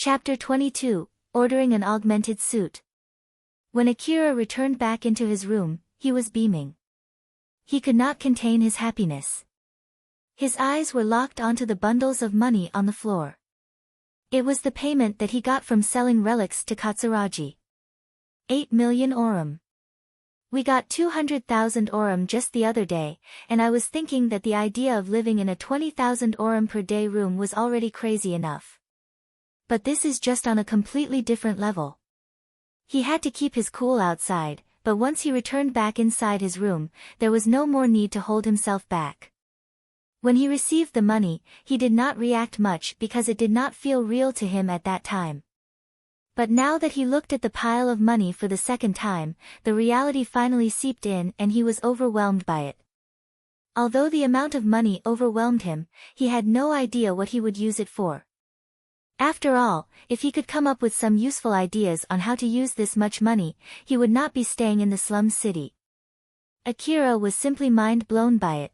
Chapter 22, Ordering an Augmented Suit. When Akira returned back into his room, he was beaming. He could not contain his happiness. His eyes were locked onto the bundles of money on the floor. It was the payment that he got from selling relics to Katsuragi. 8 million orum. We got 200,000 orum just the other day, and I was thinking that the idea of living in a 20,000 orum per day room was already crazy enough. But this is just on a completely different level. He had to keep his cool outside, but once he returned back inside his room, there was no more need to hold himself back. When he received the money, he did not react much because it did not feel real to him at that time. But now that he looked at the pile of money for the second time, the reality finally seeped in and he was overwhelmed by it. Although the amount of money overwhelmed him, he had no idea what he would use it for. After all, if he could come up with some useful ideas on how to use this much money, he would not be staying in the slum city. Akira was simply mind-blown by it.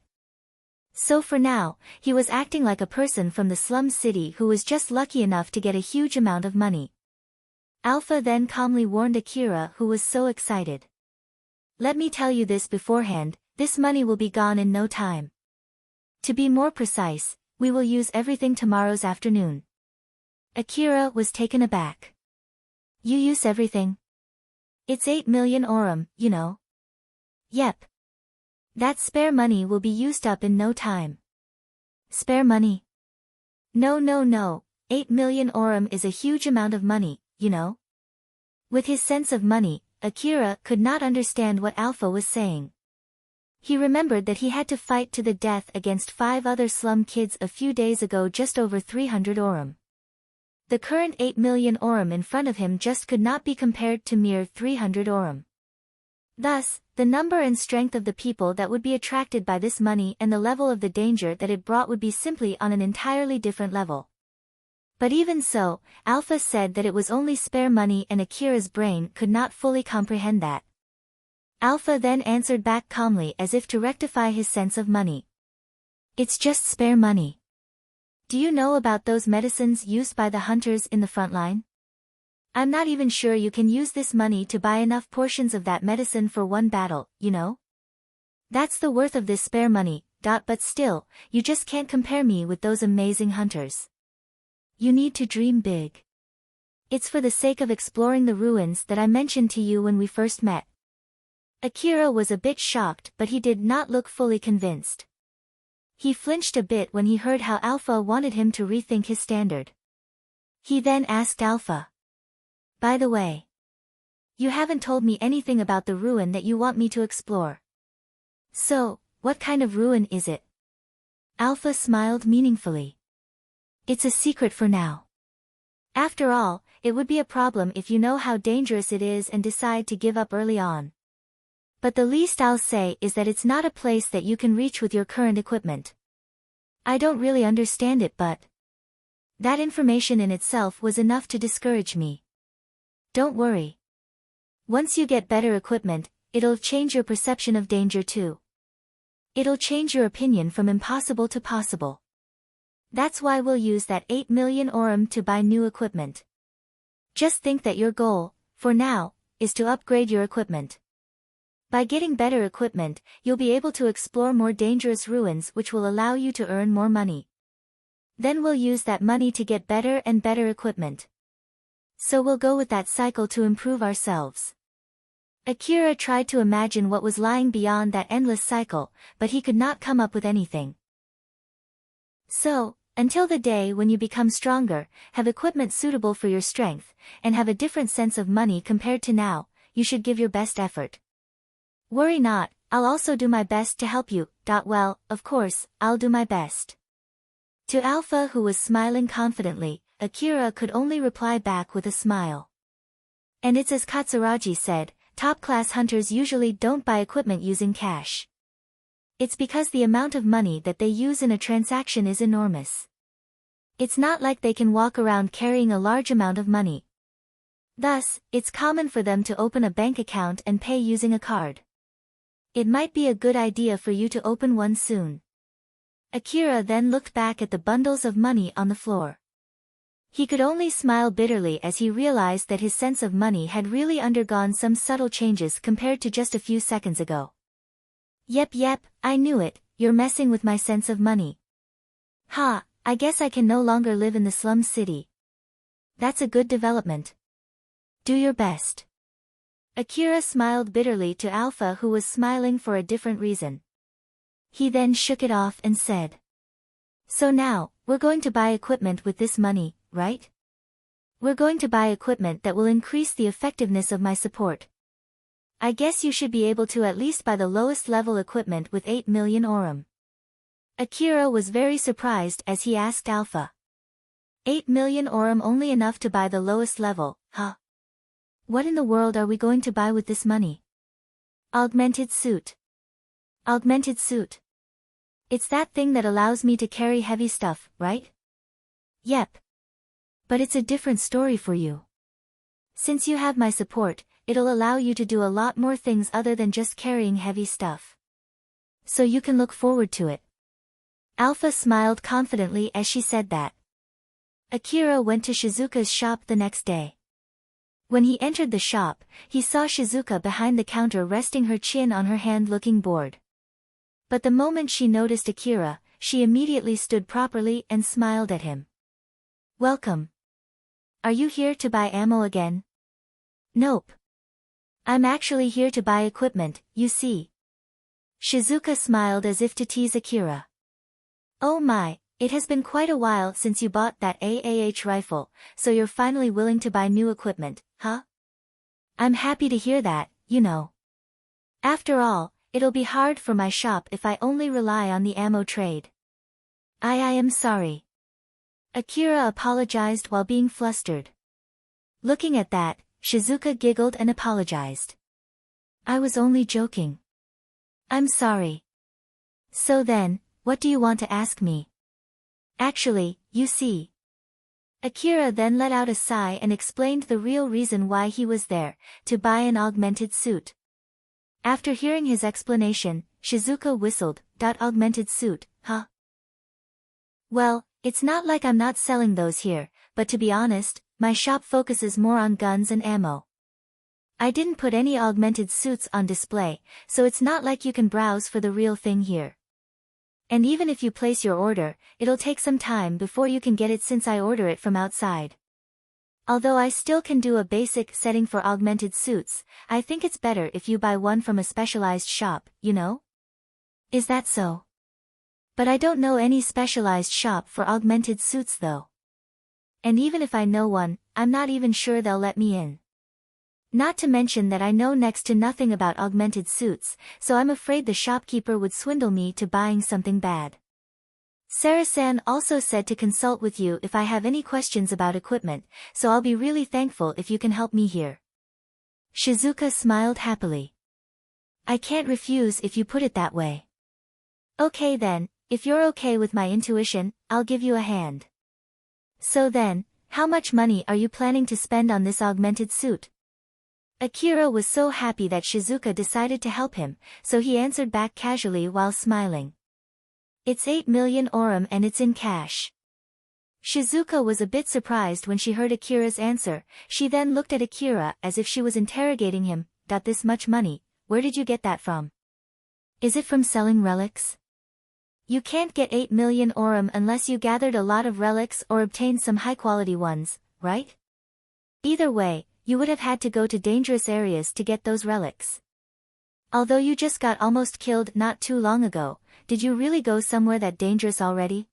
So for now, he was acting like a person from the slum city who was just lucky enough to get a huge amount of money. Alpha then calmly warned Akira, who was so excited. "Let me tell you this beforehand, this money will be gone in no time. To be more precise, we will use everything tomorrow's afternoon." Akira was taken aback. "You use everything? It's 8 million orum, you know." "Yep. That spare money will be used up in no time." "Spare money? No. 8 million orum is a huge amount of money, you know." With his sense of money, Akira could not understand what Alpha was saying. He remembered that he had to fight to the death against 5 other slum kids a few days ago just over 300 orum. The current 8 million orum in front of him just could not be compared to mere 300 orum. Thus, the number and strength of the people that would be attracted by this money and the level of the danger that it brought would be simply on an entirely different level. But even so, Alpha said that it was only spare money and Akira's brain could not fully comprehend that. Alpha then answered back calmly as if to rectify his sense of money. "It's just spare money. Do you know about those medicines used by the hunters in the front line? I'm not even sure you can use this money to buy enough portions of that medicine for one battle, you know? That's the worth of this spare money, but still, you just can't compare me with those amazing hunters. You need to dream big. It's for the sake of exploring the ruins that I mentioned to you when we first met." Akira was a bit shocked, but he did not look fully convinced. He flinched a bit when he heard how Alpha wanted him to rethink his standard. He then asked Alpha, "By the way, you haven't told me anything about the ruin that you want me to explore. So, what kind of ruin is it?" Alpha smiled meaningfully. "It's a secret for now. After all, it would be a problem if you know how dangerous it is and decide to give up early on. But the least I'll say is that it's not a place that you can reach with your current equipment. I don't really understand it, but that information in itself was enough to discourage me. Don't worry. Once you get better equipment, it'll change your perception of danger too. It'll change your opinion from impossible to possible. That's why we'll use that 8 million orum to buy new equipment. Just think that your goal, for now, is to upgrade your equipment. By getting better equipment, you'll be able to explore more dangerous ruins which will allow you to earn more money. Then we'll use that money to get better and better equipment. So we'll go with that cycle to improve ourselves." Akira tried to imagine what was lying beyond that endless cycle, but he could not come up with anything. "So, until the day when you become stronger, have equipment suitable for your strength, and have a different sense of money compared to now, you should give your best effort. Worry not, I'll also do my best to help you. Well, of course, I'll do my best." To Alpha, who was smiling confidently, Akira could only reply back with a smile. "And it's as Katsuragi said, top-class hunters usually don't buy equipment using cash. It's because the amount of money that they use in a transaction is enormous. It's not like they can walk around carrying a large amount of money. Thus, it's common for them to open a bank account and pay using a card. It might be a good idea for you to open one soon." Akira then looked back at the bundles of money on the floor. He could only smile bitterly as he realized that his sense of money had really undergone some subtle changes compared to just a few seconds ago. Yep, I knew it, you're messing with my sense of money. Ha, I guess I can no longer live in the slum city. That's a good development. Do your best. Akira smiled bitterly to Alpha, who was smiling for a different reason. He then shook it off and said, "So now, we're going to buy equipment with this money, right? We're going to buy equipment that will increase the effectiveness of my support. I guess you should be able to at least buy the lowest level equipment with 8 million orum." Akira was very surprised as he asked Alpha. 8 million orum, only enough to buy the lowest level, huh? What in the world are we going to buy with this money? Augmented suit. Augmented suit. It's that thing that allows me to carry heavy stuff, right? Yep. But it's a different story for you. Since you have my support, it'll allow you to do a lot more things other than just carrying heavy stuff. So you can look forward to it. Alpha smiled confidently as she said that. Akira went to Shizuka's shop the next day. When he entered the shop, he saw Shizuka behind the counter resting her chin on her hand looking bored. But the moment she noticed Akira, she immediately stood properly and smiled at him. "Welcome. Are you here to buy ammo again?" "Nope. I'm actually here to buy equipment, you see." Shizuka smiled as if to tease Akira. "Oh my, it has been quite a while since you bought that AAH rifle, so you're finally willing to buy new equipment, huh? I'm happy to hear that, you know. After all, it'll be hard for my shop if I only rely on the ammo trade." I am sorry." Akira apologized while being flustered. Looking at that, Shizuka giggled and apologized. "I was only joking. I'm sorry. So then, what do you want to ask me?" "Actually, you see." Akira then let out a sigh and explained the real reason why he was there, to buy an augmented suit. After hearing his explanation, Shizuka whistled. "Augmented suit, huh? Well, it's not like I'm not selling those here, but to be honest, my shop focuses more on guns and ammo. I didn't put any augmented suits on display, so it's not like you can browse for the real thing here. And even if you place your order, it'll take some time before you can get it since I order it from outside. Although I still can do a basic setting for augmented suits, I think it's better if you buy one from a specialized shop, you know? Is that so? But I don't know any specialized shop for augmented suits though. And even if I know one, I'm not even sure they'll let me in. Not to mention that I know next to nothing about augmented suits, so I'm afraid the shopkeeper would swindle me to buying something bad. Sarah-san also said to consult with you if I have any questions about equipment, so I'll be really thankful if you can help me here." Shizuka smiled happily. "I can't refuse if you put it that way. Okay then, if you're okay with my intuition, I'll give you a hand. So then, how much money are you planning to spend on this augmented suit?" Akira was so happy that Shizuka decided to help him, so he answered back casually while smiling. "It's 8 million orum and it's in cash." Shizuka was a bit surprised when she heard Akira's answer. She then looked at Akira as if she was interrogating him. "This much money, where did you get that from? Is it from selling relics? You can't get 8 million orum unless you gathered a lot of relics or obtained some high-quality ones, right? Either way, you would have had to go to dangerous areas to get those relics. Although you just got almost killed not too long ago, did you really go somewhere that dangerous already?"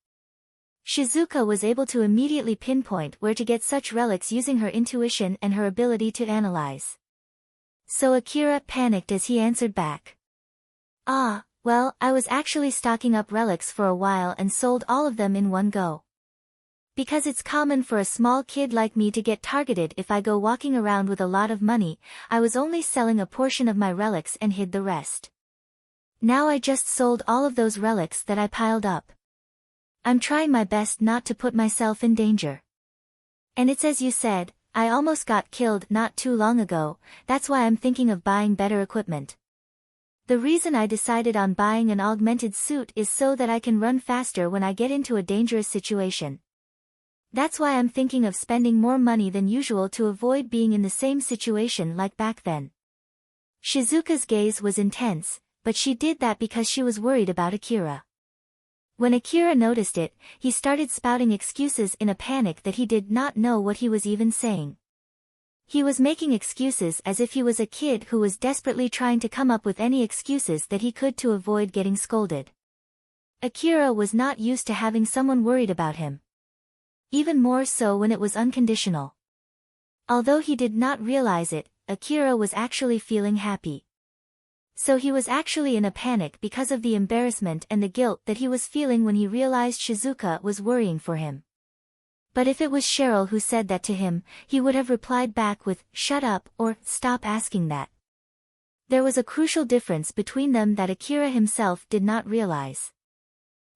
Shizuka was able to immediately pinpoint where to get such relics using her intuition and her ability to analyze. So Akira panicked as he answered back. Well, I was actually stocking up relics for a while and sold all of them in one go. Because it's common for a small kid like me to get targeted if I go walking around with a lot of money, I was only selling a portion of my relics and hid the rest. Now I just sold all of those relics that I piled up. I'm trying my best not to put myself in danger. And it's as you said, I almost got killed not too long ago, that's why I'm thinking of buying better equipment. The reason I decided on buying an augmented suit is so that I can run faster when I get into a dangerous situation. That's why I'm thinking of spending more money than usual to avoid being in the same situation like back then. Shizuka's gaze was intense, but she did that because she was worried about Akira. When Akira noticed it, he started spouting excuses in a panic that he did not know what he was even saying. He was making excuses as if he was a kid who was desperately trying to come up with any excuses that he could to avoid getting scolded. Akira was not used to having someone worried about him. Even more so when it was unconditional. Although he did not realize it, Akira was actually feeling happy. So he was actually in a panic because of the embarrassment and the guilt that he was feeling when he realized Shizuka was worrying for him. But if it was Cheryl who said that to him, he would have replied back with, "Shut up," or "Stop asking that." There was a crucial difference between them that Akira himself did not realize.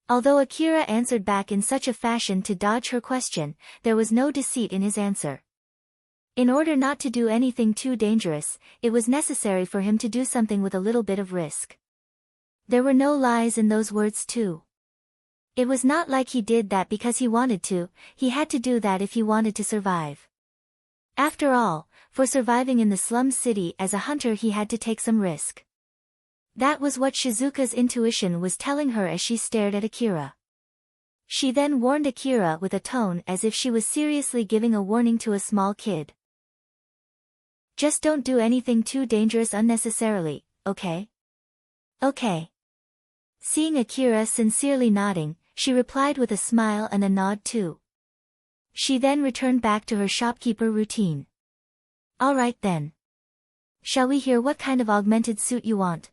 Although Akira answered back in such a fashion to dodge her question, there was no deceit in his answer. In order not to do anything too dangerous, it was necessary for him to do something with a little bit of risk. There were no lies in those words too. It was not like he did that because he wanted to, he had to do that if he wanted to survive. After all, for surviving in the slum city as a hunter he had to take some risk. That was what Shizuka's intuition was telling her as she stared at Akira. She then warned Akira with a tone as if she was seriously giving a warning to a small kid. "Just don't do anything too dangerous unnecessarily, okay?" "Okay." Seeing Akira sincerely nodding, she replied with a smile and a nod too. She then returned back to her shopkeeper routine. "All right then. Shall we hear what kind of augmented suit you want?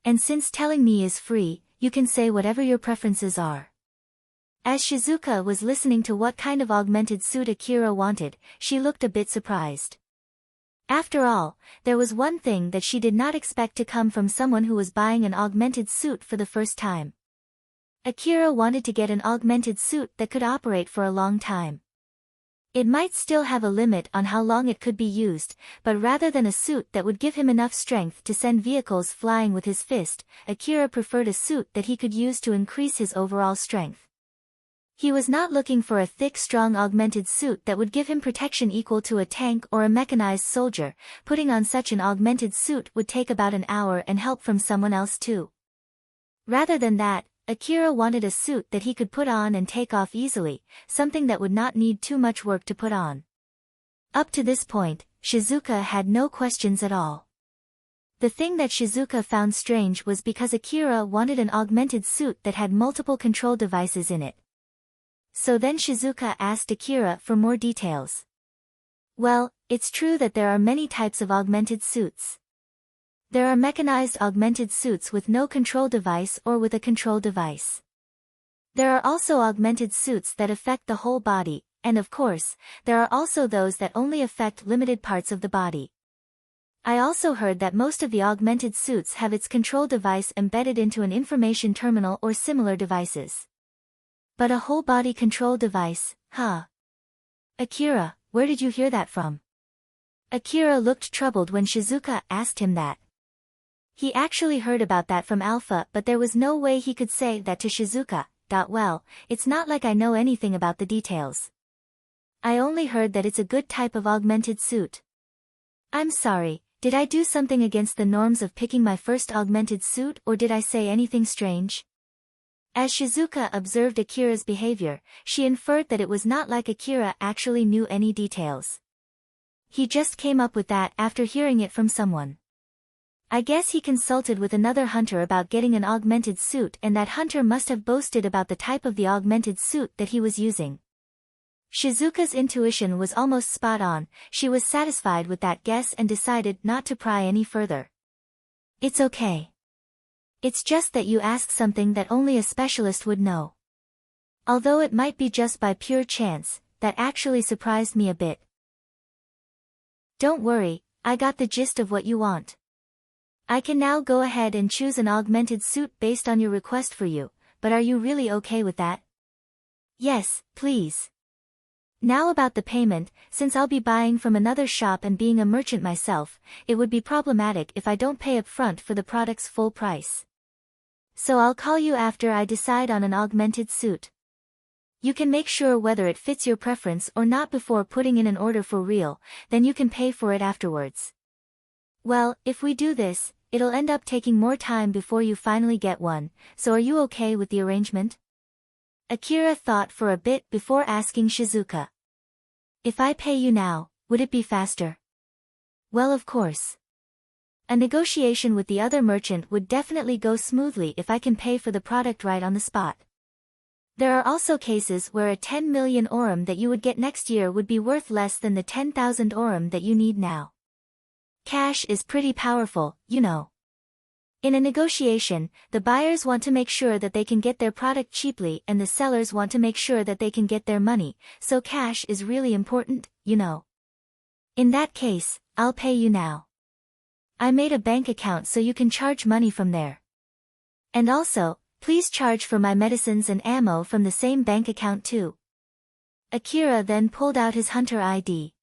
And since telling me is free, you can say whatever your preferences are." As Shizuka was listening to what kind of augmented suit Akira wanted, she looked a bit surprised. After all, there was one thing that she did not expect to come from someone who was buying an augmented suit for the first time. Akira wanted to get an augmented suit that could operate for a long time. It might still have a limit on how long it could be used, but rather than a suit that would give him enough strength to send vehicles flying with his fist, Akira preferred a suit that he could use to increase his overall strength. He was not looking for a thick strong augmented suit that would give him protection equal to a tank or a mechanized soldier. Putting on such an augmented suit would take about an hour and help from someone else too. Rather than that, Akira wanted a suit that he could put on and take off easily, something that would not need too much work to put on. Up to this point, Shizuka had no questions at all. The thing that Shizuka found strange was because Akira wanted an augmented suit that had multiple control devices in it. So then Shizuka asked Akira for more details. "Well, it's true that there are many types of augmented suits. There are mechanized augmented suits with no control device or with a control device. There are also augmented suits that affect the whole body, and of course, there are also those that only affect limited parts of the body. I also heard that most of the augmented suits have its control device embedded into an information terminal or similar devices. But a whole body control device, huh? Akira, where did you hear that from?" Akira looked troubled when Shizuka asked him that. He actually heard about that from Alpha, but there was no way he could say that to Shizuka. "Well, it's not like I know anything about the details. I only heard that it's a good type of augmented suit." "I'm sorry, did I do something against the norms of picking my first augmented suit, or did I say anything strange?" As Shizuka observed Akira's behavior, she inferred that it was not like Akira actually knew any details. He just came up with that after hearing it from someone. I guess he consulted with another hunter about getting an augmented suit, and that hunter must have boasted about the type of the augmented suit that he was using. Shizuka's intuition was almost spot on. She was satisfied with that guess and decided not to pry any further. "It's okay. It's just that you asked something that only a specialist would know. Although it might be just by pure chance, that actually surprised me a bit. Don't worry, I got the gist of what you want. I can now go ahead and choose an augmented suit based on your request for you, but are you really okay with that?" "Yes, please." "Now about the payment, since I'll be buying from another shop and being a merchant myself, it would be problematic if I don't pay up front for the product's full price. So I'll call you after I decide on an augmented suit." You can make sure whether it fits your preference or not before putting in an order for real, then you can pay for it afterwards. Well, if we do this, it'll end up taking more time before you finally get one, so are you okay with the arrangement? Akira thought for a bit before asking Shizuka. If I pay you now, would it be faster? Well, of course. A negotiation with the other merchant would definitely go smoothly if I can pay for the product right on the spot. There are also cases where a 10 million orum that you would get next year would be worth less than the 10,000 orum that you need now. Cash is pretty powerful, you know. In a negotiation, the buyers want to make sure that they can get their product cheaply and the sellers want to make sure that they can get their money, so cash is really important, you know. In that case, I'll pay you now. I made a bank account so you can charge money from there. And also, please charge for my medicines and ammo from the same bank account too. Akira then pulled out his hunter ID.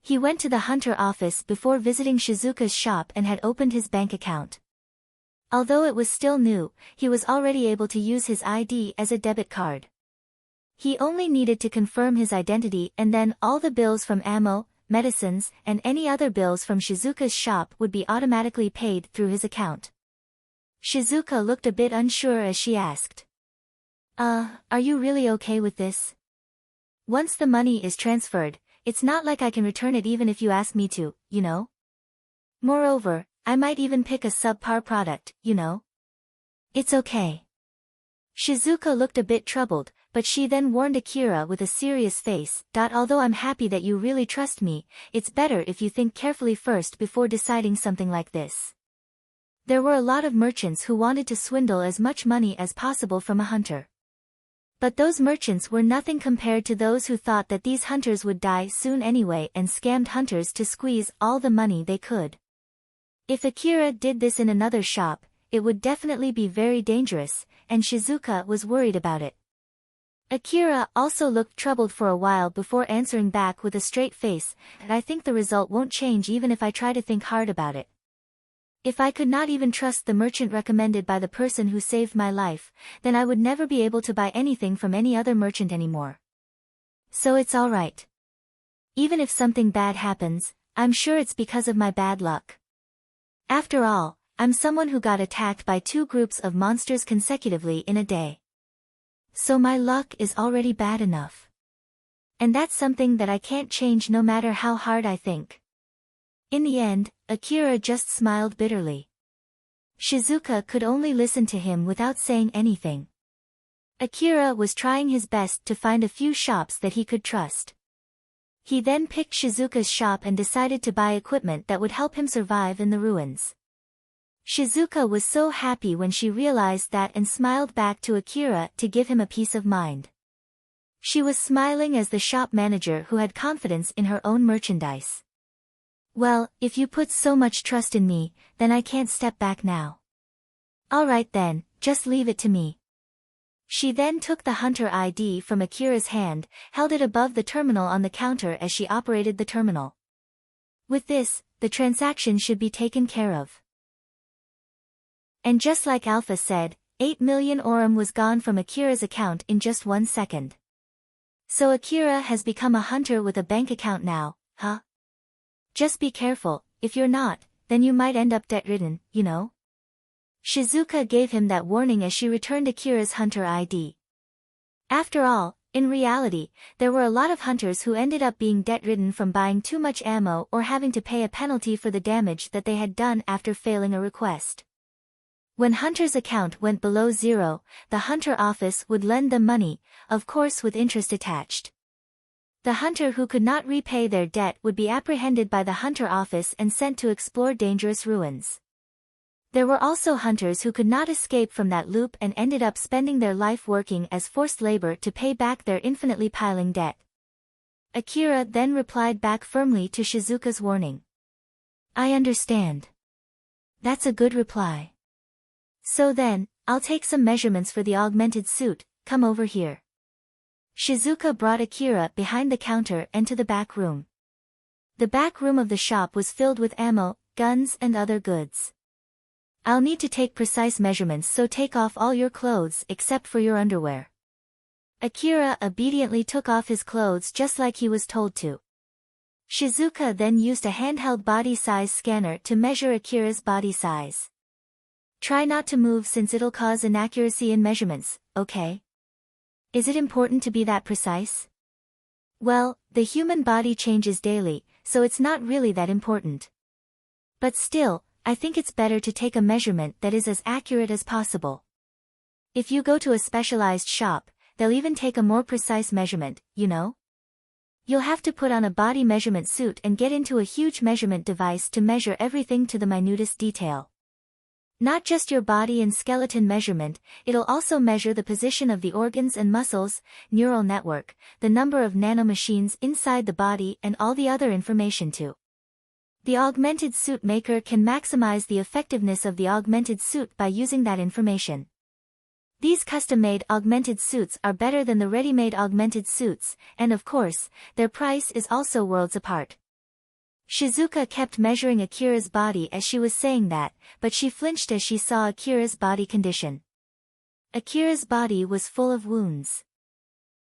He went to the hunter office before visiting Shizuka's shop and had opened his bank account. Although it was still new, he was already able to use his ID as a debit card. He only needed to confirm his identity and then all the bills from ammo, medicines, and any other bills from Shizuka's shop would be automatically paid through his account. Shizuka looked a bit unsure as she asked. Are you really okay with this? Once the money is transferred, it's not like I can return it even if you ask me to, you know? Moreover, I might even pick a subpar product, you know? It's okay. Shizuka looked a bit troubled, but she then warned Akira with a serious face, although I'm happy that you really trust me, it's better if you think carefully first before deciding something like this. There were a lot of merchants who wanted to swindle as much money as possible from a hunter. But those merchants were nothing compared to those who thought that these hunters would die soon anyway and scammed hunters to squeeze all the money they could. If Akira did this in another shop, it would definitely be very dangerous, and Shizuka was worried about it. Akira also looked troubled for a while before answering back with a straight face, I think the result won't change even if I try to think hard about it. If I could not even trust the merchant recommended by the person who saved my life, then I would never be able to buy anything from any other merchant anymore. So it's alright. Even if something bad happens, I'm sure it's because of my bad luck. After all, I'm someone who got attacked by 2 groups of monsters consecutively in a day. So my luck is already bad enough. And that's something that I can't change no matter how hard I think. In the end, Akira just smiled bitterly. Shizuka could only listen to him without saying anything. Akira was trying his best to find a few shops that he could trust. He then picked Shizuka's shop and decided to buy equipment that would help him survive in the ruins. Shizuka was so happy when she realized that and smiled back to Akira to give him a peace of mind. She was smiling as the shop manager who had confidence in her own merchandise. Well, if you put so much trust in me, then I can't step back now. Alright then, just leave it to me. She then took the hunter ID from Akira's hand, held it above the terminal on the counter as she operated the terminal. With this, the transaction should be taken care of. And just like Alpha said, 8 million orum was gone from Akira's account in just 1 second. So Akira has become a hunter with a bank account now, huh? Just be careful, if you're not, then you might end up debt-ridden, you know? Shizuka gave him that warning as she returned Akira's hunter ID. After all, in reality, there were a lot of hunters who ended up being debt-ridden from buying too much ammo or having to pay a penalty for the damage that they had done after failing a request. When Hunter's account went below 0, the Hunter office would lend them money, of course with interest attached. The hunter who could not repay their debt would be apprehended by the Hunter office and sent to explore dangerous ruins. There were also hunters who could not escape from that loop and ended up spending their life working as forced labor to pay back their infinitely piling debt. Akira then replied back firmly to Shizuka's warning. I understand. That's a good reply. So then, I'll take some measurements for the augmented suit, come over here. Shizuka brought Akira behind the counter and to the back room. The back room of the shop was filled with ammo, guns and other goods. I'll need to take precise measurements, so take off all your clothes except for your underwear. Akira obediently took off his clothes just like he was told to. Shizuka then used a handheld body size scanner to measure Akira's body size. Try not to move since it'll cause inaccuracy in measurements, okay? Is it important to be that precise? Well, the human body changes daily, so it's not really that important. But still, I think it's better to take a measurement that is as accurate as possible. If you go to a specialized shop, they'll even take a more precise measurement, you know? You'll have to put on a body measurement suit and get into a huge measurement device to measure everything to the minutest detail. Not just your body and skeleton measurement, it'll also measure the position of the organs and muscles, neural network, the number of nanomachines inside the body and all the other information too. The augmented suit maker can maximize the effectiveness of the augmented suit by using that information. These custom-made augmented suits are better than the ready-made augmented suits, and of course, their price is also worlds apart. Shizuka kept measuring Akira's body as she was saying that, but she flinched as she saw Akira's body condition. Akira's body was full of wounds.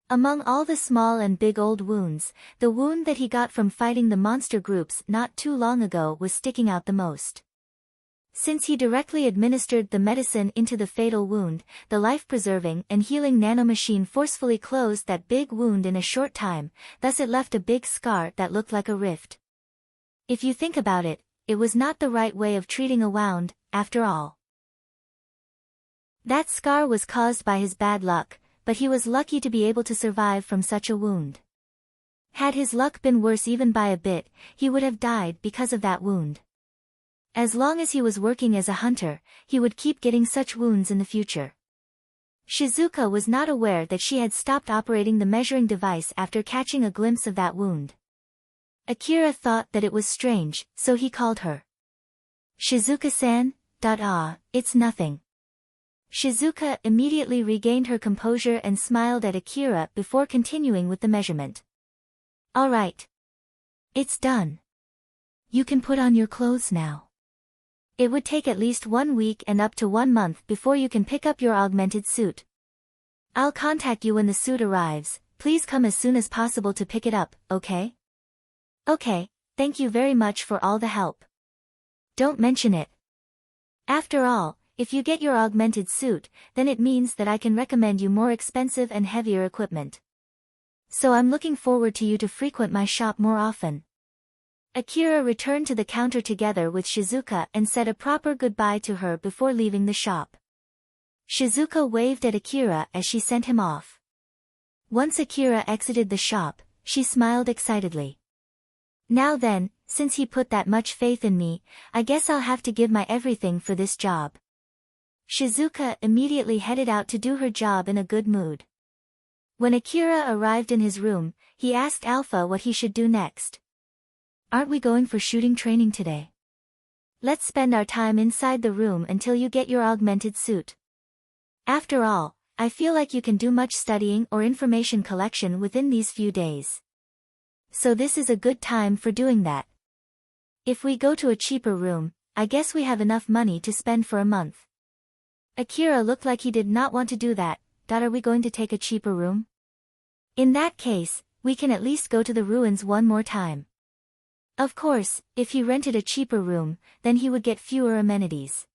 Among all the small and big old wounds, the wound that he got from fighting the monster groups not too long ago was sticking out the most. Since he directly administered the medicine into the fatal wound, the life-preserving and healing nanomachine forcefully closed that big wound in a short time, thus it left a big scar that looked like a rift. If you think about it, it was not the right way of treating a wound, after all. That scar was caused by his bad luck, but he was lucky to be able to survive from such a wound. Had his luck been worse even by a bit, he would have died because of that wound. As long as he was working as a hunter, he would keep getting such wounds in the future. Shizuka was not aware that she had stopped operating the measuring device after catching a glimpse of that wound. Akira thought that it was strange, so he called her. Shizuka-san? It's nothing. Shizuka immediately regained her composure and smiled at Akira before continuing with the measurement. All right. It's done. You can put on your clothes now. It would take at least 1 week and up to 1 month before you can pick up your augmented suit. I'll contact you when the suit arrives, please come as soon as possible to pick it up, okay? Okay, thank you very much for all the help. Don't mention it. After all, if you get your augmented suit, then it means that I can recommend you more expensive and heavier equipment. So I'm looking forward to you to frequent my shop more often. Akira returned to the counter together with Shizuka and said a proper goodbye to her before leaving the shop. Shizuka waved at Akira as she sent him off. Once Akira exited the shop, she smiled excitedly. Now then, since he put that much faith in me, I guess I'll have to give my everything for this job. Shizuka immediately headed out to do her job in a good mood. When Akira arrived in his room, he asked Alpha what he should do next. Aren't we going for shooting training today? Let's spend our time inside the room until you get your augmented suit. After all, I feel like you can do much studying or information collection within these few days. So this is a good time for doing that. If we go to a cheaper room, I guess we have enough money to spend for a month. Akira looked like he did not want to do that. Are we going to take a cheaper room? In that case, we can at least go to the ruins one more time. Of course, if he rented a cheaper room, then he would get fewer amenities.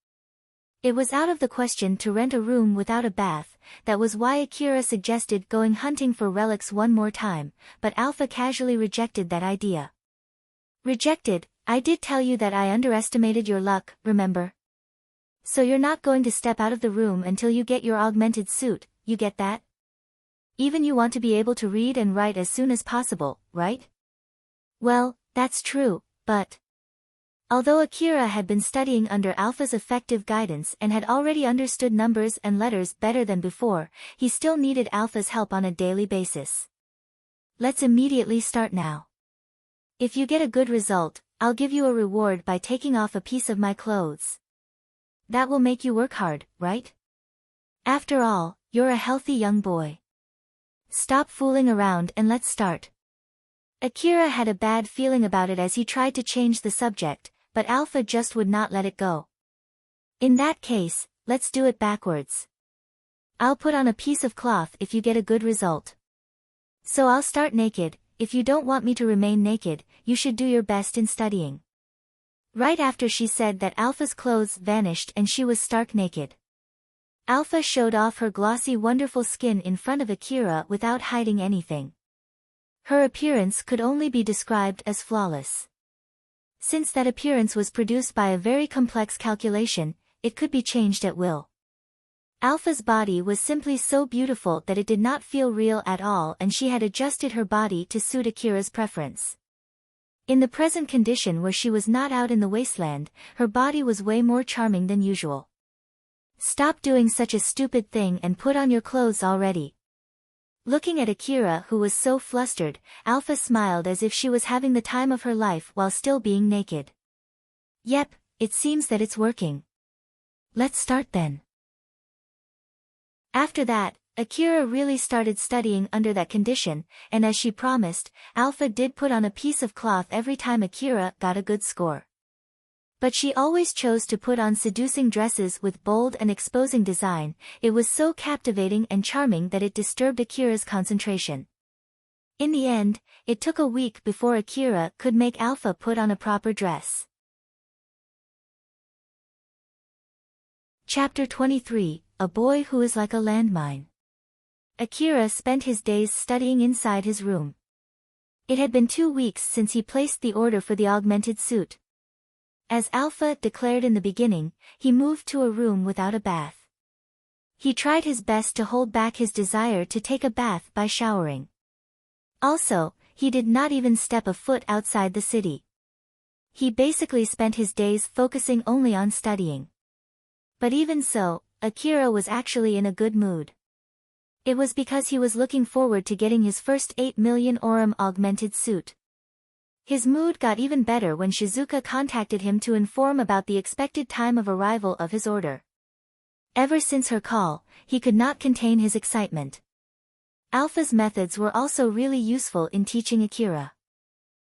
It was out of the question to rent a room without a bath, that was why Akira suggested going hunting for relics one more time, but Alpha casually rejected that idea. Rejected? I did tell you that I underestimated your luck, remember? So you're not going to step out of the room until you get your augmented suit, you get that? Even you want to be able to read and write as soon as possible, right? Well, that's true, but... Although Akira had been studying under Alpha's effective guidance and had already understood numbers and letters better than before, he still needed Alpha's help on a daily basis. Let's immediately start now. If you get a good result, I'll give you a reward by taking off a piece of my clothes. That will make you work hard, right? After all, you're a healthy young boy. Stop fooling around and let's start. Akira had a bad feeling about it as he tried to change the subject, but Alpha just would not let it go. In that case, let's do it backwards. I'll put on a piece of cloth if you get a good result. So I'll start naked. If you don't want me to remain naked, you should do your best in studying. Right after she said that, Alpha's clothes vanished and she was stark naked. Alpha showed off her glossy wonderful skin in front of Akira without hiding anything. Her appearance could only be described as flawless. Since that appearance was produced by a very complex calculation, it could be changed at will. Alpha's body was simply so beautiful that it did not feel real at all, and she had adjusted her body to suit Akira's preference. In the present condition where she was not out in the wasteland, her body was way more charming than usual. Stop doing such a stupid thing and put on your clothes already. Looking at Akira, who was so flustered, Alpha smiled as if she was having the time of her life while still being naked. Yep, it seems that it's working. Let's start then. After that, Akira really started studying under that condition, and as she promised, Alpha did put on a piece of cloth every time Akira got a good score. But she always chose to put on seducing dresses with bold and exposing design. It was so captivating and charming that it disturbed Akira's concentration. In the end, it took a week before Akira could make Alpha put on a proper dress. Chapter 23, A Boy Who Is Like a Landmine. Akira spent his days studying inside his room. It had been 2 weeks since he placed the order for the augmented suit. As Alpha declared in the beginning, he moved to a room without a bath. He tried his best to hold back his desire to take a bath by showering. Also, he did not even step a foot outside the city. He basically spent his days focusing only on studying. But even so, Akira was actually in a good mood. It was because he was looking forward to getting his first 8 million Orum augmented suit. His mood got even better when Shizuka contacted him to inform about the expected time of arrival of his order. Ever since her call, he could not contain his excitement. Alpha's methods were also really useful in teaching Akira.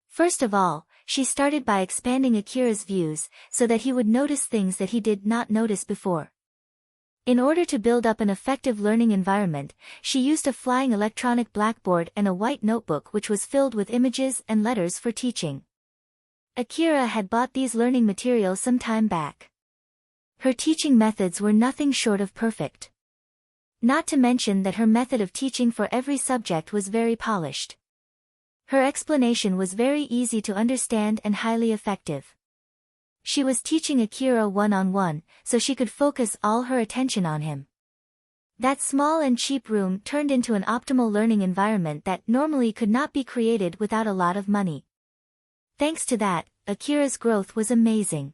First of all, she started by expanding Akira's views so that he would notice things that he did not notice before. In order to build up an effective learning environment, she used a flying electronic blackboard and a white notebook which was filled with images and letters for teaching. Akira had bought these learning materials some time back. Her teaching methods were nothing short of perfect. Not to mention that her method of teaching for every subject was very polished. Her explanation was very easy to understand and highly effective. She was teaching Akira one-on-one, so she could focus all her attention on him. That small and cheap room turned into an optimal learning environment that normally could not be created without a lot of money. Thanks to that, Akira's growth was amazing.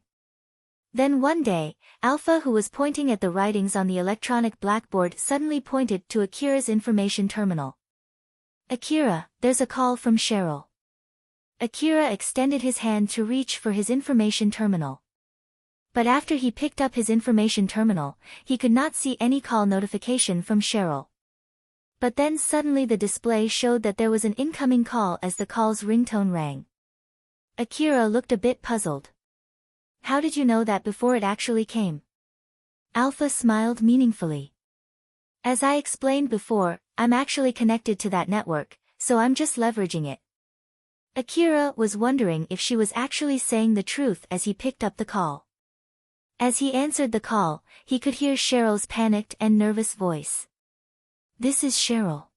Then one day, Alpha, who was pointing at the writings on the electronic blackboard, suddenly pointed to Akira's information terminal. "Akira, there's a call from Cheryl." Akira extended his hand to reach for his information terminal. But after he picked up his information terminal, he could not see any call notification from Cheryl. But then suddenly the display showed that there was an incoming call as the call's ringtone rang. Akira looked a bit puzzled. "How did you know that before it actually came?" Alpha smiled meaningfully. "As I explained before, I'm actually connected to that network, so I'm just leveraging it." Akira was wondering if she was actually saying the truth as he picked up the call. As he answered the call, he could hear Cheryl's panicked and nervous voice. "This is Cheryl.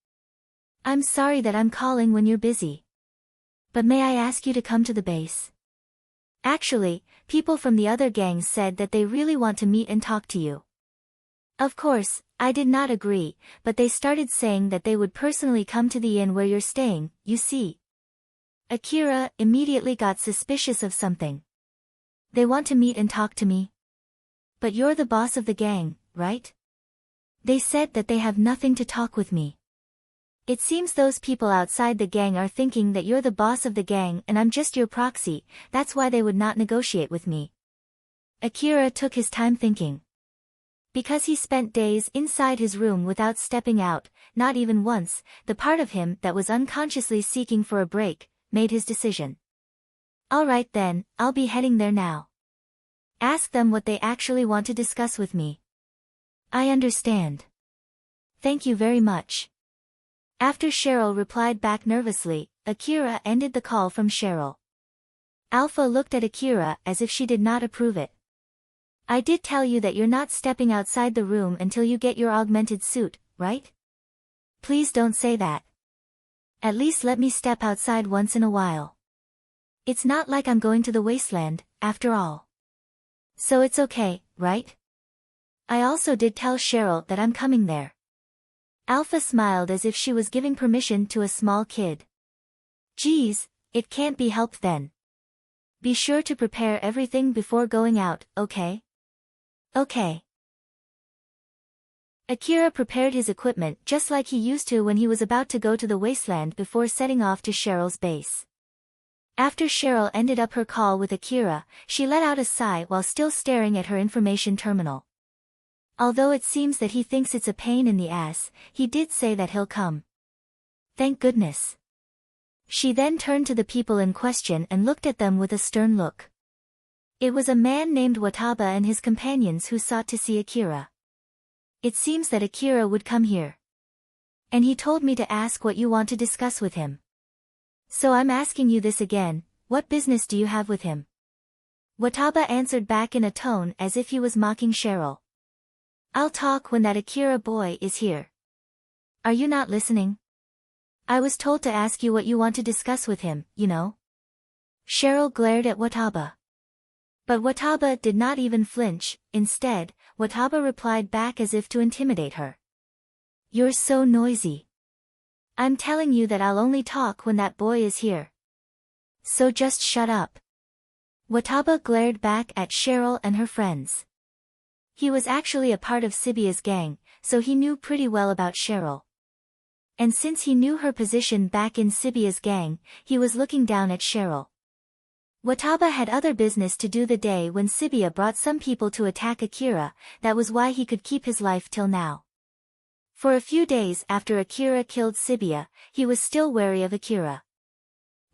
I'm sorry that I'm calling when you're busy. But may I ask you to come to the base? Actually, people from the other gangs said that they really want to meet and talk to you." Of course, I did not agree, but they started saying that they would personally come to the inn where you're staying, you see. Akira immediately got suspicious of something. "They want to meet and talk to me? But you're the boss of the gang, right? They said that they have nothing to talk with me. It seems those people outside the gang are thinking that you're the boss of the gang and I'm just your proxy, that's why they would not negotiate with me." Akira took his time thinking. Because he spent days inside his room without stepping out, not even once, the part of him that was unconsciously seeking for a break, made his decision. "All right then, I'll be heading there now. Ask them what they actually want to discuss with me." "I understand." Thank you very much. After Cheryl replied back nervously, Akira ended the call from Cheryl. Alpha looked at Akira as if she did not approve it. I did tell you that you're not stepping outside the room until you get your augmented suit, right? Please don't say that. At least let me step outside once in a while. It's not like I'm going to the wasteland, after all. So it's okay, right? I also did tell Cheryl that I'm coming there. Alpha smiled as if she was giving permission to a small kid. Geez, it can't be helped then. Be sure to prepare everything before going out, okay? Okay. Akira prepared his equipment just like he used to when he was about to go to the wasteland before setting off to Cheryl's base. After Cheryl ended up her call with Akira, she let out a sigh while still staring at her information terminal. Although it seems that he thinks it's a pain in the ass, he did say that he'll come. Thank goodness. She then turned to the people in question and looked at them with a stern look. It was a man named Wataba and his companions who sought to see Akira. It seems that Akira would come here. And he told me to ask what you want to discuss with him. So I'm asking you this again, what business do you have with him? Wataba answered back in a tone as if he was mocking Cheryl. I'll talk when that Akira boy is here. Are you not listening? I was told to ask you what you want to discuss with him, you know? Cheryl glared at Wataba. But Wataba did not even flinch. Instead, Wataba replied back as if to intimidate her. You're so noisy. I'm telling you that I'll only talk when that boy is here. So just shut up. Wataba glared back at Cheryl and her friends. He was actually a part of Sibia's gang, so he knew pretty well about Cheryl. And since he knew her position back in Sibia's gang, he was looking down at Cheryl. Wataba had other business to do the day when Sibia brought some people to attack Akira. That was why he could keep his life till now. For a few days after Akira killed Sibia, he was still wary of Akira.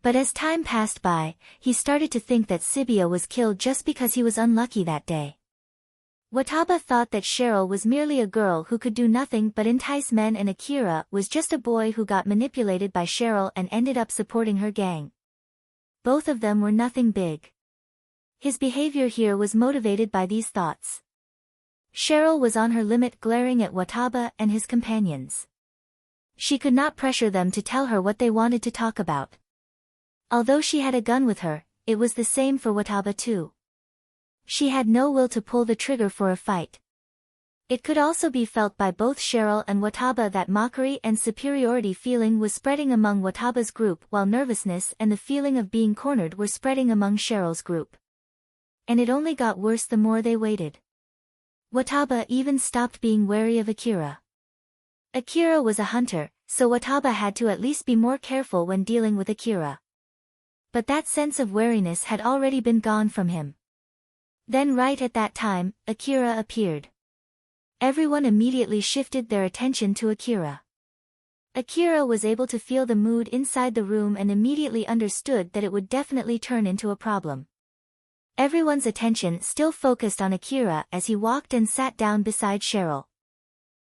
But as time passed by, he started to think that Sibia was killed just because he was unlucky that day. Wataba thought that Cheryl was merely a girl who could do nothing but entice men, and Akira was just a boy who got manipulated by Cheryl and ended up supporting her gang. Both of them were nothing big. His behavior here was motivated by these thoughts. Cheryl was on her limit, glaring at Wataba and his companions. She could not pressure them to tell her what they wanted to talk about. Although she had a gun with her, it was the same for Wataba too. She had no will to pull the trigger for a fight. It could also be felt by both Cheryl and Wataba that mockery and superiority feeling was spreading among Wataba's group, while nervousness and the feeling of being cornered were spreading among Cheryl's group. And it only got worse the more they waited. Wataba even stopped being wary of Akira. Akira was a hunter, so Wataba had to at least be more careful when dealing with Akira. But that sense of wariness had already been gone from him. Then right at that time, Akira appeared. Everyone immediately shifted their attention to Akira. Akira was able to feel the mood inside the room and immediately understood that it would definitely turn into a problem. Everyone's attention still focused on Akira as he walked and sat down beside Cheryl.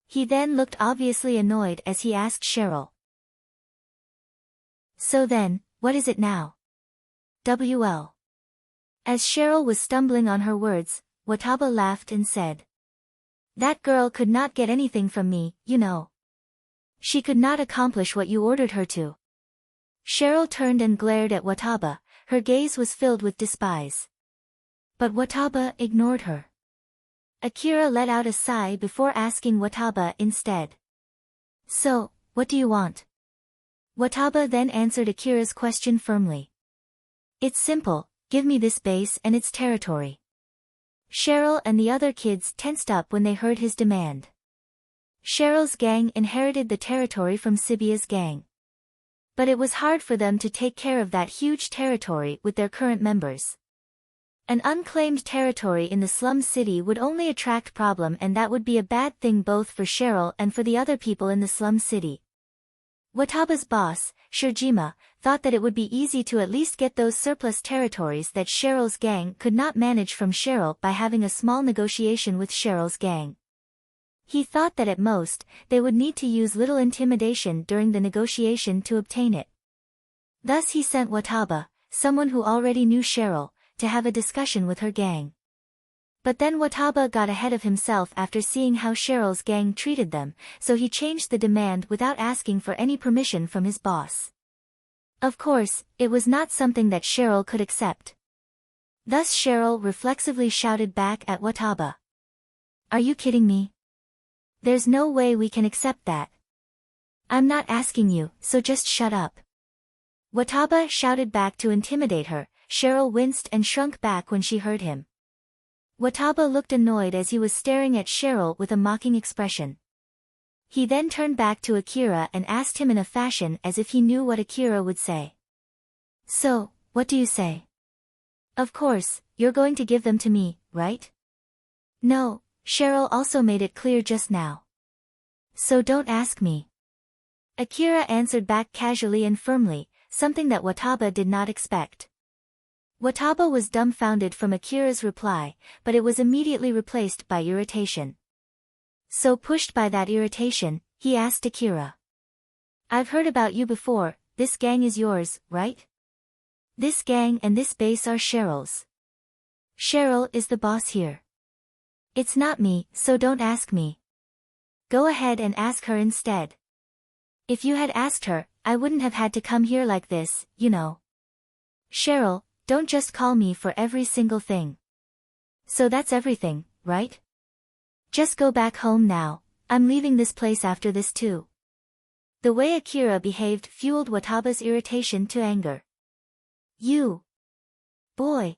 He then looked obviously annoyed as he asked Cheryl. So then, what is it now? WL. As Cheryl was stumbling on her words, Wataba laughed and said. That girl could not get anything from me, you know. She could not accomplish what you ordered her to. Cheryl turned and glared at Wataba, her gaze was filled with despise. But Wataba ignored her. Akira let out a sigh before asking Wataba instead. So, what do you want? Wataba then answered Akira's question firmly. It's simple, give me this base and its territory. Cheryl and the other kids tensed up when they heard his demand. Cheryl's gang inherited the territory from Sibia's gang. But it was hard for them to take care of that huge territory with their current members. An unclaimed territory in the slum city would only attract problem, and that would be a bad thing both for Cheryl and for the other people in the slum city. Wataba's boss, Shirjima, thought that it would be easy to at least get those surplus territories that Cheryl's gang could not manage from Cheryl by having a small negotiation with Cheryl's gang. He thought that at most, they would need to use little intimidation during the negotiation to obtain it. Thus he sent Wataba, someone who already knew Cheryl, to have a discussion with her gang. But then Wataba got ahead of himself after seeing how Cheryl's gang treated them, so he changed the demand without asking for any permission from his boss. Of course, it was not something that Cheryl could accept. Thus Cheryl reflexively shouted back at Wataba. "Are you kidding me? There's no way we can accept that. I'm not asking you, so just shut up." Wataba shouted back to intimidate her. Cheryl winced and shrunk back when she heard him. Wataba looked annoyed as he was staring at Cheryl with a mocking expression. He then turned back to Akira and asked him in a fashion as if he knew what Akira would say. "So, what do you say? Of course, you're going to give them to me, right?" "No," Cheryl also made it clear just now. "So don't ask me." Akira answered back casually and firmly, something that Wataba did not expect. Wataba was dumbfounded from Akira's reply, but it was immediately replaced by irritation. So pushed by that irritation, he asked Akira. "I've heard about you before, this gang is yours, right?" "This gang and this base are Cheryl's. Cheryl is the boss here. It's not me, so don't ask me. Go ahead and ask her instead. If you had asked her, I wouldn't have had to come here like this, you know. Cheryl, don't just call me for every single thing. So that's everything, right? Just go back home now, I'm leaving this place after this too." The way Akira behaved fueled Wataba's irritation to anger. "You boy!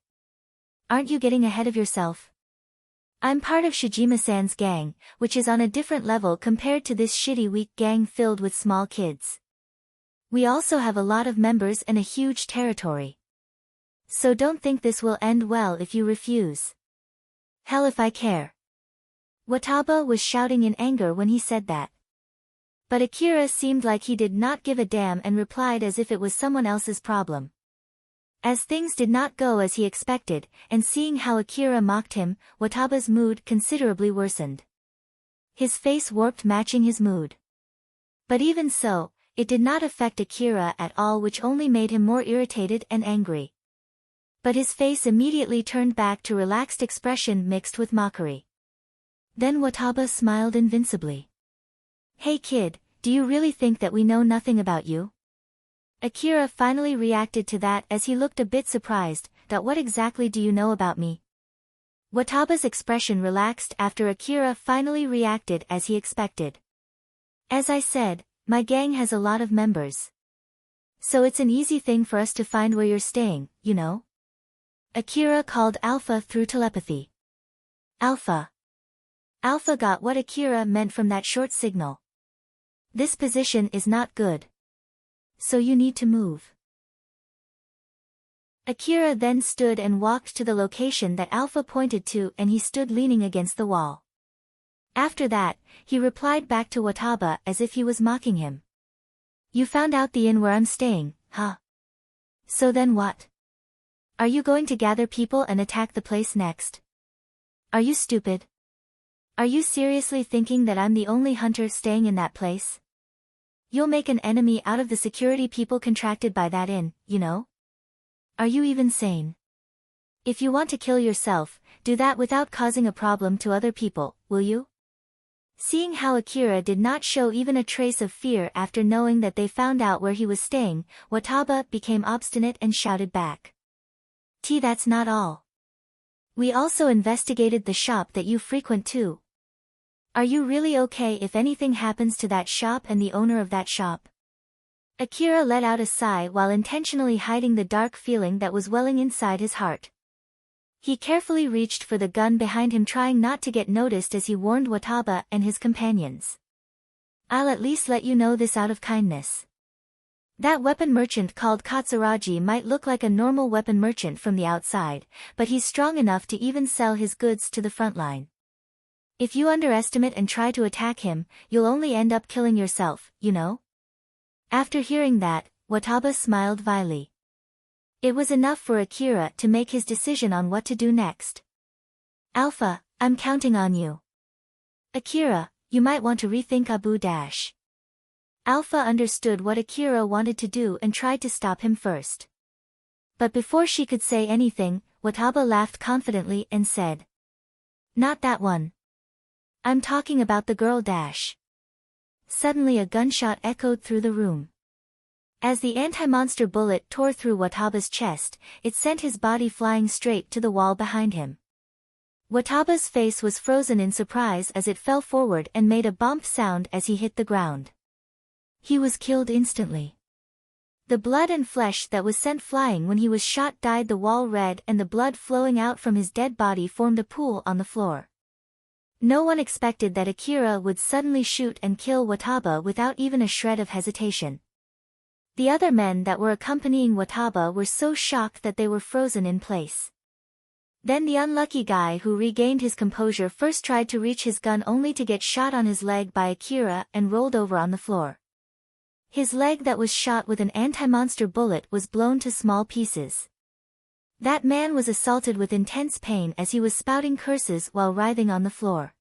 Aren't you getting ahead of yourself? I'm part of Shijima-san's gang, which is on a different level compared to this shitty weak gang filled with small kids. We also have a lot of members and a huge territory. So don't think this will end well if you refuse. Hell if I care." Wataba was shouting in anger when he said that. But Akira seemed like he did not give a damn and replied as if it was someone else's problem. As things did not go as he expected, and seeing how Akira mocked him, Wataba's mood considerably worsened. His face warped matching his mood. But even so, it did not affect Akira at all, which only made him more irritated and angry. But his face immediately turned back to relaxed expression mixed with mockery. Then Wataba smiled invincibly. "Hey kid, do you really think that we know nothing about you?" Akira finally reacted to that as he looked a bit surprised. "What exactly do you know about me?" Wataba's expression relaxed after Akira finally reacted as he expected. "As I said, my gang has a lot of members. So it's an easy thing for us to find where you're staying, you know?" Akira called Alpha through telepathy. "Alpha." Alpha got what Akira meant from that short signal. "This position is not good. So you need to move." Akira then stood and walked to the location that Alpha pointed to, and he stood leaning against the wall. After that, he replied back to Wataba as if he was mocking him. "You found out the inn where I'm staying, huh? So then what? Are you going to gather people and attack the place next? Are you stupid? Are you seriously thinking that I'm the only hunter staying in that place? You'll make an enemy out of the security people contracted by that inn, you know? Are you even sane? If you want to kill yourself, do that without causing a problem to other people, will you?" Seeing how Akira did not show even a trace of fear after knowing that they found out where he was staying, Wataba became obstinate and shouted back. That's not all. We also investigated the shop that you frequent too. Are you really okay if anything happens to that shop and the owner of that shop?" Akira let out a sigh while intentionally hiding the dark feeling that was welling inside his heart. He carefully reached for the gun behind him, trying not to get noticed as he warned Wataba and his companions. "I'll at least let you know this out of kindness. That weapon merchant called Katsuragi might look like a normal weapon merchant from the outside, but he's strong enough to even sell his goods to the front line. If you underestimate and try to attack him, you'll only end up killing yourself, you know?" After hearing that, Wataba smiled wryly. It was enough for Akira to make his decision on what to do next. "Alpha, I'm counting on you." "Akira, you might want to rethink Abu Dash. Alpha understood what Akira wanted to do and tried to stop him first. But before she could say anything, Wataba laughed confidently and said, "Not that one. I'm talking about the girl Dash." Suddenly a gunshot echoed through the room. As the anti-monster bullet tore through Wataba's chest, it sent his body flying straight to the wall behind him. Wataba's face was frozen in surprise as it fell forward and made a bump sound as he hit the ground. He was killed instantly. The blood and flesh that was sent flying when he was shot dyed the wall red, and the blood flowing out from his dead body formed a pool on the floor. No one expected that Akira would suddenly shoot and kill Wataba without even a shred of hesitation. The other men that were accompanying Wataba were so shocked that they were frozen in place. Then the unlucky guy who regained his composure first tried to reach his gun only to get shot on his leg by Akira and rolled over on the floor. His leg that was shot with an anti-monster bullet was blown to small pieces. That man was assaulted with intense pain as he was spouting curses while writhing on the floor.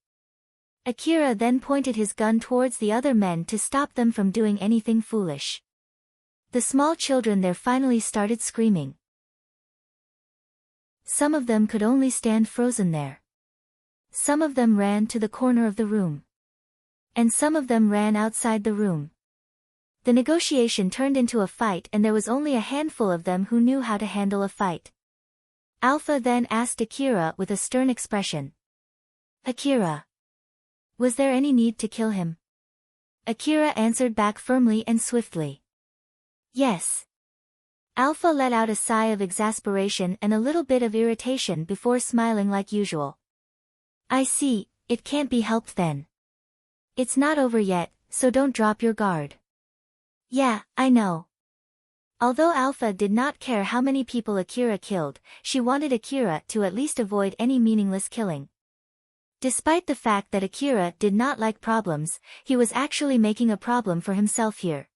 Akira then pointed his gun towards the other men to stop them from doing anything foolish. The small children there finally started screaming. Some of them could only stand frozen there. Some of them ran to the corner of the room. And some of them ran outside the room. The negotiation turned into a fight, and there was only a handful of them who knew how to handle a fight. Alpha then asked Akira with a stern expression, "Akira, was there any need to kill him?" Akira answered back firmly and swiftly, "Yes." Alpha let out a sigh of exasperation and a little bit of irritation before smiling like usual. "I see, it can't be helped then. It's not over yet, so don't drop your guard." "Yeah, I know." Although Alpha did not care how many people Akira killed, she wanted Akira to at least avoid any meaningless killing. Despite the fact that Akira did not like problems, he was actually making a problem for himself here.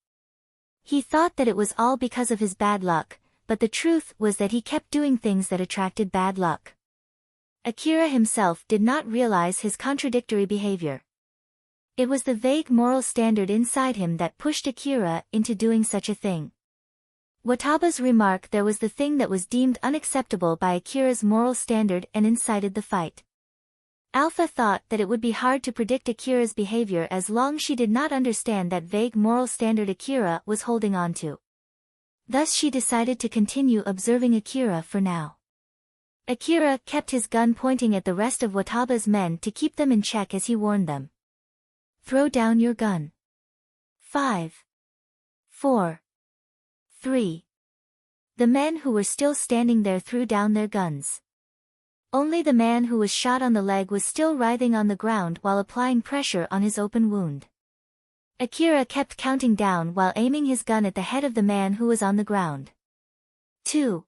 He thought that it was all because of his bad luck, but the truth was that he kept doing things that attracted bad luck. Akira himself did not realize his contradictory behavior. It was the vague moral standard inside him that pushed Akira into doing such a thing. Wataba's remark there was the thing that was deemed unacceptable by Akira's moral standard and incited the fight. Alpha thought that it would be hard to predict Akira's behavior as long as she did not understand that vague moral standard Akira was holding on to. Thus she decided to continue observing Akira for now. Akira kept his gun pointing at the rest of Wataba's men to keep them in check as he warned them. "Throw down your gun. 5, 4, 3. The men who were still standing there threw down their guns. Only the man who was shot on the leg was still writhing on the ground while applying pressure on his open wound. Akira kept counting down while aiming his gun at the head of the man who was on the ground. 2,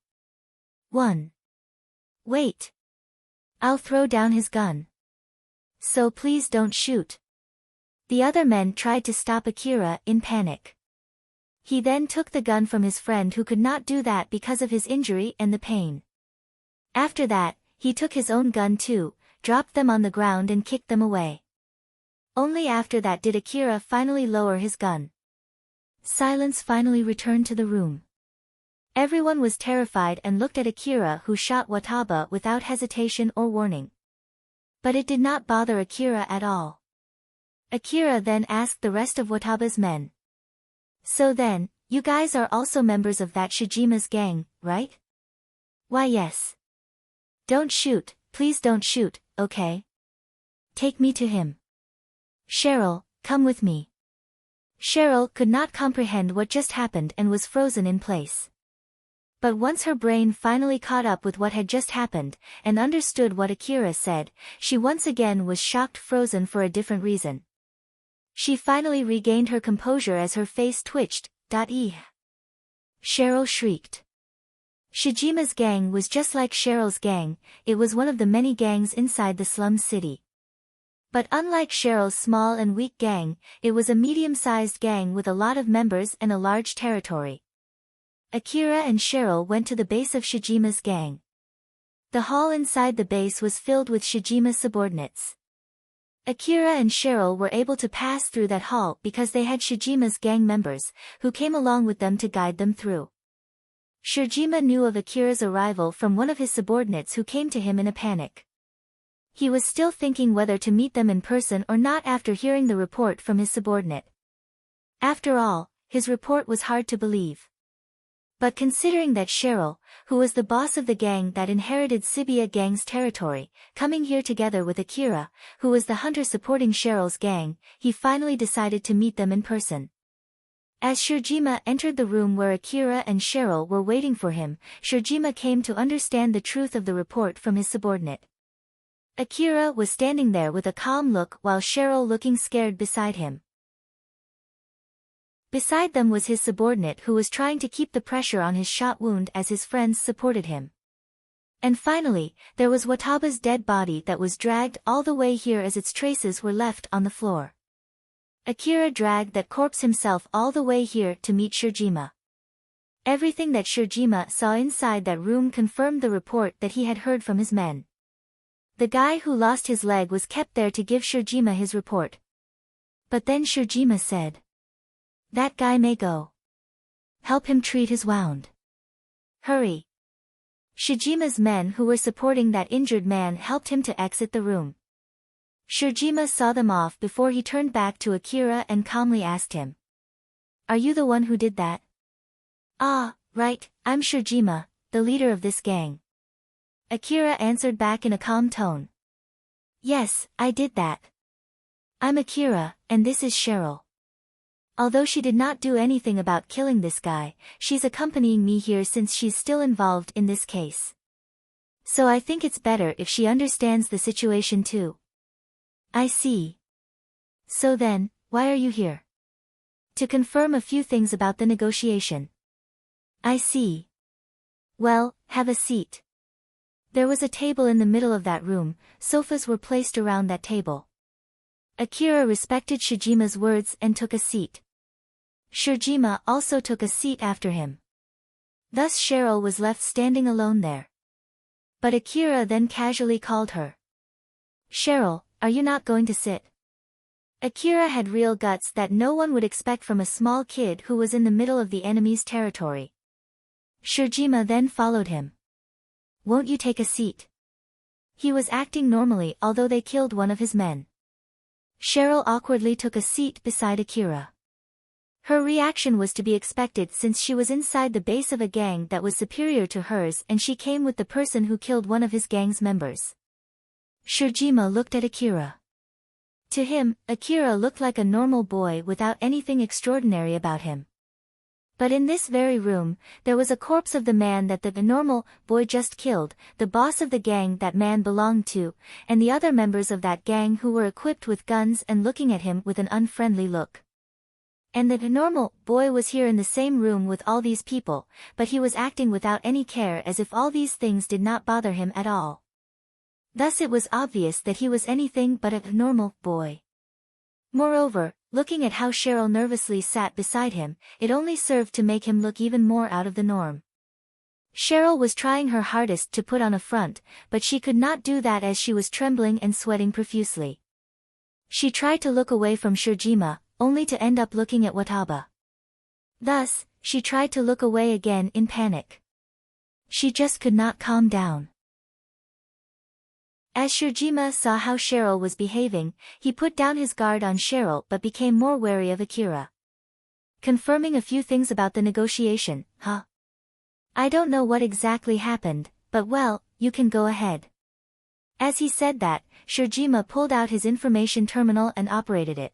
1. "Wait. I'll throw down his gun. So please don't shoot." The other men tried to stop Akira in panic. He then took the gun from his friend who could not do that because of his injury and the pain. After that, he took his own gun too, dropped them on the ground and kicked them away. Only after that did Akira finally lower his gun. Silence finally returned to the room. Everyone was terrified and looked at Akira, who shot Wataba without hesitation or warning. But it did not bother Akira at all. Akira then asked the rest of Wataba's men. "So then, you guys are also members of that Shijima's gang, right?" "Why yes." "Don't shoot, please don't shoot, okay? Take me to him. Cheryl, come with me." Cheryl could not comprehend what just happened and was frozen in place. But once her brain finally caught up with what had just happened, and understood what Akira said, she once again was shocked, frozen for a different reason. She finally regained her composure as her face twitched. Cheryl shrieked. Shijima's gang was just like Cheryl's gang, it was one of the many gangs inside the slum city. But unlike Cheryl's small and weak gang, it was a medium-sized gang with a lot of members and a large territory. Akira and Cheryl went to the base of Shijima's gang. The hall inside the base was filled with Shijima's subordinates. Akira and Cheryl were able to pass through that hall because they had Shijima's gang members, who came along with them to guide them through. Shijima knew of Akira's arrival from one of his subordinates who came to him in a panic. He was still thinking whether to meet them in person or not after hearing the report from his subordinate. After all, his report was hard to believe. But considering that Cheryl, who was the boss of the gang that inherited Shibuya gang's territory, coming here together with Akira, who was the hunter supporting Cheryl's gang, he finally decided to meet them in person. As Shijima entered the room where Akira and Cheryl were waiting for him, Shijima came to understand the truth of the report from his subordinate. Akira was standing there with a calm look while Cheryl looking scared beside him. Beside them was his subordinate who was trying to keep the pressure on his shot wound as his friends supported him. And finally, there was Wataba's dead body that was dragged all the way here as its traces were left on the floor. Akira dragged that corpse himself all the way here to meet Shijima. Everything that Shijima saw inside that room confirmed the report that he had heard from his men. The guy who lost his leg was kept there to give Shijima his report. But then Shijima said, "That guy may go. Help him treat his wound. Hurry." Shijima's men who were supporting that injured man helped him to exit the room. Shijima saw them off before he turned back to Akira and calmly asked him, "Are you the one who did that?" "Ah, right, I'm Shijima, the leader of this gang." Akira answered back in a calm tone. "Yes, I did that. I'm Akira, and this is Cheryl. Although she did not do anything about killing this guy, she's accompanying me here since she's still involved in this case. So I think it's better if she understands the situation too." "I see. So then, why are you here?" "To confirm a few things about the negotiation." "I see. Well, have a seat." There was a table in the middle of that room, sofas were placed around that table. Akira respected Shijima's words and took a seat. Shijima also took a seat after him. Thus Cheryl was left standing alone there. But Akira then casually called her. "Cheryl, are you not going to sit?" Akira had real guts that no one would expect from a small kid who was in the middle of the enemy's territory. Shijima then followed him. "Won't you take a seat?" He was acting normally although they killed one of his men. Cheryl awkwardly took a seat beside Akira. Her reaction was to be expected since she was inside the base of a gang that was superior to hers and she came with the person who killed one of his gang's members. Shijima looked at Akira. To him, Akira looked like a normal boy without anything extraordinary about him. But in this very room, there was a corpse of the man that the normal boy just killed, the boss of the gang that man belonged to, and the other members of that gang who were equipped with guns and looking at him with an unfriendly look. And the normal boy was here in the same room with all these people, but he was acting without any care as if all these things did not bother him at all. Thus it was obvious that he was anything but a normal boy. Moreover, looking at how Cheryl nervously sat beside him, it only served to make him look even more out of the norm. Cheryl was trying her hardest to put on a front, but she could not do that as she was trembling and sweating profusely. She tried to look away from Shijima, only to end up looking at Wataba. Thus, she tried to look away again in panic. She just could not calm down. As Shijima saw how Cheryl was behaving, he put down his guard on Cheryl but became more wary of Akira. "Confirming a few things about the negotiation, huh? I don't know what exactly happened, but well, you can go ahead." As he said that, Shijima pulled out his information terminal and operated it.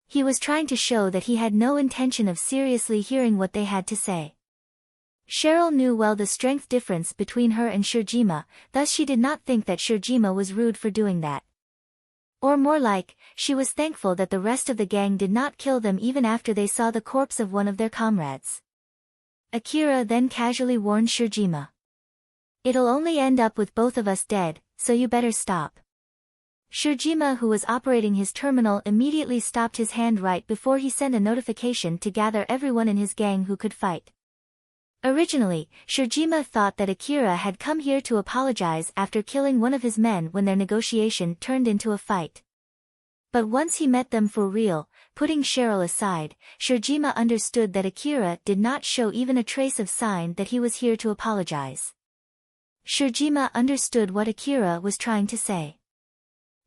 He was trying to show that he had no intention of seriously hearing what they had to say. Cheryl knew well the strength difference between her and Shijima, thus she did not think that Shijima was rude for doing that. Or more like, she was thankful that the rest of the gang did not kill them even after they saw the corpse of one of their comrades. Akira then casually warned Shijima. "It'll only end up with both of us dead, so you better stop." Shijima, who was operating his terminal, immediately stopped his hand right before he sent a notification to gather everyone in his gang who could fight. Originally, Shijima thought that Akira had come here to apologize after killing one of his men when their negotiation turned into a fight. But once he met them for real, putting Cheryl aside, Shirjima understood that Akira did not show even a trace of sign that he was here to apologize. Shirjima understood what Akira was trying to say.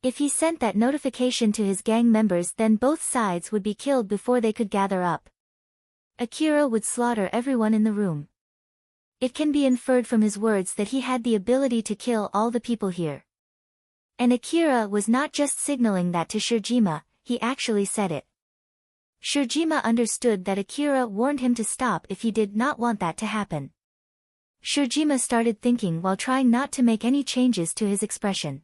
If he sent that notification to his gang members, then both sides would be killed before they could gather up. Akira would slaughter everyone in the room. It can be inferred from his words that he had the ability to kill all the people here. And Akira was not just signaling that to Shirjima, he actually said it. Shirjima understood that Akira warned him to stop if he did not want that to happen. Shirjima started thinking while trying not to make any changes to his expression.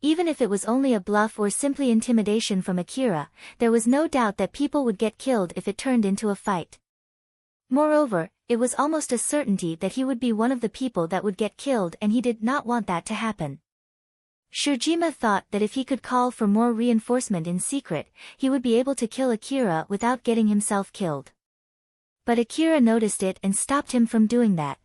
Even if it was only a bluff or simply intimidation from Akira, there was no doubt that people would get killed if it turned into a fight. Moreover, it was almost a certainty that he would be one of the people that would get killed, and he did not want that to happen. Shirjima thought that if he could call for more reinforcement in secret, he would be able to kill Akira without getting himself killed. But Akira noticed it and stopped him from doing that.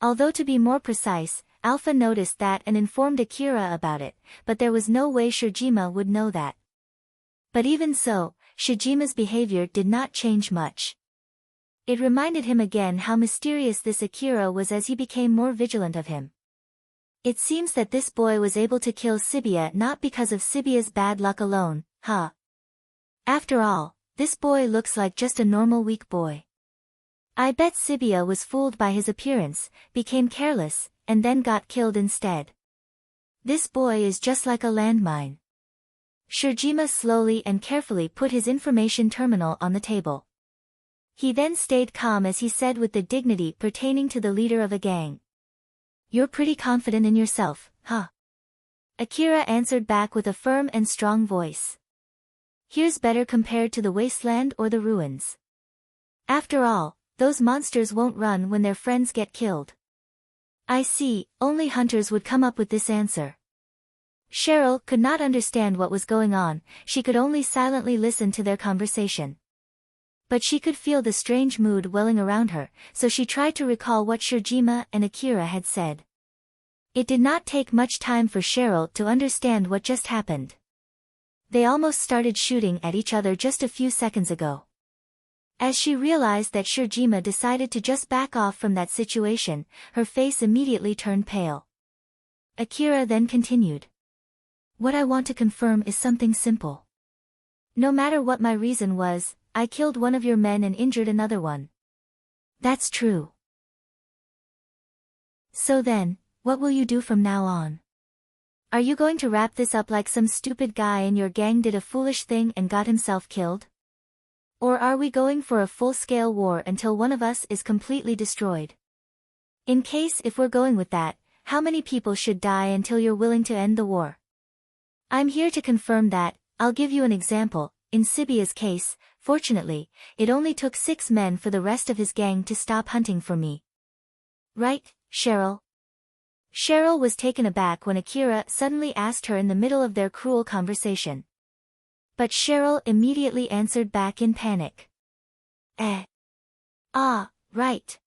Although to be more precise, Alpha noticed that and informed Akira about it, but there was no way Shirjima would know that. But even so, Shirjima's behavior did not change much. It reminded him again how mysterious this Akira was as he became more vigilant of him. It seems that this boy was able to kill Shibuya not because of Shibuya's bad luck alone, huh? After all, this boy looks like just a normal weak boy. I bet Shibuya was fooled by his appearance, became careless, and then got killed instead. This boy is just like a landmine. Shirjima slowly and carefully put his information terminal on the table. He then stayed calm as he said with the dignity pertaining to the leader of a gang. "You're pretty confident in yourself, huh?" Akira answered back with a firm and strong voice. "Here's better compared to the wasteland or the ruins. After all, those monsters won't run when their friends get killed." "I see, only hunters would come up with this answer." Cheryl could not understand what was going on, she could only silently listen to their conversation. But she could feel the strange mood welling around her, so she tried to recall what Shirjima and Akira had said. It did not take much time for Cheryl to understand what just happened. They almost started shooting at each other just a few seconds ago. As she realized that Shirjima decided to just back off from that situation, her face immediately turned pale. Akira then continued. "What I want to confirm is something simple. No matter what my reason was, I killed one of your men and injured another one. That's true. So then, what will you do from now on? Are you going to wrap this up like some stupid guy in your gang did a foolish thing and got himself killed? Or are we going for a full-scale war until one of us is completely destroyed? In case if we're going with that, how many people should die until you're willing to end the war? I'm here to confirm that. I'll give you an example. In Shibuya's case, fortunately, it only took 6 men for the rest of his gang to stop hunting for me. Right, Cheryl?" Cheryl was taken aback when Akira suddenly asked her in the middle of their cruel conversation. But Cheryl immediately answered back in panic. Ah, right.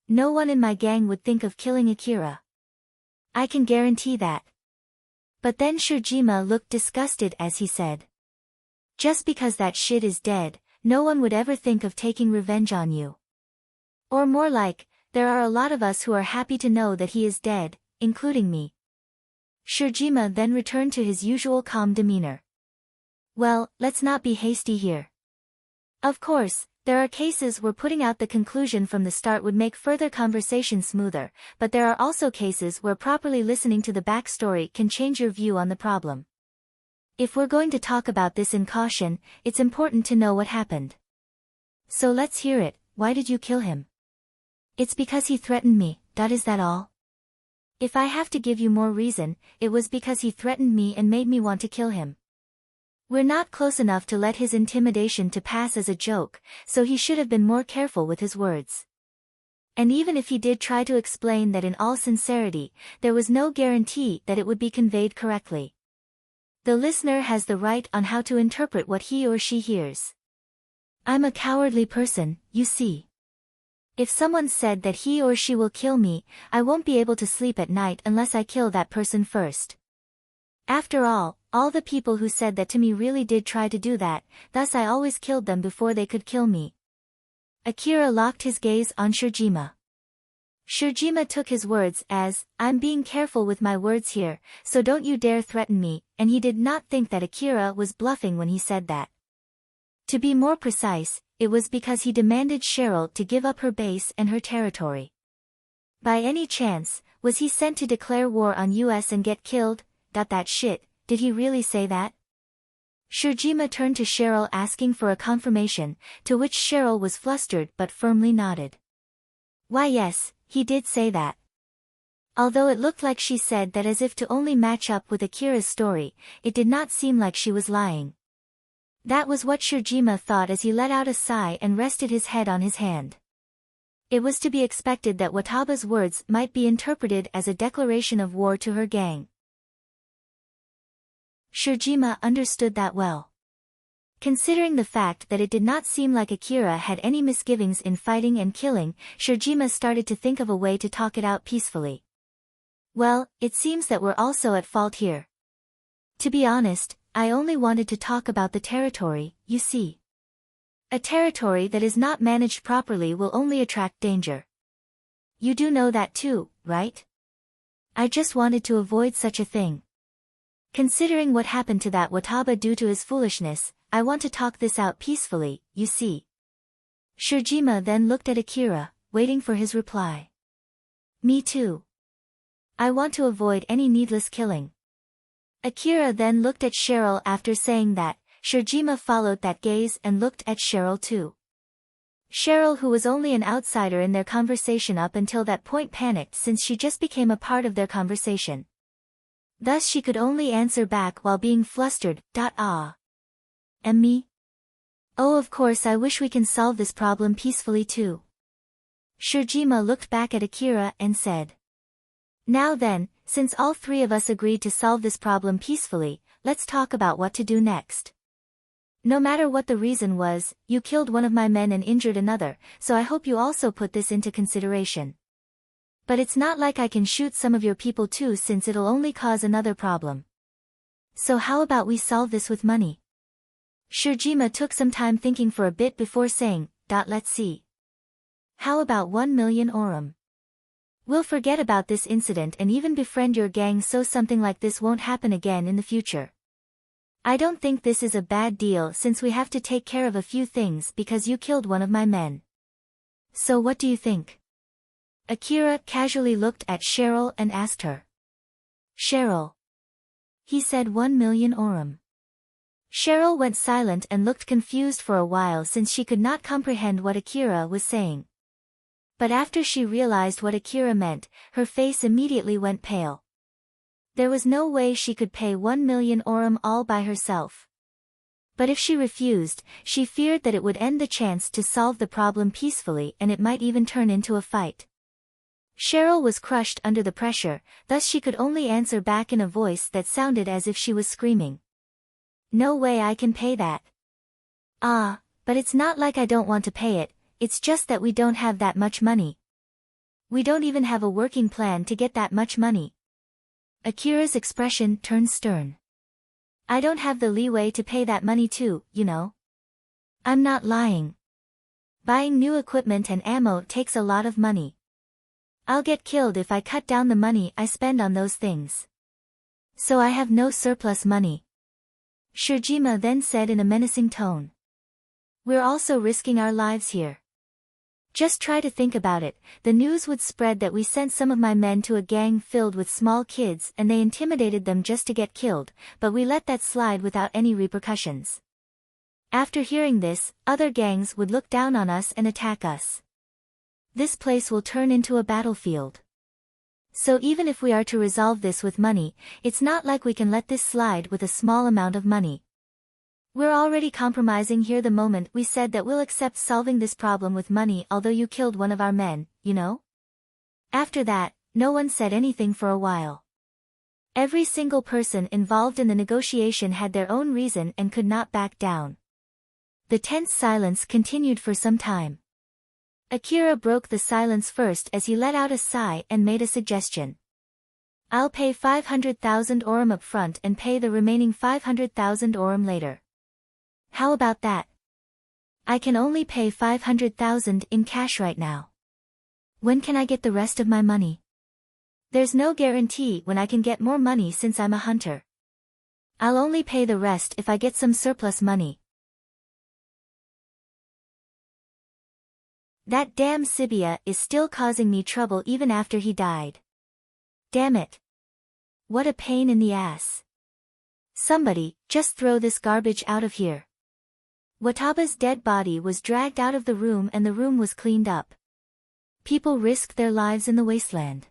No one in my gang would think of killing Akira. I can guarantee that." But then Shirjima looked disgusted as he said. "Just because that shit is dead, no one would ever think of taking revenge on you. Or more like, there are a lot of us who are happy to know that he is dead, including me." Shirjima then returned to his usual calm demeanor. "Well, let's not be hasty here. Of course, there are cases where putting out the conclusion from the start would make further conversation smoother, but there are also cases where properly listening to the backstory can change your view on the problem. If we're going to talk about this in caution, it's important to know what happened. So let's hear it. Why did you kill him?" "It's because he threatened me. Is that all? If I have to give you more reason, it was because he threatened me and made me want to kill him. We're not close enough to let his intimidation to pass as a joke, so he should have been more careful with his words. And even if he did try to explain that in all sincerity, there was no guarantee that it would be conveyed correctly. The listener has the right on how to interpret what he or she hears. I'm a cowardly person, you see. If someone said that he or she will kill me, I won't be able to sleep at night unless I kill that person first. After all All the people who said that to me really did try to do that, thus I always killed them before they could kill me. Akira locked his gaze on Shirjima. Shirjima took his words as, I'm being careful with my words here, so don't you dare threaten me, and he did not think that Akira was bluffing when he said that. To be more precise, it was because he demanded Cheryl to give up her base and her territory. By any chance, was he sent to declare war on US and get killed? That shit, did he really say that? Shirjima turned to Cheryl asking for a confirmation, to which Cheryl was flustered but firmly nodded. Why yes, he did say that. Although it looked like she said that as if to only match up with Akira's story, it did not seem like she was lying. That was what Shirjima thought as he let out a sigh and rested his head on his hand. It was to be expected that Wataba's words might be interpreted as a declaration of war to her gang. Shirjima understood that well. Considering the fact that it did not seem like Akira had any misgivings in fighting and killing, Shirjima started to think of a way to talk it out peacefully. Well, it seems that we're also at fault here. To be honest, I only wanted to talk about the territory, you see. A territory that is not managed properly will only attract danger. You do know that too, right? I just wanted to avoid such a thing. Considering what happened to that Wataba due to his foolishness, I want to talk this out peacefully, you see. Shirjima then looked at Akira, waiting for his reply. Me too. I want to avoid any needless killing. Akira then looked at Cheryl after saying that. Shirjima followed that gaze and looked at Cheryl too. Cheryl, who was only an outsider in their conversation up until that point, panicked since she just became a part of their conversation. Thus she could only answer back while being flustered. Ah. And me? Oh, of course I wish we can solve this problem peacefully too. Shirjima looked back at Akira and said. Now then, since all three of us agreed to solve this problem peacefully, let's talk about what to do next. No matter what the reason was, you killed one of my men and injured another, so I hope you also put this into consideration. But it's not like I can shoot some of your people too, since it'll only cause another problem. So how about we solve this with money? Shirjima took some time thinking for a bit before saying, let's see. How about 1 million orum? We'll forget about this incident and even befriend your gang so something like this won't happen again in the future. I don't think this is a bad deal since we have to take care of a few things because you killed one of my men. So what do you think? Akira casually looked at Cheryl and asked her. Cheryl. He said 1 million orum. Cheryl went silent and looked confused for a while since she could not comprehend what Akira was saying. But after she realized what Akira meant, her face immediately went pale. There was no way she could pay 1 million orum all by herself. But if she refused, she feared that it would end the chance to solve the problem peacefully and it might even turn into a fight. Cheryl was crushed under the pressure, thus she could only answer back in a voice that sounded as if she was screaming. No way I can pay that. Ah, but it's not like I don't want to pay it, it's just that we don't have that much money. We don't even have a working plan to get that much money. Akira's expression turned stern. I don't have the leeway to pay that money too, you know. I'm not lying. Buying new equipment and ammo takes a lot of money. I'll get killed if I cut down the money I spend on those things. So I have no surplus money. Shirjima then said in a menacing tone. We're also risking our lives here. Just try to think about it, the news would spread that we sent some of my men to a gang filled with small kids and they intimidated them just to get killed, but we let that slide without any repercussions. After hearing this, other gangs would look down on us and attack us. This place will turn into a battlefield. So even if we are to resolve this with money, it's not like we can let this slide with a small amount of money. We're already compromising here the moment we said that we'll accept solving this problem with money although you killed one of our men, you know? After that, no one said anything for a while. Every single person involved in the negotiation had their own reason and could not back down. The tense silence continued for some time. Akira broke the silence first as he let out a sigh and made a suggestion. I'll pay 500,000 orum up front and pay the remaining 500,000 orum later. How about that? I can only pay 500,000 in cash right now. When can I get the rest of my money? There's no guarantee when I can get more money since I'm a hunter. I'll only pay the rest if I get some surplus money. That damn Sibia is still causing me trouble even after he died. Damn it. What a pain in the ass. Somebody, just throw this garbage out of here. Wataba's dead body was dragged out of the room and the room was cleaned up. People risked their lives in the wasteland.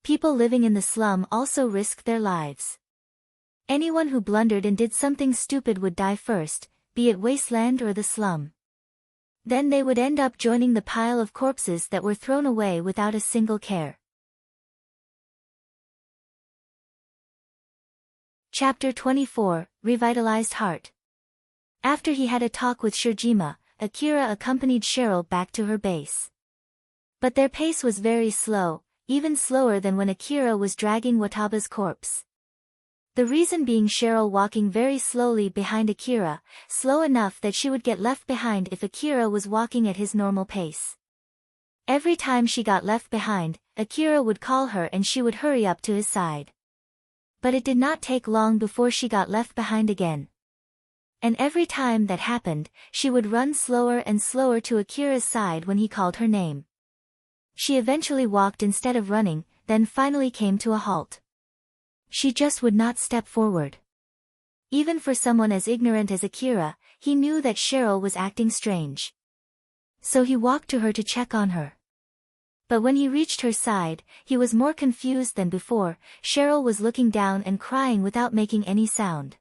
People living in the slum also risked their lives. Anyone who blundered and did something stupid would die first, be it wasteland or the slum. Then they would end up joining the pile of corpses that were thrown away without a single care. Chapter 24, Revitalized Heart. After he had a talk with Shirjima, Akira accompanied Cheryl back to her base. But their pace was very slow, even slower than when Akira was dragging Wataba's corpse. The reason being Cheryl walking very slowly behind Akira, slow enough that she would get left behind if Akira was walking at his normal pace. Every time she got left behind, Akira would call her and she would hurry up to his side. But it did not take long before she got left behind again. And every time that happened, she would run slower and slower to Akira's side when he called her name. She eventually walked instead of running, then finally came to a halt. She just would not step forward. Even for someone as ignorant as Akira, he knew that Cheryl was acting strange. So he walked to her to check on her. But when he reached her side, he was more confused than before. Cheryl was looking down and crying without making any sound.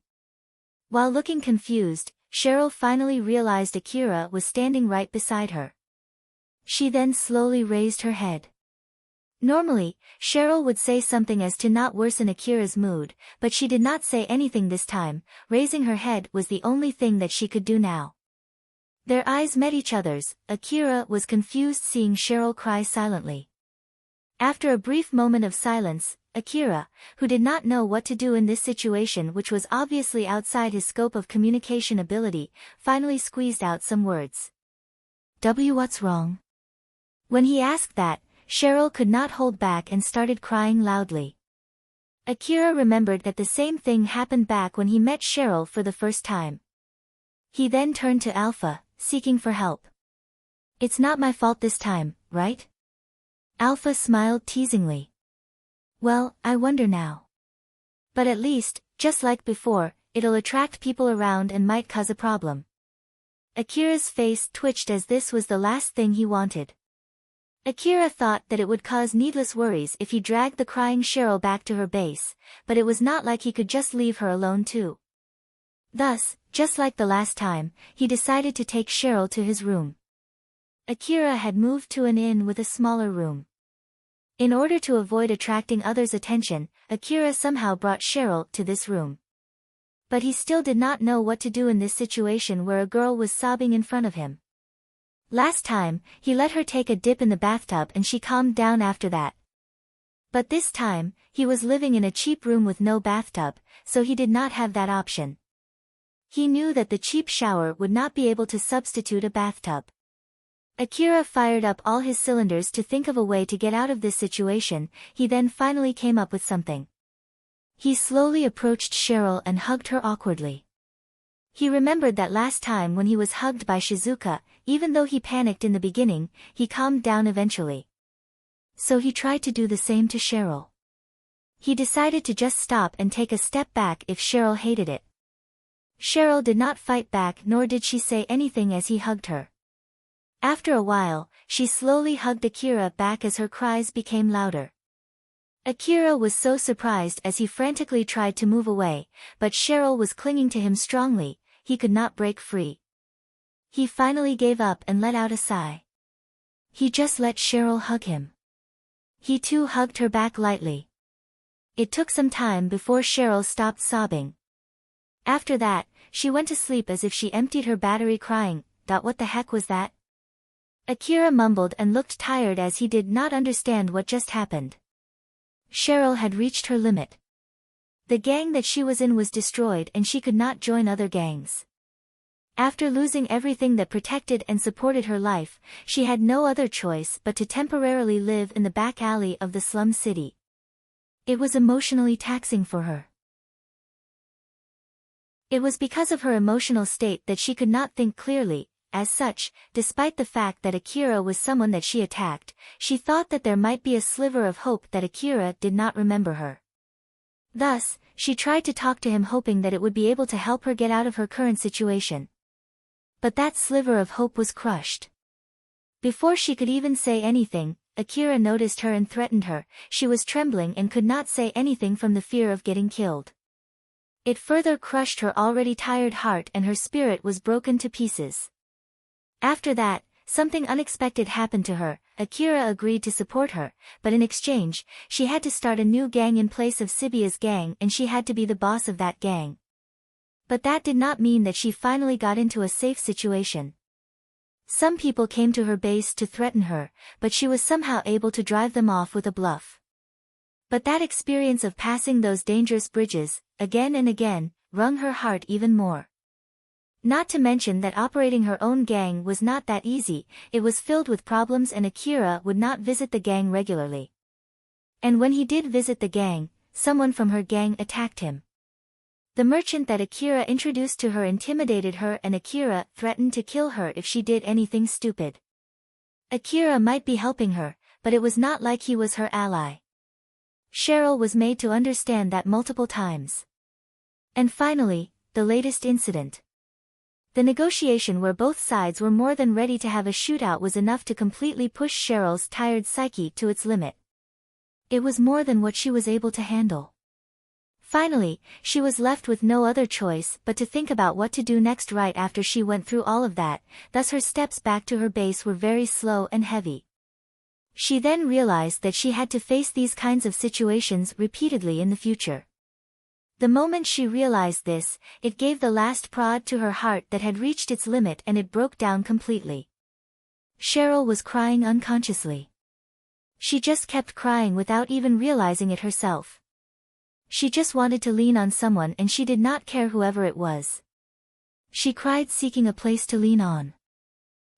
While looking confused, Cheryl finally realized Akira was standing right beside her. She then slowly raised her head. Normally, Cheryl would say something as to not worsen Akira's mood, but she did not say anything this time. Raising her head was the only thing that she could do now. Their eyes met each other's. Akira was confused seeing Cheryl cry silently. After a brief moment of silence, Akira, who did not know what to do in this situation which was obviously outside his scope of communication ability, finally squeezed out some words. What's wrong? When he asked that, Cheryl could not hold back and started crying loudly. Akira remembered that the same thing happened back when he met Cheryl for the first time. He then turned to Alpha, seeking for help. It's not my fault this time, right? Alpha smiled teasingly. Well, I wonder now. But at least, just like before, it'll attract people around and might cause a problem. Akira's face twitched as this was the last thing he wanted. Akira thought that it would cause needless worries if he dragged the crying Cheryl back to her base, but it was not like he could just leave her alone too. Thus, just like the last time, he decided to take Cheryl to his room. Akira had moved to an inn with a smaller room. In order to avoid attracting others' attention, Akira somehow brought Cheryl to this room. But he still did not know what to do in this situation where a girl was sobbing in front of him. Last time, he let her take a dip in the bathtub and she calmed down after that. But this time, he was living in a cheap room with no bathtub, so he did not have that option. He knew that the cheap shower would not be able to substitute a bathtub. Akira fired up all his cylinders to think of a way to get out of this situation. He then finally came up with something. He slowly approached Cheryl and hugged her awkwardly. He remembered that last time when he was hugged by Shizuka, even though he panicked in the beginning, he calmed down eventually. So he tried to do the same to Cheryl. He decided to just stop and take a step back if Cheryl hated it. Cheryl did not fight back nor did she say anything as he hugged her. After a while, she slowly hugged Akira back as her cries became louder. Akira was so surprised as he frantically tried to move away, but Cheryl was clinging to him strongly. He could not break free. He finally gave up and let out a sigh. He just let Cheryl hug him. He too hugged her back lightly. It took some time before Cheryl stopped sobbing. After that, she went to sleep as if she emptied her battery crying. What the heck was that? Akira mumbled and looked tired as he did not understand what just happened. Cheryl had reached her limit. The gang that she was in was destroyed and she could not join other gangs. After losing everything that protected and supported her life, she had no other choice but to temporarily live in the back alley of the slum city. It was emotionally taxing for her. It was because of her emotional state that she could not think clearly. As such, despite the fact that Akira was someone that she attacked, she thought that there might be a sliver of hope that Akira did not remember her. Thus, she tried to talk to him hoping that it would be able to help her get out of her current situation. But that sliver of hope was crushed. Before she could even say anything, Akira noticed her and threatened her. She was trembling and could not say anything from the fear of getting killed. It further crushed her already tired heart and her spirit was broken to pieces. After that, something unexpected happened to her. Akira agreed to support her, but in exchange, she had to start a new gang in place of Sibia's gang and she had to be the boss of that gang. But that did not mean that she finally got into a safe situation. Some people came to her base to threaten her, but she was somehow able to drive them off with a bluff. But that experience of passing those dangerous bridges, again and again, wrung her heart even more. Not to mention that operating her own gang was not that easy, it was filled with problems and Akira would not visit the gang regularly. And when he did visit the gang, someone from her gang attacked him. The merchant that Akira introduced to her intimidated her and Akira threatened to kill her if she did anything stupid. Akira might be helping her, but it was not like he was her ally. Cheryl was made to understand that multiple times. And finally, the latest incident. The negotiation where both sides were more than ready to have a shootout was enough to completely push Cheryl's tired psyche to its limit. It was more than what she was able to handle. Finally, she was left with no other choice but to think about what to do next right after she went through all of that, thus her steps back to her base were very slow and heavy. She then realized that she had to face these kinds of situations repeatedly in the future. The moment she realized this, it gave the last prod to her heart that had reached its limit and it broke down completely. Cheryl was crying unconsciously. She just kept crying without even realizing it herself. She just wanted to lean on someone and she did not care whoever it was. She cried seeking a place to lean on.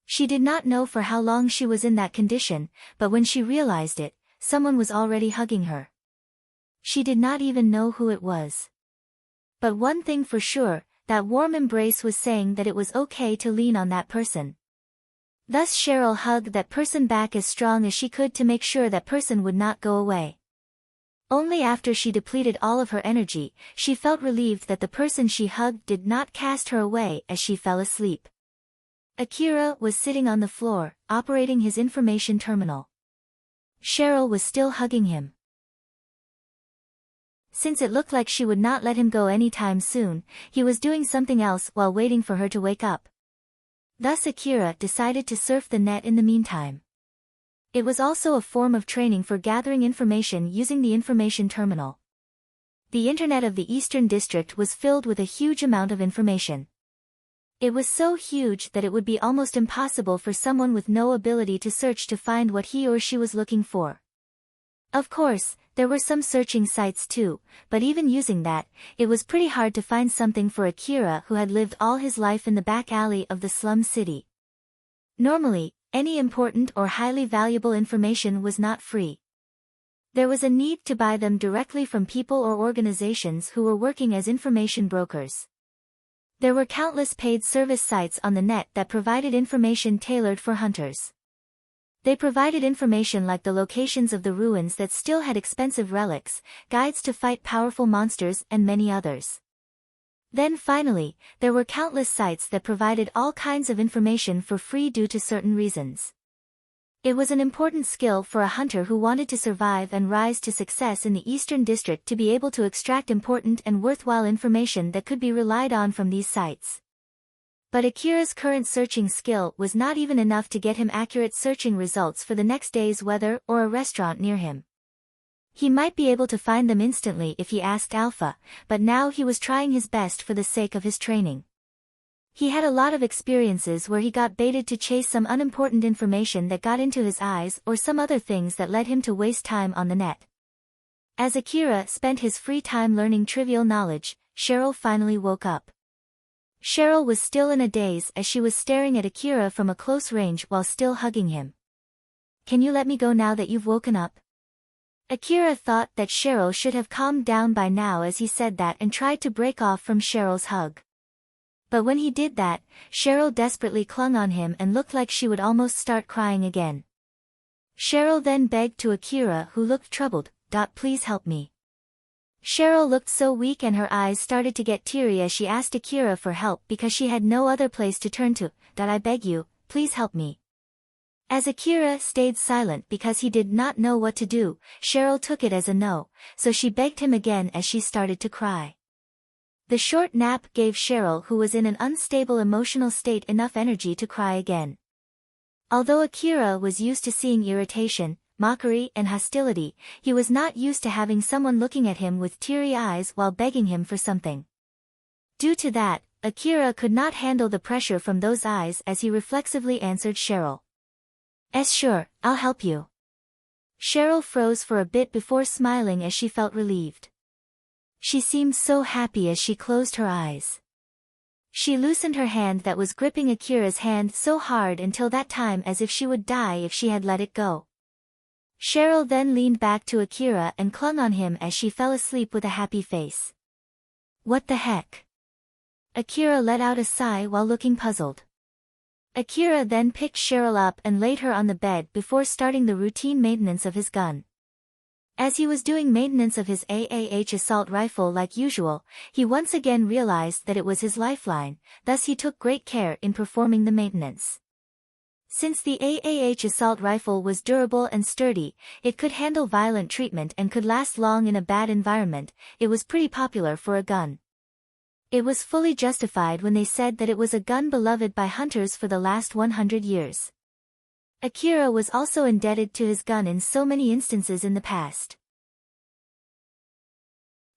She did not know for how long she was in that condition, but when she realized it, someone was already hugging her. She did not even know who it was. But one thing for sure, that warm embrace was saying that it was okay to lean on that person. Thus Cheryl hugged that person back as strong as she could to make sure that person would not go away. Only after she depleted all of her energy, she felt relieved that the person she hugged did not cast her away as she fell asleep. Akira was sitting on the floor, operating his information terminal. Cheryl was still hugging him. Since it looked like she would not let him go anytime soon, he was doing something else while waiting for her to wake up. Thus Akira decided to surf the net in the meantime. It was also a form of training for gathering information using the information terminal. The internet of the Eastern District was filled with a huge amount of information. It was so huge that it would be almost impossible for someone with no ability to search to find what he or she was looking for. Of course, there were some searching sites too, but even using that, it was pretty hard to find something for Akira who had lived all his life in the back alley of the slum city. Normally, any important or highly valuable information was not free. There was a need to buy them directly from people or organizations who were working as information brokers. There were countless paid service sites on the net that provided information tailored for hunters. They provided information like the locations of the ruins that still had expensive relics, guides to fight powerful monsters and many others. Then finally, there were countless sites that provided all kinds of information for free due to certain reasons. It was an important skill for a hunter who wanted to survive and rise to success in the Eastern District to be able to extract important and worthwhile information that could be relied on from these sites. But Akira's current searching skill was not even enough to get him accurate searching results for the next day's weather or a restaurant near him. He might be able to find them instantly if he asked Alpha, but now he was trying his best for the sake of his training. He had a lot of experiences where he got baited to chase some unimportant information that got into his eyes or some other things that led him to waste time on the net. As Akira spent his free time learning trivial knowledge, Cheryl finally woke up. Cheryl was still in a daze as she was staring at Akira from a close range while still hugging him. "Can you let me go now that you've woken up?" Akira thought that Cheryl should have calmed down by now as he said that and tried to break off from Cheryl's hug. But when he did that, Cheryl desperately clung on him and looked like she would almost start crying again. Cheryl then begged to Akira, who looked troubled, "Please help me." Cheryl looked so weak and her eyes started to get teary as she asked Akira for help because she had no other place to turn to. "I beg you, please help me." As Akira stayed silent because he did not know what to do, Cheryl took it as a no, so she begged him again as she started to cry. The short nap gave Cheryl, who was in an unstable emotional state, enough energy to cry again. Although Akira was used to seeing irritation, mockery and hostility, he was not used to having someone looking at him with teary eyes while begging him for something. Due to that, Akira could not handle the pressure from those eyes as he reflexively answered Cheryl. Sure, I'll help you." Cheryl froze for a bit before smiling as she felt relieved. She seemed so happy as she closed her eyes. She loosened her hand that was gripping Akira's hand so hard until that time as if she would die if she had let it go. Cheryl then leaned back to Akira and clung on him as she fell asleep with a happy face. "What the heck?" Akira let out a sigh while looking puzzled. Akira then picked Cheryl up and laid her on the bed before starting the routine maintenance of his gun. As he was doing maintenance of his AAH assault rifle like usual, he once again realized that it was his lifeline, thus he took great care in performing the maintenance. Since the AAH assault rifle was durable and sturdy, it could handle violent treatment and could last long in a bad environment, it was pretty popular for a gun. It was fully justified when they said that it was a gun beloved by hunters for the last 100 years. Akira was also indebted to his gun in so many instances in the past.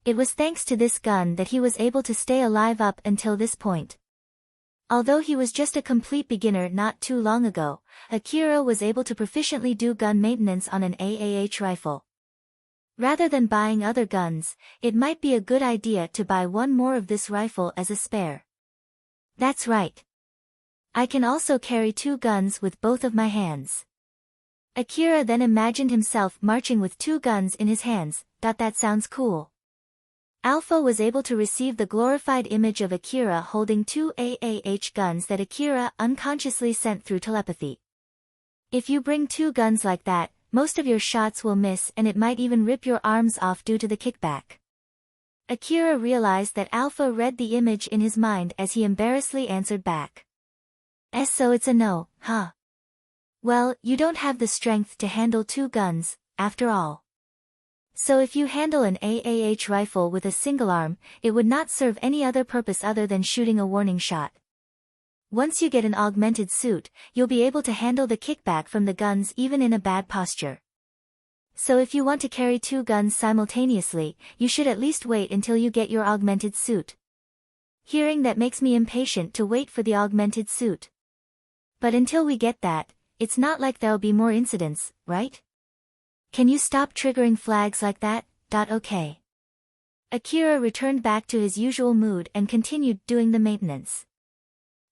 It was thanks to this gun that he was able to stay alive up until this point. Although he was just a complete beginner not too long ago, Akira was able to proficiently do gun maintenance on an AAH rifle. Rather than buying other guns, it might be a good idea to buy one more of this rifle as a spare. That's right. I can also carry 2 guns with both of my hands. Akira then imagined himself marching with 2 guns in his hands. That sounds cool. Alpha was able to receive the glorified image of Akira holding 2 AAH guns that Akira unconsciously sent through telepathy. If you bring 2 guns like that, most of your shots will miss and it might even rip your arms off due to the kickback. Akira realized that Alpha read the image in his mind as he embarrassedly answered back. So it's a no, huh? Well, you don't have the strength to handle 2 guns, after all. So if you handle an AAH rifle with a single arm, it would not serve any other purpose other than shooting a warning shot. Once you get an augmented suit, you'll be able to handle the kickback from the guns even in a bad posture. So if you want to carry 2 guns simultaneously, you should at least wait until you get your augmented suit. Hearing that makes me impatient to wait for the augmented suit. But until we get that, it's not like there'll be more incidents, right? Can you stop triggering flags like that? Okay. Akira returned back to his usual mood and continued doing the maintenance.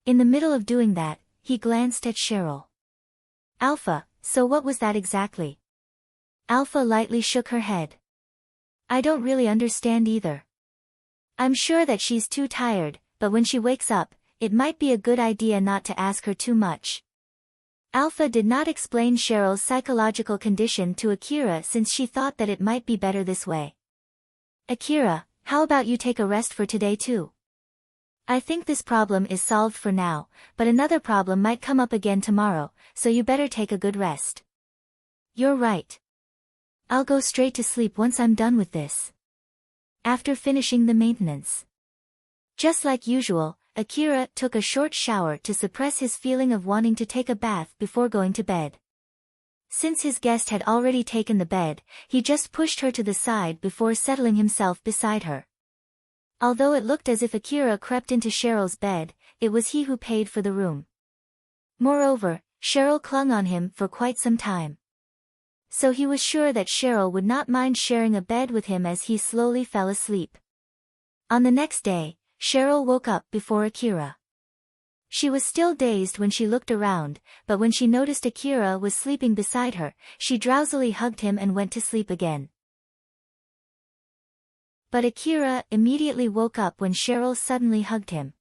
In the middle of doing that, he glanced at Cheryl. Alpha, so what was that exactly? Alpha lightly shook her head. I don't really understand either. I'm sure that she's too tired, but when she wakes up, it might be a good idea not to ask her too much. Alpha did not explain Cheryl's psychological condition to Akira since she thought that it might be better this way. Akira, how about you take a rest for today too? I think this problem is solved for now, but another problem might come up again tomorrow, so you better take a good rest. You're right. I'll go straight to sleep once I'm done with this. After finishing the maintenance. Just like usual, Akira took a short shower to suppress his feeling of wanting to take a bath before going to bed. Since his guest had already taken the bed, he just pushed her to the side before settling himself beside her. Although it looked as if Akira crept into Cheryl's bed, it was he who paid for the room. Moreover, Cheryl clung on him for quite some time. So he was sure that Cheryl would not mind sharing a bed with him as he slowly fell asleep. On the next day, Cheryl woke up before Akira. She was still dazed when she looked around, but when she noticed Akira was sleeping beside her, she drowsily hugged him and went to sleep again. But Akira immediately woke up when Cheryl suddenly hugged him.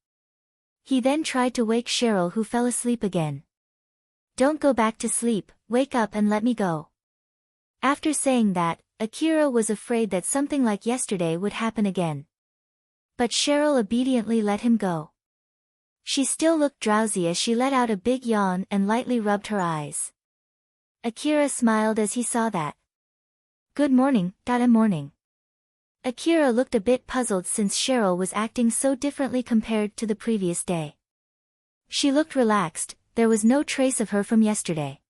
He then tried to wake Cheryl, who fell asleep again. "Don't go back to sleep, wake up and let me go." After saying that, Akira was afraid that something like yesterday would happen again. But Cheryl obediently let him go. She still looked drowsy as she let out a big yawn and lightly rubbed her eyes. Akira smiled as he saw that. "Good morning, morning." Akira looked a bit puzzled since Cheryl was acting so differently compared to the previous day. She looked relaxed, there was no trace of her from yesterday.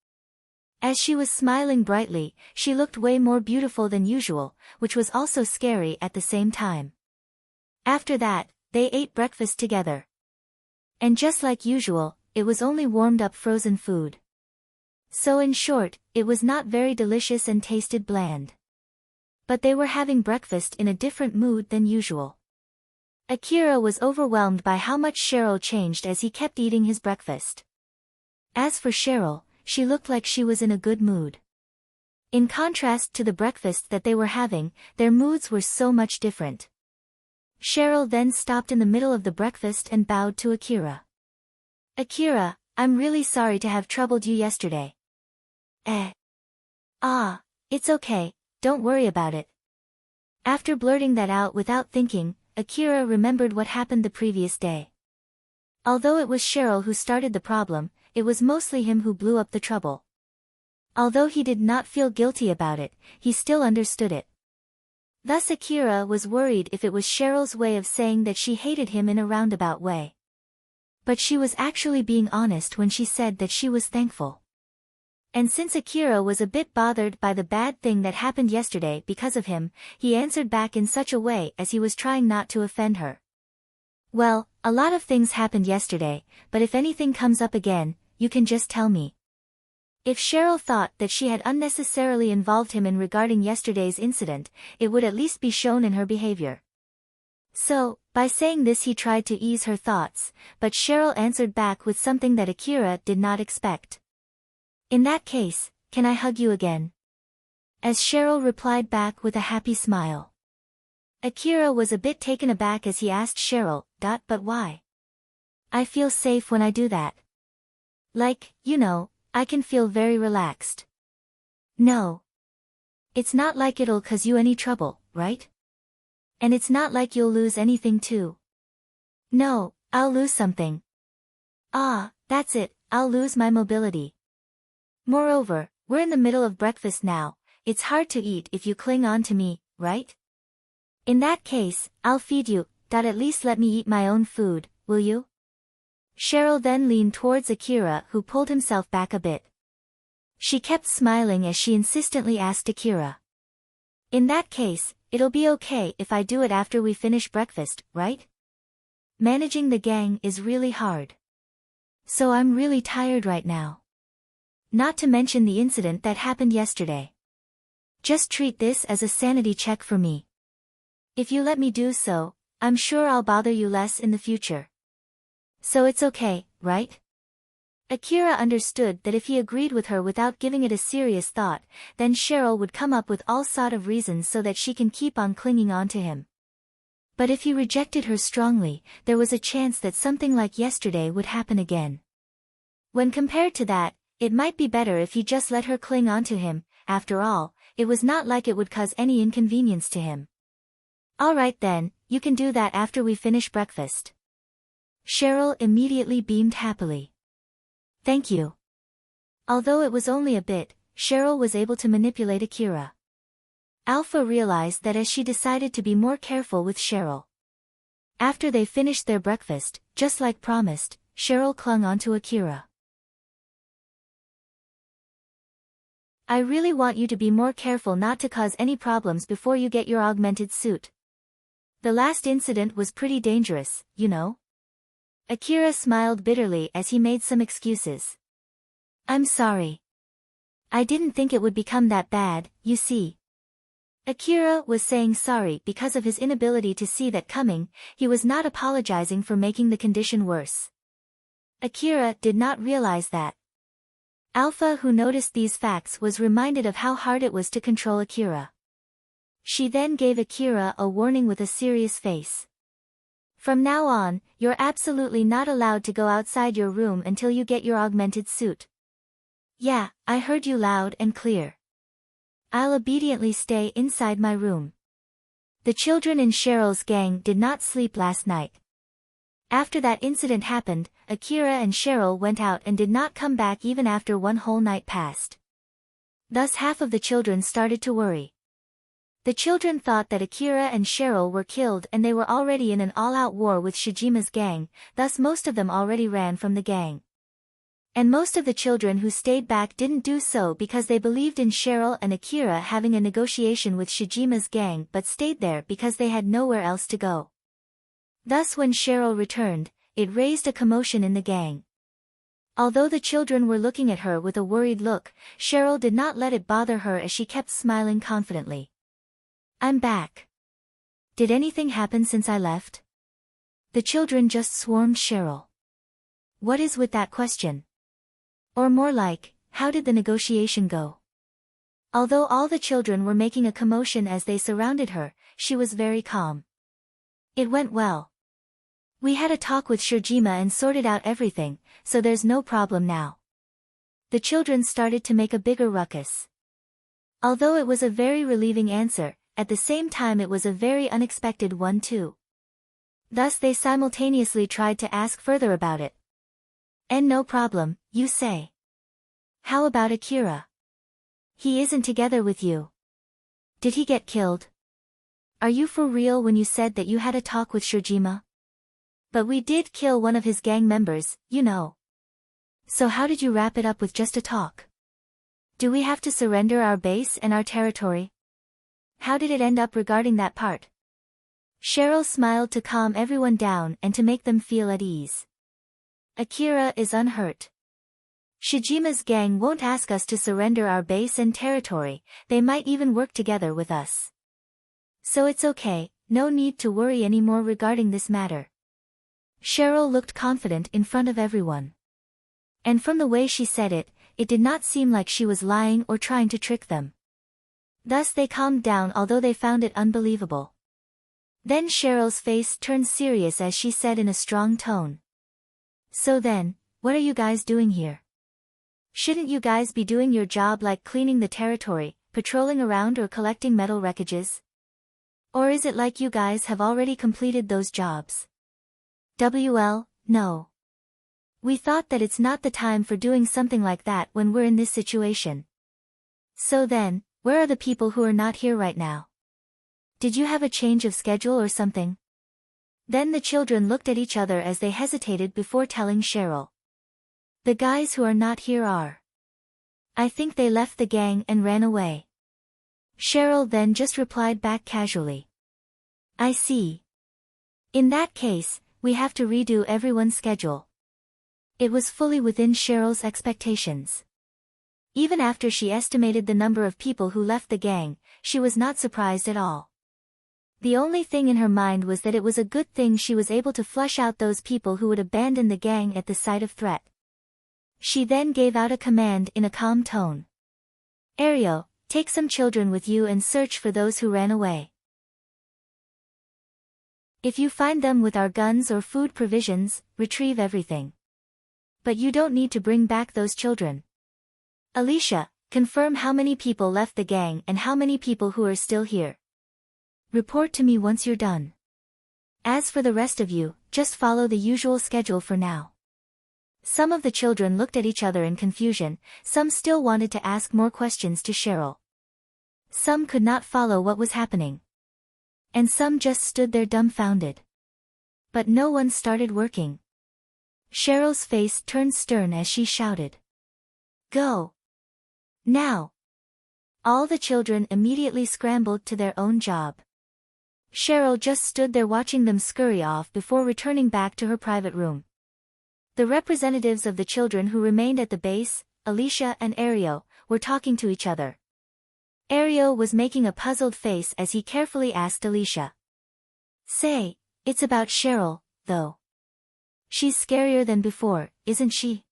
As she was smiling brightly, she looked way more beautiful than usual, which was also scary at the same time. After that, they ate breakfast together. And just like usual, it was only warmed up frozen food. So in short, it was not very delicious and tasted bland. But they were having breakfast in a different mood than usual. Akira was overwhelmed by how much Cheryl changed as he kept eating his breakfast. As for Cheryl, she looked like she was in a good mood. In contrast to the breakfast that they were having, their moods were so much different. Cheryl then stopped in the middle of the breakfast and bowed to Akira. "Akira, I'm really sorry to have troubled you yesterday." It's okay, don't worry about it." After blurting that out without thinking, Akira remembered what happened the previous day. Although it was Cheryl who started the problem, it was mostly him who blew up the trouble. Although he did not feel guilty about it, he still understood it. Thus Akira was worried if it was Cheryl's way of saying that she hated him in a roundabout way. But she was actually being honest when she said that she was thankful. And since Akira was a bit bothered by the bad thing that happened yesterday because of him, he answered back in such a way as he was trying not to offend her. "Well, a lot of things happened yesterday, but if anything comes up again, you can just tell me." If Cheryl thought that she had unnecessarily involved him in regarding yesterday's incident, it would at least be shown in her behavior. So, by saying this he tried to ease her thoughts, but Cheryl answered back with something that Akira did not expect. "In that case, can I hug you again?" As Cheryl replied back with a happy smile. Akira was a bit taken aback as he asked Cheryl, "But why?" "I feel safe when I do that. Like, I can feel very relaxed." "No. It's not like it'll cause you any trouble, right? And it's not like you'll lose anything too." "No, I'll lose something." That's it, I'll lose my mobility. Moreover, we're in the middle of breakfast now, it's hard to eat if you cling on to me, right? In that case, I'll feed you, at least let me eat my own food, will you?" Cheryl then leaned towards Akira, who pulled himself back a bit. She kept smiling as she insistently asked Akira. "In that case, it'll be okay if I do it after we finish breakfast, right? Managing the gang is really hard. So I'm really tired right now. Not to mention the incident that happened yesterday. Just treat this as a sanity check for me. If you let me do so, I'm sure I'll bother you less in the future. So it's okay, right?" Akira understood that if he agreed with her without giving it a serious thought, then Cheryl would come up with all sort of reasons so that she can keep on clinging on to him. But if he rejected her strongly, there was a chance that something like yesterday would happen again. When compared to that, it might be better if he just let her cling on to him. After all, it was not like it would cause any inconvenience to him. "All right then, you can do that after we finish breakfast." Cheryl immediately beamed happily. "Thank you." Although it was only a bit, Cheryl was able to manipulate Akira. Alpha realized that as she decided to be more careful with Cheryl. After they finished their breakfast, just like promised, Cheryl clung onto Akira. "I really want you to be more careful not to cause any problems before you get your augmented suit. The last incident was pretty dangerous, you know?" Akira smiled bitterly as he made some excuses. "I'm sorry. I didn't think it would become that bad, you see. Akira was saying sorry because of his inability to see that coming. He was not apologizing for making the condition worse. Akira did not realize that. Alpha, who noticed these facts, was reminded of how hard it was to control Akira. She then gave Akira a warning with a serious face. From now on, you're absolutely not allowed to go outside your room until you get your augmented suit. Yeah, I heard you loud and clear. I'll obediently stay inside my room. The children in Cheryl's gang did not sleep last night. After that incident happened, Akira and Cheryl went out and did not come back even after one whole night passed. Thus half of the children started to worry. The children thought that Akira and Cheryl were killed and they were already in an all-out war with Shijima's gang, thus most of them already ran from the gang. And most of the children who stayed back didn't do so because they believed in Cheryl and Akira having a negotiation with Shijima's gang but stayed there because they had nowhere else to go. Thus when Cheryl returned, it raised a commotion in the gang. Although the children were looking at her with a worried look, Cheryl did not let it bother her as she kept smiling confidently. I'm back. Did anything happen since I left? The children just swarmed Cheryl. What is with that question? Or more like, how did the negotiation go? Although all the children were making a commotion as they surrounded her, she was very calm. It went well. We had a talk with Shijima and sorted out everything, so there's no problem now. The children started to make a bigger ruckus. Although it was a very relieving answer, at the same time it was a very unexpected one too. Thus they simultaneously tried to ask further about it. And no problem, you say. How about Akira? He isn't together with you. Did he get killed? Are you for real when you said that you had a talk with Shijima? But we did kill one of his gang members, you know. So how did you wrap it up with just a talk? Do we have to surrender our base and our territory? How did it end up regarding that part? Cheryl smiled to calm everyone down and to make them feel at ease. Akira is unhurt. Shijima's gang won't ask us to surrender our base and territory, they might even work together with us. So it's okay, no need to worry anymore regarding this matter. Cheryl looked confident in front of everyone. And from the way she said it, it did not seem like she was lying or trying to trick them. Thus they calmed down although they found it unbelievable. Then Cheryl's face turned serious as she said in a strong tone. So then, what are you guys doing here? Shouldn't you guys be doing your job like cleaning the territory, patrolling around or collecting metal wreckages? Or is it like you guys have already completed those jobs? No. We thought that it's not the time for doing something like that when we're in this situation. So then, where are the people who are not here right now? Did you have a change of schedule or something? Then the children looked at each other as they hesitated before telling Cheryl. The guys who are not here are. I think they left the gang and ran away. Cheryl then just replied back casually. I see. In that case, we have to redo everyone's schedule. It was fully within Cheryl's expectations. Even after she estimated the number of people who left the gang, she was not surprised at all. The only thing in her mind was that it was a good thing she was able to flush out those people who would abandon the gang at the sight of threat. She then gave out a command in a calm tone. Ario, take some children with you and search for those who ran away. If you find them with our guns or food provisions, retrieve everything. But you don't need to bring back those children. Alicia, confirm how many people left the gang and how many people who are still here. Report to me once you're done. As for the rest of you, just follow the usual schedule for now. Some of the children looked at each other in confusion, some still wanted to ask more questions to Cheryl. Some could not follow what was happening. And some just stood there dumbfounded. But no one started working. Cheryl's face turned stern as she shouted. Go! Now! All the children immediately scrambled to their own job. Cheryl just stood there watching them scurry off before returning back to her private room. The representatives of the children who remained at the base, Alicia and Ario, were talking to each other. Ariel was making a puzzled face as he carefully asked Alicia. Say, it's about Cheryl, though. She's scarier than before, isn't she?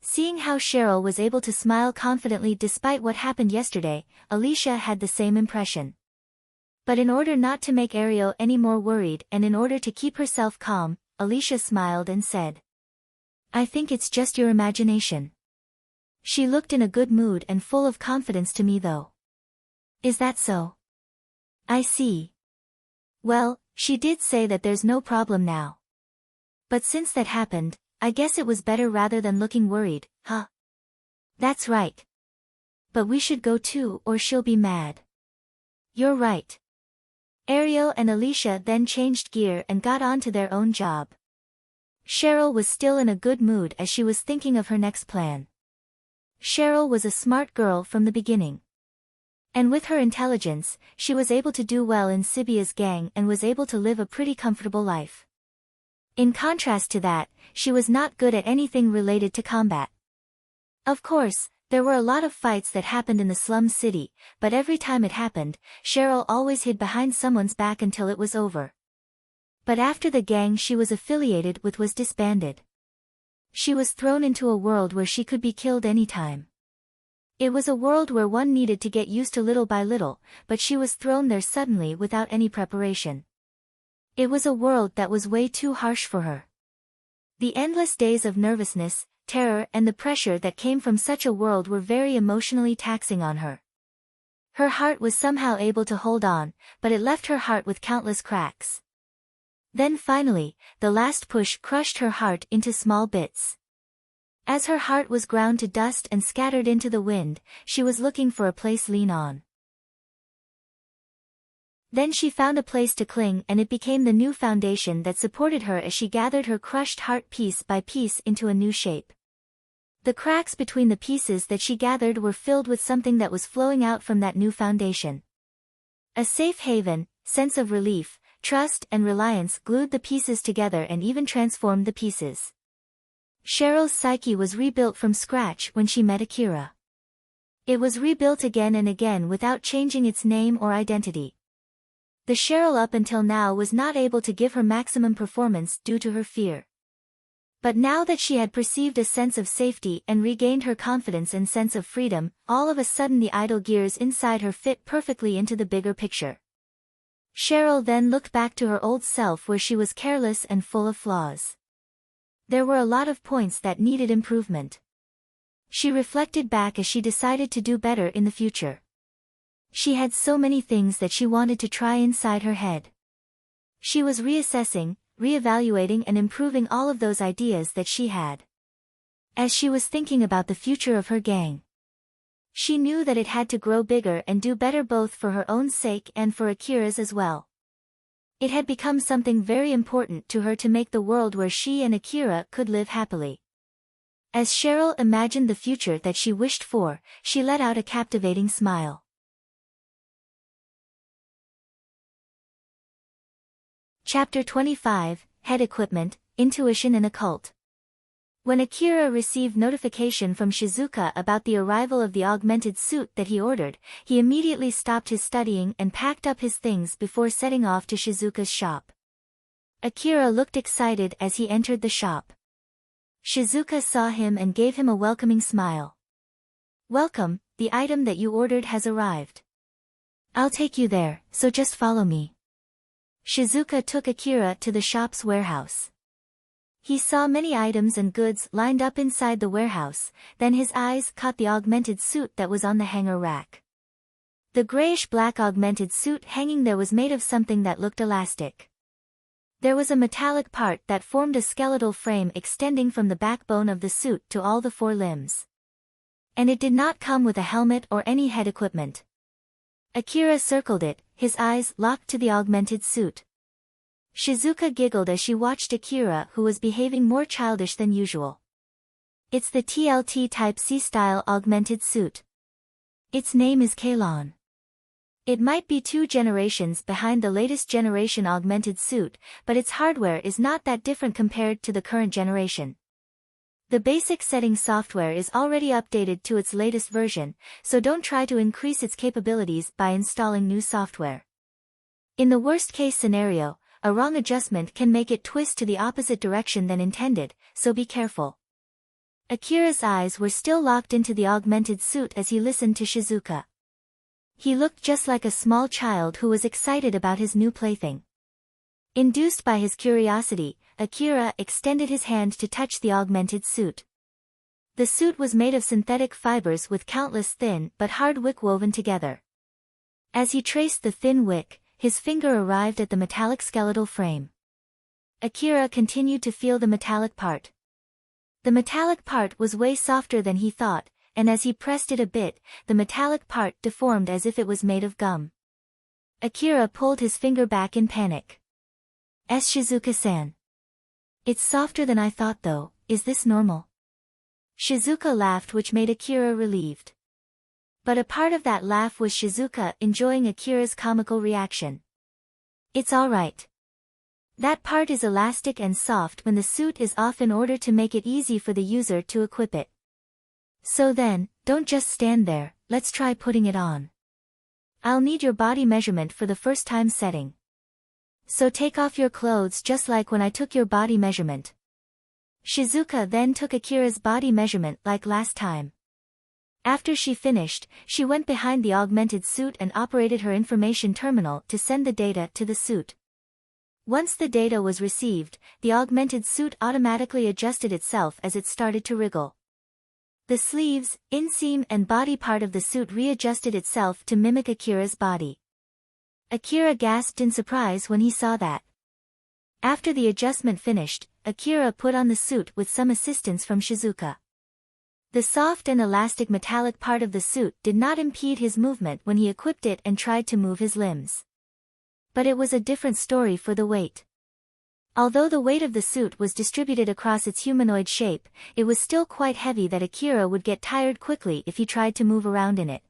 Seeing how Cheryl was able to smile confidently despite what happened yesterday, Alicia had the same impression. But in order not to make Ariel any more worried and in order to keep herself calm, Alicia smiled and said, I think it's just your imagination. She looked in a good mood and full of confidence to me though. Is that so? I see. Well, she did say that there's no problem now. But since that happened, I guess it was better rather than looking worried, huh? That's right. But we should go too or she'll be mad. You're right. Ariel and Alicia then changed gear and got on to their own job. Cheryl was still in a good mood as she was thinking of her next plan. Cheryl was a smart girl from the beginning. And with her intelligence, she was able to do well in Sibia's gang and was able to live a pretty comfortable life. In contrast to that, she was not good at anything related to combat. Of course, there were a lot of fights that happened in the slum city, but every time it happened, Cheryl always hid behind someone's back until it was over. But after the gang she was affiliated with was disbanded, she was thrown into a world where she could be killed anytime. It was a world where one needed to get used to little by little, but she was thrown there suddenly without any preparation. It was a world that was way too harsh for her. The endless days of nervousness, terror and the pressure that came from such a world were very emotionally taxing on her. Her heart was somehow able to hold on, but it left her heart with countless cracks. Then finally, the last push crushed her heart into small bits. As her heart was ground to dust and scattered into the wind, she was looking for a place to lean on. Then she found a place to cling and it became the new foundation that supported her as she gathered her crushed heart piece by piece into a new shape. The cracks between the pieces that she gathered were filled with something that was flowing out from that new foundation. A safe haven, sense of relief, trust and reliance glued the pieces together and even transformed the pieces. Cheryl's psyche was rebuilt from scratch when she met Akira. It was rebuilt again and again without changing its name or identity. The Cheryl up until now was not able to give her maximum performance due to her fear. But now that she had perceived a sense of safety and regained her confidence and sense of freedom, all of a sudden the idle gears inside her fit perfectly into the bigger picture. Cheryl then looked back to her old self where she was careless and full of flaws. There were a lot of points that needed improvement. She reflected back as she decided to do better in the future. She had so many things that she wanted to try inside her head. She was reassessing, reevaluating and improving all of those ideas that she had. As she was thinking about the future of her gang, she knew that it had to grow bigger and do better both for her own sake and for Akira's as well. It had become something very important to her to make the world where she and Akira could live happily. As Cheryl imagined the future that she wished for, she let out a captivating smile. Chapter 25, Head Equipment, Intuition and Occult. When Akira received notification from Shizuka about the arrival of the augmented suit that he ordered, he immediately stopped his studying and packed up his things before setting off to Shizuka's shop. Akira looked excited as he entered the shop. Shizuka saw him and gave him a welcoming smile. Welcome, the item that you ordered has arrived. I'll take you there, so just follow me. Shizuka took Akira to the shop's warehouse. He saw many items and goods lined up inside the warehouse, then his eyes caught the augmented suit that was on the hanger rack. The grayish-black augmented suit hanging there was made of something that looked elastic. There was a metallic part that formed a skeletal frame extending from the backbone of the suit to all the four limbs. And it did not come with a helmet or any head equipment. Akira circled it, his eyes locked to the augmented suit. Shizuka giggled as she watched Akira, who was behaving more childish than usual. It's the TLT Type C style augmented suit. Its name is Kalon. It might be 2 generations behind the latest generation augmented suit, but its hardware is not that different compared to the current generation. The basic settings software is already updated to its latest version, so don't try to increase its capabilities by installing new software. In the worst-case scenario, a wrong adjustment can make it twist to the opposite direction than intended, so be careful. Akira's eyes were still locked into the augmented suit as he listened to Shizuka. He looked just like a small child who was excited about his new plaything. Induced by his curiosity, Akira extended his hand to touch the augmented suit. The suit was made of synthetic fibers with countless thin but hard wick woven together. As he traced the thin wick, his finger arrived at the metallic skeletal frame. Akira continued to feel the metallic part. The metallic part was way softer than he thought, and as he pressed it a bit, the metallic part deformed as if it was made of gum. Akira pulled his finger back in panic. Shizuka-san. It's softer than I thought though, is this normal? Shizuka laughed, which made Akira relieved. But a part of that laugh was Shizuka enjoying Akira's comical reaction. It's alright. That part is elastic and soft when the suit is off in order to make it easy for the user to equip it. So then, don't just stand there, let's try putting it on. I'll need your body measurement for the first time setting. So take off your clothes just like when I took your body measurement. Shizuka then took Akira's body measurement like last time. After she finished, she went behind the augmented suit and operated her information terminal to send the data to the suit. Once the data was received, the augmented suit automatically adjusted itself as it started to wriggle. The sleeves, inseam and body part of the suit readjusted itself to mimic Akira's body. Akira gasped in surprise when he saw that. After the adjustment finished, Akira put on the suit with some assistance from Shizuka. The soft and elastic metallic part of the suit did not impede his movement when he equipped it and tried to move his limbs. But it was a different story for the weight. Although the weight of the suit was distributed across its humanoid shape, it was still quite heavy that Akira would get tired quickly if he tried to move around in it.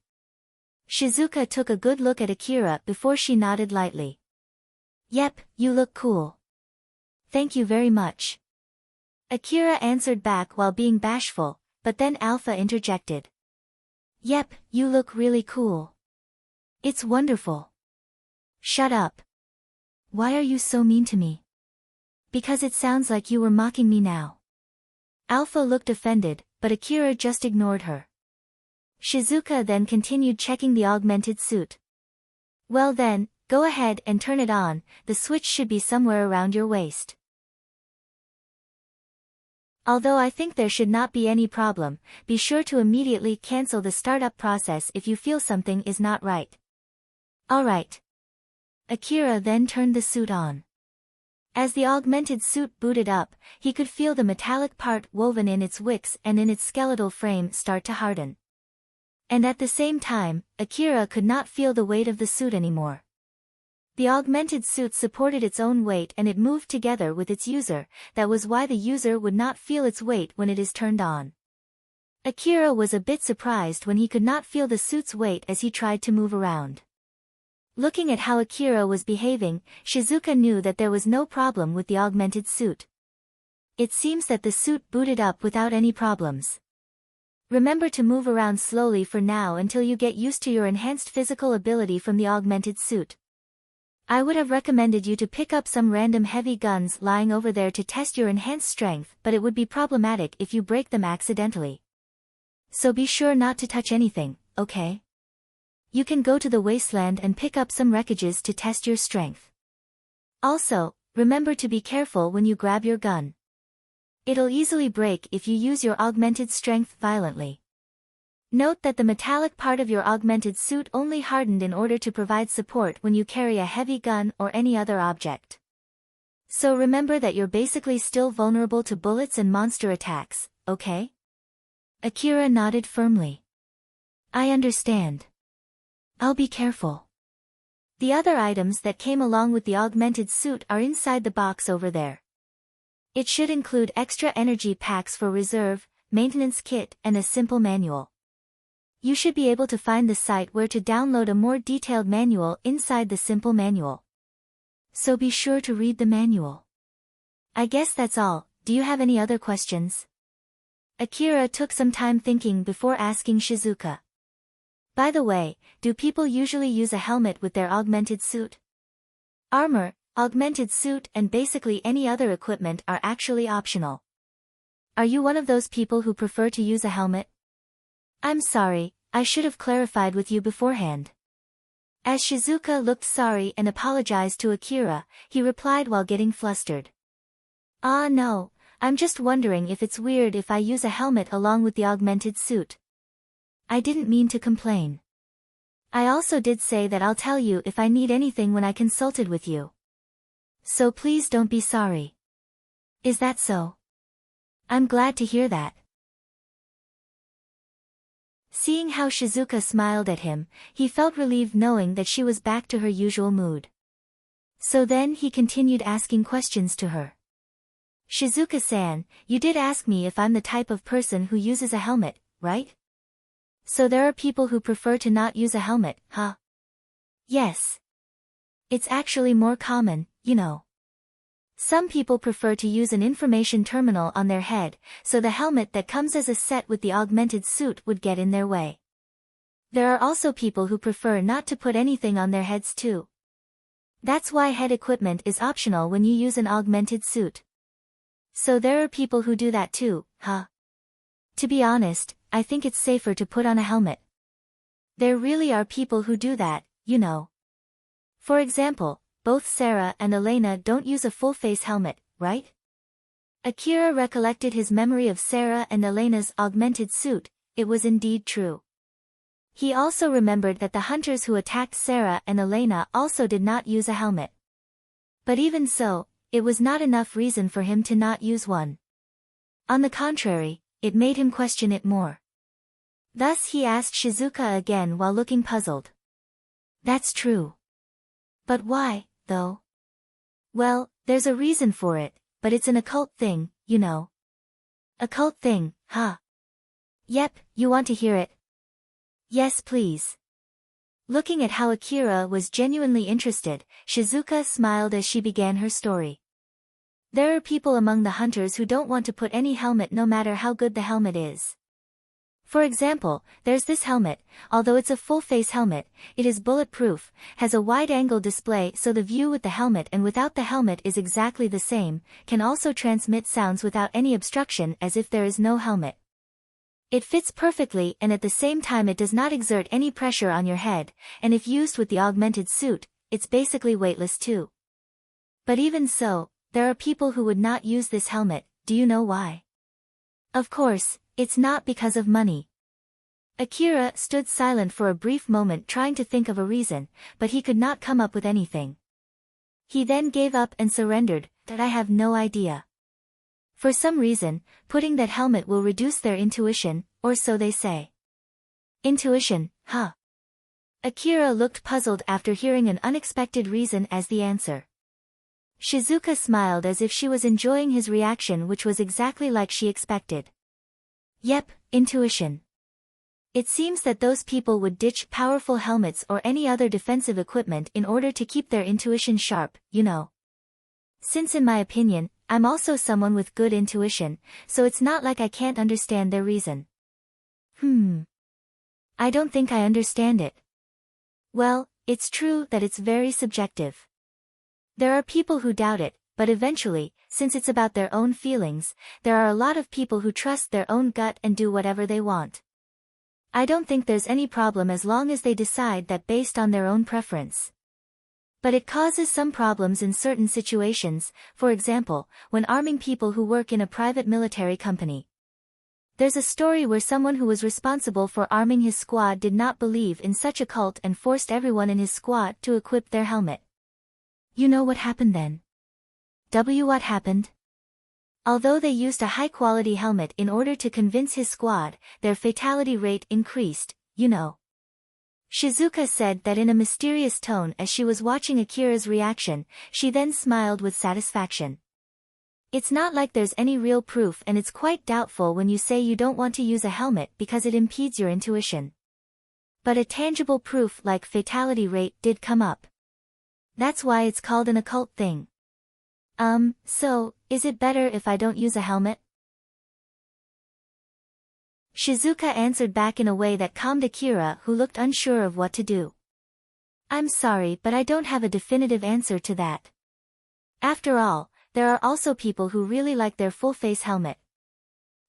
Shizuka took a good look at Akira before she nodded lightly. Yep, you look cool. Thank you very much. Akira answered back while being bashful, but then Alpha interjected. Yep, you look really cool. It's wonderful. Shut up. Why are you so mean to me? Because it sounds like you were mocking me now. Alpha looked offended, but Akira just ignored her. Shizuka then continued checking the augmented suit. Well then, go ahead and turn it on, the switch should be somewhere around your waist. Although I think there should not be any problem, be sure to immediately cancel the startup process if you feel something is not right. Alright. Akira then turned the suit on. As the augmented suit booted up, he could feel the metallic part woven in its wicks and in its skeletal frame start to harden. And at the same time, Akira could not feel the weight of the suit anymore. The augmented suit supported its own weight and it moved together with its user, that was why the user would not feel its weight when it is turned on. Akira was a bit surprised when he could not feel the suit's weight as he tried to move around. Looking at how Akira was behaving, Shizuka knew that there was no problem with the augmented suit. It seems that the suit booted up without any problems. Remember to move around slowly for now until you get used to your enhanced physical ability from the augmented suit. I would have recommended you to pick up some random heavy guns lying over there to test your enhanced strength, but it would be problematic if you break them accidentally. So be sure not to touch anything, okay? You can go to the wasteland and pick up some wreckages to test your strength. Also, remember to be careful when you grab your gun. It'll easily break if you use your augmented strength violently. Note that the metallic part of your augmented suit only hardened in order to provide support when you carry a heavy gun or any other object. So remember that you're basically still vulnerable to bullets and monster attacks, okay? Akira nodded firmly. I understand. I'll be careful. The other items that came along with the augmented suit are inside the box over there. It should include extra energy packs for reserve, maintenance kit, and a simple manual. You should be able to find the site where to download a more detailed manual inside the simple manual. So be sure to read the manual. I guess that's all. Do you have any other questions? Akira took some time thinking before asking Shizuka. By the way, do people usually use a helmet with their augmented suit? Armor, augmented suit and basically any other equipment are actually optional. Are you one of those people who prefer to use a helmet? I'm sorry, I should have clarified with you beforehand. As Shizuka looked sorry and apologized to Akira, he replied while getting flustered. Ah no, I'm just wondering if it's weird if I use a helmet along with the augmented suit. I didn't mean to complain. I also did say that I'll tell you if I need anything when I consulted with you. So please don't be sorry. Is that so? I'm glad to hear that. Seeing how Shizuka smiled at him, he felt relieved knowing that she was back to her usual mood. So then he continued asking questions to her. Shizuka-san, you did ask me if I'm the type of person who uses a helmet, right? So there are people who prefer to not use a helmet, huh? Yes. It's actually more common, you know. Some people prefer to use an information terminal on their head, so the helmet that comes as a set with the augmented suit would get in their way. There are also people who prefer not to put anything on their heads too. That's why head equipment is optional when you use an augmented suit. So there are people who do that too, huh? To be honest, I think it's safer to put on a helmet. There really are people who do that, you know. For example, both Sarah and Elena don't use a full-face helmet, right? Akira recollected his memory of Sarah and Elena's augmented suit. It was indeed true. He also remembered that the hunters who attacked Sarah and Elena also did not use a helmet. But even so, it was not enough reason for him to not use one. On the contrary, it made him question it more. Thus he asked Shizuka again while looking puzzled. That's true. But why, though? Well, there's a reason for it, but it's an occult thing, you know. Occult thing, huh? Yep, you want to hear it? Yes please. Looking at how Akira was genuinely interested, Shizuka smiled as she began her story. There are people among the hunters who don't want to put any helmet no matter how good the helmet is. For example, there's this helmet. Although it's a full-face helmet, it is bulletproof, has a wide-angle display so the view with the helmet and without the helmet is exactly the same, can also transmit sounds without any obstruction as if there is no helmet. It fits perfectly and at the same time it does not exert any pressure on your head, and if used with the augmented suit, it's basically weightless too. But even so, there are people who would not use this helmet. Do you know why? Of course, it's not because of money. Akira stood silent for a brief moment trying to think of a reason, but he could not come up with anything. He then gave up and surrendered, that I have no idea. For some reason, putting that helmet will reduce their intuition, or so they say. Intuition, huh? Akira looked puzzled after hearing an unexpected reason as the answer. Shizuka smiled as if she was enjoying his reaction, which was exactly like she expected. Yep, intuition. It seems that those people would ditch powerful helmets or any other defensive equipment in order to keep their intuition sharp, you know. Since in my opinion, I'm also someone with good intuition, so it's not like I can't understand their reason. I don't think I understand it. Well, it's true that it's very subjective. There are people who doubt it, but eventually, since it's about their own feelings, there are a lot of people who trust their own gut and do whatever they want. I don't think there's any problem as long as they decide that based on their own preference. But it causes some problems in certain situations, for example, when arming people who work in a private military company. There's a story where someone who was responsible for arming his squad did not believe in such a cult and forced everyone in his squad to equip their helmet. You know what happened then? What happened? Although they used a high-quality helmet in order to convince his squad, their fatality rate increased, you know. Shizuka said that in a mysterious tone as she was watching Akira's reaction, she then smiled with satisfaction. It's not like there's any real proof and it's quite doubtful when you say you don't want to use a helmet because it impedes your intuition. But a tangible proof like fatality rate did come up. That's why it's called an occult thing. So, is it better if I don't use a helmet? Shizuka answered back in a way that calmed Akira, who looked unsure of what to do. I'm sorry, but I don't have a definitive answer to that. After all, there are also people who really like their full-face helmet.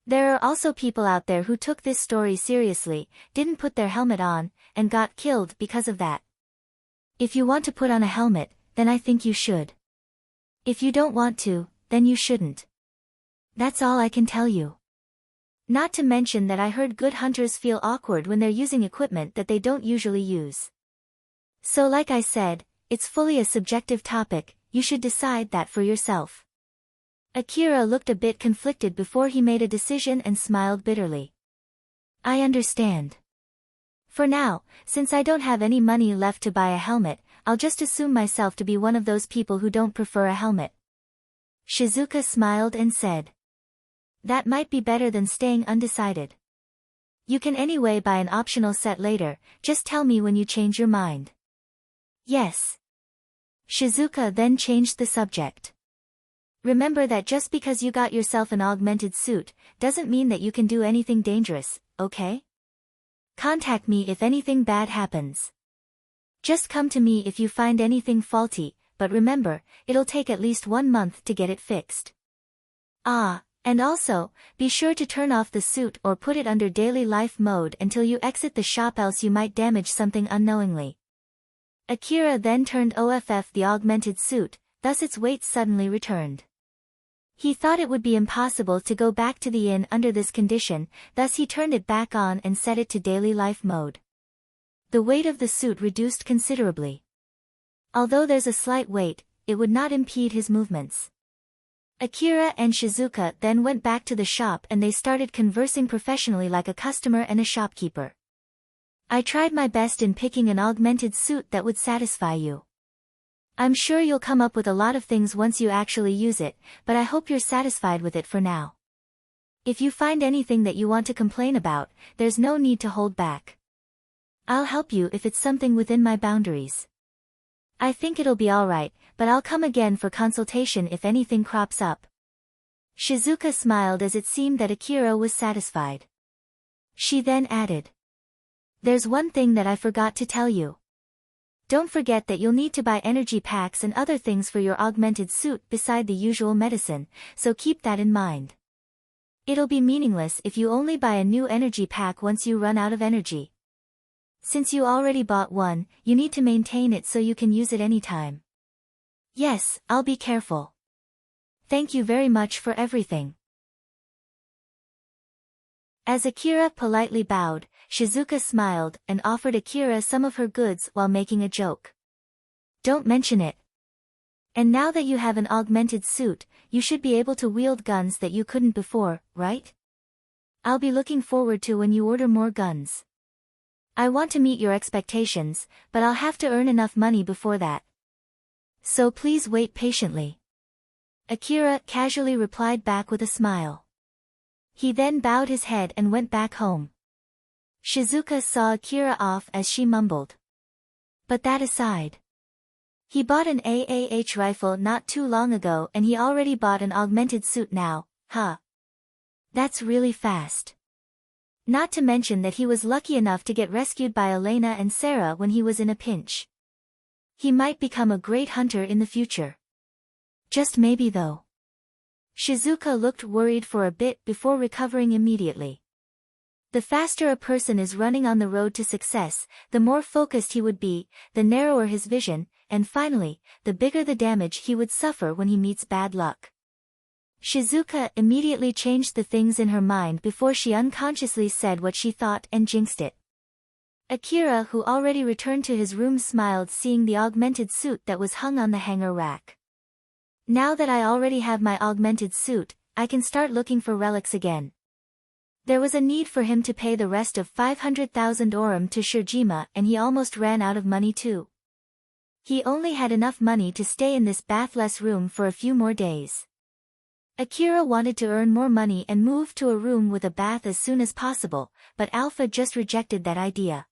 There are also people out there who took this story seriously, didn't put their helmet on, and got killed because of that. If you want to put on a helmet, then I think you should. If you don't want to, then you shouldn't. That's all I can tell you. Not to mention that I heard good hunters feel awkward when they're using equipment that they don't usually use. So like I said, it's fully a subjective topic, you should decide that for yourself. Akira looked a bit conflicted before he made a decision and smiled bitterly. I understand. For now, since I don't have any money left to buy a helmet, I'll just assume myself to be one of those people who don't prefer a helmet. Shizuka smiled and said. That might be better than staying undecided. You can anyway buy an optional set later, just tell me when you change your mind. Yes. Shizuka then changed the subject. Remember that just because you got yourself an augmented suit, doesn't mean that you can do anything dangerous, okay? Contact me if anything bad happens. Just come to me if you find anything faulty, but remember, it'll take at least 1 month to get it fixed. And also, be sure to turn off the suit or put it under daily life mode until you exit the shop, else you might damage something unknowingly. Akira then turned off the augmented suit, thus its weight suddenly returned. He thought it would be impossible to go back to the inn under this condition, thus he turned it back on and set it to daily life mode. The weight of the suit reduced considerably. Although there's a slight weight, it would not impede his movements. Akira and Shizuka then went back to the shop and they started conversing professionally like a customer and a shopkeeper. I tried my best in picking an augmented suit that would satisfy you. I'm sure you'll come up with a lot of things once you actually use it, but I hope you're satisfied with it for now. If you find anything that you want to complain about, there's no need to hold back. I'll help you if it's something within my boundaries. I think it'll be alright, but I'll come again for consultation if anything crops up. Shizuka smiled as it seemed that Akira was satisfied. She then added. There's one thing that I forgot to tell you. Don't forget that you'll need to buy energy packs and other things for your augmented suit beside the usual medicine, so keep that in mind. It'll be meaningless if you only buy a new energy pack once you run out of energy. Since you already bought one, you need to maintain it so you can use it anytime. Yes, I'll be careful. Thank you very much for everything. As Akira politely bowed, Shizuka smiled and offered Akira some of her goods while making a joke. Don't mention it. And now that you have an augmented suit, you should be able to wield guns that you couldn't before, right? I'll be looking forward to when you order more guns. I want to meet your expectations, but I'll have to earn enough money before that. So please wait patiently. Akira casually replied back with a smile. He then bowed his head and went back home. Shizuka saw Akira off as she mumbled. But that aside. He bought an AAH rifle not too long ago and he already bought an augmented suit now, huh? That's really fast. Not to mention that he was lucky enough to get rescued by Elena and Sarah when he was in a pinch. He might become a great hunter in the future. Just maybe though. Shizuka looked worried for a bit before recovering immediately. The faster a person is running on the road to success, the more focused he would be, the narrower his vision, and finally, the bigger the damage he would suffer when he meets bad luck. Shizuka immediately changed the things in her mind before she unconsciously said what she thought and jinxed it. Akira, who already returned to his room, smiled seeing the augmented suit that was hung on the hanger rack. Now that I already have my augmented suit, I can start looking for relics again. There was a need for him to pay the rest of 500,000 orum to Shirjima and he almost ran out of money too. He only had enough money to stay in this bathless room for a few more days. Akira wanted to earn more money and move to a room with a bath as soon as possible, but Alpha just rejected that idea.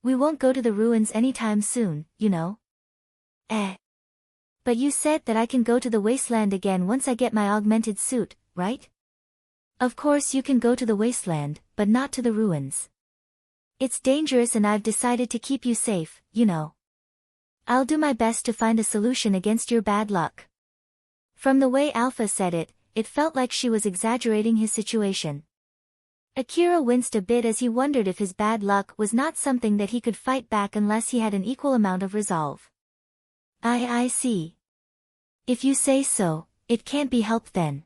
We won't go to the ruins anytime soon, you know. But you said that I can go to the wasteland again once I get my augmented suit, right? Of course you can go to the wasteland, but not to the ruins. It's dangerous and I've decided to keep you safe, you know. I'll do my best to find a solution against your bad luck. From the way Alpha said it, it felt like she was exaggerating his situation. Akira winced a bit as he wondered if his bad luck was not something that he could fight back unless he had an equal amount of resolve. I see. If you say so, it can't be helped then.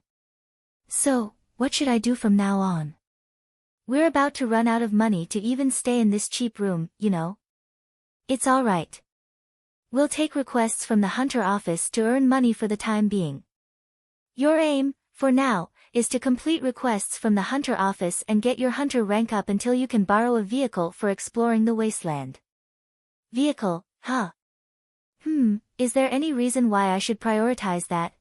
So, what should I do from now on? We're about to run out of money to even stay in this cheap room, you know. It's all right. We'll take requests from the Hunter office to earn money for the time being. Your aim, for now, is to complete requests from the Hunter office and get your Hunter rank up until you can borrow a vehicle for exploring the wasteland. Vehicle, huh? Is there any reason why I should prioritize that?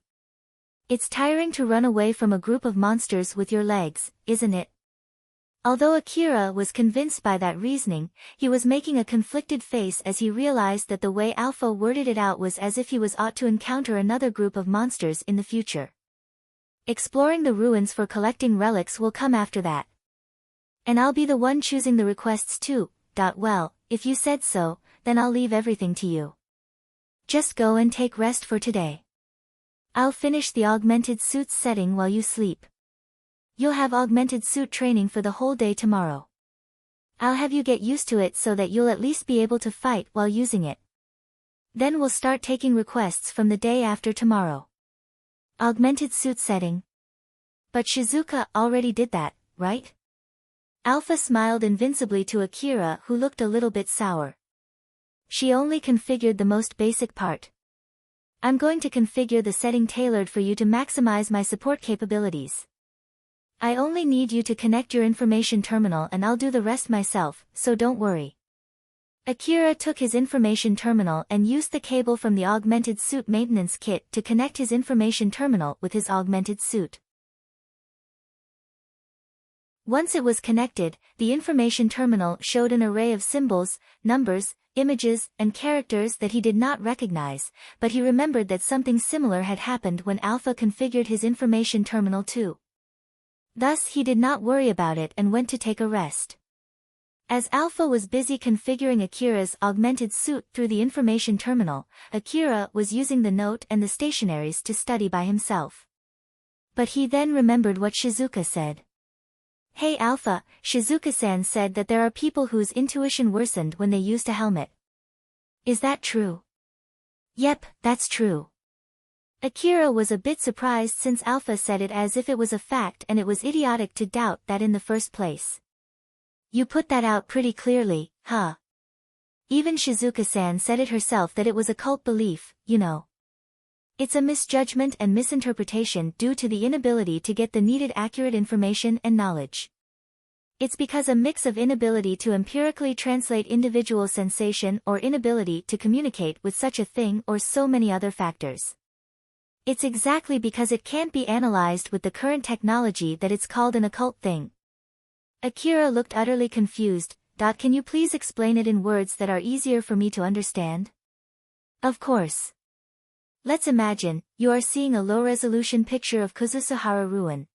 It's tiring to run away from a group of monsters with your legs, isn't it? Although Akira was convinced by that reasoning, he was making a conflicted face as he realized that the way Alpha worded it out was as if he was ought to encounter another group of monsters in the future. Exploring the ruins for collecting relics will come after that. And I'll be the one choosing the requests too. Well, if you said so, then I'll leave everything to you. Just go and take rest for today. I'll finish the augmented suit setting while you sleep. You'll have augmented suit training for the whole day tomorrow. I'll have you get used to it so that you'll at least be able to fight while using it. Then we'll start taking requests from the day after tomorrow. Augmented suit setting. But Shizuka already did that, right? Alpha smiled invincibly to Akira, who looked a little bit sour. She only configured the most basic part. I'm going to configure the setting tailored for you to maximize my support capabilities. I only need you to connect your information terminal and I'll do the rest myself, so don't worry. Akira took his information terminal and used the cable from the augmented suit maintenance kit to connect his information terminal with his augmented suit. Once it was connected, the information terminal showed an array of symbols, numbers, images, and characters that he did not recognize, but he remembered that something similar had happened when Alpha configured his information terminal too. Thus he did not worry about it and went to take a rest. As Alpha was busy configuring Akira's augmented suit through the information terminal, Akira was using the note and the stationaries to study by himself. But he then remembered what Shizuka said. Hey Alpha, Shizuka-san said that there are people whose intuition worsened when they used a helmet. Is that true? Yep, that's true. Akira was a bit surprised since Alpha said it as if it was a fact and it was idiotic to doubt that in the first place. You put that out pretty clearly, huh? Even Shizuka-san said it herself that it was a cult belief, you know. It's a misjudgment and misinterpretation due to the inability to get the needed accurate information and knowledge. It's because a mix of inability to empirically translate individual sensation or inability to communicate with such a thing or so many other factors. It's exactly because it can't be analyzed with the current technology that it's called an occult thing. Akira looked utterly confused. Can you please explain it in words that are easier for me to understand? Of course. Let's imagine, you are seeing a low-resolution picture of Kuzusuhara ruin.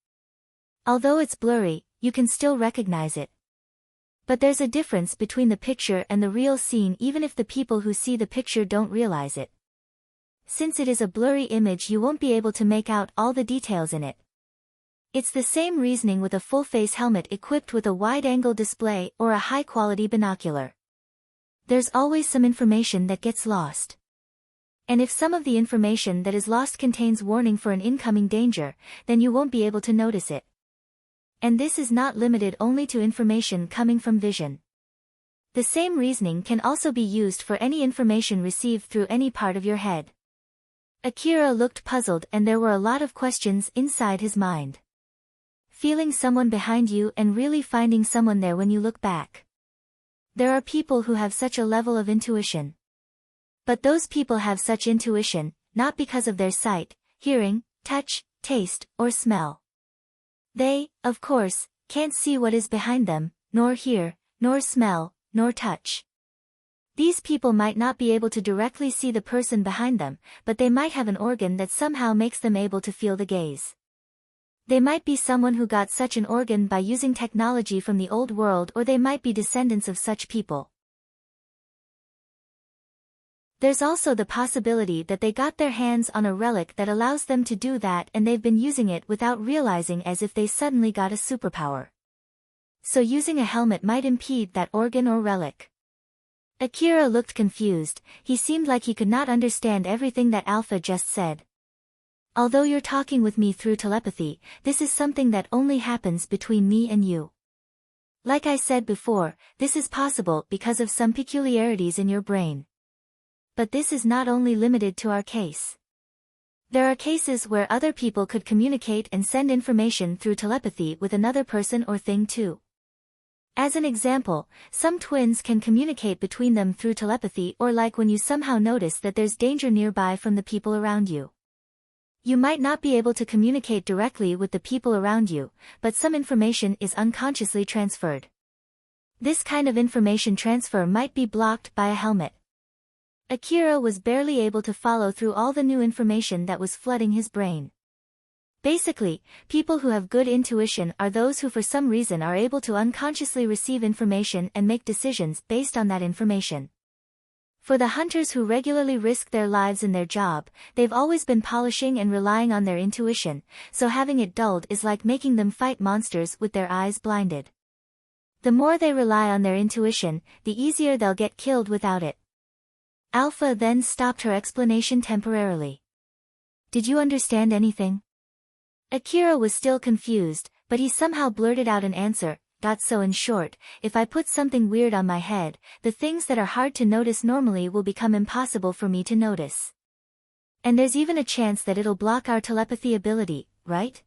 Although it's blurry, you can still recognize it. But there's a difference between the picture and the real scene even if the people who see the picture don't realize it. Since it is a blurry image you won't be able to make out all the details in it. It's the same reasoning with a full-face helmet equipped with a wide-angle display or a high-quality binocular. There's always some information that gets lost. And if some of the information that is lost contains warning for an incoming danger, then you won't be able to notice it. And this is not limited only to information coming from vision. The same reasoning can also be used for any information received through any part of your head. Akira looked puzzled and there were a lot of questions inside his mind. Feeling someone behind you and really finding someone there when you look back. There are people who have such a level of intuition. But those people have such intuition, not because of their sight, hearing, touch, taste, or smell. They, of course, can't see what is behind them, nor hear, nor smell, nor touch. These people might not be able to directly see the person behind them, but they might have an organ that somehow makes them able to feel the gaze. They might be someone who got such an organ by using technology from the old world, or they might be descendants of such people. There's also the possibility that they got their hands on a relic that allows them to do that, and they've been using it without realizing, as if they suddenly got a superpower. So using a helmet might impede that organ or relic. Akira looked confused. He seemed like he could not understand everything that Alpha just said. Although you're talking with me through telepathy, this is something that only happens between me and you. Like I said before, this is possible because of some peculiarities in your brain. But this is not only limited to our case. There are cases where other people could communicate and send information through telepathy with another person or thing too. As an example, some twins can communicate between them through telepathy, or like when you somehow notice that there's danger nearby from the people around you. You might not be able to communicate directly with the people around you, but some information is unconsciously transferred. This kind of information transfer might be blocked by a helmet. Akira was barely able to follow through all the new information that was flooding his brain. Basically, people who have good intuition are those who for some reason are able to unconsciously receive information and make decisions based on that information. For the hunters who regularly risk their lives in their job, they've always been polishing and relying on their intuition, so having it dulled is like making them fight monsters with their eyes blinded. The more they rely on their intuition, the easier they'll get killed without it. Alpha then stopped her explanation temporarily. Did you understand anything? Akira was still confused, but he somehow blurted out an answer. So in short, if I put something weird on my head, the things that are hard to notice normally will become impossible for me to notice. And there's even a chance that it'll block our telepathy ability, right?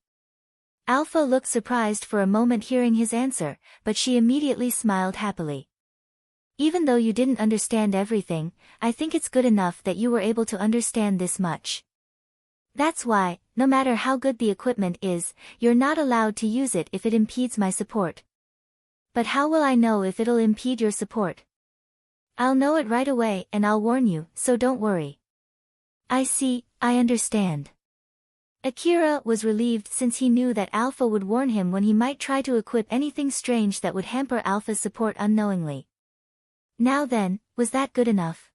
Alpha looked surprised for a moment hearing his answer, but she immediately smiled happily. Even though you didn't understand everything, I think it's good enough that you were able to understand this much. That's why, no matter how good the equipment is, you're not allowed to use it if it impedes my support. But how will I know if it'll impede your support? I'll know it right away and I'll warn you, so don't worry. I see, I understand. Akira was relieved since he knew that Alpha would warn him when he might try to equip anything strange that would hamper Alpha's support unknowingly. Now then, was that good enough?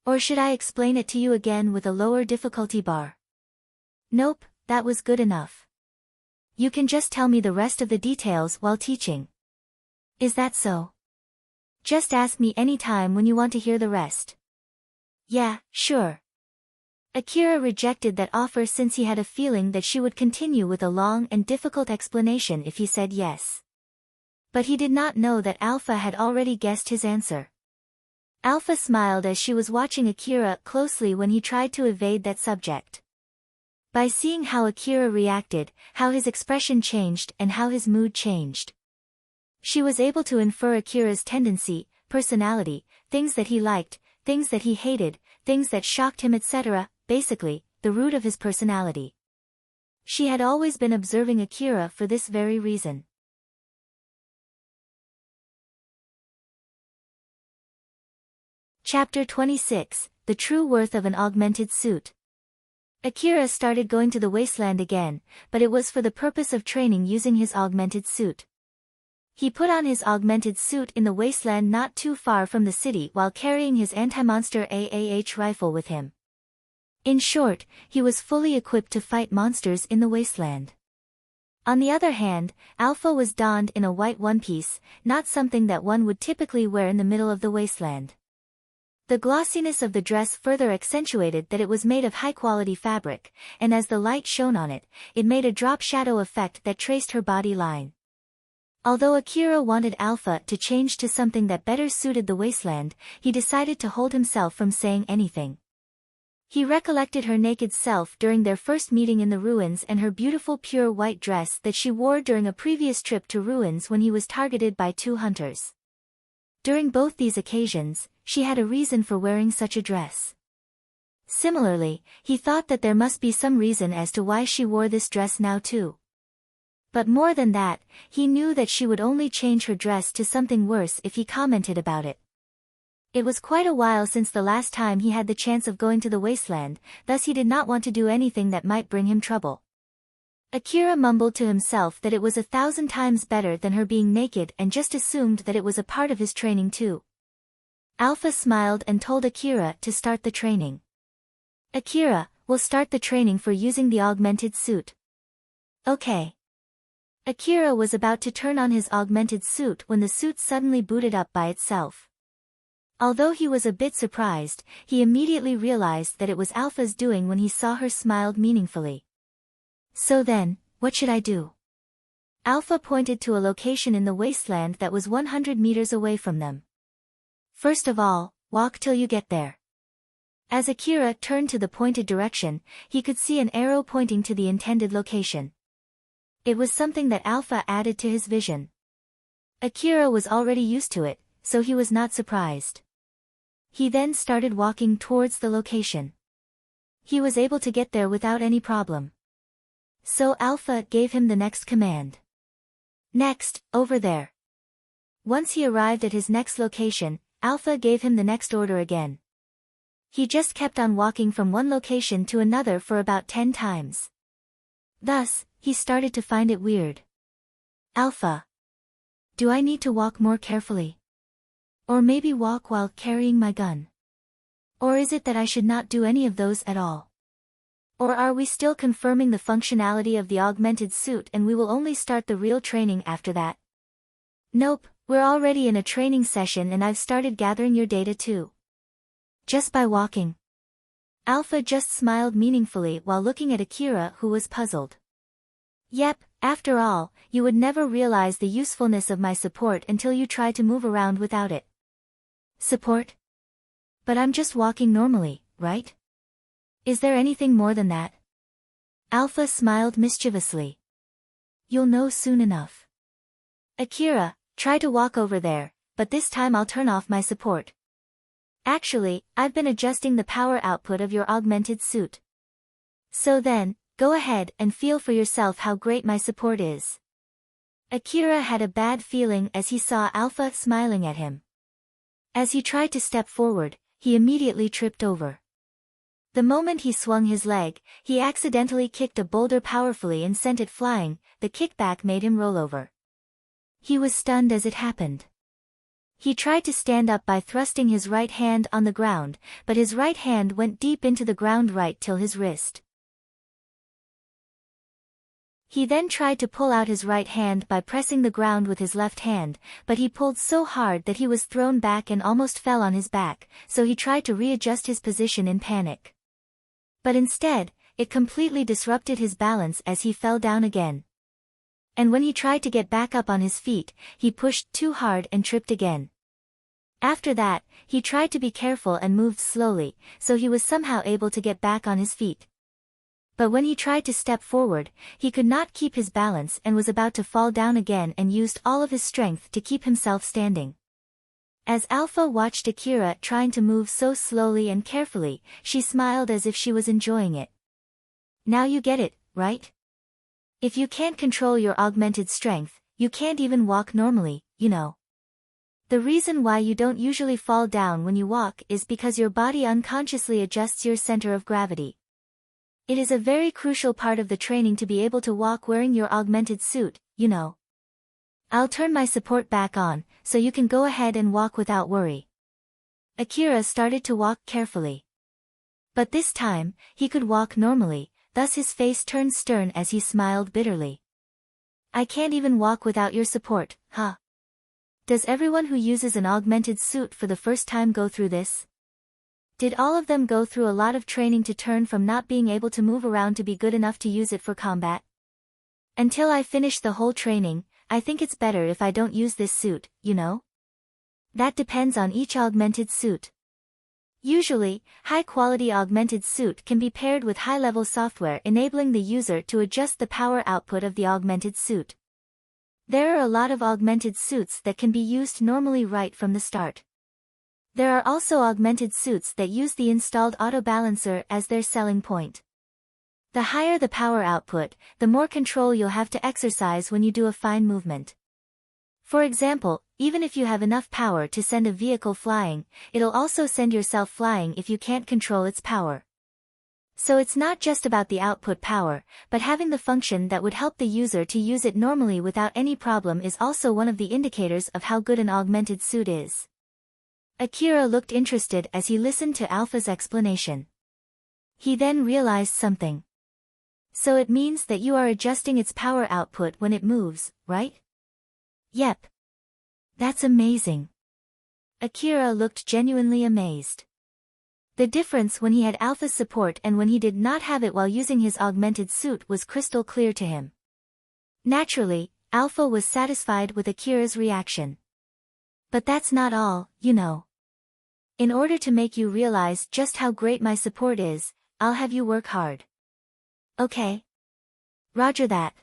Or should I explain it to you again with a lower difficulty bar? Nope, that was good enough. You can just tell me the rest of the details while teaching. Is that so? Just ask me any time when you want to hear the rest. Yeah, sure. Akira rejected that offer since he had a feeling that she would continue with a long and difficult explanation if he said yes. But he did not know that Alpha had already guessed his answer. Alpha smiled as she was watching Akira closely when he tried to evade that subject. By seeing how Akira reacted, how his expression changed and how his mood changed, she was able to infer Akira's tendency, personality, things that he liked, things that he hated, things that shocked him, etc., basically, the root of his personality. She had always been observing Akira for this very reason. Chapter 26, The True Worth of an Augmented Suit. Akira started going to the wasteland again, but it was for the purpose of training using his augmented suit. He put on his augmented suit in the wasteland not too far from the city while carrying his anti-monster AAH rifle with him. In short, he was fully equipped to fight monsters in the wasteland. On the other hand, Alpha was donned in a white one-piece, not something that one would typically wear in the middle of the wasteland. The glossiness of the dress further accentuated that it was made of high-quality fabric, and as the light shone on it, it made a drop shadow effect that traced her body line. Although Akira wanted Alpha to change to something that better suited the wasteland, he decided to hold himself from saying anything. He recollected her naked self during their first meeting in the ruins and her beautiful pure white dress that she wore during a previous trip to ruins when he was targeted by 2 hunters. During both these occasions, she had a reason for wearing such a dress. Similarly, he thought that there must be some reason as to why she wore this dress now too. But more than that, he knew that she would only change her dress to something worse if he commented about it. It was quite a while since the last time he had the chance of going to the wasteland, thus he did not want to do anything that might bring him trouble. Akira mumbled to himself that it was 1,000 times better than her being naked and just assumed that it was a part of his training too. Alpha smiled and told Akira to start the training. Akira, we'll start the training for using the augmented suit. Okay. Akira was about to turn on his augmented suit when the suit suddenly booted up by itself. Although he was a bit surprised, he immediately realized that it was Alpha's doing when he saw her smiled meaningfully. So then, what should I do? Alpha pointed to a location in the wasteland that was 100 meters away from them. First of all, walk till you get there. As Akira turned to the pointed direction, he could see an arrow pointing to the intended location. It was something that Alpha added to his vision. Akira was already used to it, so he was not surprised. He then started walking towards the location. He was able to get there without any problem. So Alpha gave him the next command. Next, over there. Once he arrived at his next location, Alpha gave him the next order again. He just kept on walking from one location to another for about 10 times. Thus, he started to find it weird. Alpha. Do I need to walk more carefully? Or maybe walk while carrying my gun? Or is it that I should not do any of those at all? Or are we still confirming the functionality of the augmented suit and we will only start the real training after that? Nope, we're already in a training session and I've started gathering your data too. Just by walking. Alpha just smiled meaningfully while looking at Akira, who was puzzled. Yep, after all, you would never realize the usefulness of my support until you try to move around without it. Support? But I'm just walking normally, right? Is there anything more than that? Alpha smiled mischievously. You'll know soon enough. Akira, try to walk over there, but this time I'll turn off my support. Actually, I've been adjusting the power output of your augmented suit. So then, go ahead and feel for yourself how great my support is. Akira had a bad feeling as he saw Alpha smiling at him. As he tried to step forward, he immediately tripped over. The moment he swung his leg, he accidentally kicked a boulder powerfully and sent it flying. The kickback made him roll over. He was stunned as it happened. He tried to stand up by thrusting his right hand on the ground, but his right hand went deep into the ground right till his wrist. He then tried to pull out his right hand by pressing the ground with his left hand, but he pulled so hard that he was thrown back and almost fell on his back, so he tried to readjust his position in panic. But instead, it completely disrupted his balance as he fell down again. And when he tried to get back up on his feet, he pushed too hard and tripped again. After that, he tried to be careful and moved slowly, so he was somehow able to get back on his feet. But when he tried to step forward, he could not keep his balance and was about to fall down again and used all of his strength to keep himself standing. As Alpha watched Akira trying to move so slowly and carefully, she smiled as if she was enjoying it. Now you get it, right? If you can't control your augmented strength, you can't even walk normally, you know. The reason why you don't usually fall down when you walk is because your body unconsciously adjusts your center of gravity. It is a very crucial part of the training to be able to walk wearing your augmented suit, you know. I'll turn my support back on, so you can go ahead and walk without worry. Akira started to walk carefully. But this time, he could walk normally, thus his face turned stern as he smiled bitterly. I can't even walk without your support, huh? Does everyone who uses an augmented suit for the first time go through this? Did all of them go through a lot of training to turn from not being able to move around to be good enough to use it for combat? Until I finish the whole training, I think it's better if I don't use this suit, you know? That depends on each augmented suit. Usually, high-quality augmented suit can be paired with high-level software enabling the user to adjust the power output of the augmented suit. There are a lot of augmented suits that can be used normally right from the start. There are also augmented suits that use the installed auto balancer as their selling point. The higher the power output, the more control you'll have to exercise when you do a fine movement. For example, even if you have enough power to send a vehicle flying, it'll also send yourself flying if you can't control its power. So it's not just about the output power, but having the function that would help the user to use it normally without any problem is also one of the indicators of how good an augmented suit is. Akira looked interested as he listened to Alpha's explanation. He then realized something. So it means that you are adjusting its power output when it moves, right? Yep. That's amazing. Akira looked genuinely amazed. The difference when he had Alpha's support and when he did not have it while using his augmented suit was crystal clear to him. Naturally, Alpha was satisfied with Akira's reaction. But that's not all, you know. In order to make you realize just how great my support is, I'll have you work hard. Okay. Roger that.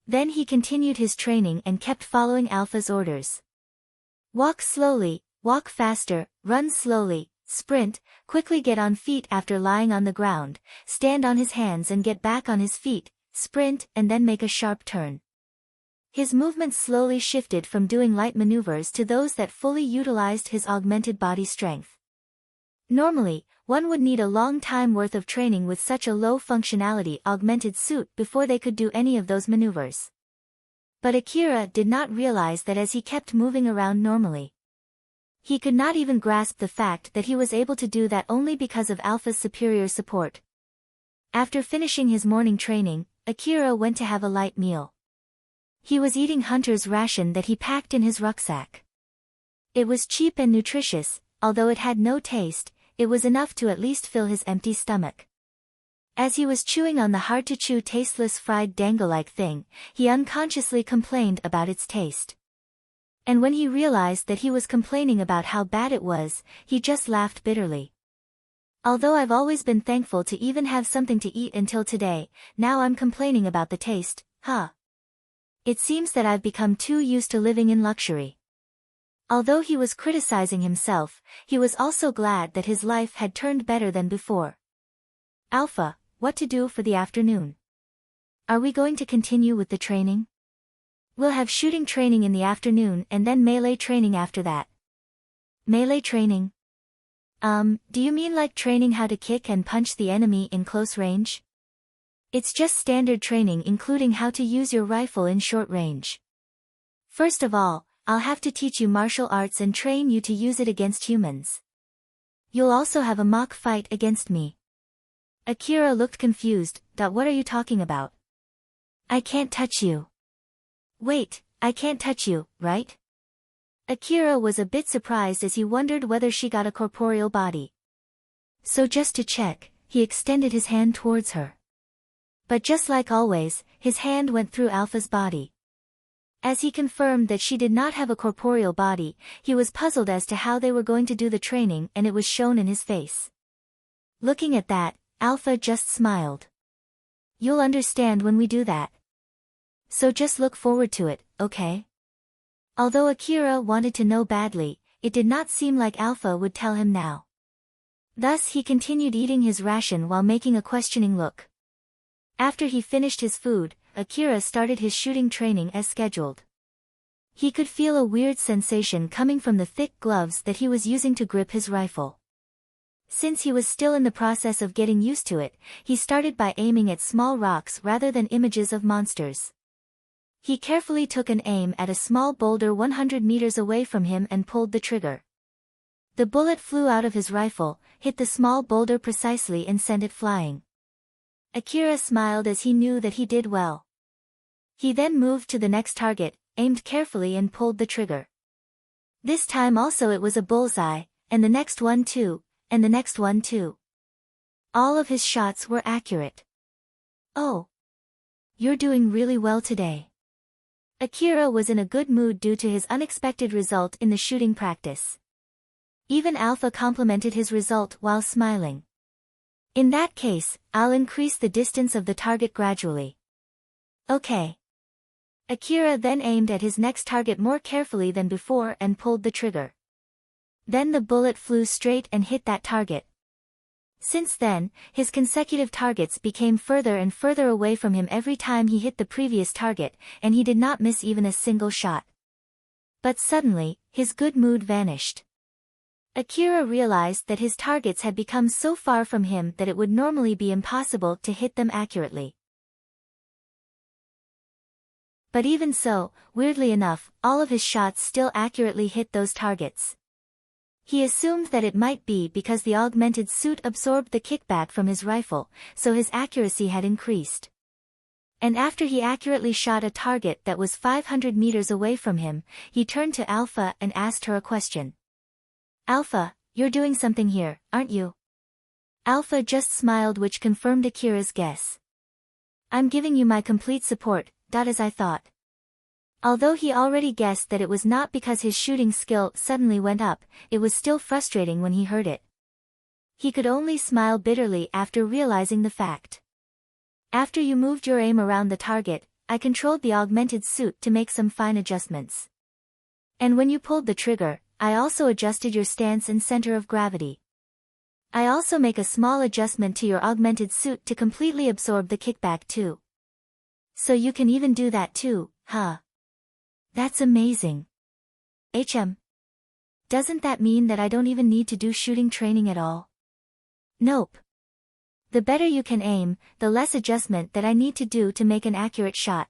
Then he continued his training and kept following Alpha's orders. Walk slowly, walk faster, run slowly, sprint, quickly get on feet after lying on the ground, stand on his hands and get back on his feet, sprint and then make a sharp turn. His movements slowly shifted from doing light maneuvers to those that fully utilized his augmented body strength. Normally, one would need a long time worth of training with such a low functionality augmented suit before they could do any of those maneuvers. But Akira did not realize that as he kept moving around normally. He could not even grasp the fact that he was able to do that only because of Alpha's superior support. After finishing his morning training, Akira went to have a light meal. He was eating Hunter's ration that he packed in his rucksack. It was cheap and nutritious, although it had no taste, it was enough to at least fill his empty stomach. As he was chewing on the hard-to-chew tasteless fried dango-like thing, he unconsciously complained about its taste. And when he realized that he was complaining about how bad it was, he just laughed bitterly. Although I've always been thankful to even have something to eat until today, now I'm complaining about the taste, huh? It seems that I've become too used to living in luxury. Although he was criticizing himself, he was also glad that his life had turned better than before. Alpha, what to do for the afternoon? Are we going to continue with the training? We'll have shooting training in the afternoon and then melee training after that. Melee training? Do you mean like training how to kick and punch the enemy in close range? It's just standard training including how to use your rifle in short range. First of all, I'll have to teach you martial arts and train you to use it against humans. You'll also have a mock fight against me. Akira looked confused. What are you talking about? I can't touch you. Wait, I can't touch you, right? Akira was a bit surprised as he wondered whether she got a corporeal body. So just to check, he extended his hand towards her. But just like always, his hand went through Alpha's body. As he confirmed that she did not have a corporeal body, he was puzzled as to how they were going to do the training and it was shown in his face. Looking at that, Alpha just smiled. You'll understand when we do that. So just look forward to it, okay? Although Akira wanted to know badly, it did not seem like Alpha would tell him now. Thus he continued eating his ration while making a questioning look. After he finished his food, Akira started his shooting training as scheduled. He could feel a weird sensation coming from the thick gloves that he was using to grip his rifle. Since he was still in the process of getting used to it, he started by aiming at small rocks rather than images of monsters. He carefully took an aim at a small boulder 100 meters away from him and pulled the trigger. The bullet flew out of his rifle, hit the small boulder precisely and sent it flying. Akira smiled as he knew that he did well. He then moved to the next target, aimed carefully and pulled the trigger. This time also it was a bullseye, and the next one too, and the next one too. All of his shots were accurate. Oh. You're doing really well today. Akira was in a good mood due to his unexpected result in the shooting practice. Even Alpha complimented his result while smiling. In that case, I'll increase the distance of the target gradually. Okay. Akira then aimed at his next target more carefully than before and pulled the trigger. Then the bullet flew straight and hit that target. Since then, his consecutive targets became further and further away from him every time he hit the previous target, and he did not miss even a single shot. But suddenly, his good mood vanished. Akira realized that his targets had become so far from him that it would normally be impossible to hit them accurately. But even so, weirdly enough, all of his shots still accurately hit those targets. He assumed that it might be because the augmented suit absorbed the kickback from his rifle, so his accuracy had increased. And after he accurately shot a target that was 500 meters away from him, he turned to Alpha and asked her a question. Alpha, you're doing something here, aren't you? Alpha just smiled, which confirmed Akira's guess. I'm giving you my complete support, as I thought. Although he already guessed that it was not because his shooting skill suddenly went up, it was still frustrating when he heard it. He could only smile bitterly after realizing the fact. After you moved your aim around the target, I controlled the augmented suit to make some fine adjustments. And when you pulled the trigger, I also adjusted your stance and center of gravity. I also make a small adjustment to your augmented suit to completely absorb the kickback too. So you can even do that too, huh? That's amazing. Doesn't that mean that I don't even need to do shooting training at all? Nope. The better you can aim, the less adjustment that I need to do to make an accurate shot.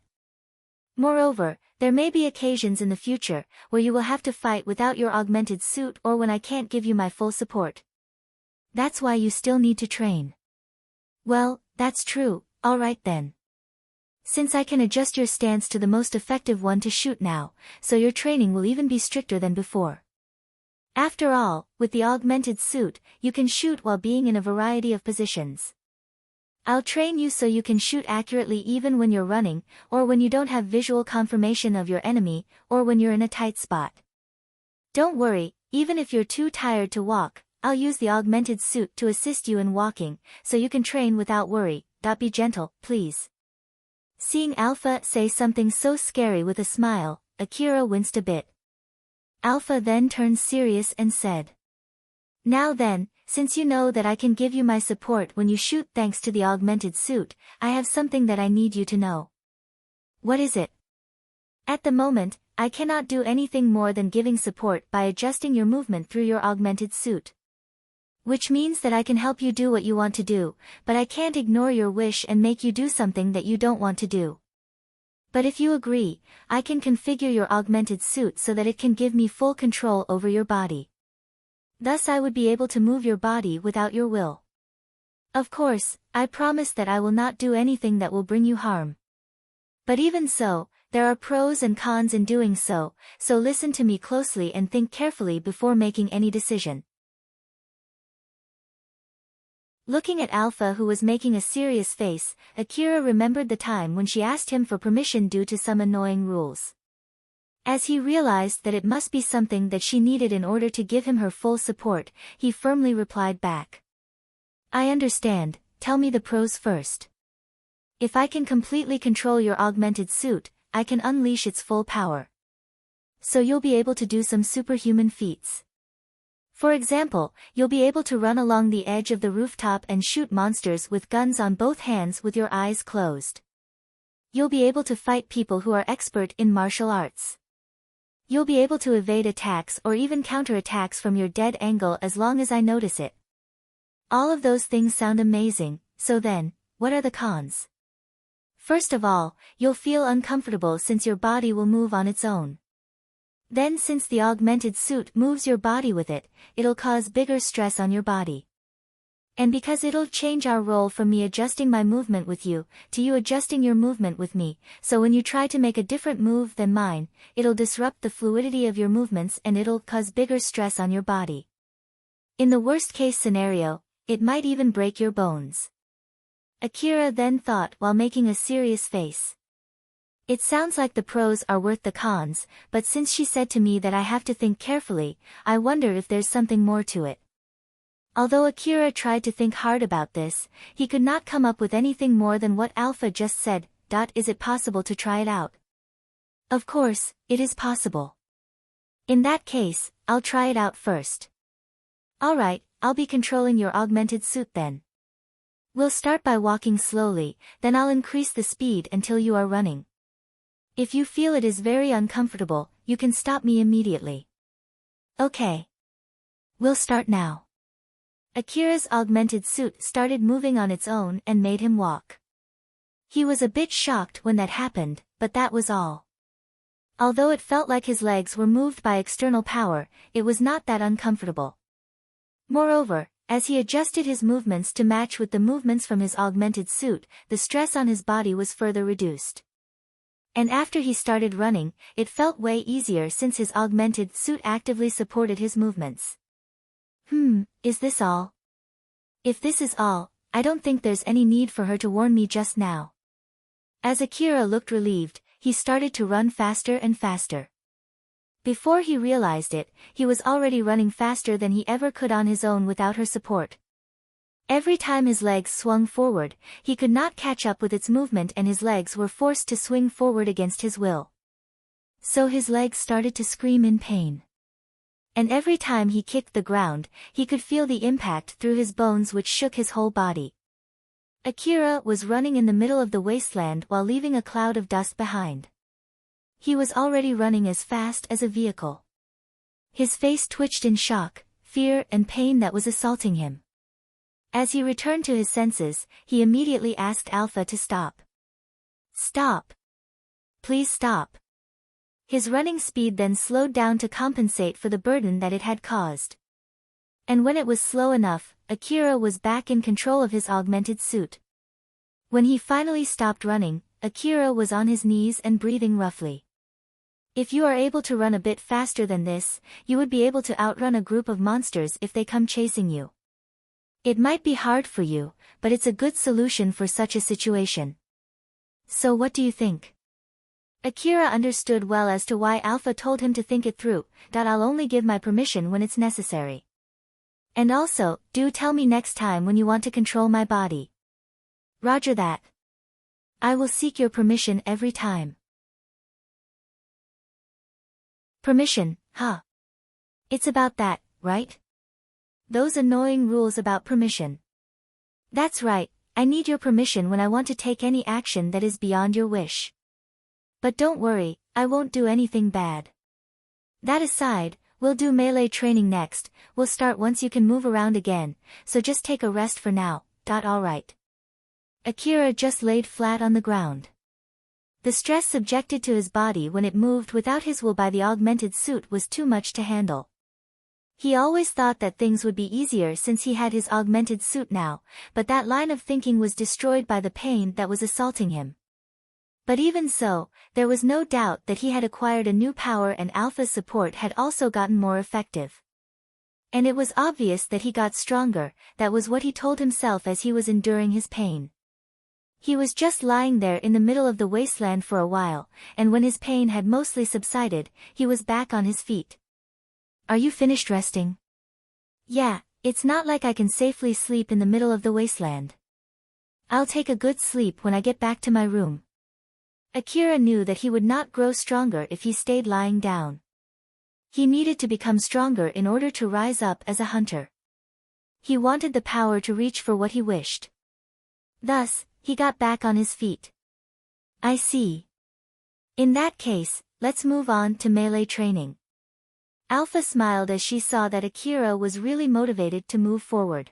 Moreover, there may be occasions in the future where you will have to fight without your augmented suit or when I can't give you my full support. That's why you still need to train. Well, that's true, alright then. Since I can adjust your stance to the most effective one to shoot now, so your training will even be stricter than before. After all, with the augmented suit, you can shoot while being in a variety of positions. I'll train you so you can shoot accurately even when you're running, or when you don't have visual confirmation of your enemy, or when you're in a tight spot. Don't worry, even if you're too tired to walk, I'll use the augmented suit to assist you in walking, so you can train without worry. Be gentle, please. Seeing Alpha say something so scary with a smile, Akira winced a bit. Alpha then turned serious and said, Now then, since you know that I can give you my support when you shoot thanks to the augmented suit, I have something that I need you to know. What is it? At the moment, I cannot do anything more than giving support by adjusting your movement through your augmented suit. Which means that I can help you do what you want to do, but I can't ignore your wish and make you do something that you don't want to do. But if you agree, I can configure your augmented suit so that it can give me full control over your body. Thus I would be able to move your body without your will. Of course, I promise that I will not do anything that will bring you harm. But even so, there are pros and cons in doing so, so listen to me closely and think carefully before making any decision. Looking at Alpha, who was making a serious face, Akira remembered the time when she asked him for permission due to some annoying rules. As he realized that it must be something that she needed in order to give him her full support, he firmly replied back. I understand, tell me the pros first. If I can completely control your augmented suit, I can unleash its full power. So you'll be able to do some superhuman feats. For example, you'll be able to run along the edge of the rooftop and shoot monsters with guns on both hands with your eyes closed. You'll be able to fight people who are expert in martial arts. You'll be able to evade attacks or even counterattacks from your dead angle as long as I notice it. All of those things sound amazing, so then, what are the cons? First of all, you'll feel uncomfortable since your body will move on its own. Then since the augmented suit moves your body with it, it'll cause bigger stress on your body. And because it'll change our role from me adjusting my movement with you, to you adjusting your movement with me, so when you try to make a different move than mine, it'll disrupt the fluidity of your movements and it'll cause bigger stress on your body. In the worst case scenario, it might even break your bones. Akira then thought while making a serious face. It sounds like the pros are worth the cons, but since she said to me that I have to think carefully, I wonder if there's something more to it. Although Akira tried to think hard about this, he could not come up with anything more than what Alpha just said. Is it possible to try it out? Of course, it is possible. In that case, I'll try it out first. Alright, I'll be controlling your augmented suit then. We'll start by walking slowly, then I'll increase the speed until you are running. If you feel it is very uncomfortable, you can stop me immediately. Okay. We'll start now. Akira's augmented suit started moving on its own and made him walk. He was a bit shocked when that happened, but that was all. Although it felt like his legs were moved by external power, it was not that uncomfortable. Moreover, as he adjusted his movements to match with the movements from his augmented suit, the stress on his body was further reduced. And after he started running, it felt way easier since his augmented suit actively supported his movements. Is this all? If this is all, I don't think there's any need for her to warn me just now. As Akira looked relieved, he started to run faster and faster. Before he realized it, he was already running faster than he ever could on his own without her support. Every time his legs swung forward, he could not catch up with its movement and his legs were forced to swing forward against his will. So his legs started to scream in pain. And every time he kicked the ground, he could feel the impact through his bones which shook his whole body. Akira was running in the middle of the wasteland while leaving a cloud of dust behind. He was already running as fast as a vehicle. His face twitched in shock, fear and pain that was assaulting him. As he returned to his senses, he immediately asked Alpha to stop. Stop. Please stop. His running speed then slowed down to compensate for the burden that it had caused. And when it was slow enough, Akira was back in control of his augmented suit. When he finally stopped running, Akira was on his knees and breathing roughly. If you are able to run a bit faster than this, you would be able to outrun a group of monsters if they come chasing you. It might be hard for you, but it's a good solution for such a situation. So what do you think? Akira understood well as to why Alpha told him to think it through, that I'll only give my permission when it's necessary. And also, do tell me next time when you want to control my body. Roger that. I will seek your permission every time. Permission, huh? It's about that, right? Those annoying rules about permission. That's right, I need your permission when I want to take any action that is beyond your wish. But don't worry, I won't do anything bad. That aside, we'll do melee training next, we'll start once you can move around again, so just take a rest for now, alright. Akira just laid flat on the ground. The stress subjected to his body when it moved without his will by the augmented suit was too much to handle. He always thought that things would be easier since he had his augmented suit now, but that line of thinking was destroyed by the pain that was assaulting him. But even so, there was no doubt that he had acquired a new power and Alpha's support had also gotten more effective. And it was obvious that he got stronger, that was what he told himself as he was enduring his pain. He was just lying there in the middle of the wasteland for a while, and when his pain had mostly subsided, he was back on his feet. Are you finished resting? Yeah, it's not like I can safely sleep in the middle of the wasteland. I'll take a good sleep when I get back to my room. Akira knew that he would not grow stronger if he stayed lying down. He needed to become stronger in order to rise up as a hunter. He wanted the power to reach for what he wished. Thus, he got back on his feet. I see. In that case, let's move on to melee training. Alpha smiled as she saw that Akira was really motivated to move forward.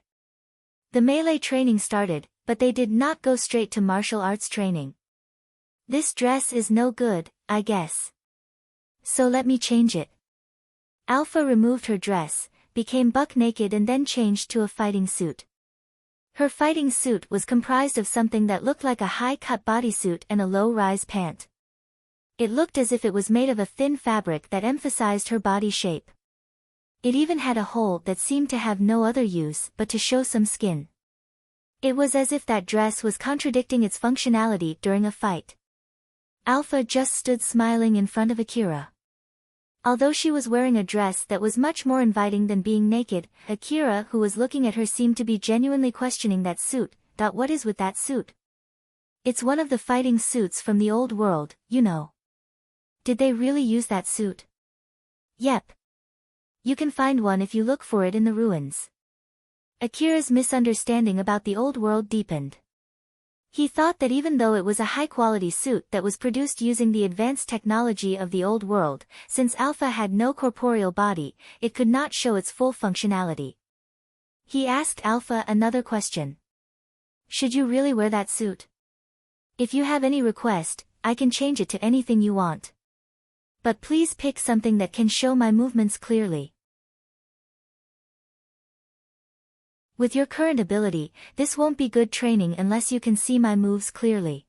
The melee training started, but they did not go straight to martial arts training. This dress is no good, I guess. So let me change it. Alpha removed her dress, became buck naked and then changed to a fighting suit. Her fighting suit was comprised of something that looked like a high-cut bodysuit and a low-rise pant. It looked as if it was made of a thin fabric that emphasized her body shape. It even had a hole that seemed to have no other use but to show some skin. It was as if that dress was contradicting its functionality during a fight. Alpha just stood smiling in front of Akira. Although she was wearing a dress that was much more inviting than being naked, Akira, who was looking at her, seemed to be genuinely questioning that suit. What is with that suit? It's one of the fighting suits from the old world, you know. Did they really use that suit? Yep. You can find one if you look for it in the ruins. Akira's misunderstanding about the old world deepened. He thought that even though it was a high-quality suit that was produced using the advanced technology of the old world, since Alpha had no corporeal body, it could not show its full functionality. He asked Alpha another question. Should you really wear that suit? If you have any request, I can change it to anything you want. But please pick something that can show my movements clearly. With your current ability, this won't be good training unless you can see my moves clearly.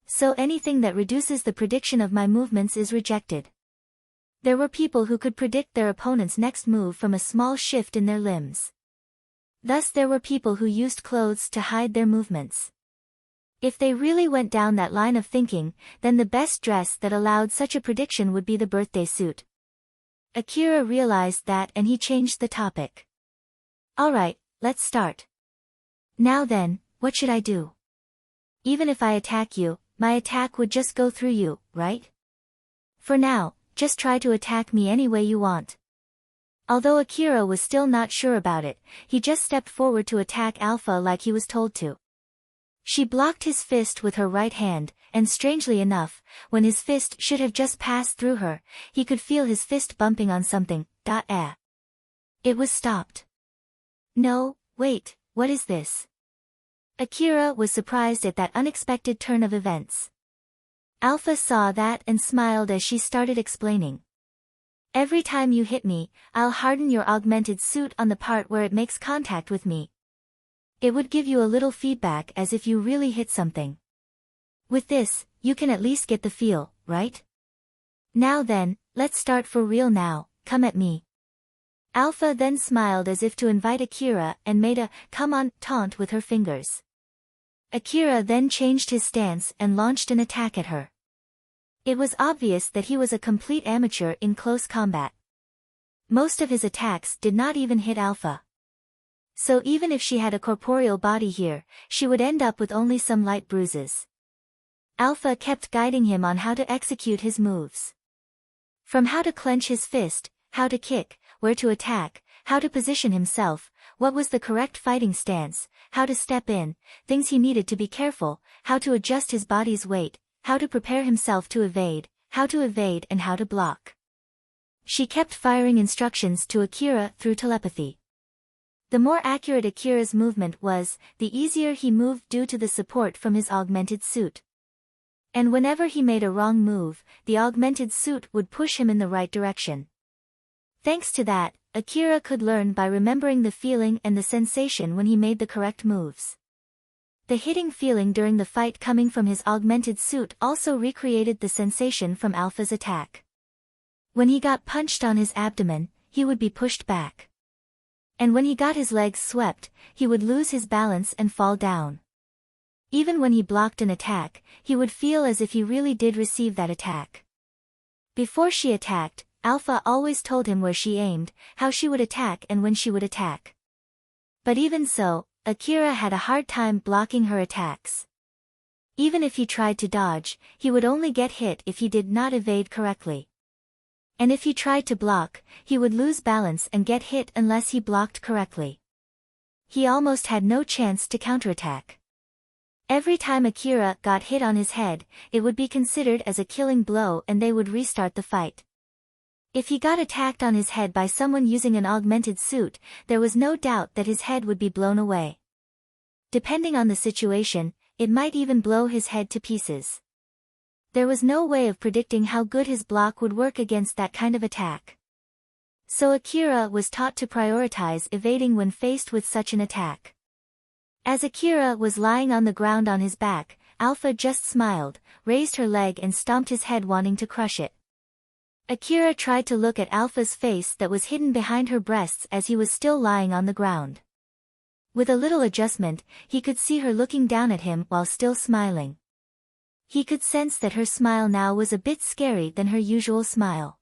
So anything that reduces the prediction of my movements is rejected. There were people who could predict their opponent's next move from a small shift in their limbs. Thus there were people who used clothes to hide their movements. If they really went down that line of thinking, then the best dress that allowed such a prediction would be the birthday suit. Akira realized that and he changed the topic. Alright, let's start. Now then, what should I do? Even if I attack you, my attack would just go through you, right? For now, just try to attack me any way you want. Although Akira was still not sure about it, he just stepped forward to attack Alpha like he was told to. She blocked his fist with her right hand, and strangely enough, when his fist should have just passed through her, he could feel his fist bumping on something. It was stopped. No, wait, what is this? Akira was surprised at that unexpected turn of events. Alpha saw that and smiled as she started explaining. Every time you hit me, I'll harden your augmented suit on the part where it makes contact with me. It would give you a little feedback as if you really hit something. With this, you can at least get the feel, right? Now then, let's start for real now, come at me. Alpha then smiled as if to invite Akira and made a come on taunt with her fingers. Akira then changed his stance and launched an attack at her. It was obvious that he was a complete amateur in close combat. Most of his attacks did not even hit Alpha. So even if she had a corporeal body here, she would end up with only some light bruises. Alpha kept guiding him on how to execute his moves. From how to clench his fist, how to kick, where to attack, how to position himself, what was the correct fighting stance, how to step in, things he needed to be careful, how to adjust his body's weight, how to prepare himself to evade, and how to block. She kept firing instructions to Akira through telepathy. The more accurate Akira's movement was, the easier he moved due to the support from his augmented suit. And whenever he made a wrong move, the augmented suit would push him in the right direction. Thanks to that, Akira could learn by remembering the feeling and the sensation when he made the correct moves. The hitting feeling during the fight coming from his augmented suit also recreated the sensation from Alpha's attack. When he got punched on his abdomen, he would be pushed back. And when he got his legs swept, he would lose his balance and fall down. Even when he blocked an attack, he would feel as if he really did receive that attack. Before she attacked, Alpha always told him where she aimed, how she would attack and when she would attack. But even so, Akira had a hard time blocking her attacks. Even if he tried to dodge, he would only get hit if he did not evade correctly. And if he tried to block, he would lose balance and get hit unless he blocked correctly. He almost had no chance to counterattack. Every time Akira got hit on his head, it would be considered as a killing blow and they would restart the fight. If he got attacked on his head by someone using an augmented suit, there was no doubt that his head would be blown away. Depending on the situation, it might even blow his head to pieces. There was no way of predicting how good his block would work against that kind of attack. So Akira was taught to prioritize evading when faced with such an attack. As Akira was lying on the ground on his back, Alpha just smiled, raised her leg and stomped his head wanting to crush it. Akira tried to look at Alpha's face that was hidden behind her breasts as he was still lying on the ground. With a little adjustment, he could see her looking down at him while still smiling. He could sense that her smile now was a bit scary than her usual smile.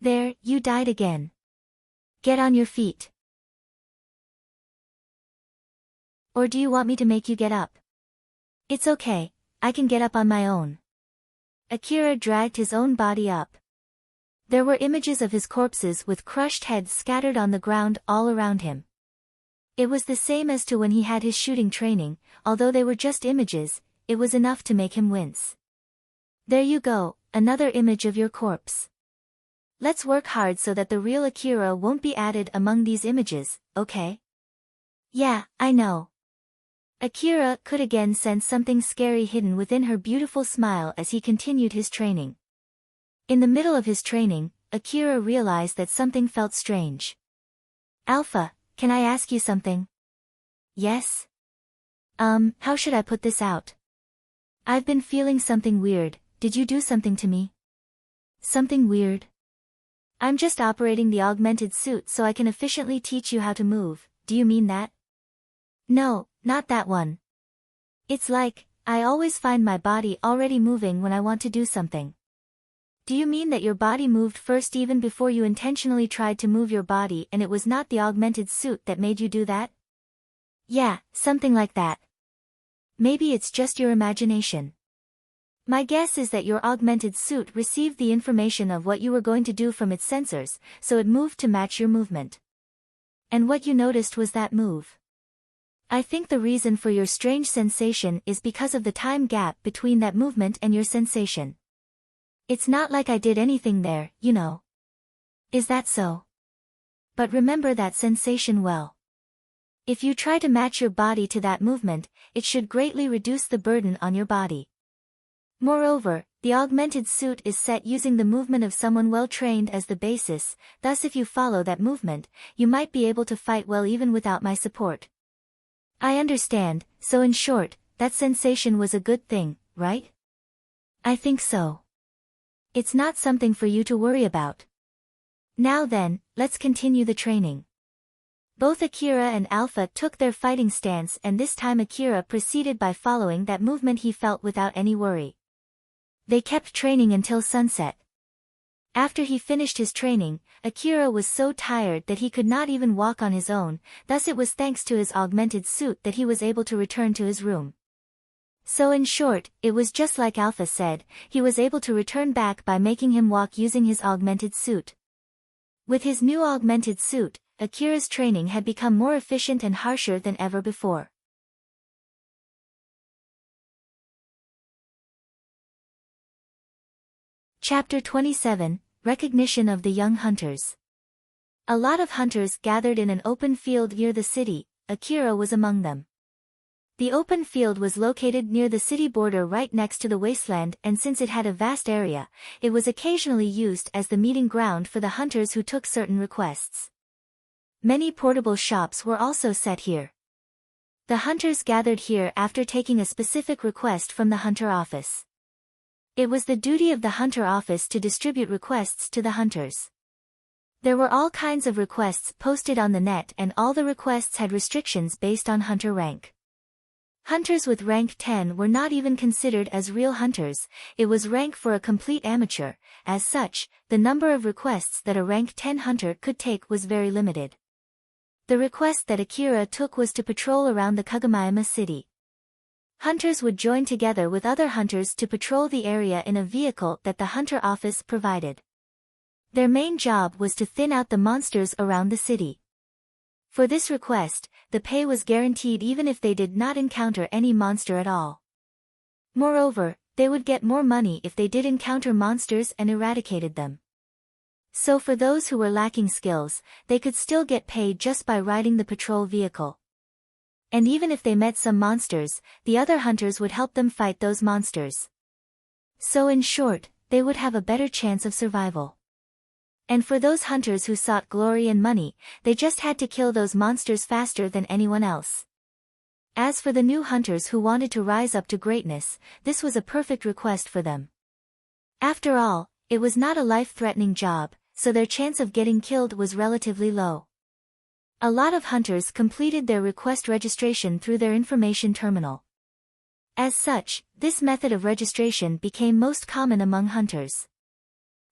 There, you died again. Get on your feet. Or do you want me to make you get up? It's okay, I can get up on my own. Akira dragged his own body up. There were images of his corpses with crushed heads scattered on the ground all around him. It was the same as to when he had his shooting training, although they were just images, it was enough to make him wince. There you go, another image of your corpse. Let's work hard so that the real Akira won't be added among these images, okay? Yeah, I know. Akira could again sense something scary hidden within her beautiful smile as he continued his training. In the middle of his training, Akira realized that something felt strange. Alpha, can I ask you something? Yes? How should I put this out? I've been feeling something weird, did you do something to me? Something weird? I'm just operating the augmented suit so I can efficiently teach you how to move, do you mean that? No, not that one. It's like, I always find my body already moving when I want to do something. Do you mean that your body moved first even before you intentionally tried to move your body and it was not the augmented suit that made you do that? Yeah, something like that. Maybe it's just your imagination. My guess is that your augmented suit received the information of what you were going to do from its sensors, so it moved to match your movement. And what you noticed was that move. I think the reason for your strange sensation is because of the time gap between that movement and your sensation. It's not like I did anything there, you know. Is that so? But remember that sensation well. If you try to match your body to that movement, it should greatly reduce the burden on your body. Moreover, the augmented suit is set using the movement of someone well-trained as the basis, thus if you follow that movement, you might be able to fight well even without my support. I understand, so in short, that sensation was a good thing, right? I think so. It's not something for you to worry about. Now then, let's continue the training. Both Akira and Alpha took their fighting stance and this time Akira proceeded by following that movement he felt without any worry. They kept training until sunset. After he finished his training, Akira was so tired that he could not even walk on his own, thus it was thanks to his augmented suit that he was able to return to his room. So in short, it was just like Alpha said, he was able to return back by making him walk using his augmented suit. With his new augmented suit, Akira's training had become more efficient and harsher than ever before. Chapter 27, Recognition of the Young Hunters. A lot of hunters gathered in an open field near the city, Akira was among them. The open field was located near the city border right next to the wasteland and since it had a vast area, it was occasionally used as the meeting ground for the hunters who took certain requests. Many portable shops were also set here. The hunters gathered here after taking a specific request from the hunter office. It was the duty of the hunter office to distribute requests to the hunters. There were all kinds of requests posted on the net and all the requests had restrictions based on hunter rank. Hunters with rank 10 were not even considered as real hunters, it was rank for a complete amateur, as such, the number of requests that a rank 10 hunter could take was very limited. The request that Akira took was to patrol around the Kagomayama city. Hunters would join together with other hunters to patrol the area in a vehicle that the hunter office provided. Their main job was to thin out the monsters around the city. For this request, the pay was guaranteed even if they did not encounter any monster at all. Moreover, they would get more money if they did encounter monsters and eradicated them. So for those who were lacking skills, they could still get paid just by riding the patrol vehicle. And even if they met some monsters, the other hunters would help them fight those monsters. So in short, they would have a better chance of survival. And for those hunters who sought glory and money, they just had to kill those monsters faster than anyone else. As for the new hunters who wanted to rise up to greatness, this was a perfect request for them. After all, it was not a life-threatening job, so their chance of getting killed was relatively low. A lot of hunters completed their request registration through their information terminal. As such, this method of registration became most common among hunters.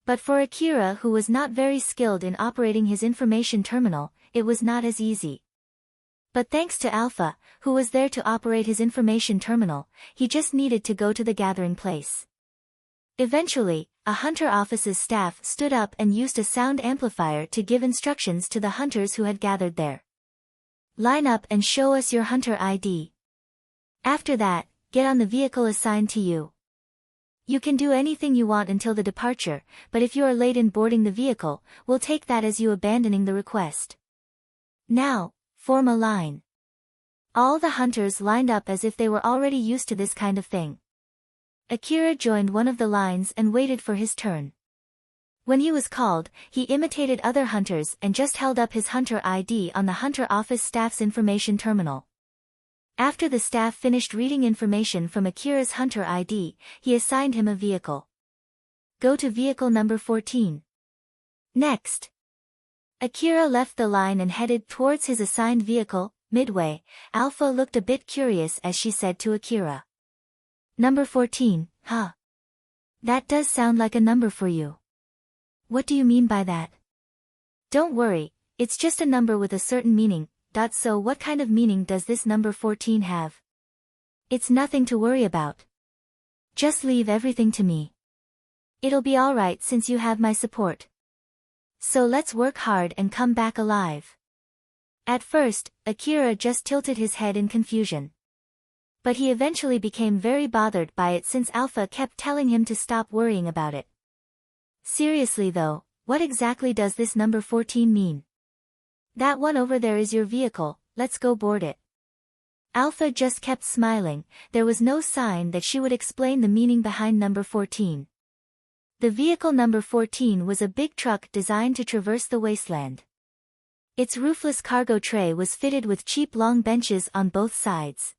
But for Akira, who was not very skilled in operating his information terminal, it was not as easy. But thanks to Alpha, who was there to operate his information terminal, he just needed to go to the gathering place. Eventually, a hunter office's staff stood up and used a sound amplifier to give instructions to the hunters who had gathered there. Line up and show us your hunter ID. After that, get on the vehicle assigned to you. You can do anything you want until the departure, but if you are late in boarding the vehicle, we'll take that as you abandoning the request. Now, form a line. All the hunters lined up as if they were already used to this kind of thing. Akira joined one of the lines and waited for his turn. When he was called, he imitated other hunters and just held up his hunter ID on the hunter office staff's information terminal. After the staff finished reading information from Akira's hunter ID, he assigned him a vehicle. Go to vehicle number 14. Next. Akira left the line and headed towards his assigned vehicle. Midway, Alpha looked a bit curious as she said to Akira. Number 14, huh? That does sound like a number for you. What do you mean by that? Don't worry, it's just a number with a certain meaning. So what kind of meaning does this number 14 have? It's nothing to worry about. Just leave everything to me. It'll be alright since you have my support. So let's work hard and come back alive. At first, Akira just tilted his head in confusion. But he eventually became very bothered by it since Alpha kept telling him to stop worrying about it. Seriously though, what exactly does this number 14 mean? That one over there is your vehicle, let's go board it. Alpha just kept smiling, there was no sign that she would explain the meaning behind number 14. The vehicle number 14 was a big truck designed to traverse the wasteland. Its roofless cargo tray was fitted with cheap long benches on both sides.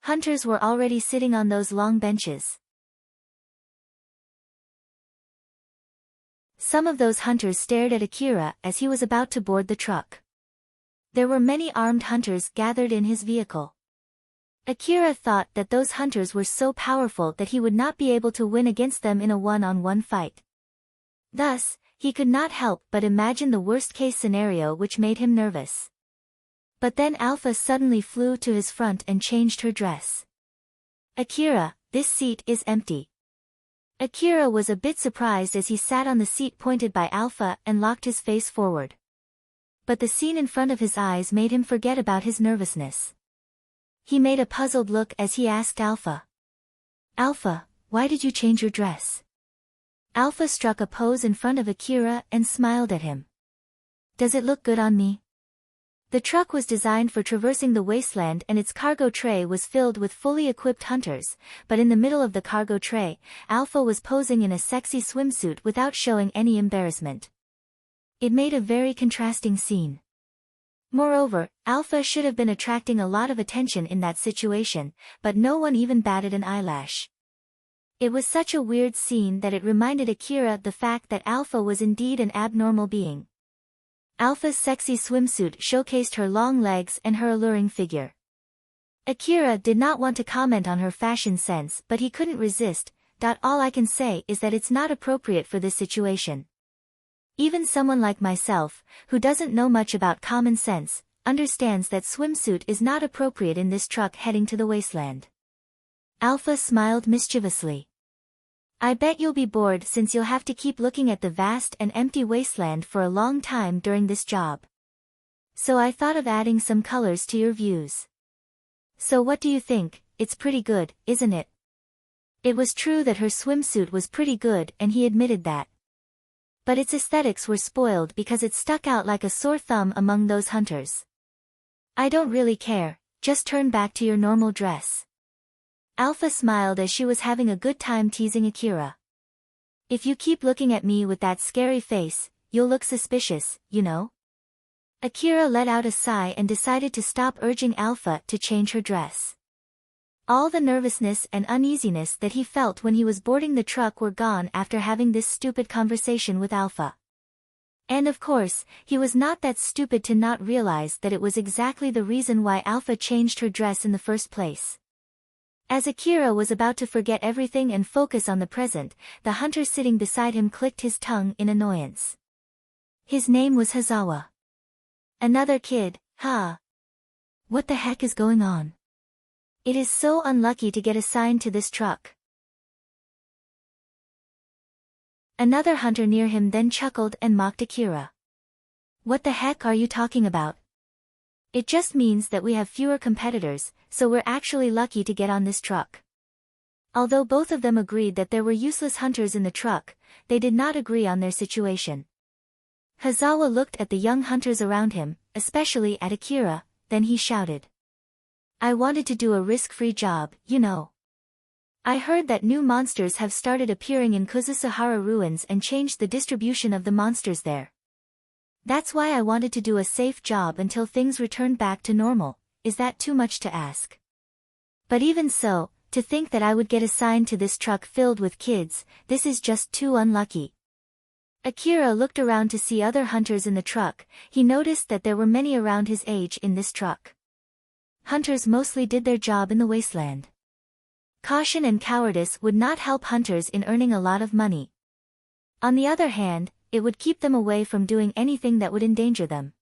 Hunters were already sitting on those long benches. Some of those hunters stared at Akira as he was about to board the truck. There were many armed hunters gathered in his vehicle. Akira thought that those hunters were so powerful that he would not be able to win against them in a one-on-one fight. Thus, he could not help but imagine the worst-case scenario, which made him nervous. But then Alpha suddenly flew to his front and changed her dress. Akira, this seat is empty. Akira was a bit surprised as he sat on the seat pointed by Alpha and locked his face forward. But the scene in front of his eyes made him forget about his nervousness. He made a puzzled look as he asked Alpha. Alpha, why did you change your dress? Alpha struck a pose in front of Akira and smiled at him. Does it look good on me? The truck was designed for traversing the wasteland and its cargo tray was filled with fully equipped hunters, but in the middle of the cargo tray, Alpha was posing in a sexy swimsuit without showing any embarrassment. It made a very contrasting scene. Moreover, Alpha should have been attracting a lot of attention in that situation, but no one even batted an eyelash. It was such a weird scene that it reminded Akira the fact that Alpha was indeed an abnormal being. Alpha's sexy swimsuit showcased her long legs and her alluring figure. Akira did not want to comment on her fashion sense, but he couldn't resist. All I can say is that it's not appropriate for this situation. Even someone like myself, who doesn't know much about common sense, understands that swimsuit is not appropriate in this truck heading to the wasteland. Alpha smiled mischievously. I bet you'll be bored since you'll have to keep looking at the vast and empty wasteland for a long time during this job. So I thought of adding some colors to your views. So what do you think? It's pretty good, isn't it? It was true that her swimsuit was pretty good and he admitted that. But its aesthetics were spoiled because it stuck out like a sore thumb among those hunters. I don't really care, just turn back to your normal dress. Alpha smiled as she was having a good time teasing Akira. If you keep looking at me with that scary face, you'll look suspicious, you know? Akira let out a sigh and decided to stop urging Alpha to change her dress. All the nervousness and uneasiness that he felt when he was boarding the truck were gone after having this stupid conversation with Alpha. And of course, he was not that stupid to not realize that it was exactly the reason why Alpha changed her dress in the first place. As Akira was about to forget everything and focus on the present, the hunter sitting beside him clicked his tongue in annoyance. His name was Hazawa. Another kid, huh? What the heck is going on? It is so unlucky to get assigned to this truck. Another hunter near him then chuckled and mocked Akira. What the heck are you talking about? It just means that we have fewer competitors, so we're actually lucky to get on this truck. Although both of them agreed that there were useless hunters in the truck, they did not agree on their situation. Hazawa looked at the young hunters around him, especially at Akira, then he shouted. I wanted to do a risk-free job, you know. I heard that new monsters have started appearing in Kuzusuhara ruins and changed the distribution of the monsters there. That's why I wanted to do a safe job until things returned back to normal. Is that too much to ask? But even so, to think that I would get assigned to this truck filled with kids, this is just too unlucky. Akira looked around to see other hunters in the truck. He noticed that there were many around his age in this truck. Hunters mostly did their job in the wasteland. Caution and cowardice would not help hunters in earning a lot of money. On the other hand, it would keep them away from doing anything that would endanger them.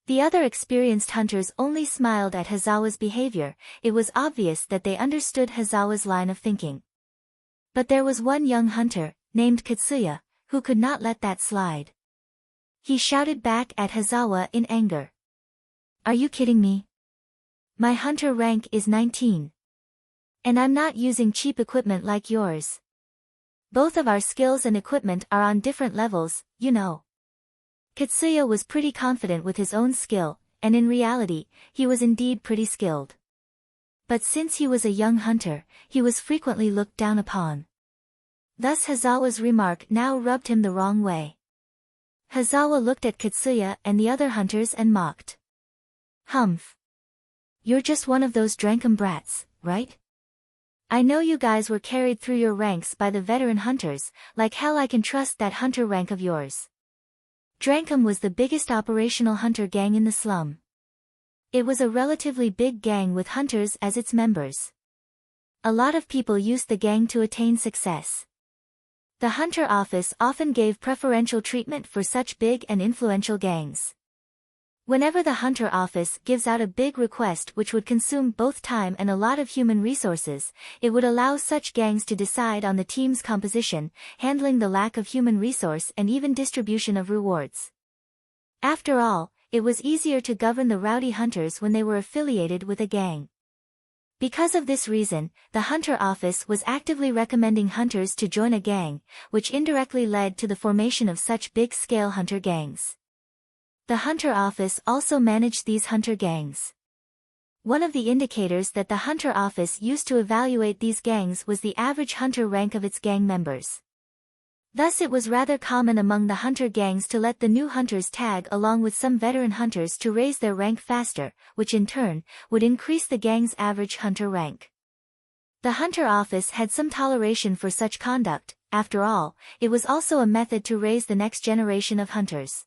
The other experienced hunters only smiled at Hazawa's behavior. It was obvious that they understood Hazawa's line of thinking. But there was one young hunter, named Katsuya, who could not let that slide. He shouted back at Hazawa in anger. Are you kidding me? My hunter rank is 19. And I'm not using cheap equipment like yours. Both of our skills and equipment are on different levels, you know. Katsuya was pretty confident with his own skill, and in reality, he was indeed pretty skilled. But since he was a young hunter, he was frequently looked down upon. Thus Hazawa's remark now rubbed him the wrong way. Hazawa looked at Katsuya and the other hunters and mocked. Humph. You're just one of those Drankum brats, right? I know you guys were carried through your ranks by the veteran hunters, like hell I can trust that hunter rank of yours. Drankum was the biggest operational hunter gang in the slum. It was a relatively big gang with hunters as its members. A lot of people used the gang to attain success. The hunter office often gave preferential treatment for such big and influential gangs. Whenever the hunter office gives out a big request which would consume both time and a lot of human resources, it would allow such gangs to decide on the team's composition, handling the lack of human resource and even distribution of rewards. After all, it was easier to govern the rowdy hunters when they were affiliated with a gang. Because of this reason, the hunter office was actively recommending hunters to join a gang, which indirectly led to the formation of such big-scale hunter gangs. The hunter office also managed these hunter gangs. One of the indicators that the hunter office used to evaluate these gangs was the average hunter rank of its gang members. Thus it was rather common among the hunter gangs to let the new hunters tag along with some veteran hunters to raise their rank faster, which in turn, would increase the gang's average hunter rank. The hunter office had some toleration for such conduct. After all, it was also a method to raise the next generation of hunters.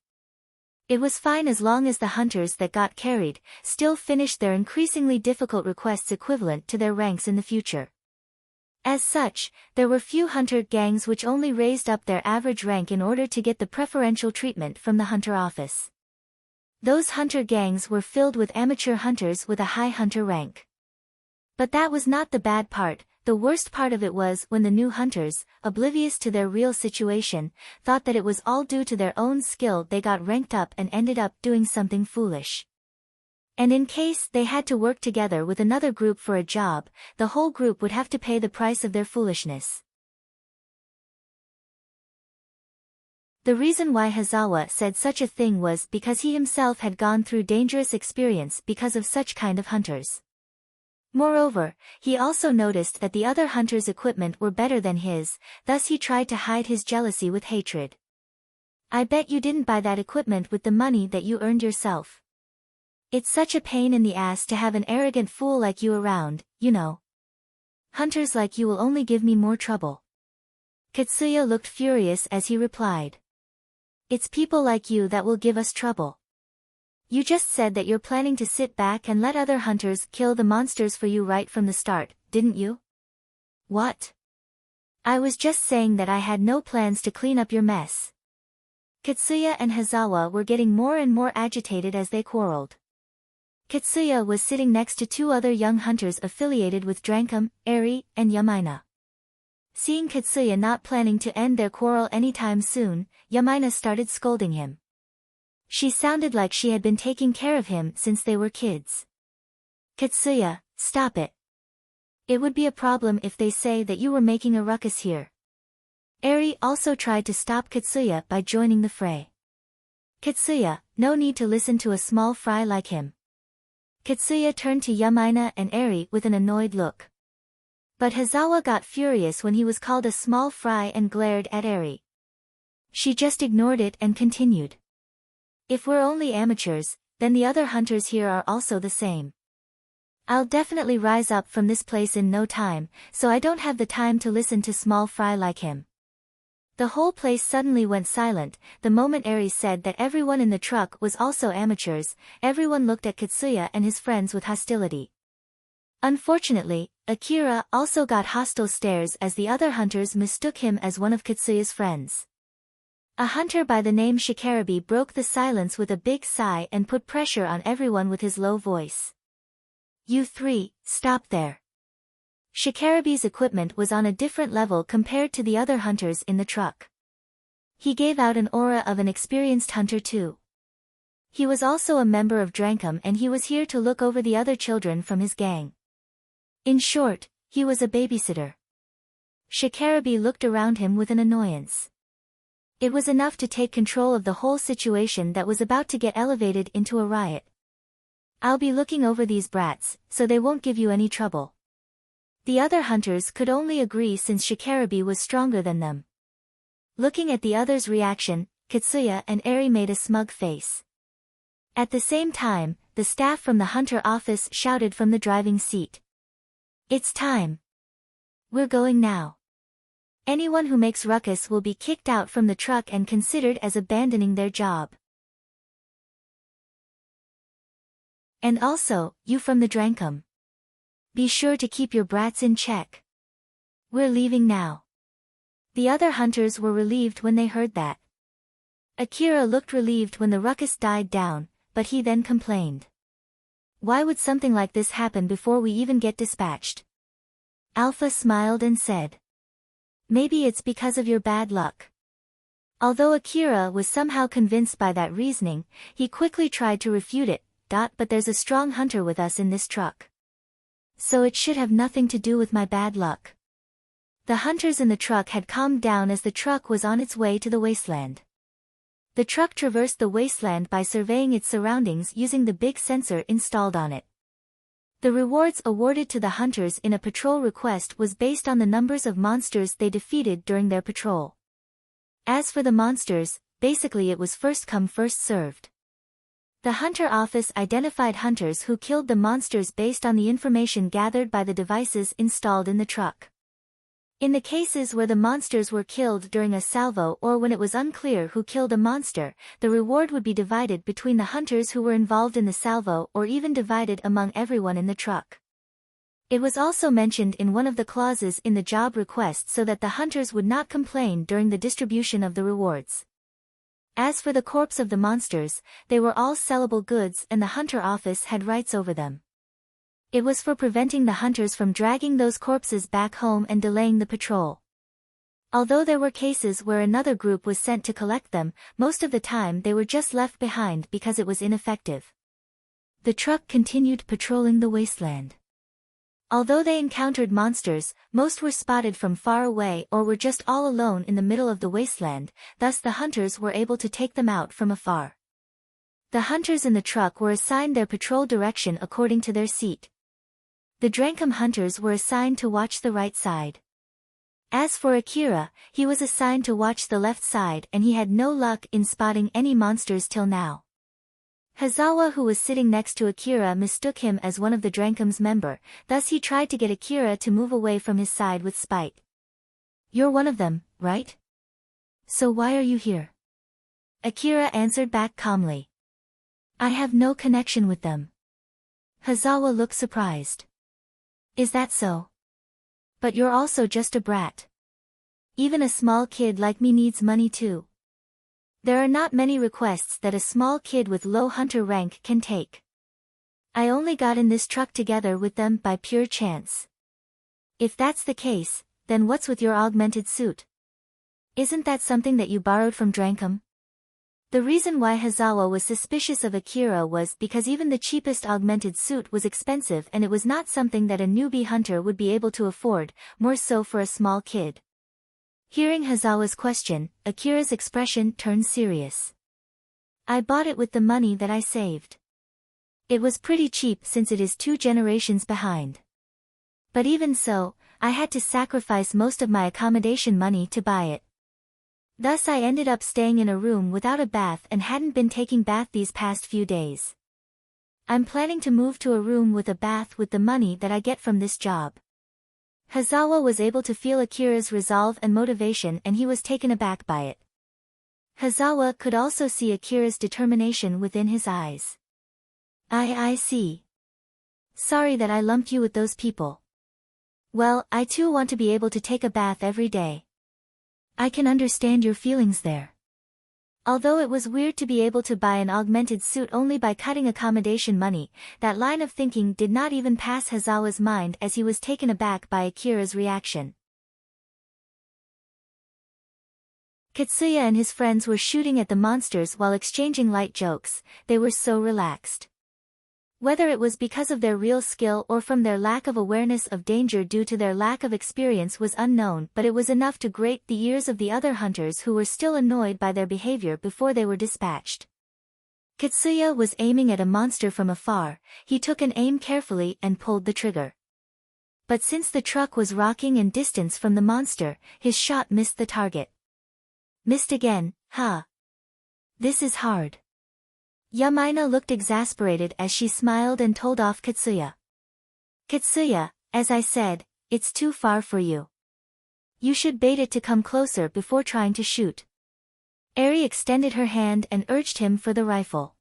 It was fine as long as the hunters that got carried still finished their increasingly difficult requests equivalent to their ranks in the future. As such, there were few hunter gangs which only raised up their average rank in order to get the preferential treatment from the hunter office. Those hunter gangs were filled with amateur hunters with a high hunter rank. But that was not the bad part. The worst part of it was when the new hunters, oblivious to their real situation, thought that it was all due to their own skill they got ranked up and ended up doing something foolish. And in case they had to work together with another group for a job, the whole group would have to pay the price of their foolishness. The reason why Hazawa said such a thing was because he himself had gone through dangerous experience because of such kind of hunters. Moreover, he also noticed that the other hunters' equipment were better than his, thus he tried to hide his jealousy with hatred. I bet you didn't buy that equipment with the money that you earned yourself. It's such a pain in the ass to have an arrogant fool like you around, you know. Hunters like you will only give me more trouble. Katsuya looked furious as he replied. It's people like you that will give us trouble. You just said that you're planning to sit back and let other hunters kill the monsters for you right from the start, didn't you? What? I was just saying that I had no plans to clean up your mess. Katsuya and Hazawa were getting more and more agitated as they quarreled. Katsuya was sitting next to two other young hunters affiliated with Drankum, Eri, and Yamaina. Seeing Katsuya not planning to end their quarrel anytime soon, Yamaina started scolding him. She sounded like she had been taking care of him since they were kids. Katsuya, stop it. It would be a problem if they say that you were making a ruckus here. Eri also tried to stop Katsuya by joining the fray. Katsuya, no need to listen to a small fry like him. Katsuya turned to Yamaina and Eri with an annoyed look. But Hazawa got furious when he was called a small fry and glared at Eri. She just ignored it and continued. If we're only amateurs, then the other hunters here are also the same. I'll definitely rise up from this place in no time, so I don't have the time to listen to small fry like him. The whole place suddenly went silent. The moment Eri said that everyone in the truck was also amateurs, everyone looked at Katsuya and his friends with hostility. Unfortunately, Akira also got hostile stares as the other hunters mistook him as one of Katsuya's friends. A hunter by the name Shikarabe broke the silence with a big sigh and put pressure on everyone with his low voice. You three, stop there. Shikarabe's equipment was on a different level compared to the other hunters in the truck. He gave out an aura of an experienced hunter too. He was also a member of Drankum and he was here to look over the other children from his gang. In short, he was a babysitter. Shikarabe looked around him with an annoyance. It was enough to take control of the whole situation that was about to get elevated into a riot. I'll be looking over these brats, so they won't give you any trouble. The other hunters could only agree since Shikarabe was stronger than them. Looking at the others' reaction, Katsuya and Eri made a smug face. At the same time, the staff from the hunter office shouted from the driving seat. It's time. We're going now. Anyone who makes ruckus will be kicked out from the truck and considered as abandoning their job. And also, you from the Drankum. Be sure to keep your brats in check. We're leaving now. The other hunters were relieved when they heard that. Akira looked relieved when the ruckus died down, but he then complained. Why would something like this happen before we even get dispatched? Alpha smiled and said. Maybe it's because of your bad luck. Although Akira was somehow convinced by that reasoning, he quickly tried to refute it, but there's a strong hunter with us in this truck. So it should have nothing to do with my bad luck. The hunters in the truck had calmed down as the truck was on its way to the wasteland. The truck traversed the wasteland by surveying its surroundings using the big sensor installed on it. The rewards awarded to the hunters in a patrol request was based on the numbers of monsters they defeated during their patrol. As for the monsters, basically it was first come first served. The hunter office identified hunters who killed the monsters based on the information gathered by the devices installed in the truck. In the cases where the monsters were killed during a salvo or when it was unclear who killed a monster, the reward would be divided between the hunters who were involved in the salvo or even divided among everyone in the truck. It was also mentioned in one of the clauses in the job request so that the hunters would not complain during the distribution of the rewards. As for the corpse of the monsters, they were all sellable goods and the hunter office had rights over them. It was for preventing the hunters from dragging those corpses back home and delaying the patrol. Although there were cases where another group was sent to collect them, most of the time they were just left behind because it was ineffective. The truck continued patrolling the wasteland. Although they encountered monsters, most were spotted from far away or were just all alone in the middle of the wasteland, thus the hunters were able to take them out from afar. The hunters in the truck were assigned their patrol direction according to their seat. The Drankum hunters were assigned to watch the right side. As for Akira, he was assigned to watch the left side and he had no luck in spotting any monsters till now. Hazawa, who was sitting next to Akira, mistook him as one of the Drankum's member, thus he tried to get Akira to move away from his side with spite. You're one of them, right? So why are you here? Akira answered back calmly. I have no connection with them. Hazawa looked surprised. Is that so? But you're also just a brat. Even a small kid like me needs money too. There are not many requests that a small kid with low hunter rank can take. I only got in this truck together with them by pure chance. If that's the case, then what's with your augmented suit? Isn't that something that you borrowed from Drankum? The reason why Hazawa was suspicious of Akira was because even the cheapest augmented suit was expensive and it was not something that a newbie hunter would be able to afford, more so for a small kid. Hearing Hazawa's question, Akira's expression turned serious. I bought it with the money that I saved. It was pretty cheap since it is 2 generations behind. But even so, I had to sacrifice most of my accommodation money to buy it. Thus I ended up staying in a room without a bath and hadn't been taking bath these past few days. I'm planning to move to a room with a bath with the money that I get from this job. Hazawa was able to feel Akira's resolve and motivation and he was taken aback by it. Hazawa could also see Akira's determination within his eyes. I see. Sorry that I lumped you with those people. Well, I too want to be able to take a bath every day. I can understand your feelings there. Although it was weird to be able to buy an augmented suit only by cutting accommodation money, that line of thinking did not even pass Hazawa's mind as he was taken aback by Akira's reaction. Katsuya and his friends were shooting at the monsters while exchanging light jokes. They were so relaxed. Whether it was because of their real skill or from their lack of awareness of danger due to their lack of experience was unknown, but it was enough to grate the ears of the other hunters who were still annoyed by their behavior before they were dispatched. Katsuya was aiming at a monster from afar. He took an aim carefully and pulled the trigger. But since the truck was rocking and distance from the monster, his shot missed the target. Missed again, huh? This is hard. Yamaina looked exasperated as she smiled and told off Katsuya. Katsuya, as I said, it's too far for you. You should bait it to come closer before trying to shoot. Eri extended her hand and urged him for the rifle.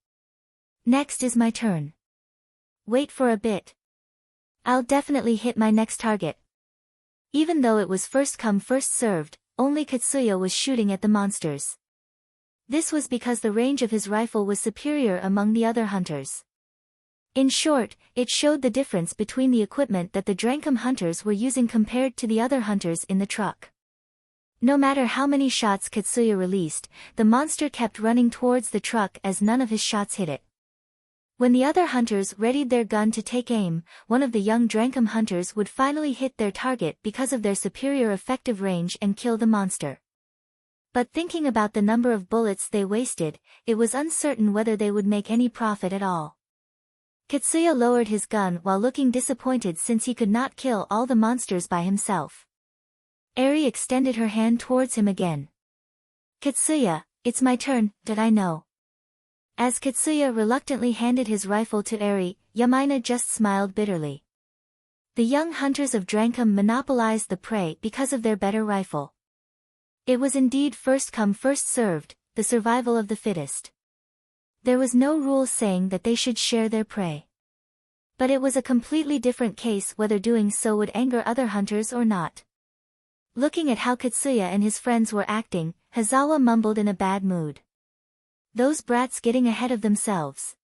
Next is my turn. Wait for a bit. I'll definitely hit my next target. Even though it was first come first served, only Katsuya was shooting at the monsters. This was because the range of his rifle was superior among the other hunters. In short, it showed the difference between the equipment that the Drankum hunters were using compared to the other hunters in the truck. No matter how many shots Katsuya released, the monster kept running towards the truck as none of his shots hit it. When the other hunters readied their gun to take aim, one of the young Drankum hunters would finally hit their target because of their superior effective range and kill the monster. But thinking about the number of bullets they wasted, it was uncertain whether they would make any profit at all. Katsuya lowered his gun while looking disappointed since he could not kill all the monsters by himself. Eri extended her hand towards him again. Katsuya, it's my turn, did I know? As Katsuya reluctantly handed his rifle to Eri, Yamaina just smiled bitterly. The young hunters of Drankum monopolized the prey because of their better rifle. It was indeed first come first served, the survival of the fittest. There was no rule saying that they should share their prey. But it was a completely different case whether doing so would anger other hunters or not. Looking at how Katsuya and his friends were acting, Hazawa mumbled in a bad mood. Those brats getting ahead of themselves.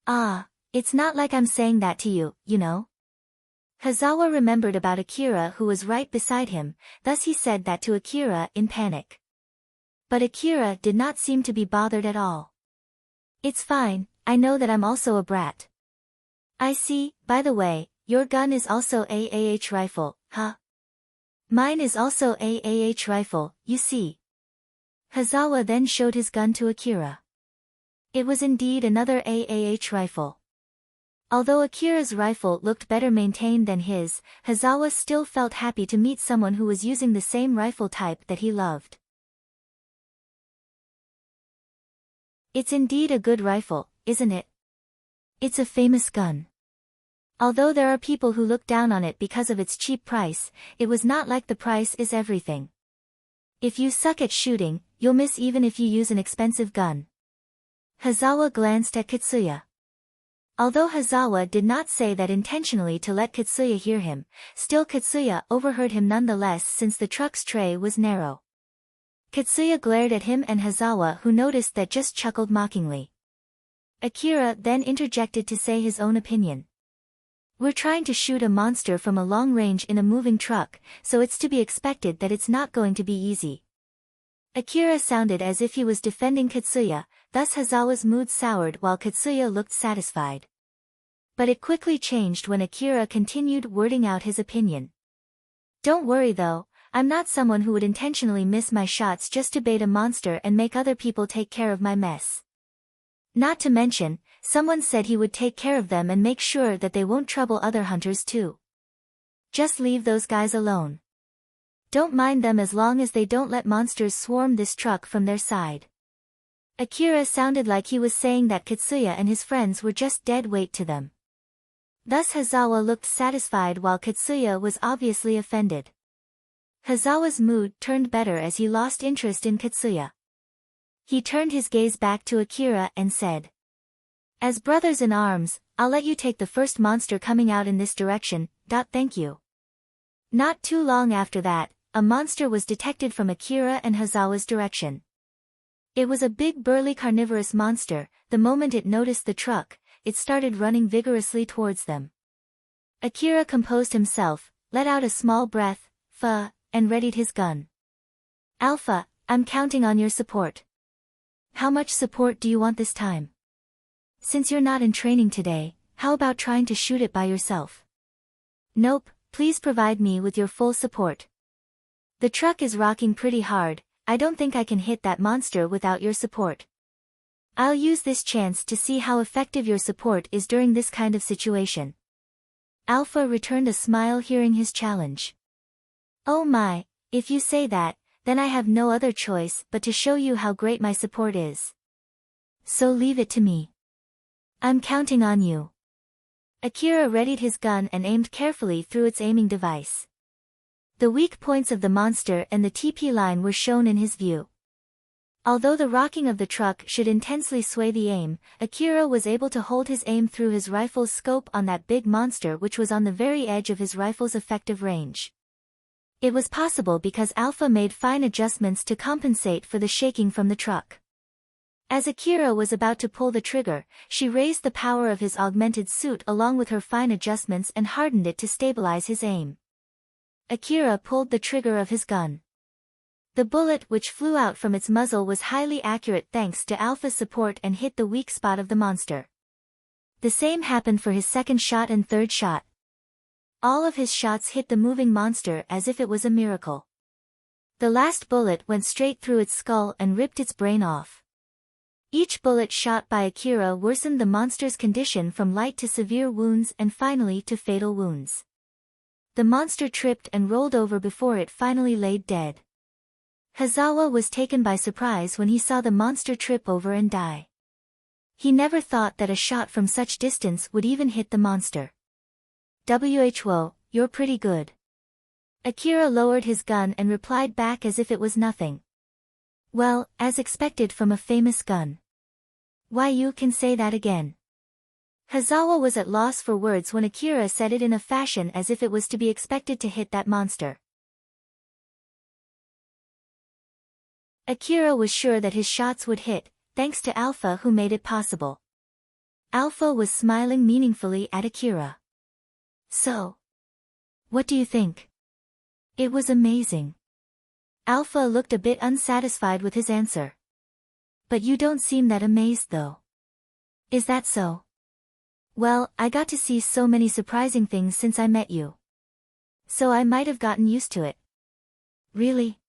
Ah, it's not like I'm saying that to you, you know? Hazawa remembered about Akira who was right beside him, thus he said that to Akira in panic. But Akira did not seem to be bothered at all. It's fine, I know that I'm also a brat. I see, by the way, your gun is also a AH rifle, huh? Mine is also a AH rifle, you see. Hazawa then showed his gun to Akira. It was indeed another AAH rifle. Although Akira's rifle looked better maintained than his, Hazawa still felt happy to meet someone who was using the same rifle type that he loved. It's indeed a good rifle, isn't it? It's a famous gun. Although there are people who look down on it because of its cheap price, it was not like the price is everything. If you suck at shooting, you'll miss even if you use an expensive gun. Hazawa glanced at Katsuya. Although Hazawa did not say that intentionally to let Katsuya hear him, still Katsuya overheard him nonetheless since the truck's tray was narrow. Katsuya glared at him and Hazawa, who noticed that, just chuckled mockingly. Akira then interjected to say his own opinion. We're trying to shoot a monster from a long range in a moving truck, so it's to be expected that it's not going to be easy. Akira sounded as if he was defending Katsuya, thus Hazawa's mood soured while Katsuya looked satisfied. But it quickly changed when Akira continued wording out his opinion. Don't worry though, I'm not someone who would intentionally miss my shots just to bait a monster and make other people take care of my mess. Not to mention, someone said he would take care of them and make sure that they won't trouble other hunters too. Just leave those guys alone. Don't mind them as long as they don't let monsters swarm this truck from their side. Akira sounded like he was saying that Katsuya and his friends were just dead weight to them. Thus Hazawa looked satisfied while Katsuya was obviously offended. Hazawa's mood turned better as he lost interest in Katsuya. He turned his gaze back to Akira and said, As brothers in arms, I'll let you take the first monster coming out in this direction, thank you. Not too long after that, a monster was detected from Akira and Hazawa's direction. It was a big burly carnivorous monster. The moment it noticed the truck, it started running vigorously towards them. Akira composed himself, let out a small breath, and readied his gun. Alpha, I'm counting on your support. How much support do you want this time? Since you're not in training today, how about trying to shoot it by yourself? Nope, please provide me with your full support. The truck is rocking pretty hard, I don't think I can hit that monster without your support. I'll use this chance to see how effective your support is during this kind of situation. Alpha returned a smile hearing his challenge. Oh my, if you say that, then I have no other choice but to show you how great my support is. So leave it to me. I'm counting on you. Akira readied his gun and aimed carefully through its aiming device. The weak points of the monster and the TP line were shown in his view. Although the rocking of the truck should intensely sway the aim, Akira was able to hold his aim through his rifle's scope on that big monster which was on the very edge of his rifle's effective range. It was possible because Alpha made fine adjustments to compensate for the shaking from the truck. As Akira was about to pull the trigger, she raised the power of his augmented suit along with her fine adjustments and hardened it to stabilize his aim. Akira pulled the trigger of his gun. The bullet which flew out from its muzzle was highly accurate thanks to Alpha's support and hit the weak spot of the monster. The same happened for his second shot and third shot. All of his shots hit the moving monster as if it was a miracle. The last bullet went straight through its skull and ripped its brain off. Each bullet shot by Akira worsened the monster's condition from light to severe wounds and finally to fatal wounds. The monster tripped and rolled over before it finally laid dead. Hazawa was taken by surprise when he saw the monster trip over and die. He never thought that a shot from such distance would even hit the monster. Whoa, you're pretty good. Akira lowered his gun and replied back as if it was nothing. Well, as expected from a famous gun. Why, you can say that again. Hazawa was at loss for words when Akira said it in a fashion as if it was to be expected to hit that monster. Akira was sure that his shots would hit, thanks to Alpha who made it possible. Alpha was smiling meaningfully at Akira. So, what do you think? It was amazing. Alpha looked a bit unsatisfied with his answer. But you don't seem that amazed though. Is that so? Well, I got to see so many surprising things since I met you. So I might have gotten used to it. Really?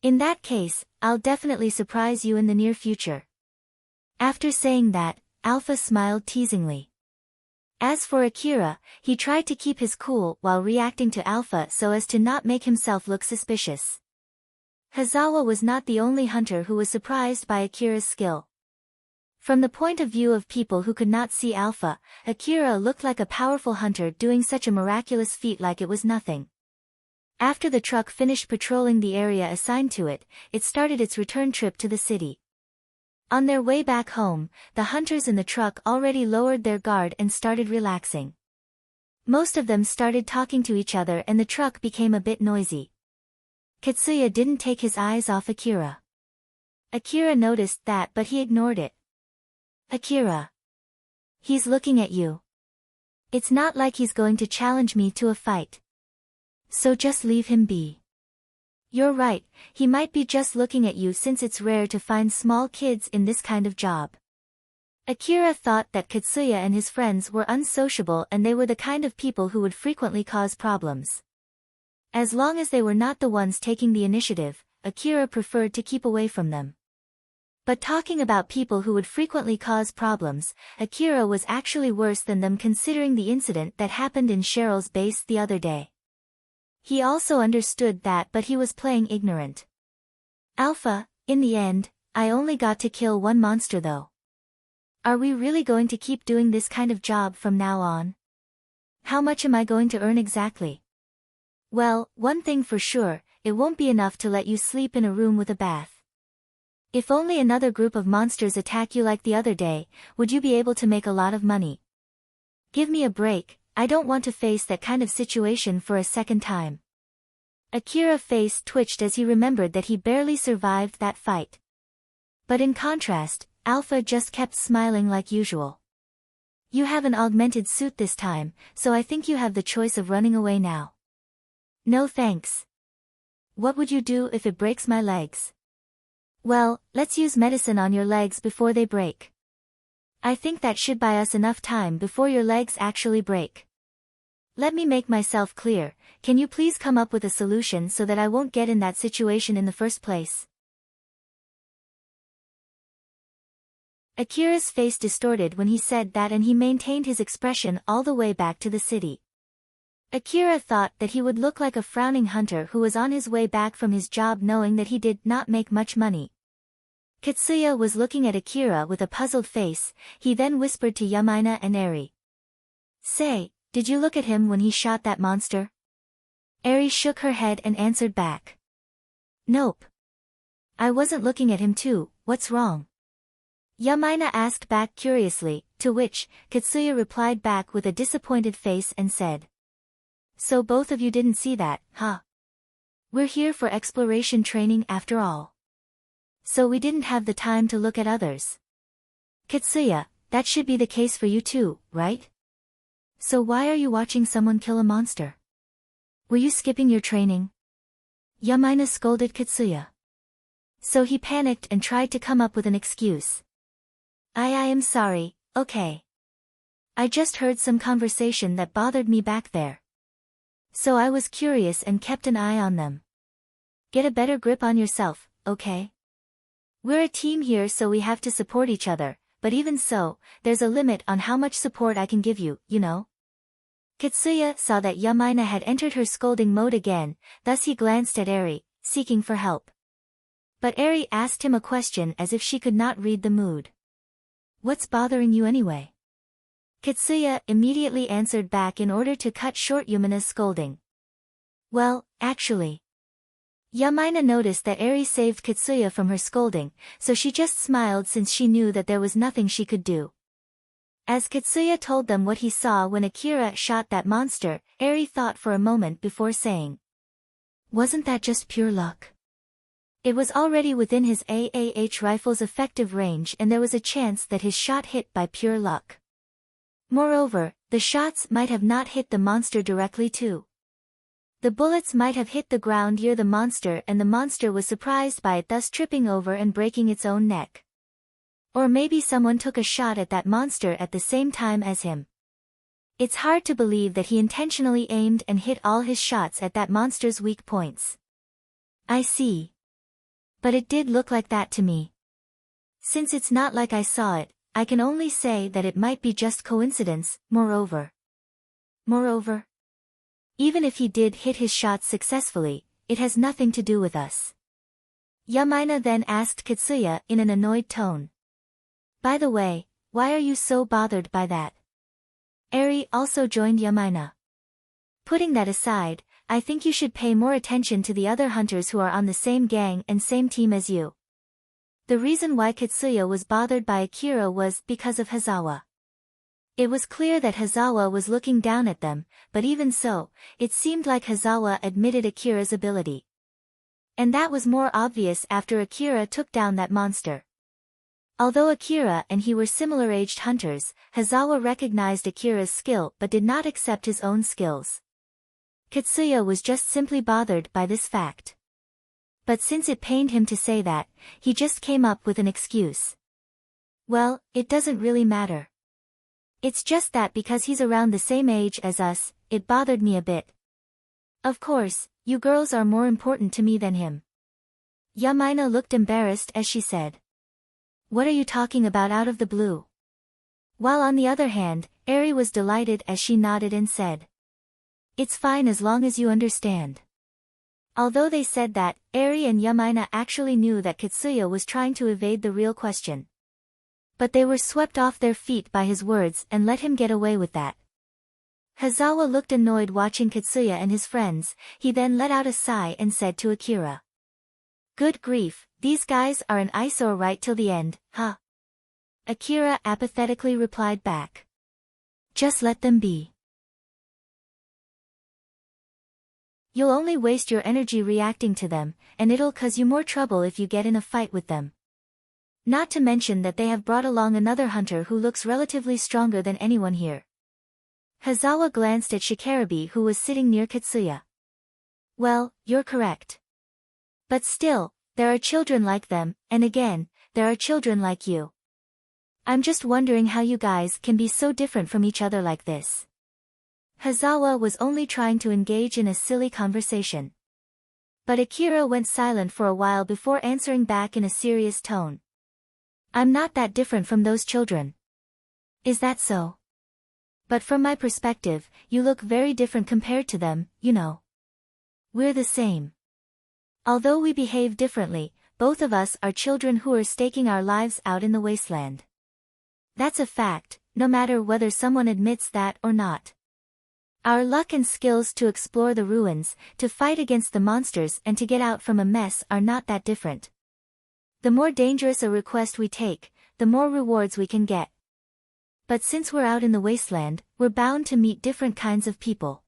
In that case, I'll definitely surprise you in the near future. After saying that, Alpha smiled teasingly. As for Akira, he tried to keep his cool while reacting to Alpha so as to not make himself look suspicious. Hazawa was not the only hunter who was surprised by Akira's skill. From the point of view of people who could not see Alpha, Akira looked like a powerful hunter doing such a miraculous feat like it was nothing. After the truck finished patrolling the area assigned to it, it started its return trip to the city. On their way back home, the hunters in the truck already lowered their guard and started relaxing. Most of them started talking to each other and the truck became a bit noisy. Katsuya didn't take his eyes off Akira. Akira noticed that but he ignored it. Akira. He's looking at you. It's not like he's going to challenge me to a fight. So just leave him be. You're right, he might be just looking at you since it's rare to find small kids in this kind of job. Akira thought that Katsuya and his friends were unsociable and they were the kind of people who would frequently cause problems. As long as they were not the ones taking the initiative, Akira preferred to keep away from them. But talking about people who would frequently cause problems, Akira was actually worse than them considering the incident that happened in Cheryl's base the other day. He also understood that, but he was playing ignorant. Alpha, in the end, I only got to kill one monster though. Are we really going to keep doing this kind of job from now on? How much am I going to earn exactly? Well, one thing for sure, it won't be enough to let you sleep in a room with a bath. If only another group of monsters attack you like the other day, would you be able to make a lot of money? Give me a break, I don't want to face that kind of situation for a second time. Akira's face twitched as he remembered that he barely survived that fight. But in contrast, Alpha just kept smiling like usual. You have an augmented suit this time, so I think you have the choice of running away now. No thanks. What would you do if it breaks my legs? Well, let's use medicine on your legs before they break. I think that should buy us enough time before your legs actually break. Let me make myself clear, can you please come up with a solution so that I won't get in that situation in the first place? Akira's face distorted when he said that and he maintained his expression all the way back to the city. Akira thought that he would look like a frowning hunter who was on his way back from his job knowing that he did not make much money. Katsuya was looking at Akira with a puzzled face, he then whispered to Yamaina and Eri. Say, did you look at him when he shot that monster? Eri shook her head and answered back. Nope. I wasn't looking at him too, what's wrong? Yamaina asked back curiously, to which, Katsuya replied back with a disappointed face and said. So both of you didn't see that, huh? We're here for exploration training after all. So we didn't have the time to look at others. Katsuya, that should be the case for you too, right? So why are you watching someone kill a monster? Were you skipping your training? Yamaina scolded Katsuya. So he panicked and tried to come up with an excuse. I am sorry, okay. I just heard some conversation that bothered me back there. So I was curious and kept an eye on them. Get a better grip on yourself, okay? We're a team here so we have to support each other, but even so, there's a limit on how much support I can give you, you know? Katsuya saw that Yamaina had entered her scolding mode again, thus he glanced at Eri, seeking for help. But Eri asked him a question as if she could not read the mood. What's bothering you anyway? Katsuya immediately answered back in order to cut short Yumina's scolding. Well, actually. Yamaina noticed that Eri saved Katsuya from her scolding, so she just smiled since she knew that there was nothing she could do. As Katsuya told them what he saw when Akira shot that monster, Eri thought for a moment before saying. Wasn't that just pure luck? It was already within his AAH rifle's effective range and there was a chance that his shot hit by pure luck. Moreover, the shots might have not hit the monster directly too. The bullets might have hit the ground near the monster and the monster was surprised by it, thus tripping over and breaking its own neck. Or maybe someone took a shot at that monster at the same time as him. It's hard to believe that he intentionally aimed and hit all his shots at that monster's weak points. I see. But it did look like that to me. Since it's not like I saw it, I can only say that it might be just coincidence, moreover. Even if he did hit his shots successfully, it has nothing to do with us. Yamaina then asked Katsuya in an annoyed tone. By the way, why are you so bothered by that? Eri also joined Yamaina. Putting that aside, I think you should pay more attention to the other hunters who are on the same gang and same team as you. The reason why Katsuya was bothered by Akira was because of Hazawa. It was clear that Hazawa was looking down at them, but even so, it seemed like Hazawa admitted Akira's ability. And that was more obvious after Akira took down that monster. Although Akira and he were similar-aged hunters, Hazawa recognized Akira's skill but did not accept his own skills. Katsuya was just simply bothered by this fact. But since it pained him to say that, he just came up with an excuse. Well, it doesn't really matter. It's just that because he's around the same age as us, it bothered me a bit. Of course, you girls are more important to me than him. Yamina looked embarrassed as she said. What are you talking about out of the blue? While on the other hand, Eri was delighted as she nodded and said. It's fine as long as you understand. Although they said that, Eri and Yamina actually knew that Katsuya was trying to evade the real question. But they were swept off their feet by his words and let him get away with that. Hazawa looked annoyed watching Katsuya and his friends. He then let out a sigh and said to Akira. Good grief, these guys are an eyesore right till the end, huh? Akira apathetically replied back. Just let them be. You'll only waste your energy reacting to them, and it'll cause you more trouble if you get in a fight with them. Not to mention that they have brought along another hunter who looks relatively stronger than anyone here. Hazawa glanced at Shikarabe who was sitting near Katsuya. Well, you're correct. But still, there are children like them, and again, there are children like you. I'm just wondering how you guys can be so different from each other like this. Hazawa was only trying to engage in a silly conversation. But Akira went silent for a while before answering back in a serious tone. I'm not that different from those children. Is that so? But from my perspective, you look very different compared to them, you know. We're the same. Although we behave differently, both of us are children who are staking our lives out in the wasteland. That's a fact, no matter whether someone admits that or not. Our luck and skills to explore the ruins, to fight against the monsters and to get out from a mess are not that different. The more dangerous a request we take, the more rewards we can get. But since we're out in the wasteland, we're bound to meet different kinds of people.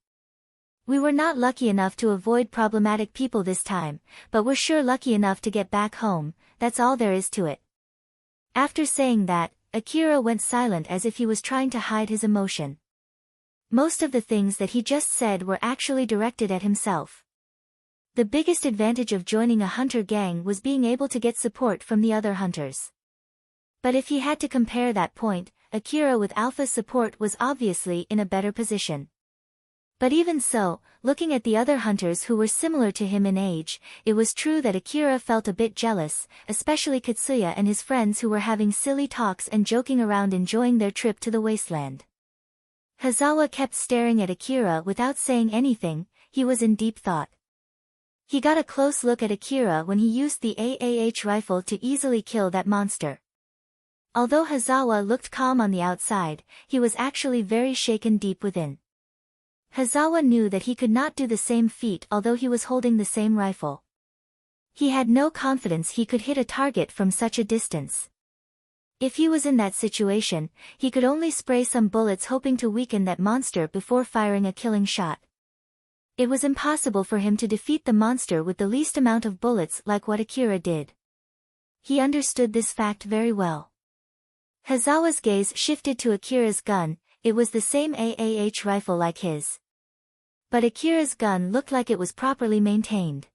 We were not lucky enough to avoid problematic people this time, but we're sure lucky enough to get back home, that's all there is to it. After saying that, Akira went silent as if he was trying to hide his emotion. Most of the things that he just said were actually directed at himself. The biggest advantage of joining a hunter gang was being able to get support from the other hunters. But if he had to compare that point, Akira with Alpha's support was obviously in a better position. But even so, looking at the other hunters who were similar to him in age, it was true that Akira felt a bit jealous, especially Katsuya and his friends who were having silly talks and joking around enjoying their trip to the wasteland. Hazawa kept staring at Akira without saying anything. He was in deep thought. He got a close look at Akira when he used the AAH rifle to easily kill that monster. Although Hazawa looked calm on the outside, he was actually very shaken deep within. Hazawa knew that he could not do the same feat although he was holding the same rifle. He had no confidence he could hit a target from such a distance. If he was in that situation, he could only spray some bullets hoping to weaken that monster before firing a killing shot. It was impossible for him to defeat the monster with the least amount of bullets like what Akira did. He understood this fact very well. Hazawa's gaze shifted to Akira's gun. It was the same AAH rifle like his. But Akira's gun looked like it was properly maintained.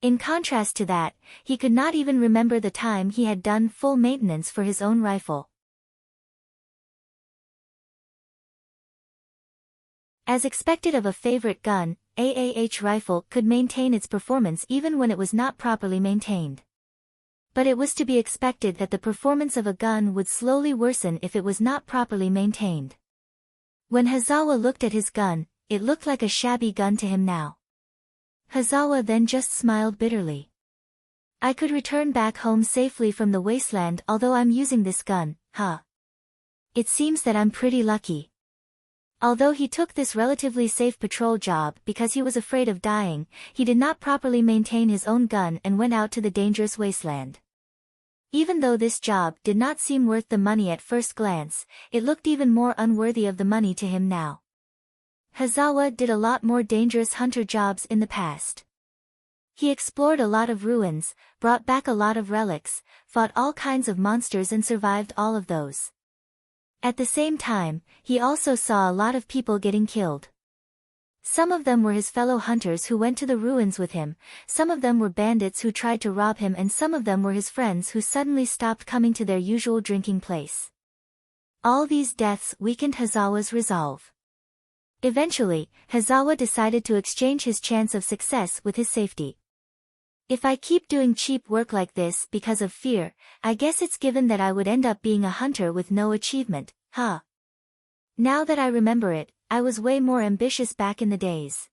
In contrast to that, he could not even remember the time he had done full maintenance for his own rifle. As expected of a favorite gun, AAH rifle could maintain its performance even when it was not properly maintained. But it was to be expected that the performance of a gun would slowly worsen if it was not properly maintained. When Hazawa looked at his gun, it looked like a shabby gun to him now. Hazawa then just smiled bitterly. I could return back home safely from the wasteland although I'm using this gun, huh? It seems that I'm pretty lucky. Although he took this relatively safe patrol job because he was afraid of dying, he did not properly maintain his own gun and went out to the dangerous wasteland. Even though this job did not seem worth the money at first glance, it looked even more unworthy of the money to him now. Hazawa did a lot more dangerous hunter jobs in the past. He explored a lot of ruins, brought back a lot of relics, fought all kinds of monsters and survived all of those. At the same time, he also saw a lot of people getting killed. Some of them were his fellow hunters who went to the ruins with him, some of them were bandits who tried to rob him, and some of them were his friends who suddenly stopped coming to their usual drinking place. All these deaths weakened Hazawa's resolve. Eventually, Hazawa decided to exchange his chance of success with his safety. If I keep doing cheap work like this because of fear, I guess it's given that I would end up being a hunter with no achievement, huh? Now that I remember it, I was way more ambitious back in the days.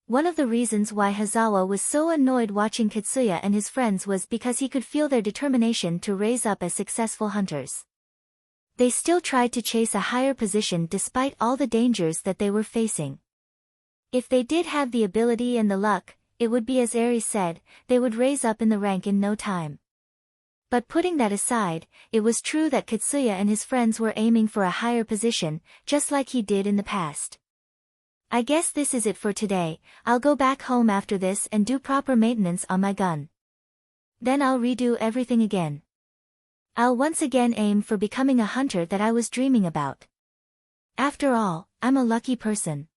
One of the reasons why Hazawa was so annoyed watching Katsuya and his friends was because he could feel their determination to raise up as successful hunters. They still tried to chase a higher position despite all the dangers that they were facing. If they did have the ability and the luck, it would be as Eri said, they would raise up in the rank in no time. But putting that aside, it was true that Katsuya and his friends were aiming for a higher position, just like he did in the past. I guess this is it for today. I'll go back home after this and do proper maintenance on my gun. Then I'll redo everything again. I'll once again aim for becoming a hunter that I was dreaming about. After all, I'm a lucky person.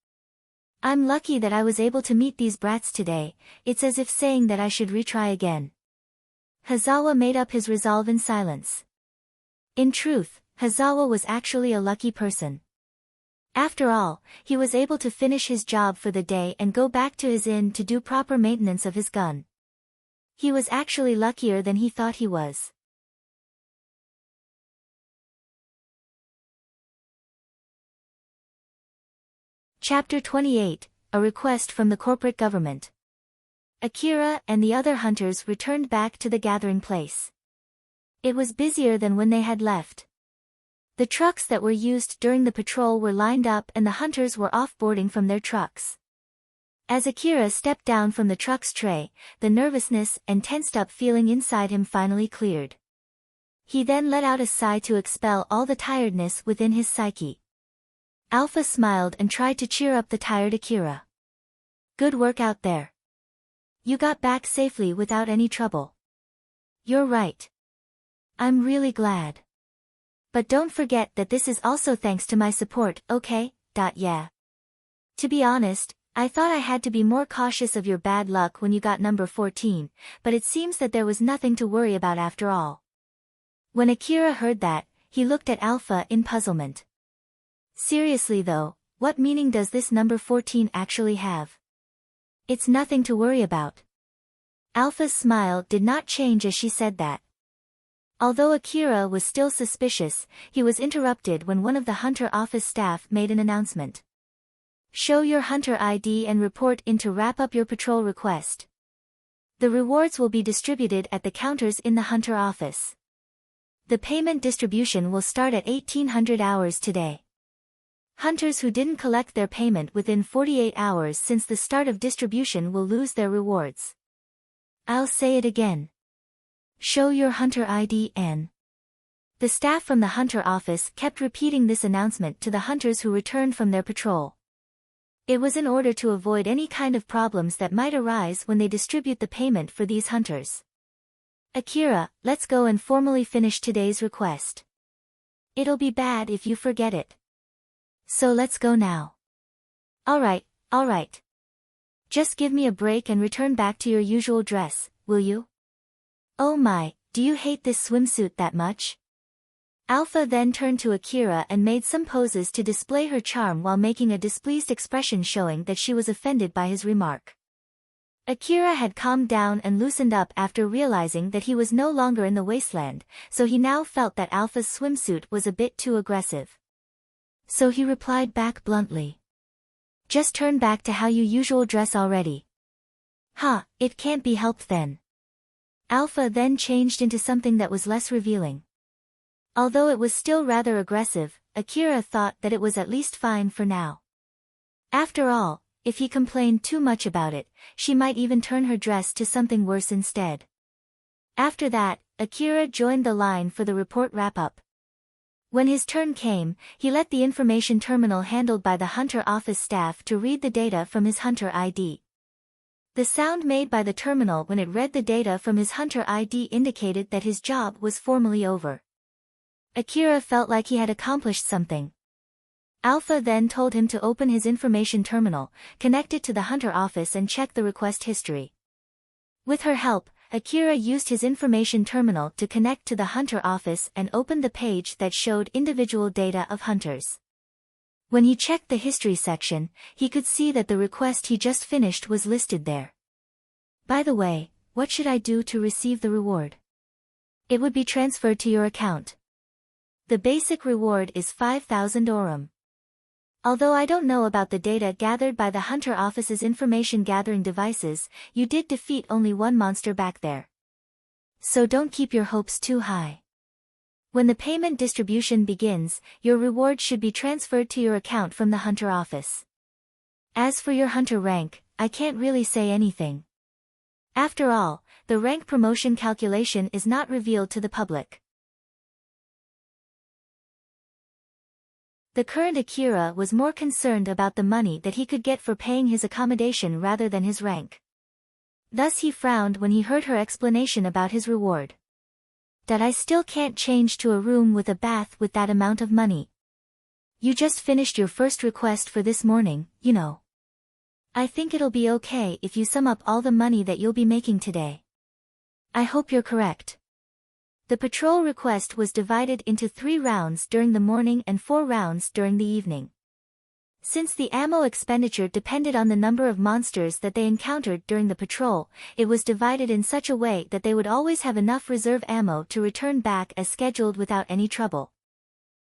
I'm lucky that I was able to meet these brats today. It's as if saying that I should retry again. Hazawa made up his resolve in silence. In truth, Hazawa was actually a lucky person. After all, he was able to finish his job for the day and go back to his inn to do proper maintenance of his gun. He was actually luckier than he thought he was. Chapter 28, A Request from the Corporate Government. Akira and the other hunters returned back to the gathering place. It was busier than when they had left. The trucks that were used during the patrol were lined up and the hunters were off-boarding from their trucks. As Akira stepped down from the truck's tray, the nervousness and tensed-up feeling inside him finally cleared. He then let out a sigh to expel all the tiredness within his psyche. Alpha smiled and tried to cheer up the tired Akira. Good work out there. You got back safely without any trouble. You're right. I'm really glad. But don't forget that this is also thanks to my support, okay? Yeah. To be honest, I thought I had to be more cautious of your bad luck when you got number 14, but it seems that there was nothing to worry about after all. When Akira heard that, he looked at Alpha in puzzlement. Seriously though, what meaning does this number 14 actually have? It's nothing to worry about. Alpha's smile did not change as she said that. Although Akira was still suspicious, he was interrupted when one of the hunter office staff made an announcement. Show your hunter ID and report in to wrap up your patrol request. The rewards will be distributed at the counters in the hunter office. The payment distribution will start at 1800 hours today. Hunters who didn't collect their payment within 48 hours since the start of distribution will lose their rewards. I'll say it again. Show your hunter ID and... The staff from the hunter office kept repeating this announcement to the hunters who returned from their patrol. It was in order to avoid any kind of problems that might arise when they distribute the payment for these hunters. Akira, let's go and formally finish today's request. It'll be bad if you forget it. So let's go now. Alright. Just give me a break and return back to your usual dress, will you? Oh my, do you hate this swimsuit that much? Alpha then turned to Akira and made some poses to display her charm while making a displeased expression showing that she was offended by his remark. Akira had calmed down and loosened up after realizing that he was no longer in the wasteland, so he now felt that Alpha's swimsuit was a bit too aggressive. So he replied back bluntly. Just turn back to how you usual dress already. It can't be helped then. Alpha then changed into something that was less revealing. Although it was still rather aggressive, Akira thought that it was at least fine for now. After all, if he complained too much about it, she might even turn her dress to something worse instead. After that, Akira joined the line for the report wrap-up. When his turn came, he let the information terminal handled by the hunter office staff to read the data from his hunter ID. The sound made by the terminal when it read the data from his hunter ID indicated that his job was formally over. Akira felt like he had accomplished something. Alpha then told him to open his information terminal, connect it to the hunter office and check the request history. With her help, Akira used his information terminal to connect to the hunter office and opened the page that showed individual data of hunters. When he checked the history section, he could see that the request he just finished was listed there. By the way, what should I do to receive the reward? It would be transferred to your account. The basic reward is 5,000 orum. Although I don't know about the data gathered by the hunter office's information gathering devices, you did defeat only one monster back there. So don't keep your hopes too high. When the payment distribution begins, your reward should be transferred to your account from the hunter office. As for your hunter rank, I can't really say anything. After all, the rank promotion calculation is not revealed to the public. The current Akira was more concerned about the money that he could get for paying his accommodation rather than his rank. Thus he frowned when he heard her explanation about his reward. That I still can't change to a room with a bath with that amount of money. You just finished your first request for this morning, you know. I think it'll be okay if you sum up all the money that you'll be making today. I hope you're correct. The patrol request was divided into 3 rounds during the morning and 4 rounds during the evening. Since the ammo expenditure depended on the number of monsters that they encountered during the patrol, it was divided in such a way that they would always have enough reserve ammo to return back as scheduled without any trouble.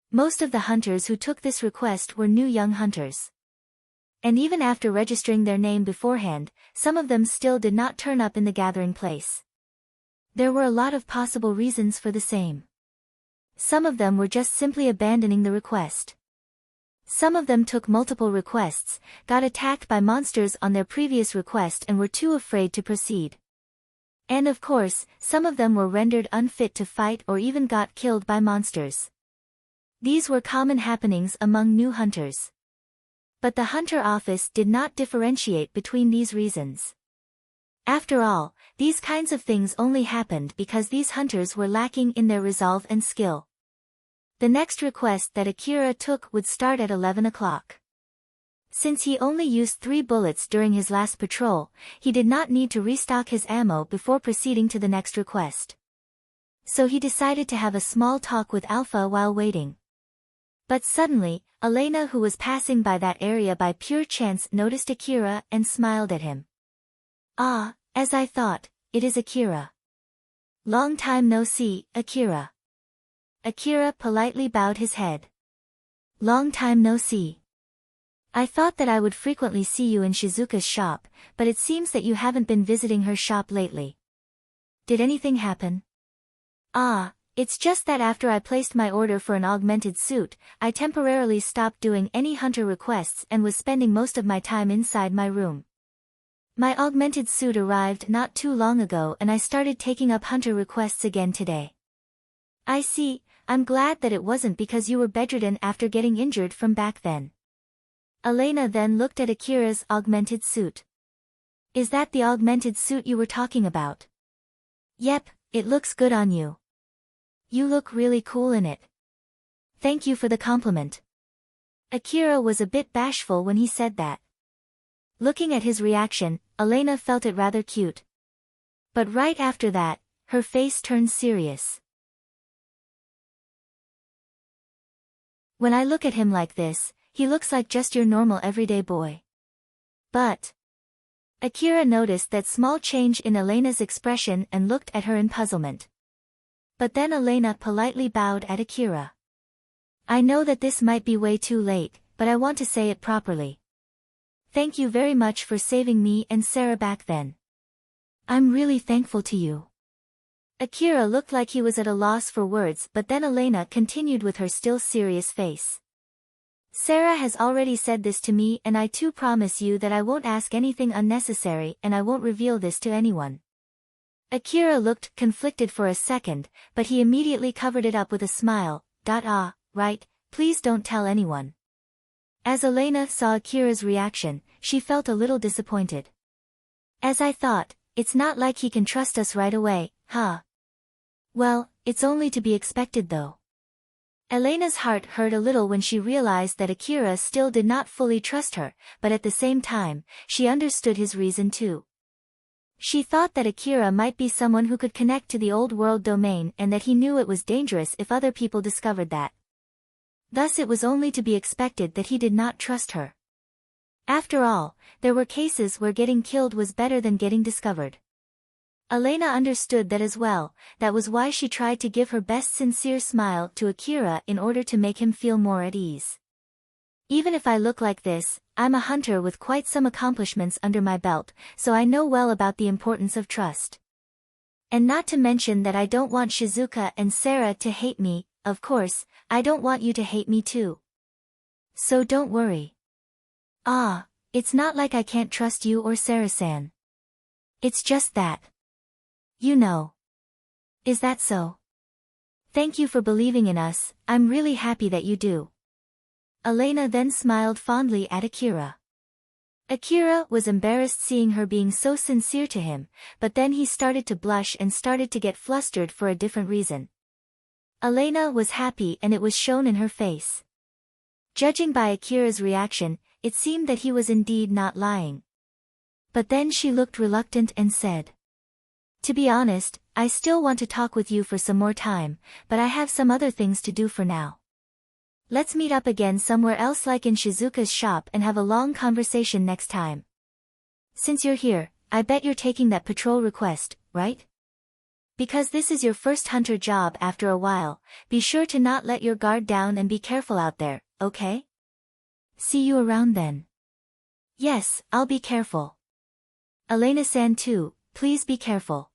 Most of the hunters who took this request were new young hunters. And even after registering their name beforehand, some of them still did not turn up in the gathering place. There were a lot of possible reasons for the same. Some of them were just simply abandoning the request. Some of them took multiple requests, got attacked by monsters on their previous request and were too afraid to proceed. And of course, some of them were rendered unfit to fight or even got killed by monsters. These were common happenings among new hunters. But the hunter office did not differentiate between these reasons. After all, these kinds of things only happened because these hunters were lacking in their resolve and skill. The next request that Akira took would start at 11 o'clock. Since he only used 3 bullets during his last patrol, he did not need to restock his ammo before proceeding to the next request. So he decided to have a small talk with Alpha while waiting. But suddenly, Elena, who was passing by that area by pure chance, noticed Akira and smiled at him. Ah, as I thought, it is Akira. Long time no see, Akira. Akira politely bowed his head. Long time no see. I thought that I would frequently see you in Shizuka's shop, but it seems that you haven't been visiting her shop lately. Did anything happen? Ah, it's just that after I placed my order for an augmented suit, I temporarily stopped doing any hunter requests and was spending most of my time inside my room. My augmented suit arrived not too long ago and I started taking up hunter requests again today. I see, I'm glad that it wasn't because you were bedridden after getting injured from back then. Elena then looked at Akira's augmented suit. Is that the augmented suit you were talking about? Yep, it looks good on you. You look really cool in it. Thank you for the compliment. Akira was a bit bashful when he said that. Looking at his reaction, Elena felt it rather cute. But right after that, her face turned serious. When I look at him like this, he looks like just your normal everyday boy. But Akira noticed that small change in Elena's expression and looked at her in puzzlement. But then Elena politely bowed at Akira. I know that this might be way too late, but I want to say it properly. Thank you very much for saving me and Sarah back then. I'm really thankful to you. Akira looked like he was at a loss for words, but then Elena continued with her still serious face. Sarah has already said this to me and I too promise you that I won't ask anything unnecessary and I won't reveal this to anyone. Akira looked conflicted for a second, but he immediately covered it up with a smile. Right, please don't tell anyone. As Elena saw Akira's reaction, she felt a little disappointed. As I thought, it's not like he can trust us right away, huh? Well, it's only to be expected though. Elena's heart hurt a little when she realized that Akira still did not fully trust her, but at the same time, she understood his reason too. She thought that Akira might be someone who could connect to the old world domain and that he knew it was dangerous if other people discovered that. Thus it was only to be expected that he did not trust her. After all, there were cases where getting killed was better than getting discovered. Elena understood that as well. That was why she tried to give her best sincere smile to Akira in order to make him feel more at ease. Even if I look like this, I'm a hunter with quite some accomplishments under my belt, so I know well about the importance of trust. And not to mention that I don't want Shizuka and Sarah to hate me. Of course, I don't want you to hate me too. So don't worry. Ah, it's not like I can't trust you or Sarah-san. It's just that. You know. Is that so? Thank you for believing in us, I'm really happy that you do. Elena then smiled fondly at Akira. Akira was embarrassed seeing her being so sincere to him, but then he started to blush and started to get flustered for a different reason. Elena was happy and it was shown in her face. Judging by Akira's reaction, it seemed that he was indeed not lying. But then she looked reluctant and said, "To be honest, I still want to talk with you for some more time, but I have some other things to do for now. Let's meet up again somewhere else like in Shizuka's shop and have a long conversation next time. Since you're here, I bet you're taking that patrol request, right? Because this is your first hunter job after a while, be sure to not let your guard down and be careful out there, okay? See you around then." "Yes, I'll be careful. Elena-san too, please be careful."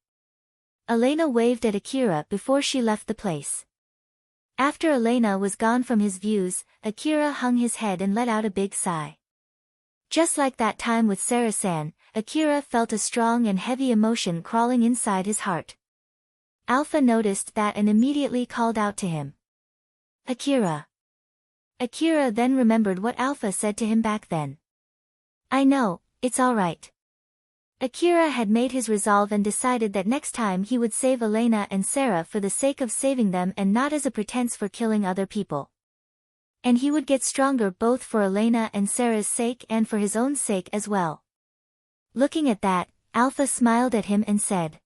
Elena waved at Akira before she left the place. After Elena was gone from his views, Akira hung his head and let out a big sigh. Just like that time with Sarah-san, Akira felt a strong and heavy emotion crawling inside his heart. Alpha noticed that and immediately called out to him. "Akira." Akira then remembered what Alpha said to him back then. "I know, it's all right." Akira had made his resolve and decided that next time he would save Elena and Sarah for the sake of saving them and not as a pretense for killing other people. And he would get stronger both for Elena and Sarah's sake and for his own sake as well. Looking at that, Alpha smiled at him and said,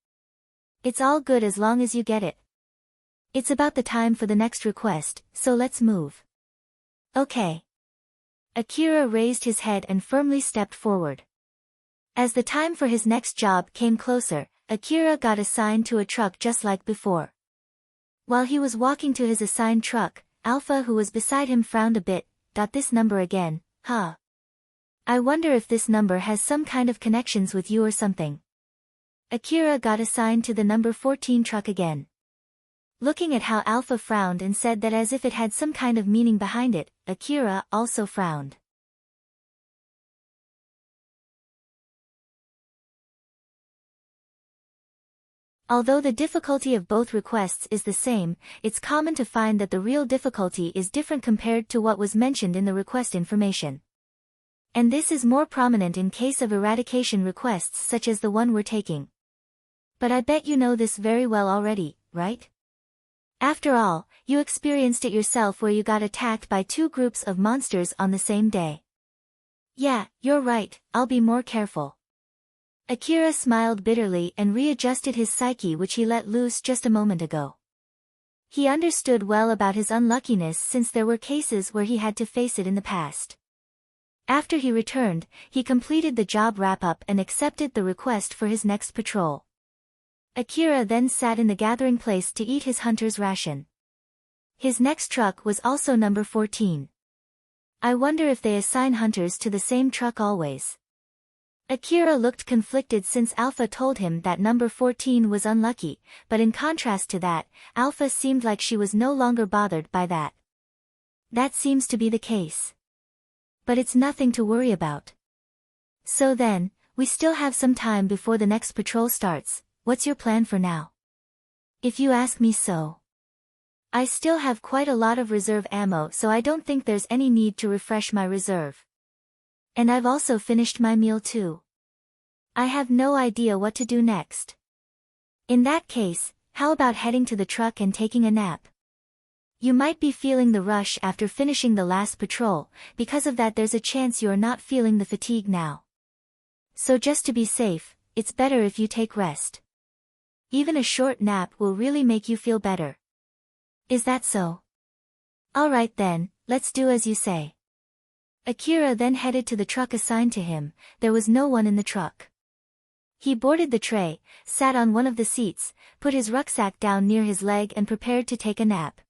"It's all good as long as you get it. It's about the time for the next request, so let's move." "Okay." Akira raised his head and firmly stepped forward. As the time for his next job came closer, Akira got assigned to a truck just like before. While he was walking to his assigned truck, Alpha who was beside him frowned a bit. "This number again, huh? I wonder if this number has some kind of connections with you or something." Akira got assigned to the number 14 truck again. Looking at how Alpha frowned and said that as if it had some kind of meaning behind it, Akira also frowned. Although the difficulty of both requests is the same, it's common to find that the real difficulty is different compared to what was mentioned in the request information. And this is more prominent in case of eradication requests such as the one we're taking. But I bet you know this very well already, right? After all, you experienced it yourself where you got attacked by two groups of monsters on the same day. Yeah, you're right, I'll be more careful. Akira smiled bitterly and readjusted his psyche which he let loose just a moment ago. He understood well about his unluckiness since there were cases where he had to face it in the past. After he returned, he completed the job wrap-up and accepted the request for his next patrol. Akira then sat in the gathering place to eat his hunter's ration. His next truck was also number 14. I wonder if they assign hunters to the same truck always. Akira looked conflicted since Alpha told him that number 14 was unlucky, but in contrast to that, Alpha seemed like she was no longer bothered by that. That seems to be the case. But it's nothing to worry about. So then, we still have some time before the next patrol starts. What's your plan for now? If you ask me so. I still have quite a lot of reserve ammo so I don't think there's any need to refresh my reserve. And I've also finished my meal too. I have no idea what to do next. In that case, how about heading to the truck and taking a nap? You might be feeling the rush after finishing the last patrol, because of that there's a chance you're not feeling the fatigue now. So just to be safe, it's better if you take rest. Even a short nap will really make you feel better. Is that so? Alright then, let's do as you say. Akira then headed to the truck assigned to him. There was no one in the truck. He boarded the tray, sat on one of the seats, put his rucksack down near his leg and prepared to take a nap.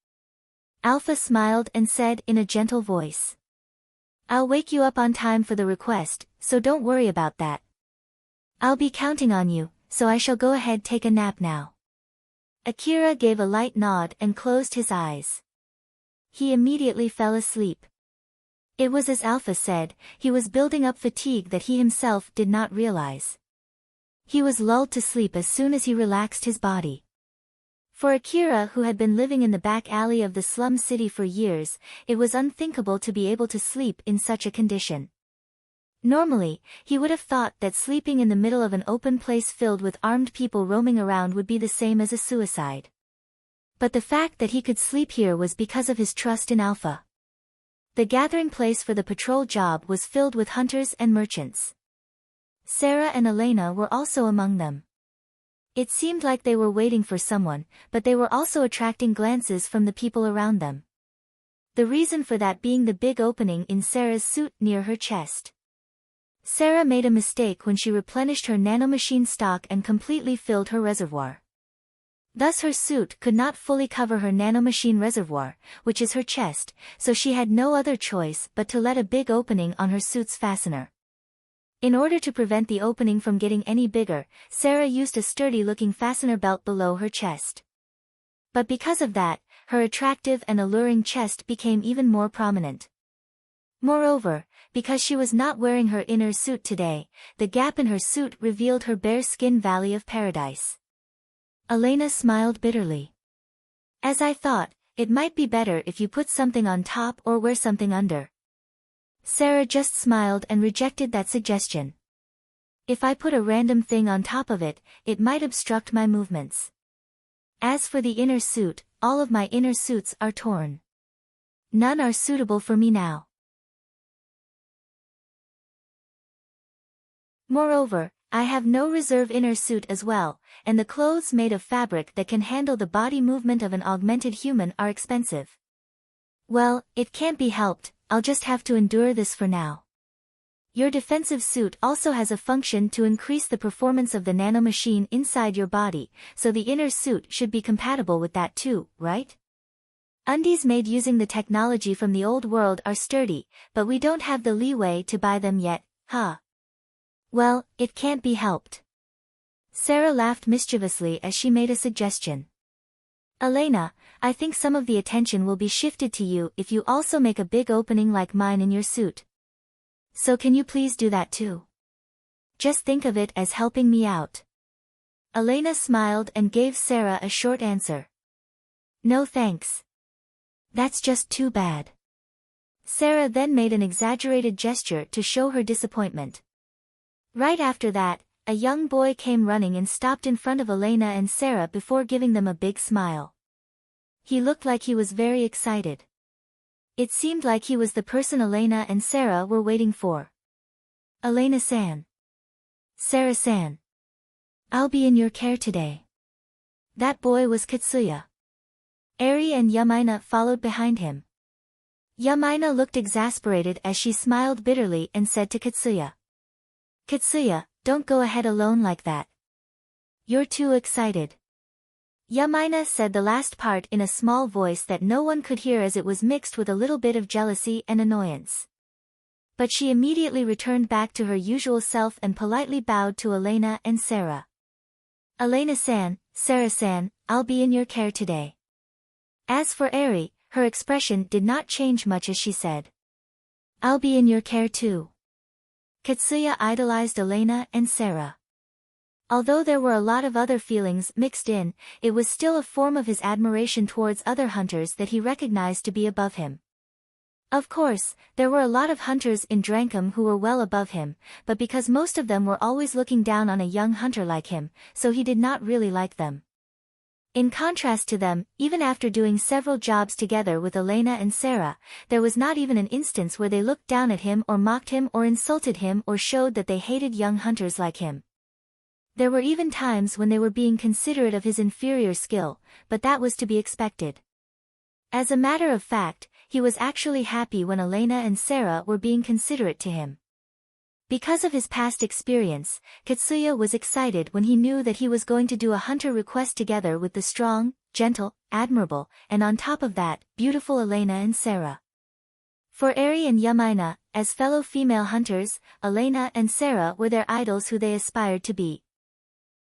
Alpha smiled and said in a gentle voice, "I'll wake you up on time for the request, so don't worry about that. I'll be counting on you, so I shall go ahead take a nap now." Akira gave a light nod and closed his eyes. He immediately fell asleep. It was as Alpha said, he was building up fatigue that he himself did not realize. He was lulled to sleep as soon as he relaxed his body. For Akira, who had been living in the back alley of the slum city for years, it was unthinkable to be able to sleep in such a condition. Normally, he would have thought that sleeping in the middle of an open place filled with armed people roaming around would be the same as a suicide. But the fact that he could sleep here was because of his trust in Alpha. The gathering place for the patrol job was filled with hunters and merchants. Sarah and Elena were also among them. It seemed like they were waiting for someone, but they were also attracting glances from the people around them. The reason for that being the big opening in Sarah's suit near her chest. Sarah made a mistake when she replenished her nanomachine stock and completely filled her reservoir. Thus her suit could not fully cover her nanomachine reservoir, which is her chest, so she had no other choice but to let a big opening on her suit's fastener. In order to prevent the opening from getting any bigger, Sarah used a sturdy-looking fastener belt below her chest. But because of that, her attractive and alluring chest became even more prominent. Moreover, because she was not wearing her inner suit today, the gap in her suit revealed her bare skin valley of paradise. Elena smiled bitterly. "As I thought, it might be better if you put something on top or wear something under." Sarah just smiled and rejected that suggestion. "If I put a random thing on top of it, it might obstruct my movements. As for the inner suit, all of my inner suits are torn. None are suitable for me now. Moreover, I have no reserve inner suit as well, and the clothes made of fabric that can handle the body movement of an augmented human are expensive. Well, it can't be helped, I'll just have to endure this for now. Your defensive suit also has a function to increase the performance of the nanomachine inside your body, so the inner suit should be compatible with that too, right? Undies made using the technology from the old world are sturdy, but we don't have the leeway to buy them yet, huh? Well, it can't be helped." Sarah laughed mischievously as she made a suggestion. "Elena, I think some of the attention will be shifted to you if you also make a big opening like mine in your suit. So can you please do that too? Just think of it as helping me out." Elena smiled and gave Sarah a short answer. "No thanks. That's just too bad." Sarah then made an exaggerated gesture to show her disappointment. Right after that, a young boy came running and stopped in front of Elena and Sarah before giving them a big smile. He looked like he was very excited. It seemed like he was the person Elena and Sarah were waiting for. "Elena-san. Sarah-san. I'll be in your care today." That boy was Katsuya. Eri and Yamaina followed behind him. Yamaina looked exasperated as she smiled bitterly and said to Katsuya, "Katsuya, don't go ahead alone like that. You're too excited." Yamaina said the last part in a small voice that no one could hear as it was mixed with a little bit of jealousy and annoyance. But she immediately returned back to her usual self and politely bowed to Elena and Sarah. "Elena-san, Sarah-san, I'll be in your care today." As for Eri, her expression did not change much as she said, "I'll be in your care too." Katsuya idolized Elena and Sarah. Although there were a lot of other feelings mixed in, it was still a form of his admiration towards other hunters that he recognized to be above him. Of course, there were a lot of hunters in Drankum who were well above him, but because most of them were always looking down on a young hunter like him, so he did not really like them. In contrast to them, even after doing several jobs together with Elena and Sarah, there was not even an instance where they looked down at him or mocked him or insulted him or showed that they hated young hunters like him. There were even times when they were being considerate of his inferior skill, but that was to be expected. As a matter of fact, he was actually happy when Elena and Sarah were being considerate to him. Because of his past experience, Katsuya was excited when he knew that he was going to do a hunter request together with the strong, gentle, admirable, and on top of that, beautiful Elena and Sarah. For Eri and Yamaina, as fellow female hunters, Elena and Sarah were their idols who they aspired to be.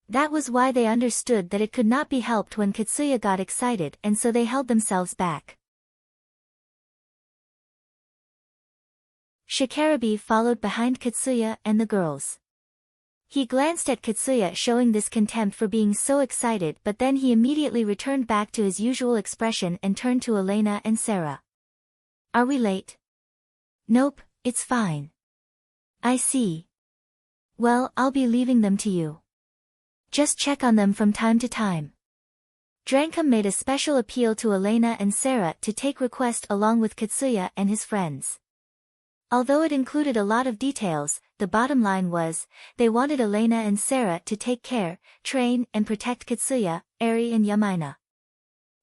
That was why they understood that it could not be helped when Katsuya got excited, and so they held themselves back. Shikarabe followed behind Katsuya and the girls. He glanced at Katsuya showing this contempt for being so excited, but then he immediately returned back to his usual expression and turned to Elena and Sarah. Are we late? Nope, it's fine. I see. Well, I'll be leaving them to you. Just check on them from time to time. Drankum made a special appeal to Elena and Sarah to take request along with Katsuya and his friends. Although it included a lot of details, the bottom line was, they wanted Elena and Sarah to take care, train and protect Katsuya, Eri and Yamaina.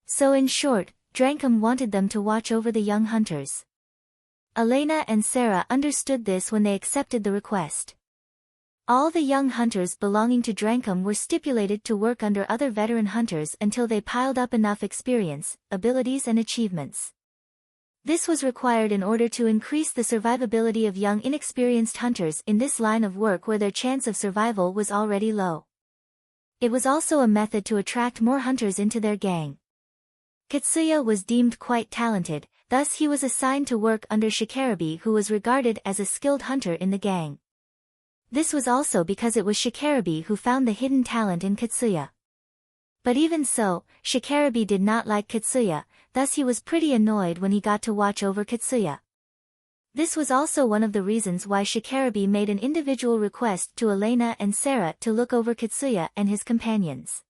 So in short, Drankum wanted them to watch over the young hunters. Elena and Sarah understood this when they accepted the request. All the young hunters belonging to Drankum were stipulated to work under other veteran hunters until they piled up enough experience, abilities and achievements. This was required in order to increase the survivability of young inexperienced hunters in this line of work where their chance of survival was already low. It was also a method to attract more hunters into their gang. Katsuya was deemed quite talented, thus he was assigned to work under Shikarabe, who was regarded as a skilled hunter in the gang. This was also because it was Shikarabe who found the hidden talent in Katsuya. But even so, Shikarabe did not like Katsuya, thus he was pretty annoyed when he got to watch over Katsuya. This was also one of the reasons why Shikarabe made an individual request to Elena and Sarah to look over Katsuya and his companions.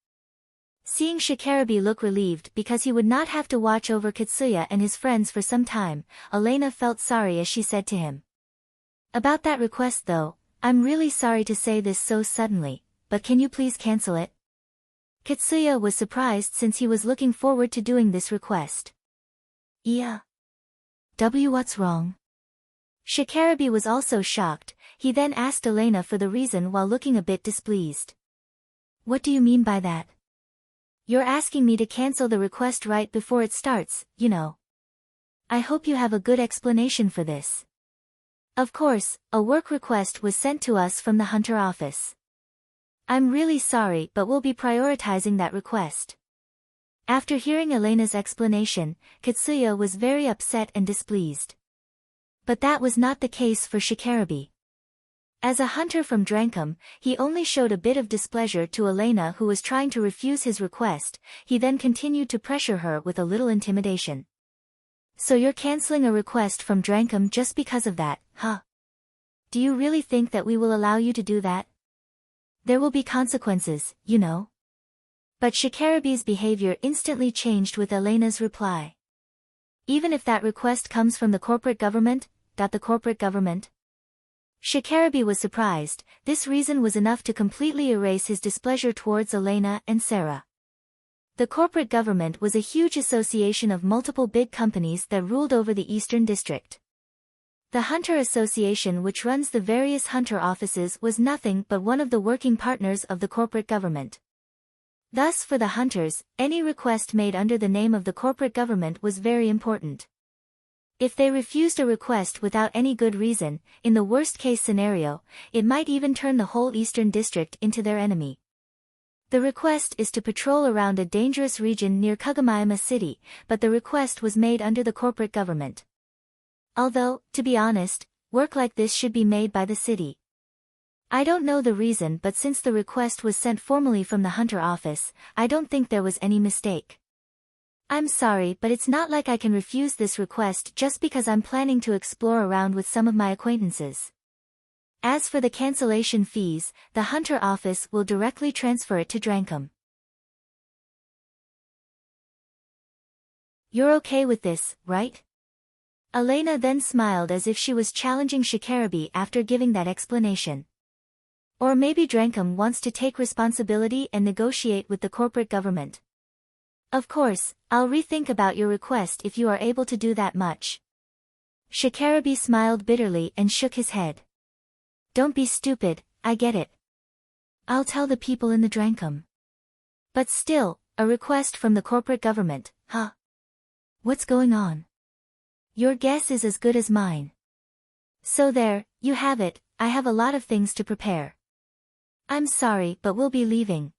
Seeing Shikarabe look relieved because he would not have to watch over Katsuya and his friends for some time, Elena felt sorry as she said to him. About that request though, I'm really sorry to say this so suddenly, but can you please cancel it? Katsuya was surprised since he was looking forward to doing this request. Yeah. What's wrong? Shikarabe was also shocked. He then asked Elena for the reason while looking a bit displeased. What do you mean by that? You're asking me to cancel the request right before it starts, you know. I hope you have a good explanation for this. Of course, a work request was sent to us from the Hunter office. I'm really sorry, but we'll be prioritizing that request. After hearing Elena's explanation, Katsuya was very upset and displeased. But that was not the case for Shikarabe. As a hunter from Drankum, he only showed a bit of displeasure to Elena, who was trying to refuse his request. He then continued to pressure her with a little intimidation. So you're canceling a request from Drankum just because of that, huh? Do you really think that we will allow you to do that? There will be consequences, you know. But Shikarabe's behavior instantly changed with Elena's reply. Even if that request comes from the corporate government, the corporate government? Shikarabe was surprised. This reason was enough to completely erase his displeasure towards Elena and Sarah. The corporate government was a huge association of multiple big companies that ruled over the Eastern District. The Hunter Association, which runs the various hunter offices, was nothing but one of the working partners of the corporate government. Thus for the hunters, any request made under the name of the corporate government was very important. If they refused a request without any good reason, in the worst-case scenario, it might even turn the whole Eastern District into their enemy. The request is to patrol around a dangerous region near Kagamayama City, but the request was made under the corporate government. Although, to be honest, work like this should be made by the city. I don't know the reason, but since the request was sent formally from the Hunter office, I don't think there was any mistake. I'm sorry, but it's not like I can refuse this request just because I'm planning to explore around with some of my acquaintances. As for the cancellation fees, the Hunter office will directly transfer it to Drankum. You're okay with this, right? Elena then smiled as if she was challenging Shikarabi after giving that explanation. Or maybe Drankum wants to take responsibility and negotiate with the corporate government. Of course, I'll rethink about your request if you are able to do that much. Shikarabi smiled bitterly and shook his head. Don't be stupid, I get it. I'll tell the people in the Drankum. But still, a request from the corporate government, huh? What's going on? Your guess is as good as mine. So there, you have it, I have a lot of things to prepare. I'm sorry, but we'll be leaving.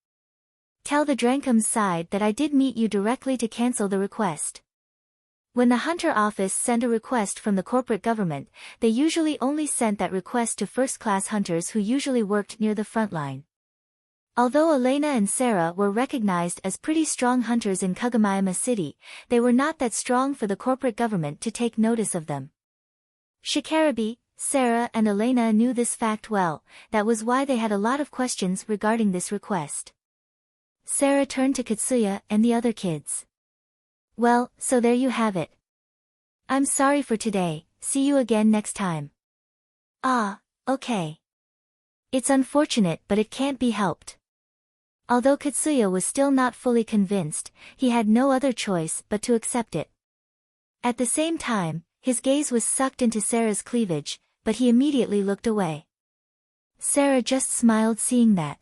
Tell the Drankum's side that I did meet you directly to cancel the request. When the Hunter office sent a request from the corporate government, they usually only sent that request to first-class hunters who usually worked near the front line. Although Elena and Sarah were recognized as pretty strong hunters in Kagamayama City, they were not that strong for the corporate government to take notice of them. Shikarabi, Sarah and Elena knew this fact well, that was why they had a lot of questions regarding this request. Sarah turned to Katsuya and the other kids. Well, so there you have it. I'm sorry for today, see you again next time. Ah, okay. It's unfortunate but it can't be helped. Although Katsuya was still not fully convinced, he had no other choice but to accept it. At the same time, his gaze was sucked into Sarah's cleavage, but he immediately looked away. Sarah just smiled seeing that.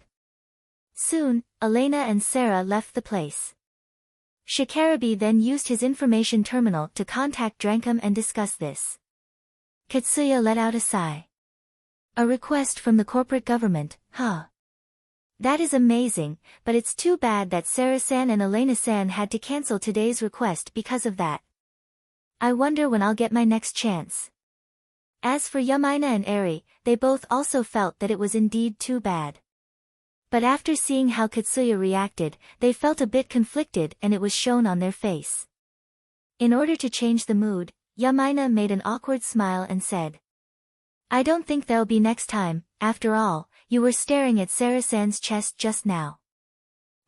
Soon, Elena and Sarah left the place. Shikarabi then used his information terminal to contact Drankum and discuss this. Katsuya let out a sigh. A request from the corporate government, huh? That is amazing, but it's too bad that Sarah-san and Elena-san had to cancel today's request because of that. I wonder when I'll get my next chance. As for Yamaina and Eri, they both also felt that it was indeed too bad. But after seeing how Katsuya reacted, they felt a bit conflicted and it was shown on their face. In order to change the mood, Yamaina made an awkward smile and said, I don't think there'll be next time, after all, you were staring at Sarah-san's chest just now.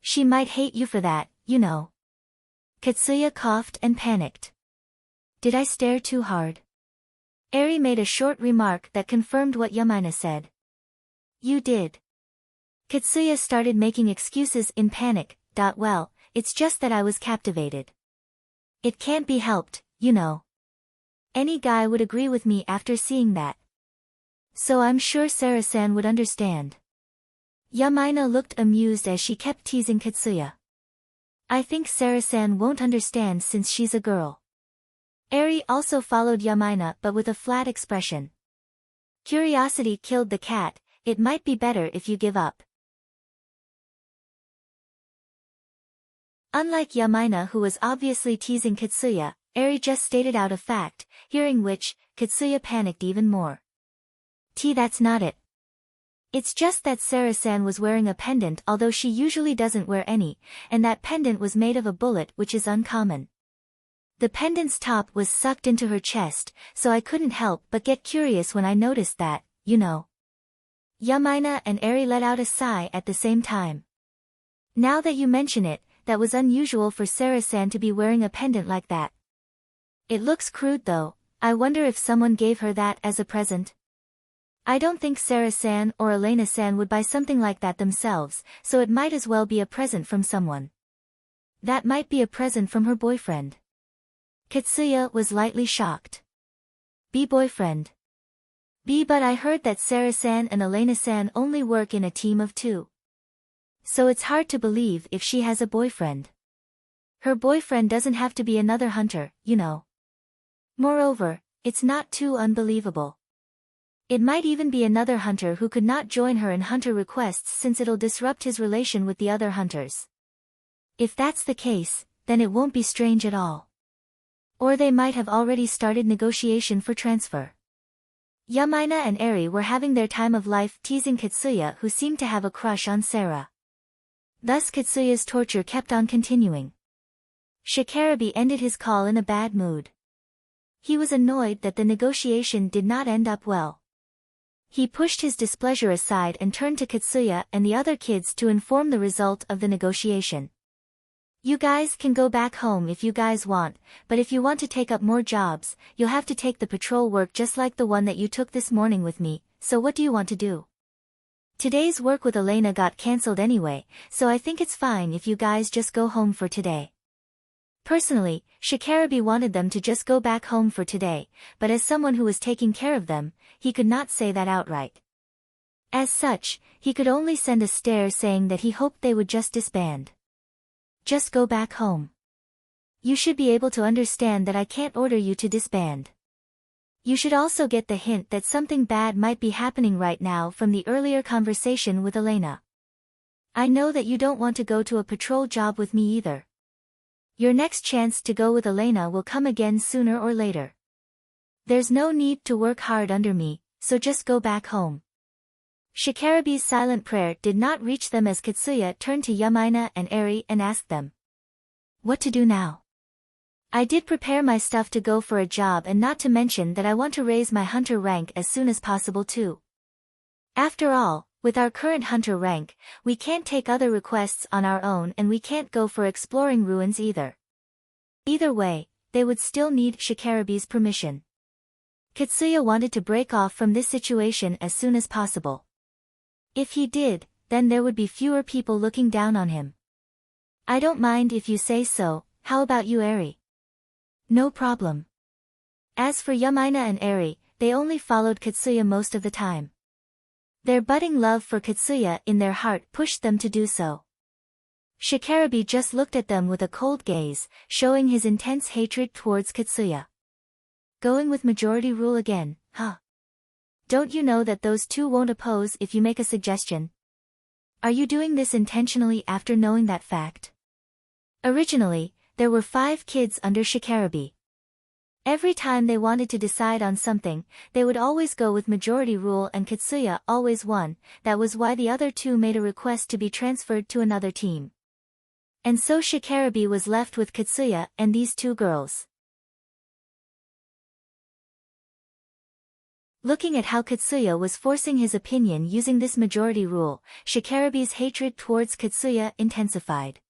She might hate you for that, you know. Katsuya coughed and panicked. Did I stare too hard? Eri made a short remark that confirmed what Yamaina said. You did. Katsuya started making excuses in panic. Well, it's just that I was captivated. It can't be helped, you know. Any guy would agree with me after seeing that. So I'm sure Sarah-san would understand. Yamaina looked amused as she kept teasing Katsuya. I think Sarah-san won't understand since she's a girl. Eri also followed Yamaina but with a flat expression. Curiosity killed the cat, it might be better if you give up. Unlike Yamaina who was obviously teasing Katsuya, Eri just stated out a fact, hearing which, Katsuya panicked even more. That's not it. It's just that Sarah-san was wearing a pendant although she usually doesn't wear any, and that pendant was made of a bullet which is uncommon. The pendant's top was sucked into her chest, so I couldn't help but get curious when I noticed that, you know. Yamaina and Eri let out a sigh at the same time. Now that you mention it, that was unusual for Sarah-san to be wearing a pendant like that. It looks crude though, I wonder if someone gave her that as a present? I don't think Sarah-san or Elena-san would buy something like that themselves, so it might as well be a present from someone. That might be a present from her boyfriend. Katsuya was lightly shocked. Boyfriend. But I heard that Sarah-san and Elena-san only work in a team of 2. So it's hard to believe if she has a boyfriend. Her boyfriend doesn't have to be another hunter, you know. Moreover, it's not too unbelievable. It might even be another hunter who could not join her in hunter requests since it'll disrupt his relation with the other hunters. If that's the case, then it won't be strange at all. Or they might have already started negotiation for transfer. Yamaina and Eri were having their time of life teasing Katsuya who seemed to have a crush on Sarah. Thus Katsuya's torture kept on continuing. Shikarabi ended his call in a bad mood. He was annoyed that the negotiation did not end up well. He pushed his displeasure aside and turned to Katsuya and the other kids to inform the result of the negotiation. You guys can go back home if you guys want, but if you want to take up more jobs, you'll have to take the patrol work just like the one that you took this morning with me, so what do you want to do? Today's work with Elena got cancelled anyway, so I think it's fine if you guys just go home for today. Personally, Shikarabi wanted them to just go back home for today, but as someone who was taking care of them, he could not say that outright. As such, he could only send a stare saying that he hoped they would just disband. Just go back home. You should be able to understand that I can't order you to disband. You should also get the hint that something bad might be happening right now from the earlier conversation with Elena. I know that you don't want to go to a patrol job with me either. Your next chance to go with Elena will come again sooner or later. There's no need to work hard under me, so just go back home. Shikarabi's silent prayer did not reach them as Katsuya turned to Yamaina and Eri and asked them, "What to do now? I did prepare my stuff to go for a job, and not to mention that I want to raise my hunter rank as soon as possible too. After all, with our current hunter rank, we can't take other requests on our own, and we can't go for exploring ruins either. Either way, they would still need Shikarabi's permission." Katsuya wanted to break off from this situation as soon as possible. If he did, then there would be fewer people looking down on him. "I don't mind if you say so, how about you, Eri?" "No problem." As for Yamaina and Eri, they only followed Katsuya most of the time. Their budding love for Katsuya in their heart pushed them to do so. Shikarabi just looked at them with a cold gaze, showing his intense hatred towards Katsuya. "Going with majority rule again, huh? Don't you know that those two won't oppose if you make a suggestion? Are you doing this intentionally after knowing that fact?" Originally, there were 5 kids under Shikarabi. Every time they wanted to decide on something, they would always go with majority rule, and Katsuya always won. That was why the other 2 made a request to be transferred to another team. And so Shikarabi was left with Katsuya and these 2 girls. Looking at how Katsuya was forcing his opinion using this majority rule, Shikarabi's hatred towards Katsuya intensified.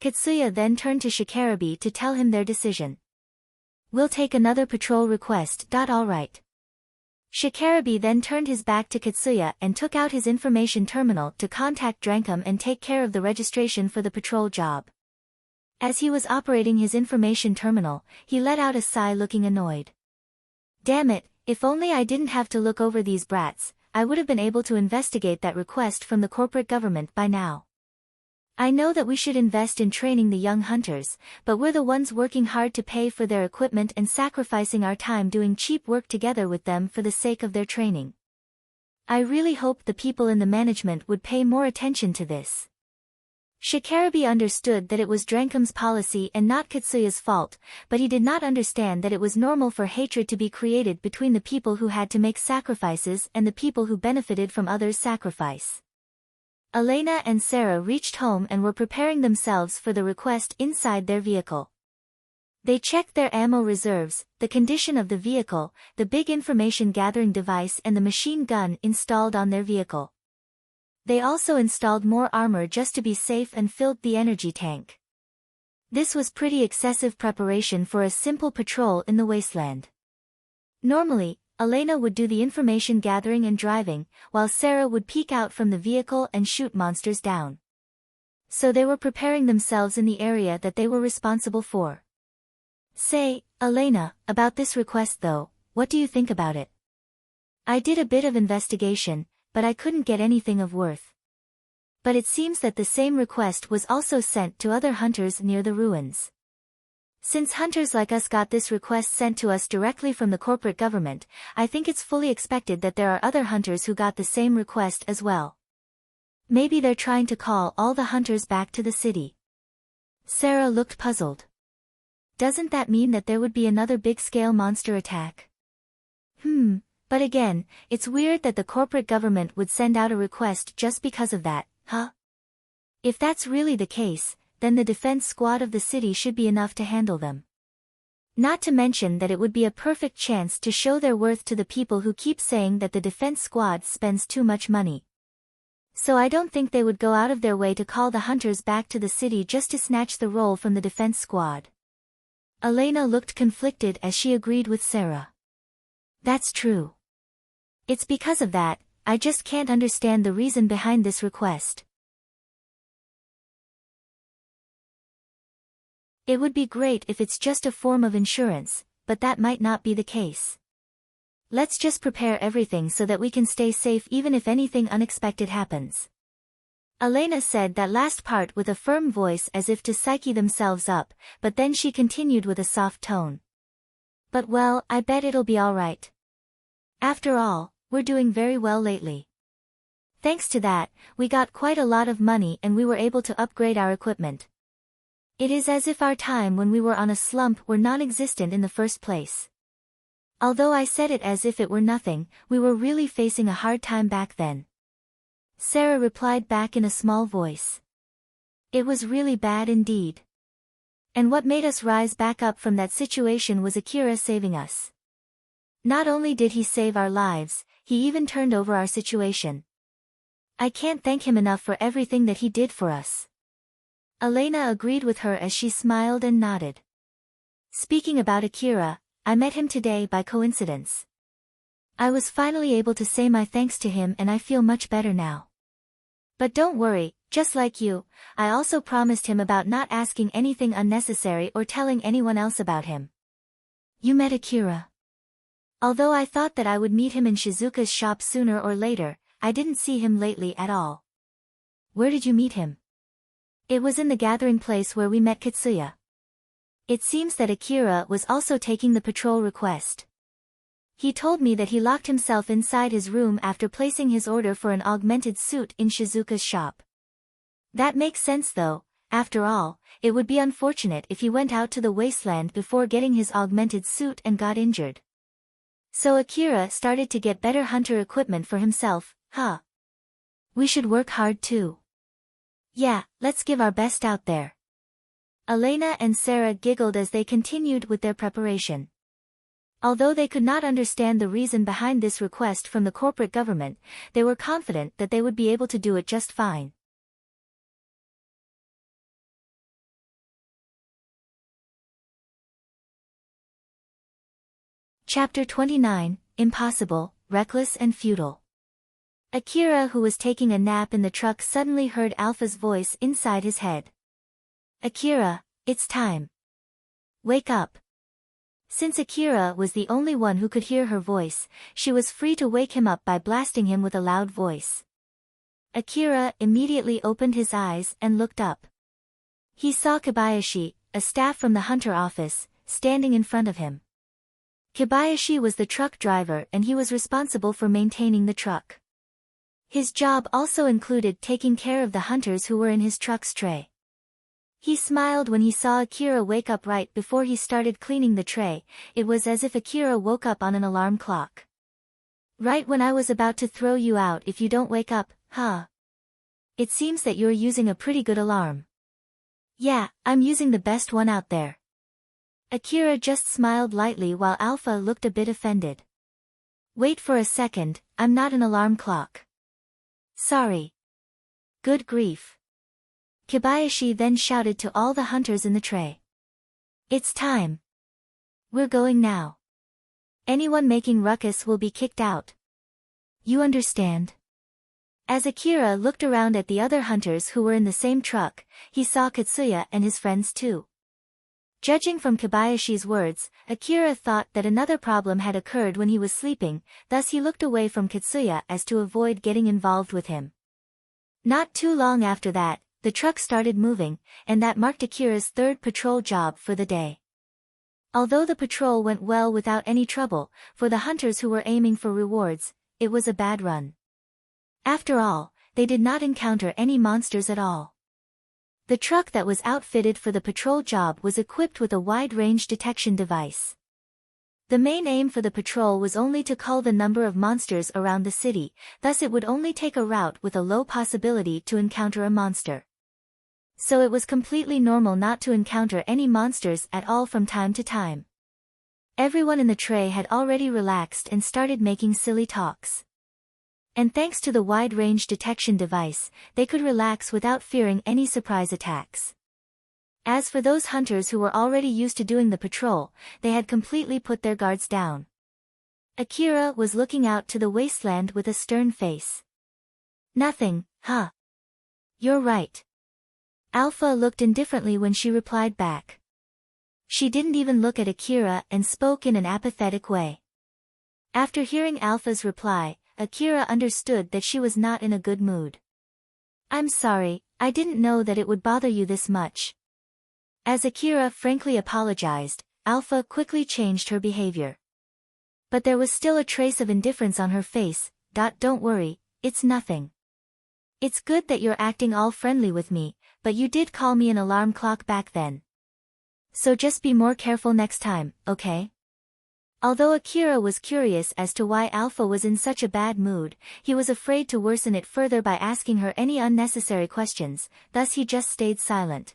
Katsuya then turned to Shikarabi to tell him their decision. "We'll take another patrol request. All right." Shikarabi then turned his back to Katsuya and took out his information terminal to contact Drankum and take care of the registration for the patrol job. As he was operating his information terminal, he let out a sigh, looking annoyed. "Damn it, if only I didn't have to look over these brats, I would have been able to investigate that request from the corporate government by now. I know that we should invest in training the young hunters, but we're the ones working hard to pay for their equipment and sacrificing our time doing cheap work together with them for the sake of their training. I really hope the people in the management would pay more attention to this." Shikarabi understood that it was Drankum's policy and not Katsuya's fault, but he did not understand that it was normal for hatred to be created between the people who had to make sacrifices and the people who benefited from others' sacrifice. Elena and Sarah reached home and were preparing themselves for the request inside their vehicle. They checked their ammo reserves, the condition of the vehicle, the big information gathering device, and the machine gun installed on their vehicle. They also installed more armor just to be safe and filled the energy tank. This was pretty excessive preparation for a simple patrol in the wasteland. Normally, Elena would do the information gathering and driving, while Sarah would peek out from the vehicle and shoot monsters down. So they were preparing themselves in the area that they were responsible for. "Say, Elena, about this request though, what do you think about it? I did a bit of investigation, but I couldn't get anything of worth. But it seems that the same request was also sent to other hunters near the ruins. Since hunters like us got this request sent to us directly from the corporate government, I think it's fully expected that there are other hunters who got the same request as well. Maybe they're trying to call all the hunters back to the city." Sarah looked puzzled. "Doesn't that mean that there would be another big-scale monster attack?" But again, it's weird that the corporate government would send out a request just because of that, huh? If that's really the case, then the defense squad of the city should be enough to handle them. Not to mention that it would be a perfect chance to show their worth to the people who keep saying that the defense squad spends too much money. So I don't think they would go out of their way to call the hunters back to the city just to snatch the role from the defense squad. Elena looked conflicted as she agreed with Sarah. That's true. It's because of that, I just can't understand the reason behind this request. It would be great if it's just a form of insurance, but that might not be the case. Let's just prepare everything so that we can stay safe even if anything unexpected happens. Elena said that last part with a firm voice as if to psyche themselves up, but then she continued with a soft tone. But well, I bet it'll be all right. After all, we're doing very well lately. Thanks to that, we got quite a lot of money and we were able to upgrade our equipment. It is as if our time when we were on a slump were non-existent in the first place. Although I said it as if it were nothing, we were really facing a hard time back then. Sarah replied back in a small voice. It was really bad indeed. And what made us rise back up from that situation was Akira saving us. Not only did he save our lives, he even turned over our situation. I can't thank him enough for everything that he did for us. Elena agreed with her as she smiled and nodded. Speaking about Akira, I met him today by coincidence. I was finally able to say my thanks to him and I feel much better now. But don't worry, just like you, I also promised him about not asking anything unnecessary or telling anyone else about him. You met Akira? Although I thought that I would meet him in Shizuka's shop sooner or later, I didn't see him lately at all. Where did you meet him? It was in the gathering place where we met Katsuya. It seems that Akira was also taking the patrol request. He told me that he locked himself inside his room after placing his order for an augmented suit in Shizuka's shop. That makes sense though, after all, it would be unfortunate if he went out to the wasteland before getting his augmented suit and got injured. So Akira started to get better hunter equipment for himself, huh? We should work hard too. Yeah, let's give our best out there. Elena and Sarah giggled as they continued with their preparation. Although they could not understand the reason behind this request from the corporate government, they were confident that they would be able to do it just fine. Chapter 29, Impossible, Reckless and Futile. Akira, who was taking a nap in the truck, suddenly heard Alpha's voice inside his head. Akira, it's time. Wake up. Since Akira was the only one who could hear her voice, she was free to wake him up by blasting him with a loud voice. Akira immediately opened his eyes and looked up. He saw Kobayashi, a staff from the hunter office, standing in front of him. Kobayashi was the truck driver and he was responsible for maintaining the truck. His job also included taking care of the hunters who were in his truck's tray. He smiled when he saw Akira wake up right before he started cleaning the tray. It was as if Akira woke up on an alarm clock. Right when I was about to throw you out if you don't wake up, huh? It seems that you're using a pretty good alarm. Yeah, I'm using the best one out there. Akira just smiled lightly while Alpha looked a bit offended. Wait for a second, I'm not an alarm clock. Sorry. Good grief. Kobayashi then shouted to all the hunters in the tray. It's time. We're going now. Anyone making ruckus will be kicked out. You understand? As Akira looked around at the other hunters who were in the same truck, he saw Katsuya and his friends too. Judging from Kobayashi's words, Akira thought that another problem had occurred when he was sleeping, thus he looked away from Katsuya as to avoid getting involved with him. Not too long after that, the truck started moving, and that marked Akira's third patrol job for the day. Although the patrol went well without any trouble, for the hunters who were aiming for rewards, it was a bad run. After all, they did not encounter any monsters at all. The truck that was outfitted for the patrol job was equipped with a wide-range detection device. The main aim for the patrol was only to cull the number of monsters around the city, thus it would only take a route with a low possibility to encounter a monster. So it was completely normal not to encounter any monsters at all from time to time. Everyone in the tray had already relaxed and started making silly talks. And thanks to the wide-range detection device, they could relax without fearing any surprise attacks. As for those hunters who were already used to doing the patrol, they had completely put their guards down. Akira was looking out to the wasteland with a stern face. Nothing, huh? You're right. Alpha looked indifferently when she replied back. She didn't even look at Akira and spoke in an apathetic way. After hearing Alpha's reply, Akira understood that she was not in a good mood. I'm sorry, I didn't know that it would bother you this much. As Akira frankly apologized, Alpha quickly changed her behavior. But there was still a trace of indifference on her face. Don't worry, it's nothing. It's good that you're acting all friendly with me, but you did call me an alarm clock back then. So just be more careful next time, okay? Although Akira was curious as to why Alpha was in such a bad mood, he was afraid to worsen it further by asking her any unnecessary questions, thus he just stayed silent.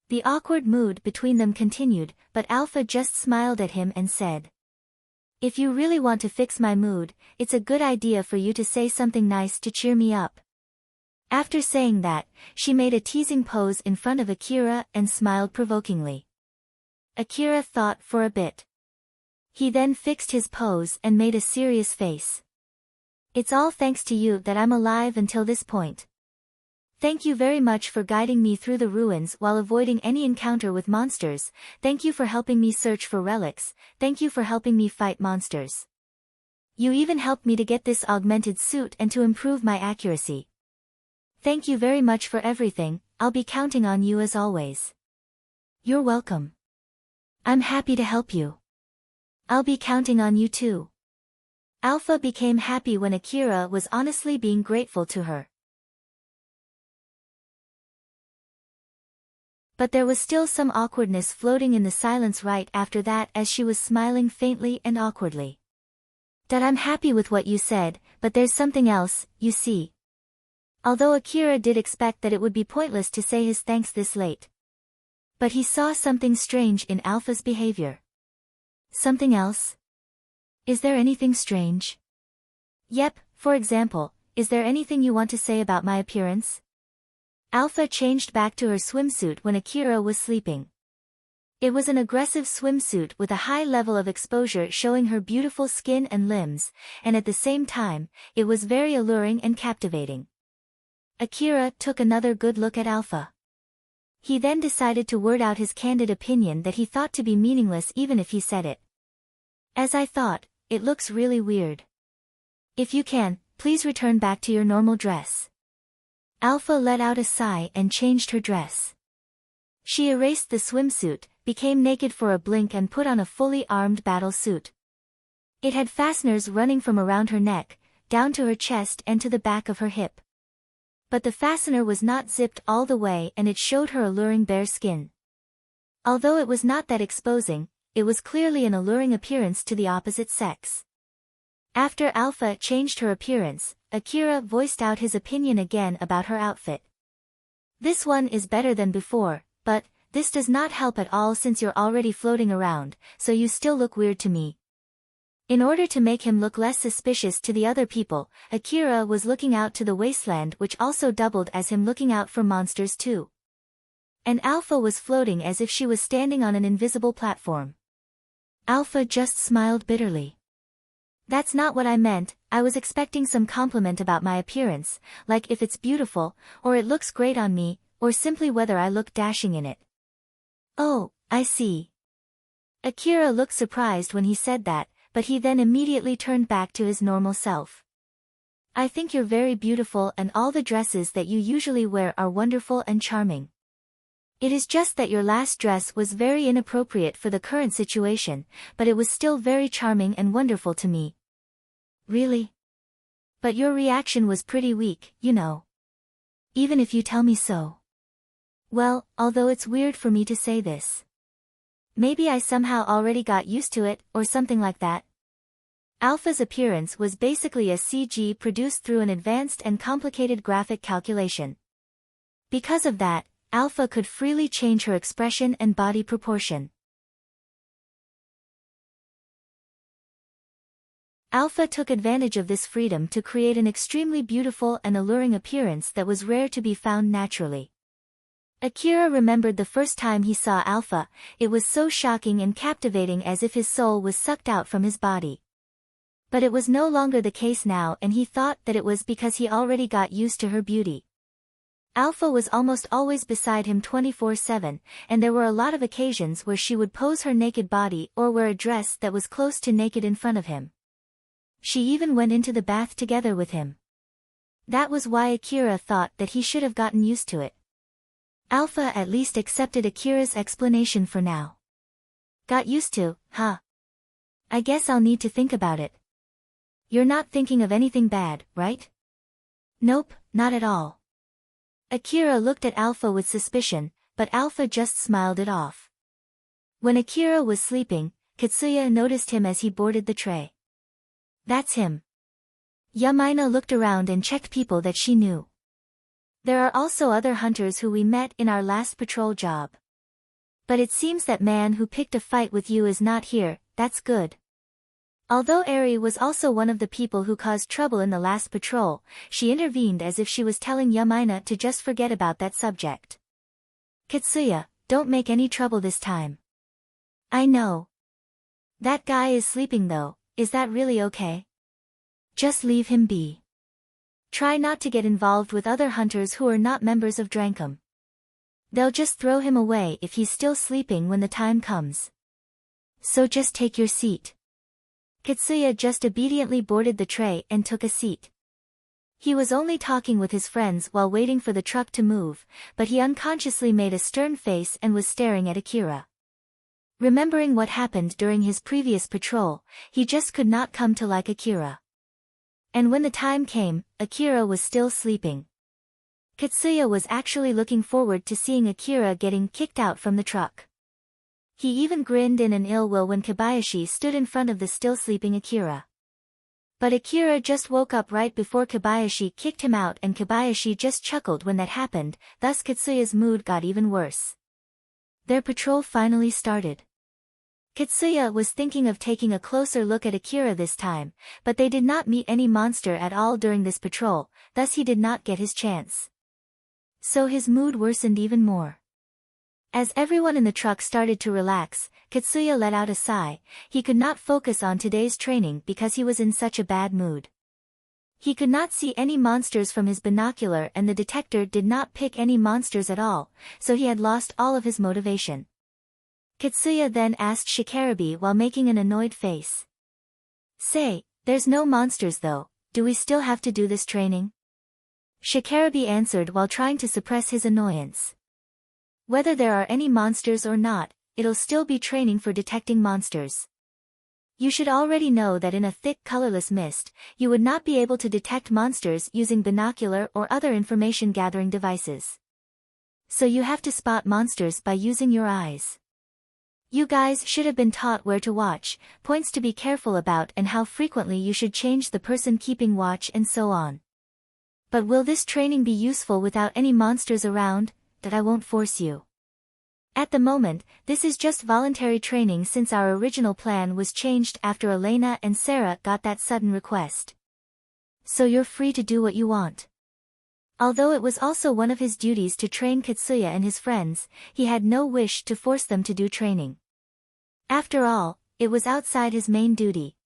The awkward mood between them continued, but Alpha just smiled at him and said, "If you really want to fix my mood, it's a good idea for you to say something nice to cheer me up." After saying that, she made a teasing pose in front of Akira and smiled provokingly. Akira thought for a bit. He then fixed his pose and made a serious face. "It's all thanks to you that I'm alive until this point. Thank you very much for guiding me through the ruins while avoiding any encounter with monsters, thank you for helping me search for relics, thank you for helping me fight monsters. You even helped me to get this augmented suit and to improve my accuracy. Thank you very much for everything, I'll be counting on you as always." "You're welcome. I'm happy to help you. I'll be counting on you too." Alpha became happy when Akira was honestly being grateful to her. But there was still some awkwardness floating in the silence right after that as she was smiling faintly and awkwardly. "I'm happy with what you said, but there's something else, you see." Although Akira did expect that it would be pointless to say his thanks this late. But he saw something strange in Alpha's behavior. "Something else? Is there anything strange?" "Yep, for example, is there anything you want to say about my appearance?" Alpha changed back to her swimsuit when Akira was sleeping. It was an aggressive swimsuit with a high level of exposure showing her beautiful skin and limbs, and at the same time, it was very alluring and captivating. Akira took another good look at Alpha. He then decided to word out his candid opinion that he thought to be meaningless even if he said it. "As I thought, it looks really weird. If you can, please return back to your normal dress." Alpha let out a sigh and changed her dress. She erased the swimsuit, became naked for a blink and put on a fully armed battle suit. It had fasteners running from around her neck, down to her chest and to the back of her hip. But the fastener was not zipped all the way and it showed her alluring bare skin. Although it was not that exposing, it was clearly an alluring appearance to the opposite sex. After Alpha changed her appearance, Akira voiced out his opinion again about her outfit. "This one is better than before, but this does not help at all since you're already floating around, so you still look weird to me." In order to make him look less suspicious to the other people, Akira was looking out to the wasteland which also doubled as him looking out for monsters too. And Alpha was floating as if she was standing on an invisible platform. Alpha just smiled bitterly. "That's not what I meant, I was expecting some compliment about my appearance, like if it's beautiful, or it looks great on me, or simply whether I look dashing in it." "Oh, I see." Akira looked surprised when he said that, but he then immediately turned back to his normal self. "I think you're very beautiful and all the dresses that you usually wear are wonderful and charming. It is just that your last dress was very inappropriate for the current situation, but it was still very charming and wonderful to me." "Really? But your reaction was pretty weak, you know. Even if you tell me so." "Well, although it's weird for me to say this. Maybe I somehow already got used to it, or something like that." Alpha's appearance was basically a CG produced through an advanced and complicated graphic calculation. Because of that, Alpha could freely change her expression and body proportion. Alpha took advantage of this freedom to create an extremely beautiful and alluring appearance that was rare to be found naturally. Akira remembered the first time he saw Alpha. It was so shocking and captivating, as if his soul was sucked out from his body. But it was no longer the case now, and he thought that it was because he already got used to her beauty. Alpha was almost always beside him 24/7, and there were a lot of occasions where she would pose her naked body or wear a dress that was close to naked in front of him. She even went into the bath together with him. That was why Akira thought that he should have gotten used to it. Alpha at least accepted Akira's explanation for now. Got used to, huh? I guess I'll need to think about it. You're not thinking of anything bad, right? Nope, not at all. Akira looked at Alpha with suspicion, but Alpha just smiled it off. When Akira was sleeping, Katsuya noticed him as he boarded the tray. That's him. Yamaina looked around and checked people that she knew. There are also other hunters who we met in our last patrol job. But it seems that man who picked a fight with you is not here. That's good. Although Eri was also one of the people who caused trouble in the last patrol, she intervened as if she was telling Yamaina to just forget about that subject. Katsuya, don't make any trouble this time. I know. That guy is sleeping though, is that really okay? Just leave him be. Try not to get involved with other hunters who are not members of Drankum. They'll just throw him away if he's still sleeping when the time comes. So just take your seat. Katsuya just obediently boarded the tray and took a seat. He was only talking with his friends while waiting for the truck to move, but he unconsciously made a stern face and was staring at Akira. Remembering what happened during his previous patrol, he just could not come to like Akira. And when the time came, Akira was still sleeping. Katsuya was actually looking forward to seeing Akira getting kicked out from the truck. He even grinned in an ill will when Kobayashi stood in front of the still sleeping Akira. But Akira just woke up right before Kobayashi kicked him out, and Kobayashi just chuckled when that happened, thus Katsuya's mood got even worse. Their patrol finally started. Katsuya was thinking of taking a closer look at Akira this time, but they did not meet any monster at all during this patrol, thus he did not get his chance. So his mood worsened even more. As everyone in the truck started to relax, Katsuya let out a sigh. He could not focus on today's training because he was in such a bad mood. He could not see any monsters from his binocular, and the detector did not pick any monsters at all, so he had lost all of his motivation. Katsuya then asked Shikarabe while making an annoyed face. Say, there's no monsters though, do we still have to do this training? Shikarabe answered while trying to suppress his annoyance. Whether there are any monsters or not, it'll still be training for detecting monsters. You should already know that in a thick colorless mist, you would not be able to detect monsters using binocular or other information-gathering devices. So you have to spot monsters by using your eyes. You guys should have been taught where to watch, points to be careful about, and how frequently you should change the person keeping watch and so on. But will this training be useful without any monsters around? That I won't force you. At the moment, this is just voluntary training since our original plan was changed after Elena and Sarah got that sudden request. So you're free to do what you want. Although it was also one of his duties to train Katsuya and his friends, he had no wish to force them to do training. After all, it was outside his main duty.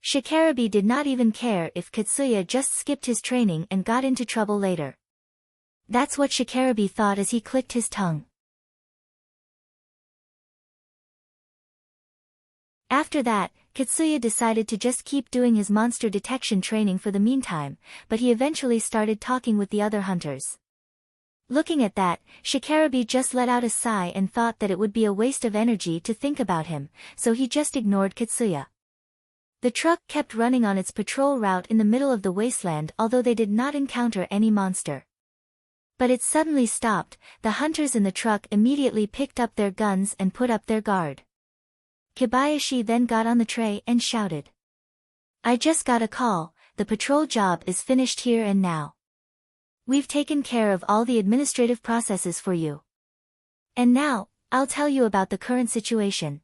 Shikarabe did not even care if Katsuya just skipped his training and got into trouble later. That's what Shikarabe thought as he clicked his tongue. After that, Katsuya decided to just keep doing his monster detection training for the meantime, but he eventually started talking with the other hunters. Looking at that, Shikarabe just let out a sigh and thought that it would be a waste of energy to think about him, so he just ignored Katsuya. The truck kept running on its patrol route in the middle of the wasteland, although they did not encounter any monster. But it suddenly stopped. The hunters in the truck immediately picked up their guns and put up their guard. Kobayashi then got on the tray and shouted. I just got a call, the patrol job is finished here and now. We've taken care of all the administrative processes for you. And now, I'll tell you about the current situation.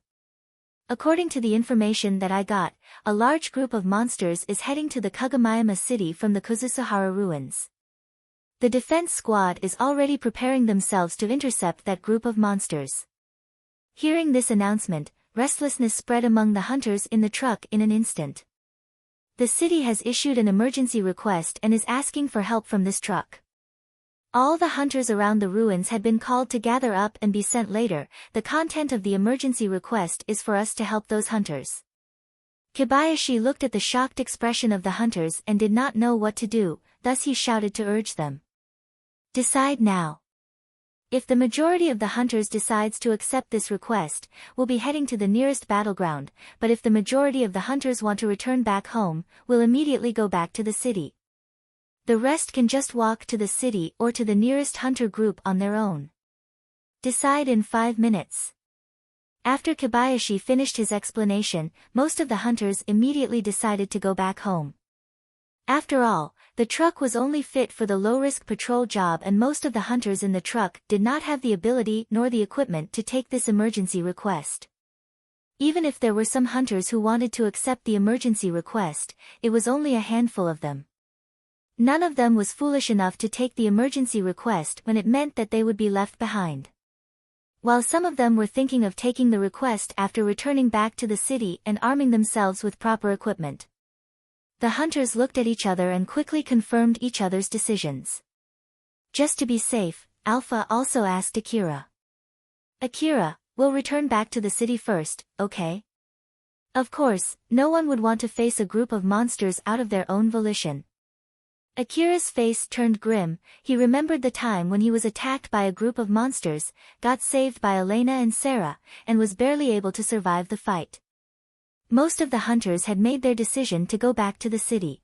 According to the information that I got, a large group of monsters is heading to the Kagomayama city from the Kozusuhara ruins. The defense squad is already preparing themselves to intercept that group of monsters. Hearing this announcement, restlessness spread among the hunters in the truck in an instant. The city has issued an emergency request and is asking for help from this truck. All the hunters around the ruins had been called to gather up and be sent later. The content of the emergency request is for us to help those hunters. Kobayashi looked at the shocked expression of the hunters and did not know what to do, thus he shouted to urge them. Decide now. If the majority of the hunters decides to accept this request, we'll be heading to the nearest battleground, but if the majority of the hunters want to return back home, we'll immediately go back to the city. The rest can just walk to the city or to the nearest hunter group on their own. Decide in 5 minutes. After Kobayashi finished his explanation, most of the hunters immediately decided to go back home. After all, the truck was only fit for the low-risk patrol job and most of the hunters in the truck did not have the ability nor the equipment to take this emergency request. Even if there were some hunters who wanted to accept the emergency request, it was only a handful of them. None of them was foolish enough to take the emergency request when it meant that they would be left behind. While some of them were thinking of taking the request after returning back to the city and arming themselves with proper equipment. The hunters looked at each other and quickly confirmed each other's decisions. Just to be safe, Alpha also asked Akira. Akira, we'll return back to the city first, okay? Of course, no one would want to face a group of monsters out of their own volition. Akira's face turned grim. He remembered the time when he was attacked by a group of monsters, got saved by Elena and Sarah, and was barely able to survive the fight. Most of the hunters had made their decision to go back to the city.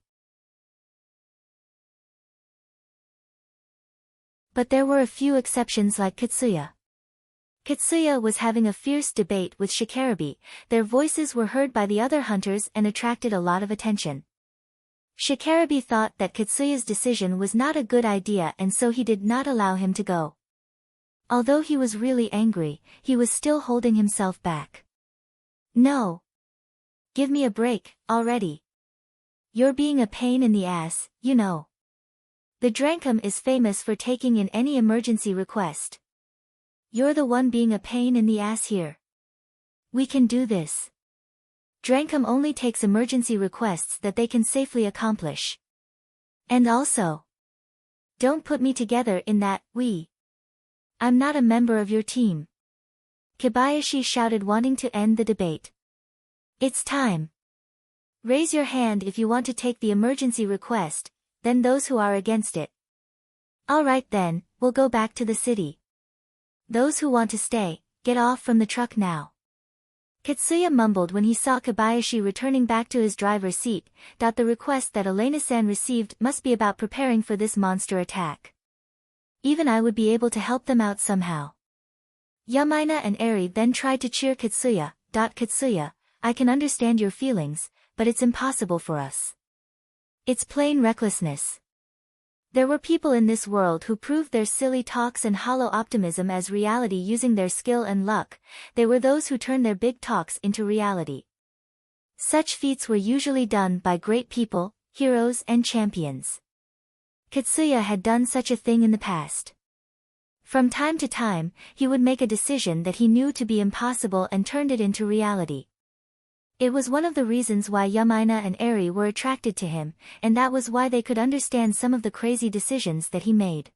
But there were a few exceptions like Katsuya. Katsuya was having a fierce debate with Shikarabe. Their voices were heard by the other hunters and attracted a lot of attention. Shikarabe thought that Katsuya's decision was not a good idea and so he did not allow him to go. Although he was really angry, he was still holding himself back. No. Give me a break, already. You're being a pain in the ass, you know. The Drankum is famous for taking in any emergency request. You're the one being a pain in the ass here. We can do this. Drankum only takes emergency requests that they can safely accomplish. And also, don't put me together in that, we. I'm not a member of your team. Kobayashi shouted, wanting to end the debate. It's time. Raise your hand if you want to take the emergency request, then those who are against it. All right then, we'll go back to the city. Those who want to stay, get off from the truck now. Katsuya mumbled when he saw Kobayashi returning back to his driver's seat. The request that Elena-san received must be about preparing for this monster attack. Even I would be able to help them out somehow. Yamaina and Eri then tried to cheer Katsuya. Katsuya, I can understand your feelings, but it's impossible for us. It's plain recklessness. There were people in this world who proved their silly talks and hollow optimism as reality using their skill and luck. They were those who turned their big talks into reality. Such feats were usually done by great people, heroes and champions. Katsuya had done such a thing in the past. From time to time, he would make a decision that he knew to be impossible and turned it into reality. It was one of the reasons why Yamaina and Eri were attracted to him, and that was why they could understand some of the crazy decisions that he made.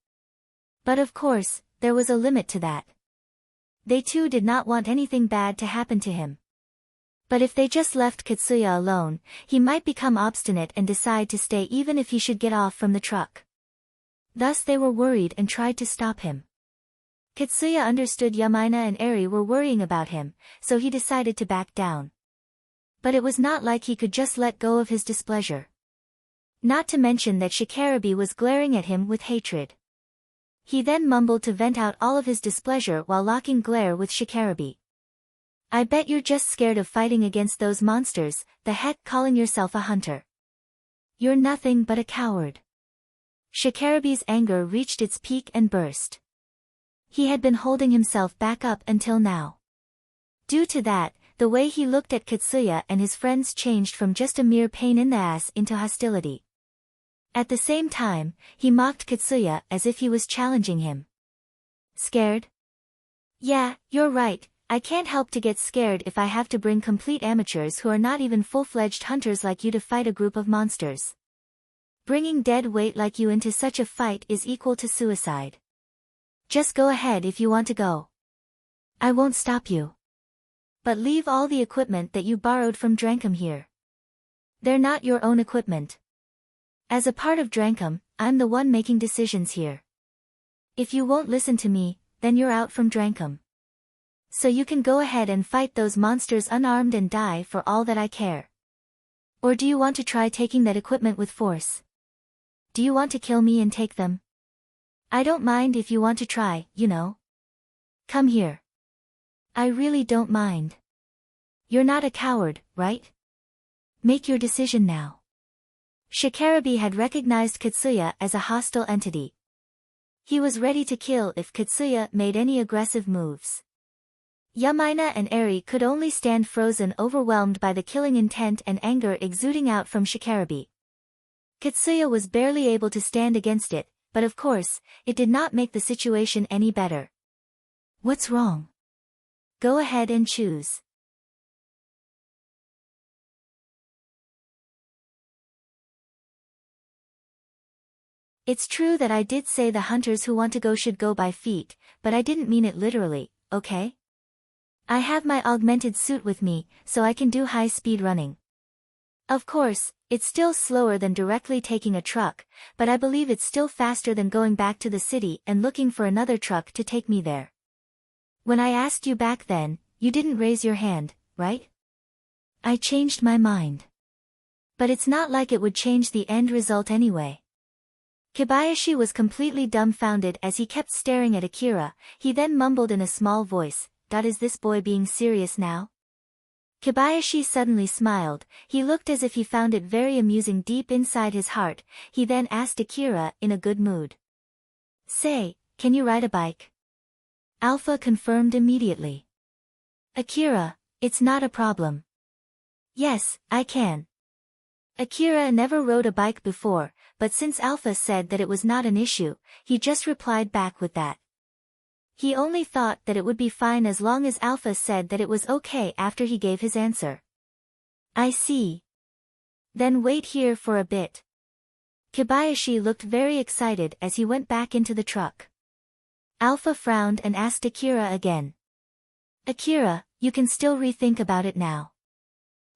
But of course, there was a limit to that. They too did not want anything bad to happen to him. But if they just left Katsuya alone, he might become obstinate and decide to stay even if he should get off from the truck. Thus they were worried and tried to stop him. Katsuya understood Yamaina and Eri were worrying about him, so he decided to back down. But it was not like he could just let go of his displeasure. Not to mention that Shikarabe was glaring at him with hatred. He then mumbled to vent out all of his displeasure while locking glare with Shikarabe. I bet you're just scared of fighting against those monsters, the heck, calling yourself a hunter. You're nothing but a coward. Shikarabe's anger reached its peak and burst. He had been holding himself back up until now. Due to that, the way he looked at Katsuya and his friends changed from just a mere pain in the ass into hostility. At the same time, he mocked Katsuya as if he was challenging him. Scared? Yeah, you're right, I can't help to get scared if I have to bring complete amateurs who are not even full-fledged hunters like you to fight a group of monsters. Bringing dead weight like you into such a fight is equal to suicide. Just go ahead if you want to go. I won't stop you. But leave all the equipment that you borrowed from Drankum here. They're not your own equipment. As a part of Drankum, I'm the one making decisions here. If you won't listen to me, then you're out from Drankum. So you can go ahead and fight those monsters unarmed and die for all that I care. Or do you want to try taking that equipment with force? Do you want to kill me and take them? I don't mind if you want to try, you know. Come here. I really don't mind. You're not a coward, right? Make your decision now. Shikarabe had recognized Katsuya as a hostile entity. He was ready to kill if Katsuya made any aggressive moves. Yamaina and Eri could only stand frozen, overwhelmed by the killing intent and anger exuding out from Shikarabe. Katsuya was barely able to stand against it, but of course, it did not make the situation any better. What's wrong? Go ahead and choose. It's true that I did say the hunters who want to go should go by feet, but I didn't mean it literally, okay? I have my augmented suit with me, so I can do high-speed running. Of course, it's still slower than directly taking a truck, but I believe it's still faster than going back to the city and looking for another truck to take me there. When I asked you back then, you didn't raise your hand, right? I changed my mind. But it's not like it would change the end result anyway. Kobayashi was completely dumbfounded as he kept staring at Akira. He then mumbled in a small voice, "Is this boy being serious now?" Kobayashi suddenly smiled. He looked as if he found it very amusing deep inside his heart. He then asked Akira in a good mood. "Say, can you ride a bike?" Alpha confirmed immediately. "Akira, it's not a problem." "Yes, I can." Akira never rode a bike before, but since Alpha said that it was not an issue, he just replied back with that. He only thought that it would be fine as long as Alpha said that it was okay after he gave his answer. "I see. Then wait here for a bit." Kobayashi looked very excited as he went back into the truck. Alpha frowned and asked Akira again. "Akira, you can still rethink about it now.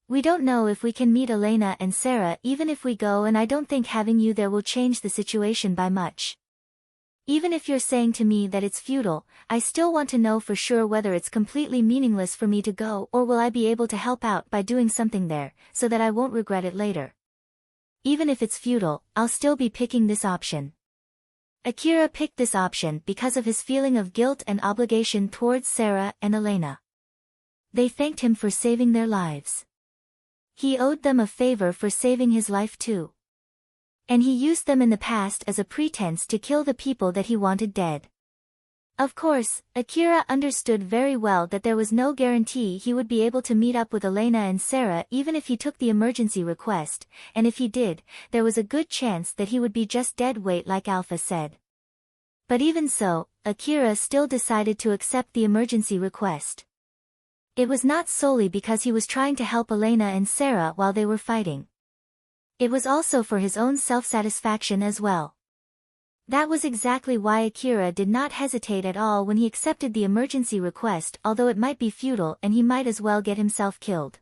We don't know if we can meet Elena and Sarah even if we go, and I don't think having you there will change the situation by much. Even if you're saying to me that it's futile, I still want to know for sure whether it's completely meaningless for me to go, or will I be able to help out by doing something there, so that I won't regret it later. Even if it's futile, I'll still be picking this option." Akira picked this option because of his feeling of guilt and obligation towards Sarah and Elena. They thanked him for saving their lives. He owed them a favor for saving his life too. And he used them in the past as a pretense to kill the people that he wanted dead. Of course, Akira understood very well that there was no guarantee he would be able to meet up with Elena and Sarah even if he took the emergency request, and if he did, there was a good chance that he would be just dead weight like Alpha said. But even so, Akira still decided to accept the emergency request. It was not solely because he was trying to help Elena and Sarah while they were fighting. It was also for his own self-satisfaction as well. That was exactly why Akira did not hesitate at all when he accepted the emergency request, although it might be futile and he might as well get himself killed.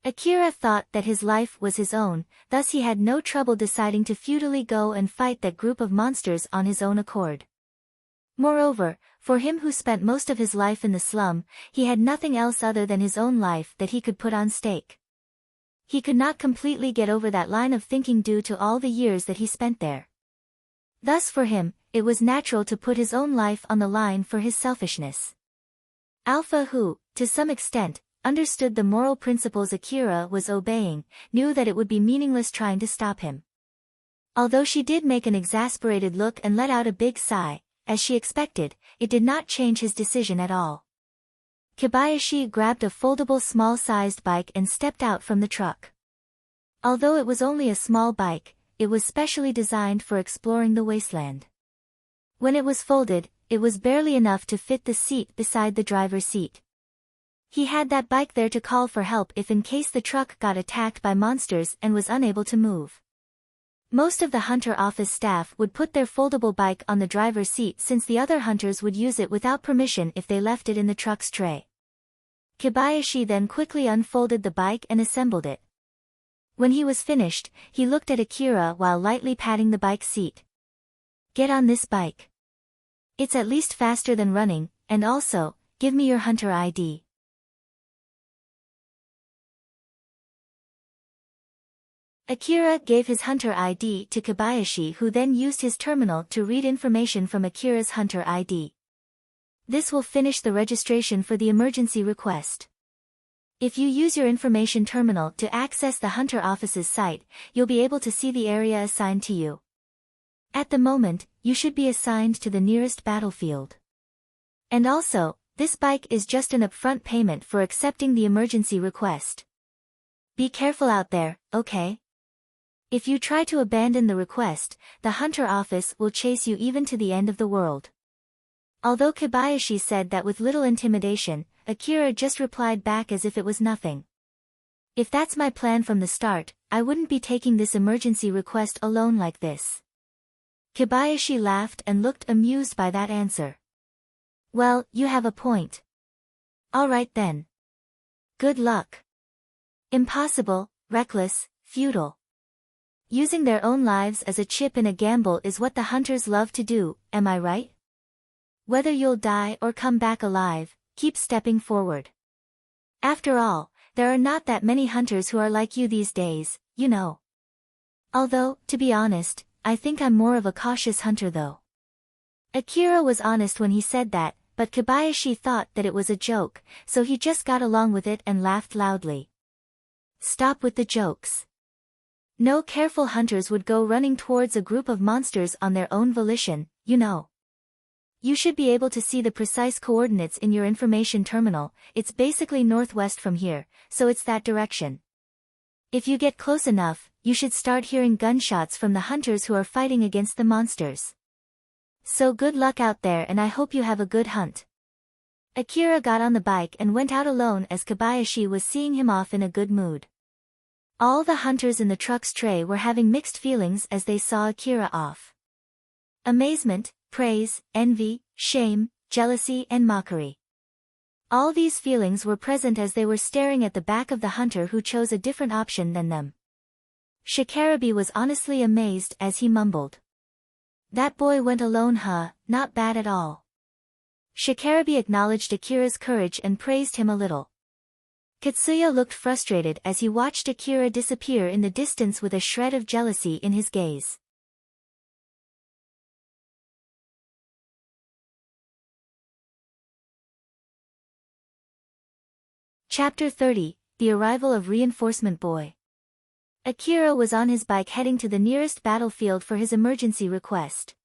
Akira thought that his life was his own, thus he had no trouble deciding to futilely go and fight that group of monsters on his own accord. Moreover, for him who spent most of his life in the slum, he had nothing else other than his own life that he could put on stake. He could not completely get over that line of thinking due to all the years that he spent there. Thus for him, it was natural to put his own life on the line for his selfishness. Alpha, who, to some extent, understood the moral principles Akira was obeying, knew that it would be meaningless trying to stop him. Although she did make an exasperated look and let out a big sigh, as she expected, it did not change his decision at all. Kobayashi grabbed a foldable small-sized bike and stepped out from the truck. Although it was only a small bike, it was specially designed for exploring the wasteland. When it was folded, it was barely enough to fit the seat beside the driver's seat. He had that bike there to call for help if in case the truck got attacked by monsters and was unable to move. Most of the hunter office staff would put their foldable bike on the driver's seat since the other hunters would use it without permission if they left it in the truck's tray. Kobayashi then quickly unfolded the bike and assembled it. When he was finished, he looked at Akira while lightly patting the bike seat. "Get on this bike. It's at least faster than running, and also, give me your hunter ID." Akira gave his hunter ID to Kobayashi, who then used his terminal to read information from Akira's hunter ID. This will finish the registration for the emergency request. If you use your information terminal to access the hunter office's site, you'll be able to see the area assigned to you. At the moment, you should be assigned to the nearest battlefield. And also, this bike is just an upfront payment for accepting the emergency request. Be careful out there, okay? If you try to abandon the request, the hunter office will chase you even to the end of the world. Although Kobayashi said that with little intimidation, Akira just replied back as if it was nothing. "If that's my plan from the start, I wouldn't be taking this emergency request alone like this." Kobayashi laughed and looked amused by that answer. "Well, you have a point. All right then. Good luck." Impossible, reckless, futile. Using their own lives as a chip in a gamble is what the hunters love to do, am I right? Whether you'll die or come back alive, keep stepping forward. After all, there are not that many hunters who are like you these days, you know. Although, to be honest, I think I'm more of a cautious hunter though. Akira was honest when he said that, but Kobayashi thought that it was a joke, so he just got along with it and laughed loudly. Stop with the jokes. No careful hunters would go running towards a group of monsters on their own volition, you know. You should be able to see the precise coordinates in your information terminal. It's basically northwest from here, so it's that direction. If you get close enough, you should start hearing gunshots from the hunters who are fighting against the monsters. So good luck out there, and I hope you have a good hunt. Akira got on the bike and went out alone as Kobayashi was seeing him off in a good mood. All the hunters in the truck's tray were having mixed feelings as they saw Akira off. Amazement, praise, envy, shame, jealousy and mockery. All these feelings were present as they were staring at the back of the hunter who chose a different option than them. Shikarabe was honestly amazed as he mumbled. "That boy went alone, huh? Not bad at all." Shikarabe acknowledged Akira's courage and praised him a little. Katsuya looked frustrated as he watched Akira disappear in the distance with a shred of jealousy in his gaze. Chapter 30, The Arrival of Reinforcement Boy. Akira was on his bike heading to the nearest battlefield for his emergency request.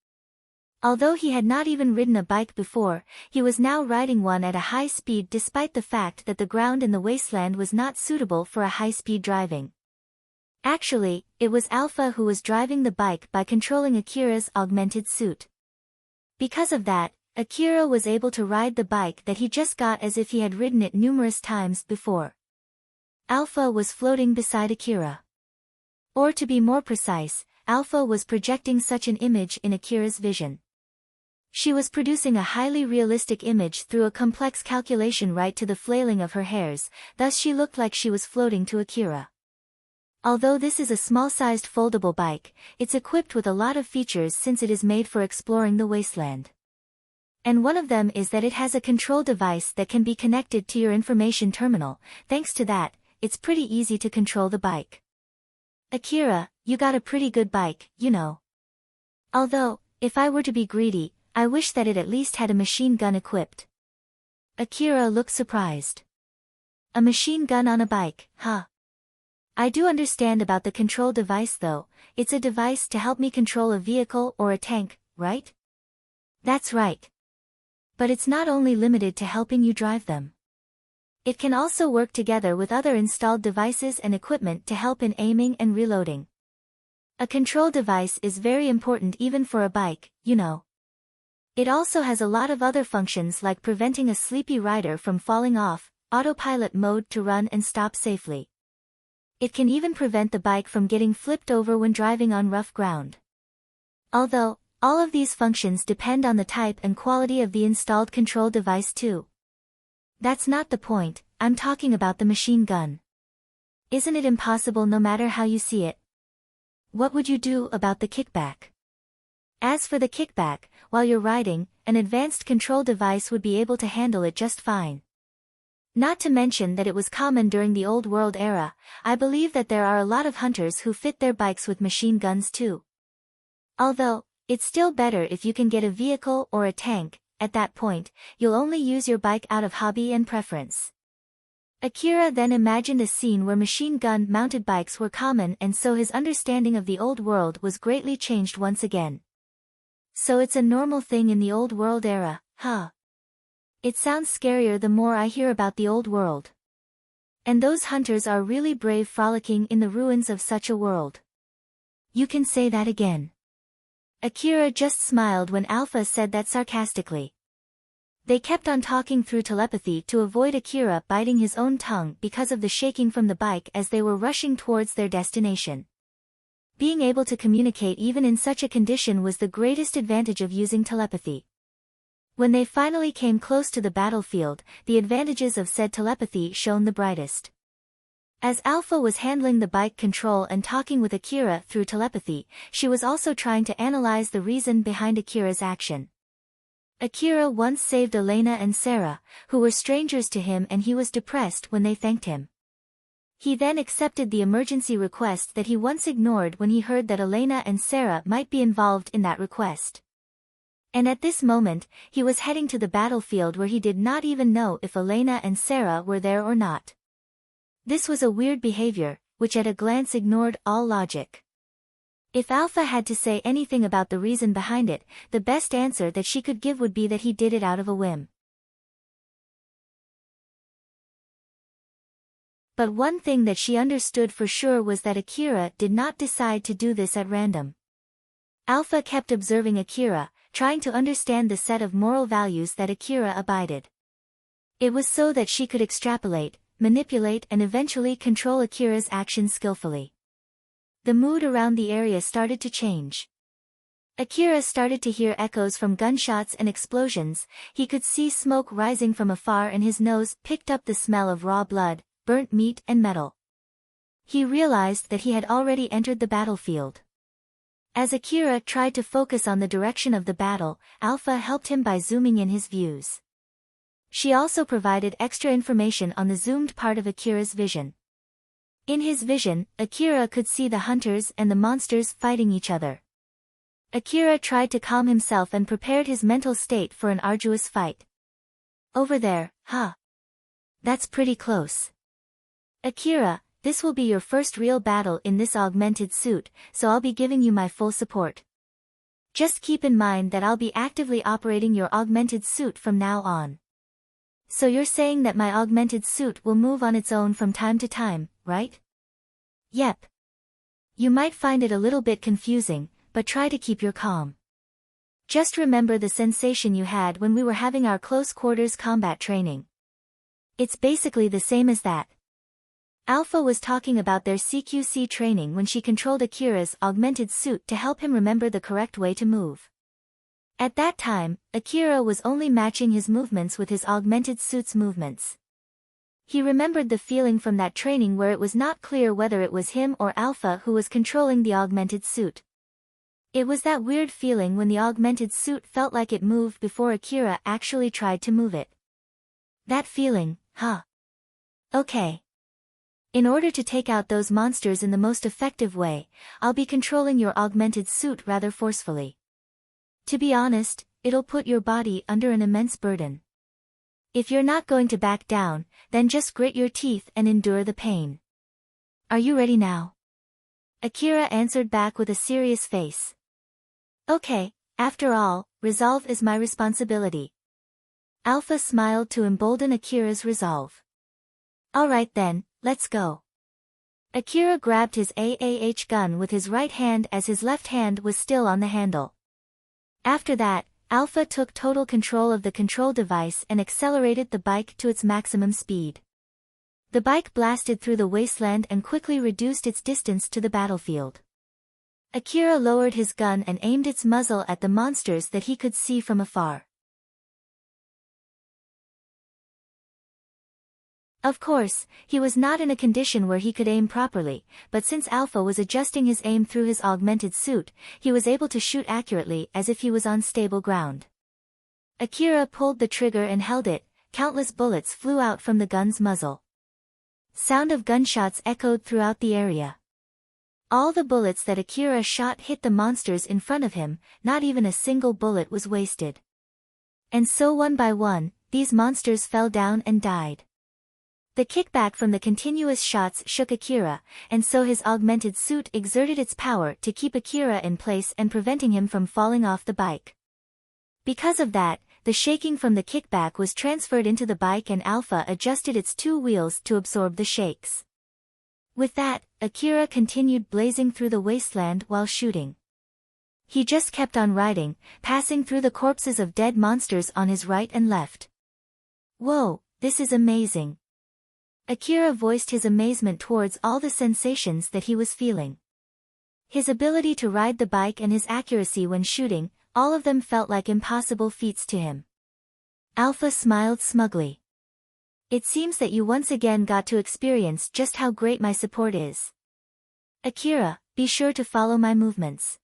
Although he had not even ridden a bike before, he was now riding one at a high speed despite the fact that the ground in the wasteland was not suitable for a high-speed driving. Actually, it was Alpha who was driving the bike by controlling Akira's augmented suit. Because of that, Akira was able to ride the bike that he just got as if he had ridden it numerous times before. Alpha was floating beside Akira. Or to be more precise, Alpha was projecting such an image in Akira's vision. She was producing a highly realistic image through a complex calculation right to the flailing of her hairs, thus she looked like she was floating to Akira. Although this is a small-sized foldable bike, it's equipped with a lot of features since it is made for exploring the wasteland. And one of them is that it has a control device that can be connected to your information terminal. Thanks to that, it's pretty easy to control the bike. Akira, you got a pretty good bike, you know. Although, if I were to be greedy, I wish that it at least had a machine gun equipped. Akira looked surprised. A machine gun on a bike, huh? I do understand about the control device though. It's a device to help me control a vehicle or a tank, right? That's right. But it's not only limited to helping you drive them. It can also work together with other installed devices and equipment to help in aiming and reloading. A control device is very important even for a bike, you know. It also has a lot of other functions like preventing a sleepy rider from falling off, autopilot mode to run and stop safely. It can even prevent the bike from getting flipped over when driving on rough ground. Although, all of these functions depend on the type and quality of the installed control device too. That's not the point, I'm talking about the machine gun. Isn't it impossible no matter how you see it? What would you do about the kickback? As for the kickback, while you're riding, an advanced control device would be able to handle it just fine. Not to mention that it was common during the Old World era. I believe that there are a lot of hunters who fit their bikes with machine guns too. Although, it's still better if you can get a vehicle or a tank. At that point, you'll only use your bike out of hobby and preference. Akira then imagined a scene where machine gun-mounted bikes were common, and so his understanding of the Old World was greatly changed once again. So it's a normal thing in the Old World era, huh? It sounds scarier the more I hear about the Old World. And those hunters are really brave frolicking in the ruins of such a world. You can say that again. Akira just smiled when Alpha said that sarcastically. They kept on talking through telepathy to avoid Akira biting his own tongue because of the shaking from the bike as they were rushing towards their destination. Being able to communicate even in such a condition was the greatest advantage of using telepathy. When they finally came close to the battlefield, the advantages of said telepathy shone the brightest. As Alpha was handling the bike control and talking with Akira through telepathy, she was also trying to analyze the reason behind Akira's action. Akira once saved Elena and Sarah, who were strangers to him, and he was depressed when they thanked him. He then accepted the emergency request that he once ignored when he heard that Elena and Sarah might be involved in that request. And at this moment, he was heading to the battlefield where he did not even know if Elena and Sarah were there or not. This was a weird behavior, which at a glance ignored all logic. If Alpha had to say anything about the reason behind it, the best answer that she could give would be that he did it out of a whim. But one thing that she understood for sure was that Akira did not decide to do this at random. Alpha kept observing Akira, trying to understand the set of moral values that Akira abided. It was so that she could extrapolate, manipulate, and eventually control Akira's actions skillfully. The mood around the area started to change. Akira started to hear echoes from gunshots and explosions. He could see smoke rising from afar, and his nose picked up the smell of raw blood, burnt meat, and metal. He realized that he had already entered the battlefield. As Akira tried to focus on the direction of the battle, Alpha helped him by zooming in his views. She also provided extra information on the zoomed part of Akira's vision. In his vision, Akira could see the hunters and the monsters fighting each other. Akira tried to calm himself and prepared his mental state for an arduous fight. Over there, huh? That's pretty close. Akira, this will be your first real battle in this augmented suit, so I'll be giving you my full support. Just keep in mind that I'll be actively operating your augmented suit from now on. So you're saying that my augmented suit will move on its own from time to time, right? Yep. You might find it a little bit confusing, but try to keep your calm. Just remember the sensation you had when we were having our close quarters combat training. It's basically the same as that. Alpha was talking about their CQC training when she controlled Akira's augmented suit to help him remember the correct way to move. At that time, Akira was only matching his movements with his augmented suit's movements. He remembered the feeling from that training where it was not clear whether it was him or Alpha who was controlling the augmented suit. It was that weird feeling when the augmented suit felt like it moved before Akira actually tried to move it. That feeling, huh? Okay. In order to take out those monsters in the most effective way, I'll be controlling your augmented suit rather forcefully. To be honest, it'll put your body under an immense burden. If you're not going to back down, then just grit your teeth and endure the pain. Are you ready now? Akira answered back with a serious face. Okay, after all, resolve is my responsibility. Alpha smiled to embolden Akira's resolve. Alright then, let's go. Akira grabbed his gun with his right hand as his left hand was still on the handle. After that, Alpha took total control of the control device and accelerated the bike to its maximum speed. The bike blasted through the wasteland and quickly reduced its distance to the battlefield. Akira lowered his gun and aimed its muzzle at the monsters that he could see from afar. Of course, he was not in a condition where he could aim properly, but since Alpha was adjusting his aim through his augmented suit, he was able to shoot accurately as if he was on stable ground. Akira pulled the trigger and held it. Countless bullets flew out from the gun's muzzle. Sound of gunshots echoed throughout the area. All the bullets that Akira shot hit the monsters in front of him, not even a single bullet was wasted. And so one by one, these monsters fell down and died. The kickback from the continuous shots shook Akira, and so his augmented suit exerted its power to keep Akira in place and preventing him from falling off the bike. Because of that, the shaking from the kickback was transferred into the bike and Alpha adjusted its two wheels to absorb the shakes. With that, Akira continued blazing through the wasteland while shooting. He just kept on riding, passing through the corpses of dead monsters on his right and left. Whoa, this is amazing. Akira voiced his amazement towards all the sensations that he was feeling. His ability to ride the bike and his accuracy when shooting, all of them felt like impossible feats to him. Alpha smiled smugly. It seems that you once again got to experience just how great my support is. Akira, be sure to follow my movements.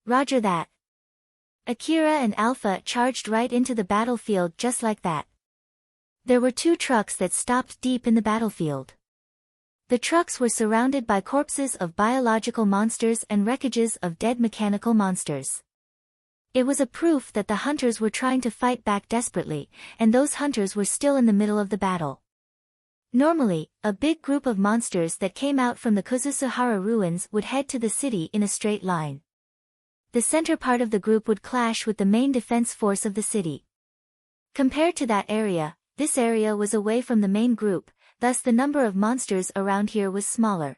Roger that. Akira and Alpha charged right into the battlefield just like that. There were two trucks that stopped deep in the battlefield. The trucks were surrounded by corpses of biological monsters and wreckages of dead mechanical monsters. It was a proof that the hunters were trying to fight back desperately, and those hunters were still in the middle of the battle. Normally, a big group of monsters that came out from the Kuzusuhara ruins would head to the city in a straight line. The center part of the group would clash with the main defense force of the city. Compared to that area, this area was away from the main group, thus the number of monsters around here was smaller.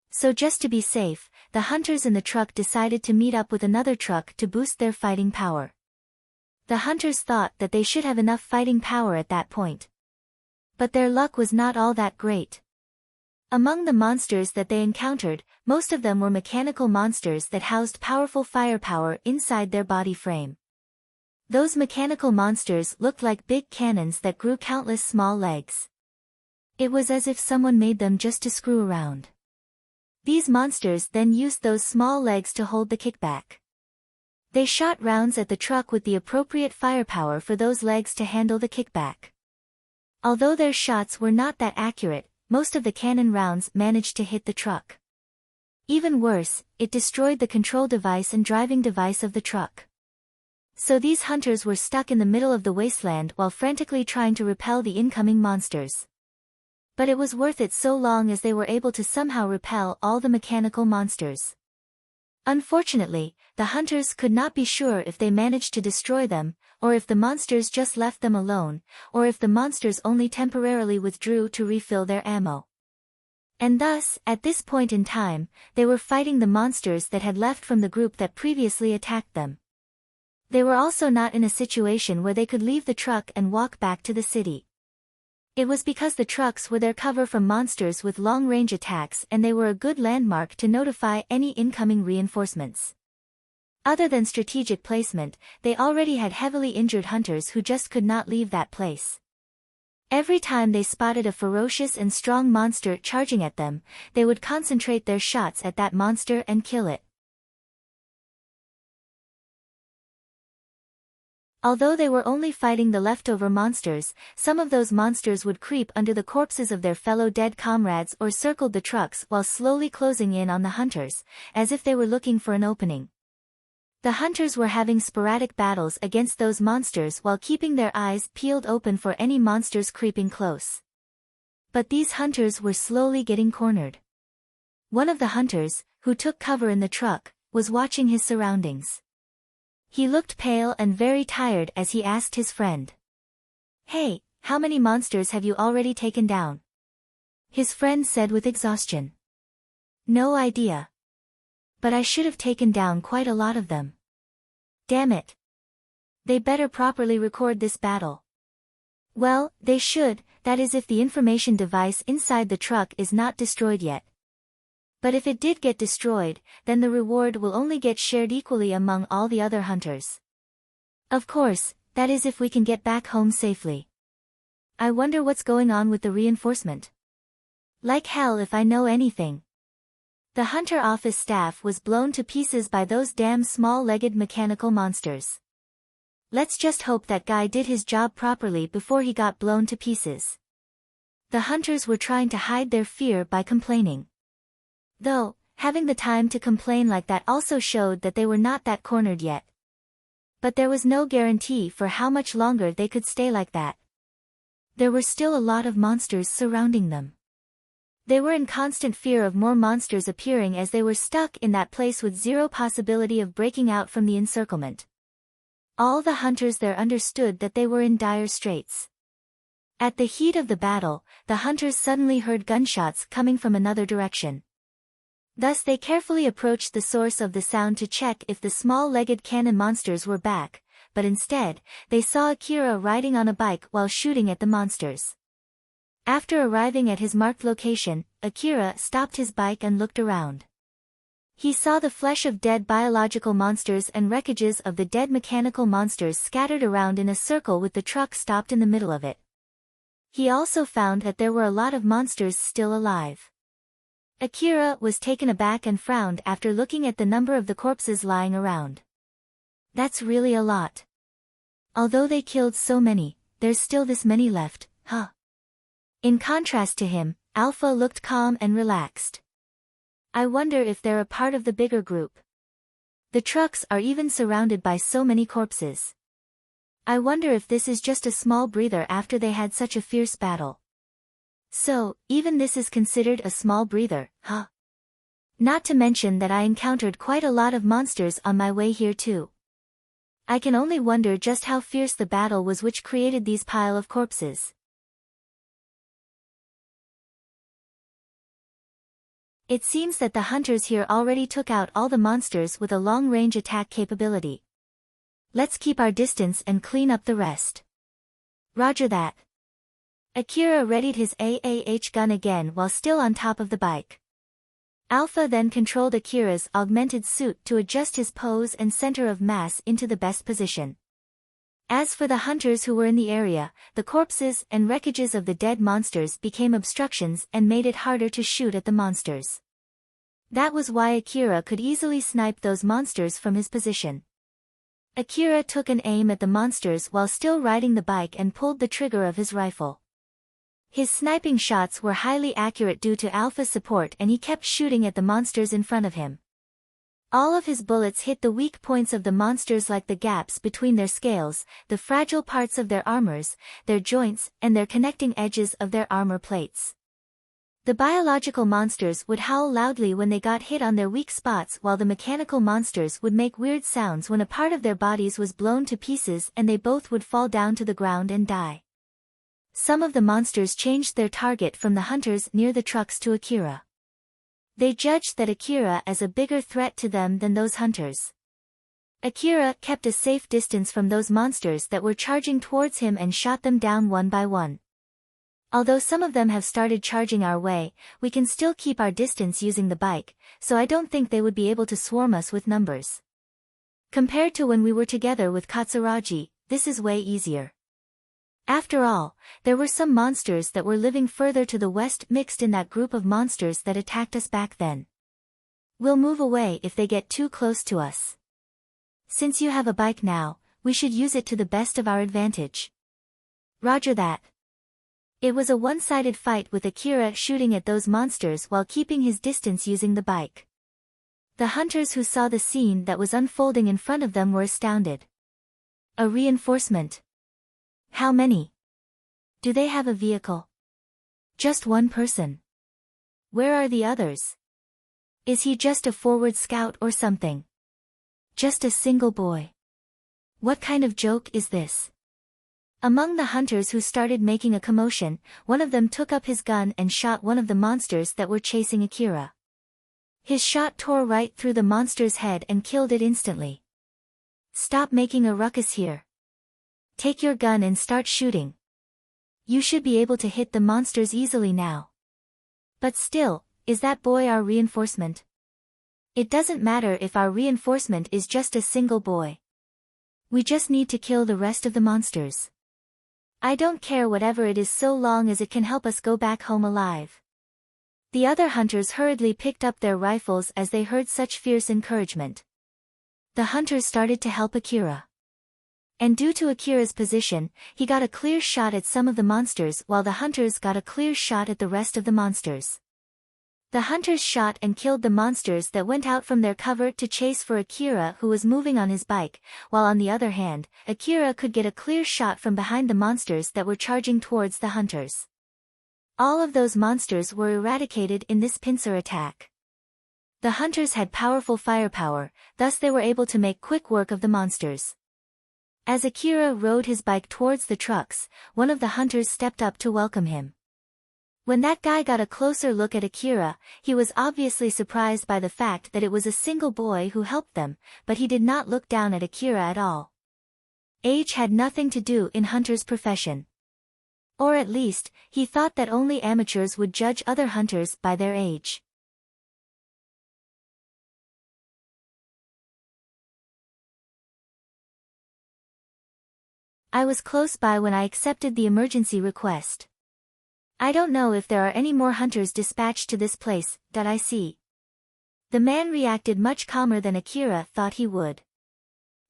So just to be safe, the hunters in the truck decided to meet up with another truck to boost their fighting power. The hunters thought that they should have enough fighting power at that point. But their luck was not all that great. Among the monsters that they encountered, most of them were mechanical monsters that housed powerful firepower inside their body frame. Those mechanical monsters looked like big cannons that grew countless small legs. It was as if someone made them just to screw around. These monsters then used those small legs to hold the kickback. They shot rounds at the truck with the appropriate firepower for those legs to handle the kickback. Although their shots were not that accurate, most of the cannon rounds managed to hit the truck. Even worse, it destroyed the control device and driving device of the truck. So these hunters were stuck in the middle of the wasteland while frantically trying to repel the incoming monsters. But it was worth it so long as they were able to somehow repel all the mechanical monsters. Unfortunately, the hunters could not be sure if they managed to destroy them, or if the monsters just left them alone, or if the monsters only temporarily withdrew to refill their ammo. And thus, at this point in time, they were fighting the monsters that had left from the group that previously attacked them. They were also not in a situation where they could leave the truck and walk back to the city. It was because the trucks were their cover from monsters with long-range attacks and they were a good landmark to notify any incoming reinforcements. Other than strategic placement, they already had heavily injured hunters who just could not leave that place. Every time they spotted a ferocious and strong monster charging at them, they would concentrate their shots at that monster and kill it. Although they were only fighting the leftover monsters, some of those monsters would creep under the corpses of their fellow dead comrades or circled the trucks while slowly closing in on the hunters, as if they were looking for an opening. The hunters were having sporadic battles against those monsters while keeping their eyes peeled open for any monsters creeping close. But these hunters were slowly getting cornered. One of the hunters, who took cover in the truck, was watching his surroundings. He looked pale and very tired as he asked his friend, "Hey, how many monsters have you already taken down? His friend said with exhaustion. No idea. But I should have taken down quite a lot of them. Damn it. They better properly record this battle. Well, they should, that is if the information device inside the truck is not destroyed yet. But if it did get destroyed, then the reward will only get shared equally among all the other hunters. Of course, that is if we can get back home safely. I wonder what's going on with the reinforcement. Like hell if I know anything. The hunter office staff was blown to pieces by those damn small-legged mechanical monsters. Let's just hope that guy did his job properly before he got blown to pieces. The hunters were trying to hide their fear by complaining. Though, having the time to complain like that also showed that they were not that cornered yet. But there was no guarantee for how much longer they could stay like that. There were still a lot of monsters surrounding them. They were in constant fear of more monsters appearing as they were stuck in that place with zero possibility of breaking out from the encirclement. All the hunters there understood that they were in dire straits. At the heat of the battle, the hunters suddenly heard gunshots coming from another direction. Thus they carefully approached the source of the sound to check if the small-legged cannon monsters were back, but instead, they saw Akira riding on a bike while shooting at the monsters. After arriving at his marked location, Akira stopped his bike and looked around. He saw the flesh of dead biological monsters and wreckages of the dead mechanical monsters scattered around in a circle with the truck stopped in the middle of it. He also found that there were a lot of monsters still alive. Akira was taken aback and frowned after looking at the number of the corpses lying around. That's really a lot. Although they killed so many, there's still this many left, huh? In contrast to him, Alpha looked calm and relaxed. I wonder if they're a part of the bigger group. The trucks are even surrounded by so many corpses. I wonder if this is just a small breather after they had such a fierce battle. So, even this is considered a small breather, huh? Not to mention that I encountered quite a lot of monsters on my way here too. I can only wonder just how fierce the battle was which created these pile of corpses. It seems that the hunters here already took out all the monsters with a long-range attack capability. Let's keep our distance and clean up the rest. Roger that. Akira readied his AAH gun again while still on top of the bike. Alpha then controlled Akira's augmented suit to adjust his pose and center of mass into the best position. As for the hunters who were in the area, the corpses and wreckages of the dead monsters became obstructions and made it harder to shoot at the monsters. That was why Akira could easily snipe those monsters from his position. Akira took an aim at the monsters while still riding the bike and pulled the trigger of his rifle. His sniping shots were highly accurate due to Alpha's support and he kept shooting at the monsters in front of him. All of his bullets hit the weak points of the monsters like the gaps between their scales, the fragile parts of their armors, their joints, and their connecting edges of their armor plates. The biological monsters would howl loudly when they got hit on their weak spots while the mechanical monsters would make weird sounds when a part of their bodies was blown to pieces and they both would fall down to the ground and die. Some of the monsters changed their target from the hunters near the trucks to Akira. They judged that Akira as a bigger threat to them than those hunters. Akira kept a safe distance from those monsters that were charging towards him and shot them down one by one. Although some of them have started charging our way, we can still keep our distance using the bike, so I don't think they would be able to swarm us with numbers. Compared to when we were together with Katsuragi, this is way easier. After all, there were some monsters that were living further to the west mixed in that group of monsters that attacked us back then. We'll move away if they get too close to us. Since you have a bike now, we should use it to the best of our advantage. Roger that. It was a one-sided fight with Akira shooting at those monsters while keeping his distance using the bike. The hunters who saw the scene that was unfolding in front of them were astounded. A reinforcement. How many? Do they have a vehicle? Just one person. Where are the others? Is he just a forward scout or something? Just a single boy. What kind of joke is this? Among the hunters who started making a commotion, one of them took up his gun and shot one of the monsters that were chasing Akira. His shot tore right through the monster's head and killed it instantly. "Stop making a ruckus here. Take your gun and start shooting. You should be able to hit the monsters easily now." "But still, is that boy our reinforcement?" "It doesn't matter if our reinforcement is just a single boy. We just need to kill the rest of the monsters. I don't care whatever it is so long as it can help us go back home alive." The other hunters hurriedly picked up their rifles as they heard such fierce encouragement. The hunters started to help Akira. And due to Akira's position, he got a clear shot at some of the monsters while the hunters got a clear shot at the rest of the monsters. The hunters shot and killed the monsters that went out from their cover to chase for Akira, who was moving on his bike, while on the other hand, Akira could get a clear shot from behind the monsters that were charging towards the hunters. All of those monsters were eradicated in this pincer attack. The hunters had powerful firepower, thus they were able to make quick work of the monsters. As Akira rode his bike towards the trucks, one of the hunters stepped up to welcome him. When that guy got a closer look at Akira, he was obviously surprised by the fact that it was a single boy who helped them, but he did not look down at Akira at all. Age had nothing to do in Hunter's profession. Or at least, he thought that only amateurs would judge other hunters by their age. I was close by when I accepted the emergency request. I don't know if there are any more hunters dispatched to this place, I see. The man reacted much calmer than Akira thought he would.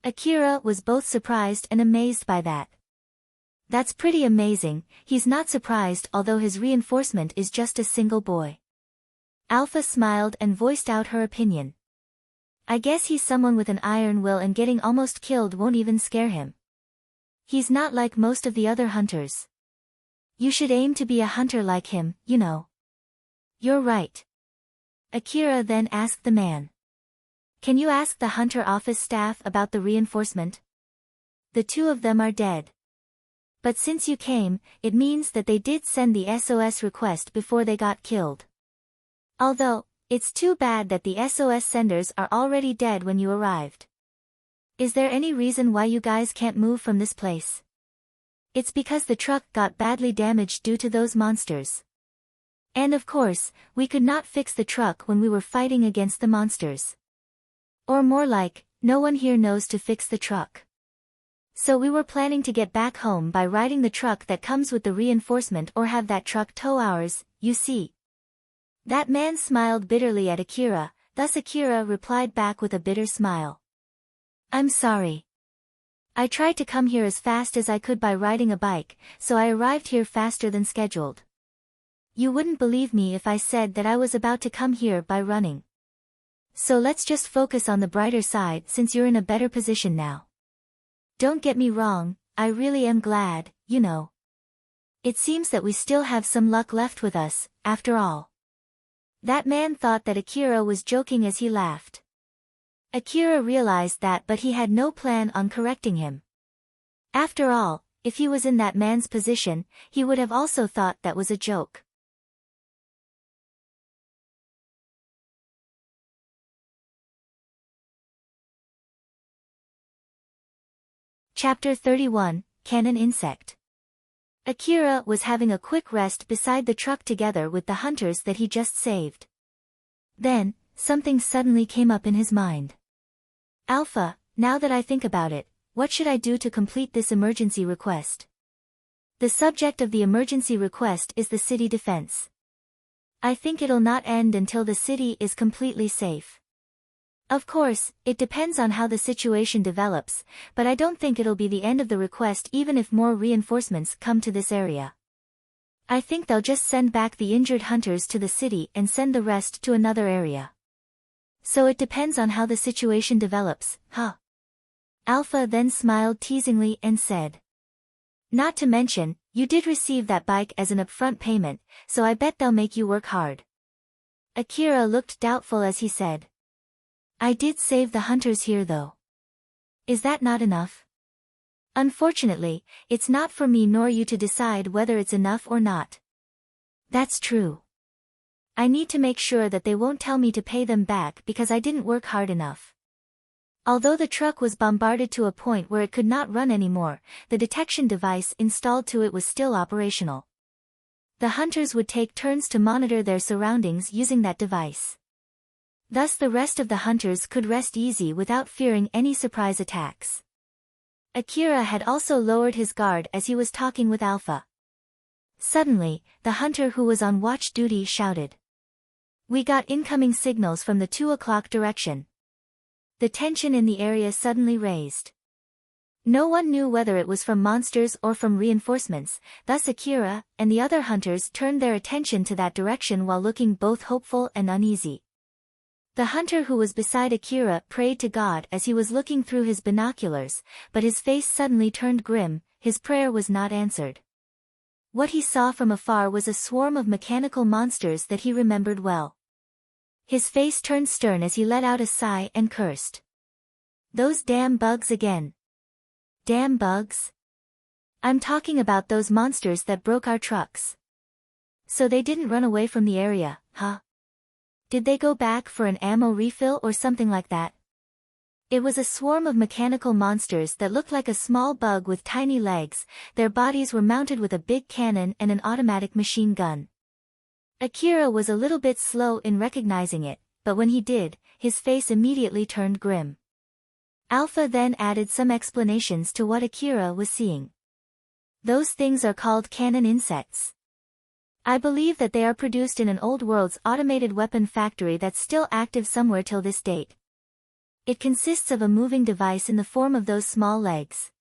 Akira was both surprised and amazed by that. That's pretty amazing. He's not surprised although his reinforcement is just a single boy. Alpha smiled and voiced out her opinion. I guess he's someone with an iron will and getting almost killed won't even scare him. He's not like most of the other hunters. You should aim to be a hunter like him, you know. You're right. Akira then asked the man. Can you ask the hunter office staff about the reinforcement? The two of them are dead. But since you came, it means that they did send the SOS request before they got killed. Although, it's too bad that the SOS senders are already dead when you arrived. Is there any reason why you guys can't move from this place? It's because the truck got badly damaged due to those monsters. And of course, we could not fix the truck when we were fighting against the monsters. Or more like, no one here knows to fix the truck. So we were planning to get back home by riding the truck that comes with the reinforcement or have that truck tow ours, you see. That man smiled bitterly at Akira, thus Akira replied back with a bitter smile. I'm sorry. I tried to come here as fast as I could by riding a bike, so I arrived here faster than scheduled. You wouldn't believe me if I said that I was about to come here by running. So let's just focus on the brighter side since you're in a better position now. Don't get me wrong, I really am glad, you know. It seems that we still have some luck left with us, after all. That man thought that Akira was joking as he laughed. Akira realized that, but he had no plan on correcting him. After all, if he was in that man's position, he would have also thought that was a joke. Chapter 31, Can an Insect? Akira was having a quick rest beside the truck together with the hunters that he just saved. Then, something suddenly came up in his mind. Alpha, now that I think about it, what should I do to complete this emergency request? The subject of the emergency request is the city defense. I think it'll not end until the city is completely safe. Of course, it depends on how the situation develops, but I don't think it'll be the end of the request even if more reinforcements come to this area. I think they'll just send back the injured hunters to the city and send the rest to another area. So it depends on how the situation develops, huh? Alpha then smiled teasingly and said. Not to mention, you did receive that bike as an upfront payment, so I bet they'll make you work hard. Akira looked doubtful as he said. I did save the hunters here though. Is that not enough? Unfortunately, it's not for me nor you to decide whether it's enough or not. That's true. I need to make sure that they won't tell me to pay them back because I didn't work hard enough. Although the truck was bombarded to a point where it could not run anymore, the detection device installed to it was still operational. The hunters would take turns to monitor their surroundings using that device. Thus the rest of the hunters could rest easy without fearing any surprise attacks. Akira had also lowered his guard as he was talking with Alpha. Suddenly, the hunter who was on watch duty shouted. We got incoming signals from the 2 o'clock direction. The tension in the area suddenly raised. No one knew whether it was from monsters or from reinforcements, thus Akira and the other hunters turned their attention to that direction while looking both hopeful and uneasy. The hunter who was beside Akira prayed to God as he was looking through his binoculars, but his face suddenly turned grim, his prayer was not answered. What he saw from afar was a swarm of mechanical monsters that he remembered well. His face turned stern as he let out a sigh and cursed. Those damn bugs again. Damn bugs? I'm talking about those monsters that broke our trucks. So they didn't run away from the area, huh? Did they go back for an ammo refill or something like that? It was a swarm of mechanical monsters that looked like a small bug with tiny legs. Their bodies were mounted with a big cannon and an automatic machine gun. Akira was a little bit slow in recognizing it, but when he did, his face immediately turned grim. Alpha then added some explanations to what Akira was seeing. Those things are called cannon insects. I believe that they are produced in an old world's automated weapon factory that's still active somewhere till this date. It consists of a moving device in the form of those small legs.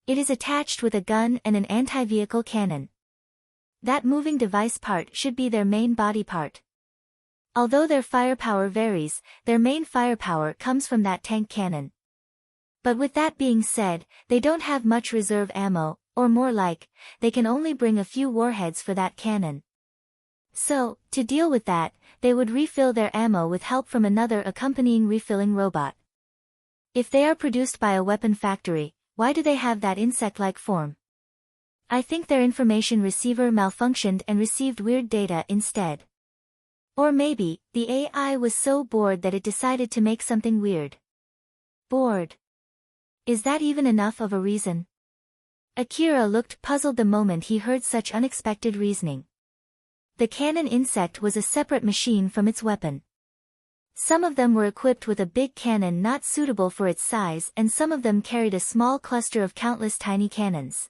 It is attached with a gun and an anti-vehicle cannon. That moving device part should be their main body part. Although their firepower varies, their main firepower comes from that tank cannon. But with that being said, they don't have much reserve ammo, or more like, they can only bring a few warheads for that cannon. So, to deal with that, they would refill their ammo with help from another accompanying refilling robot. If they are produced by a weapon factory, why do they have that insect-like form? I think their information receiver malfunctioned and received weird data instead. Or maybe, the AI was so bored that it decided to make something weird. Bored. Is that even enough of a reason? Akira looked puzzled the moment he heard such unexpected reasoning. The cannon insect was a separate machine from its weapon. Some of them were equipped with a big cannon not suitable for its size, and some of them carried a small cluster of countless tiny cannons.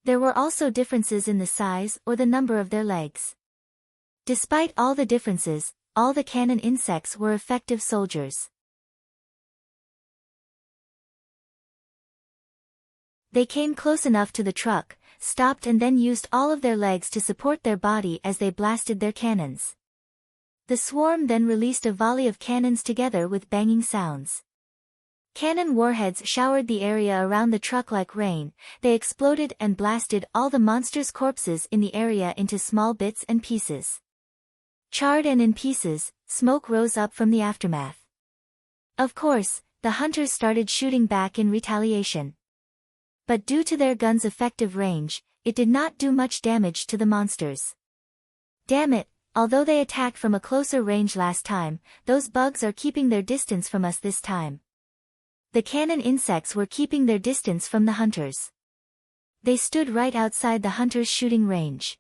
There were also differences in the size or the number of their legs. Despite all the differences, all the cannon insects were effective soldiers. They came close enough to the truck, stopped and then used all of their legs to support their body as they blasted their cannons. The swarm then released a volley of cannons together with banging sounds. Cannon warheads showered the area around the truck like rain. They exploded and blasted all the monsters' corpses in the area into small bits and pieces. Charred and in pieces, smoke rose up from the aftermath. Of course, the hunters started shooting back in retaliation. But due to their guns' effective range, it did not do much damage to the monsters. Damn it, although they attacked from a closer range last time, those bugs are keeping their distance from us this time. The cannon insects were keeping their distance from the hunters. They stood right outside the hunters' shooting range.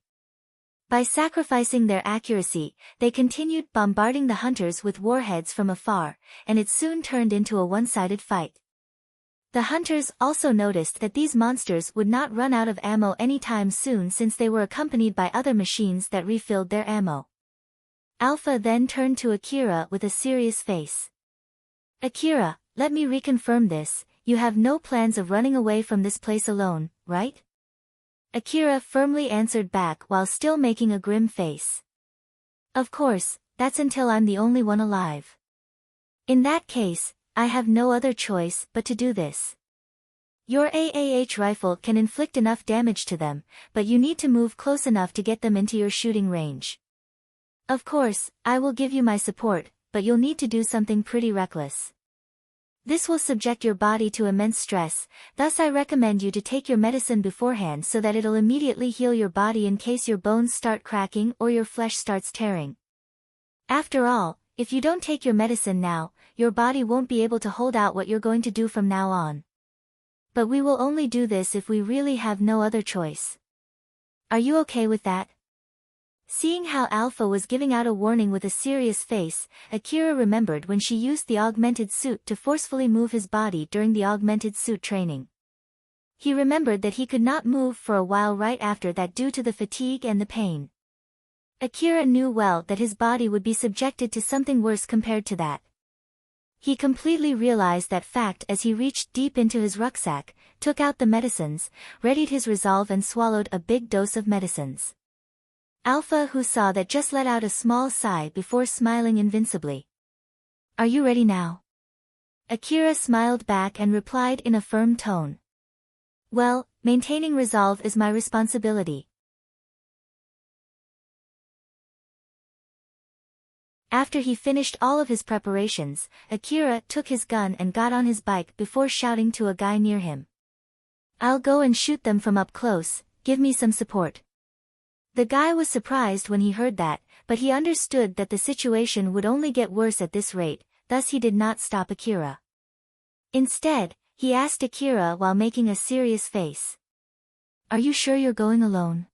By sacrificing their accuracy, they continued bombarding the hunters with warheads from afar, and it soon turned into a one-sided fight. The hunters also noticed that these monsters would not run out of ammo anytime soon since they were accompanied by other machines that refilled their ammo. Alpha then turned to Akira with a serious face. Akira, let me reconfirm this, you have no plans of running away from this place alone, right? Akira firmly answered back while still making a grim face. Of course, that's until I'm the only one alive. In that case, I have no other choice but to do this. Your AAH rifle can inflict enough damage to them, but you need to move close enough to get them into your shooting range. Of course, I will give you my support, but you'll need to do something pretty reckless. This will subject your body to immense stress, thus I recommend you to take your medicine beforehand so that it'll immediately heal your body in case your bones start cracking or your flesh starts tearing. After all, if you don't take your medicine now, your body won't be able to hold out what you're going to do from now on. But we will only do this if we really have no other choice. Are you okay with that? Seeing how Alpha was giving out a warning with a serious face, Akira remembered when she used the augmented suit to forcefully move his body during the augmented suit training. He remembered that he could not move for a while right after that due to the fatigue and the pain. Akira knew well that his body would be subjected to something worse compared to that. He completely realized that fact as he reached deep into his rucksack, took out the medicines, readied his resolve and swallowed a big dose of medicines. Alpha, who saw that, just let out a small sigh before smiling invincibly. Are you ready now? Akira smiled back and replied in a firm tone. Well, maintaining resolve is my responsibility. After he finished all of his preparations, Akira took his gun and got on his bike before shouting to a guy near him. I'll go and shoot them from up close, give me some support. The guy was surprised when he heard that, but he understood that the situation would only get worse at this rate, thus he did not stop Akira. Instead, he asked Akira while making a serious face. Are you sure you're going alone?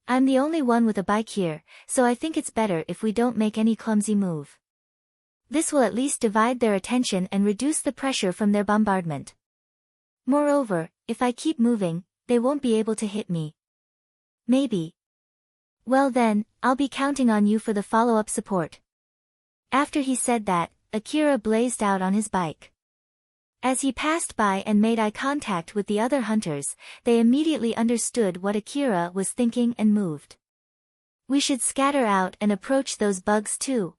I'm the only one with a bike here, so I think it's better if we don't make any clumsy move. This will at least divide their attention and reduce the pressure from their bombardment. Moreover, if I keep moving, they won't be able to hit me. Maybe. Well then, I'll be counting on you for the follow-up support. After he said that, Akira blazed out on his bike. As he passed by and made eye contact with the other hunters, they immediately understood what Akira was thinking and moved. We should scatter out and approach those bugs too.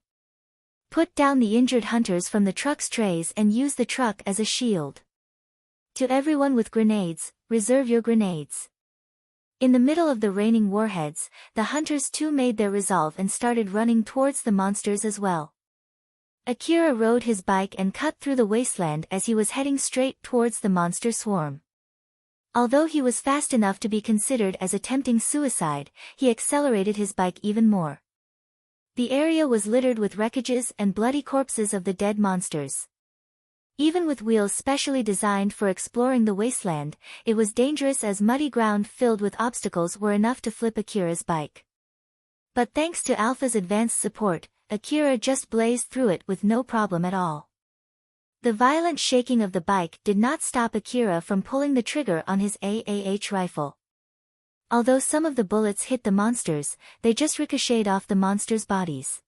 Put down the injured hunters from the truck's trays and use the truck as a shield. To everyone with grenades, reserve your grenades. In the middle of the raining warheads, the hunters too made their resolve and started running towards the monsters as well. Akira rode his bike and cut through the wasteland as he was heading straight towards the monster swarm. Although he was fast enough to be considered as attempting suicide, he accelerated his bike even more. The area was littered with wreckages and bloody corpses of the dead monsters. Even with wheels specially designed for exploring the wasteland, it was dangerous as muddy ground filled with obstacles were enough to flip Akira's bike. But thanks to Alpha's advanced support, Akira just blazed through it with no problem at all. The violent shaking of the bike did not stop Akira from pulling the trigger on his AAH rifle. Although some of the bullets hit the monsters, they just ricocheted off the monsters' bodies.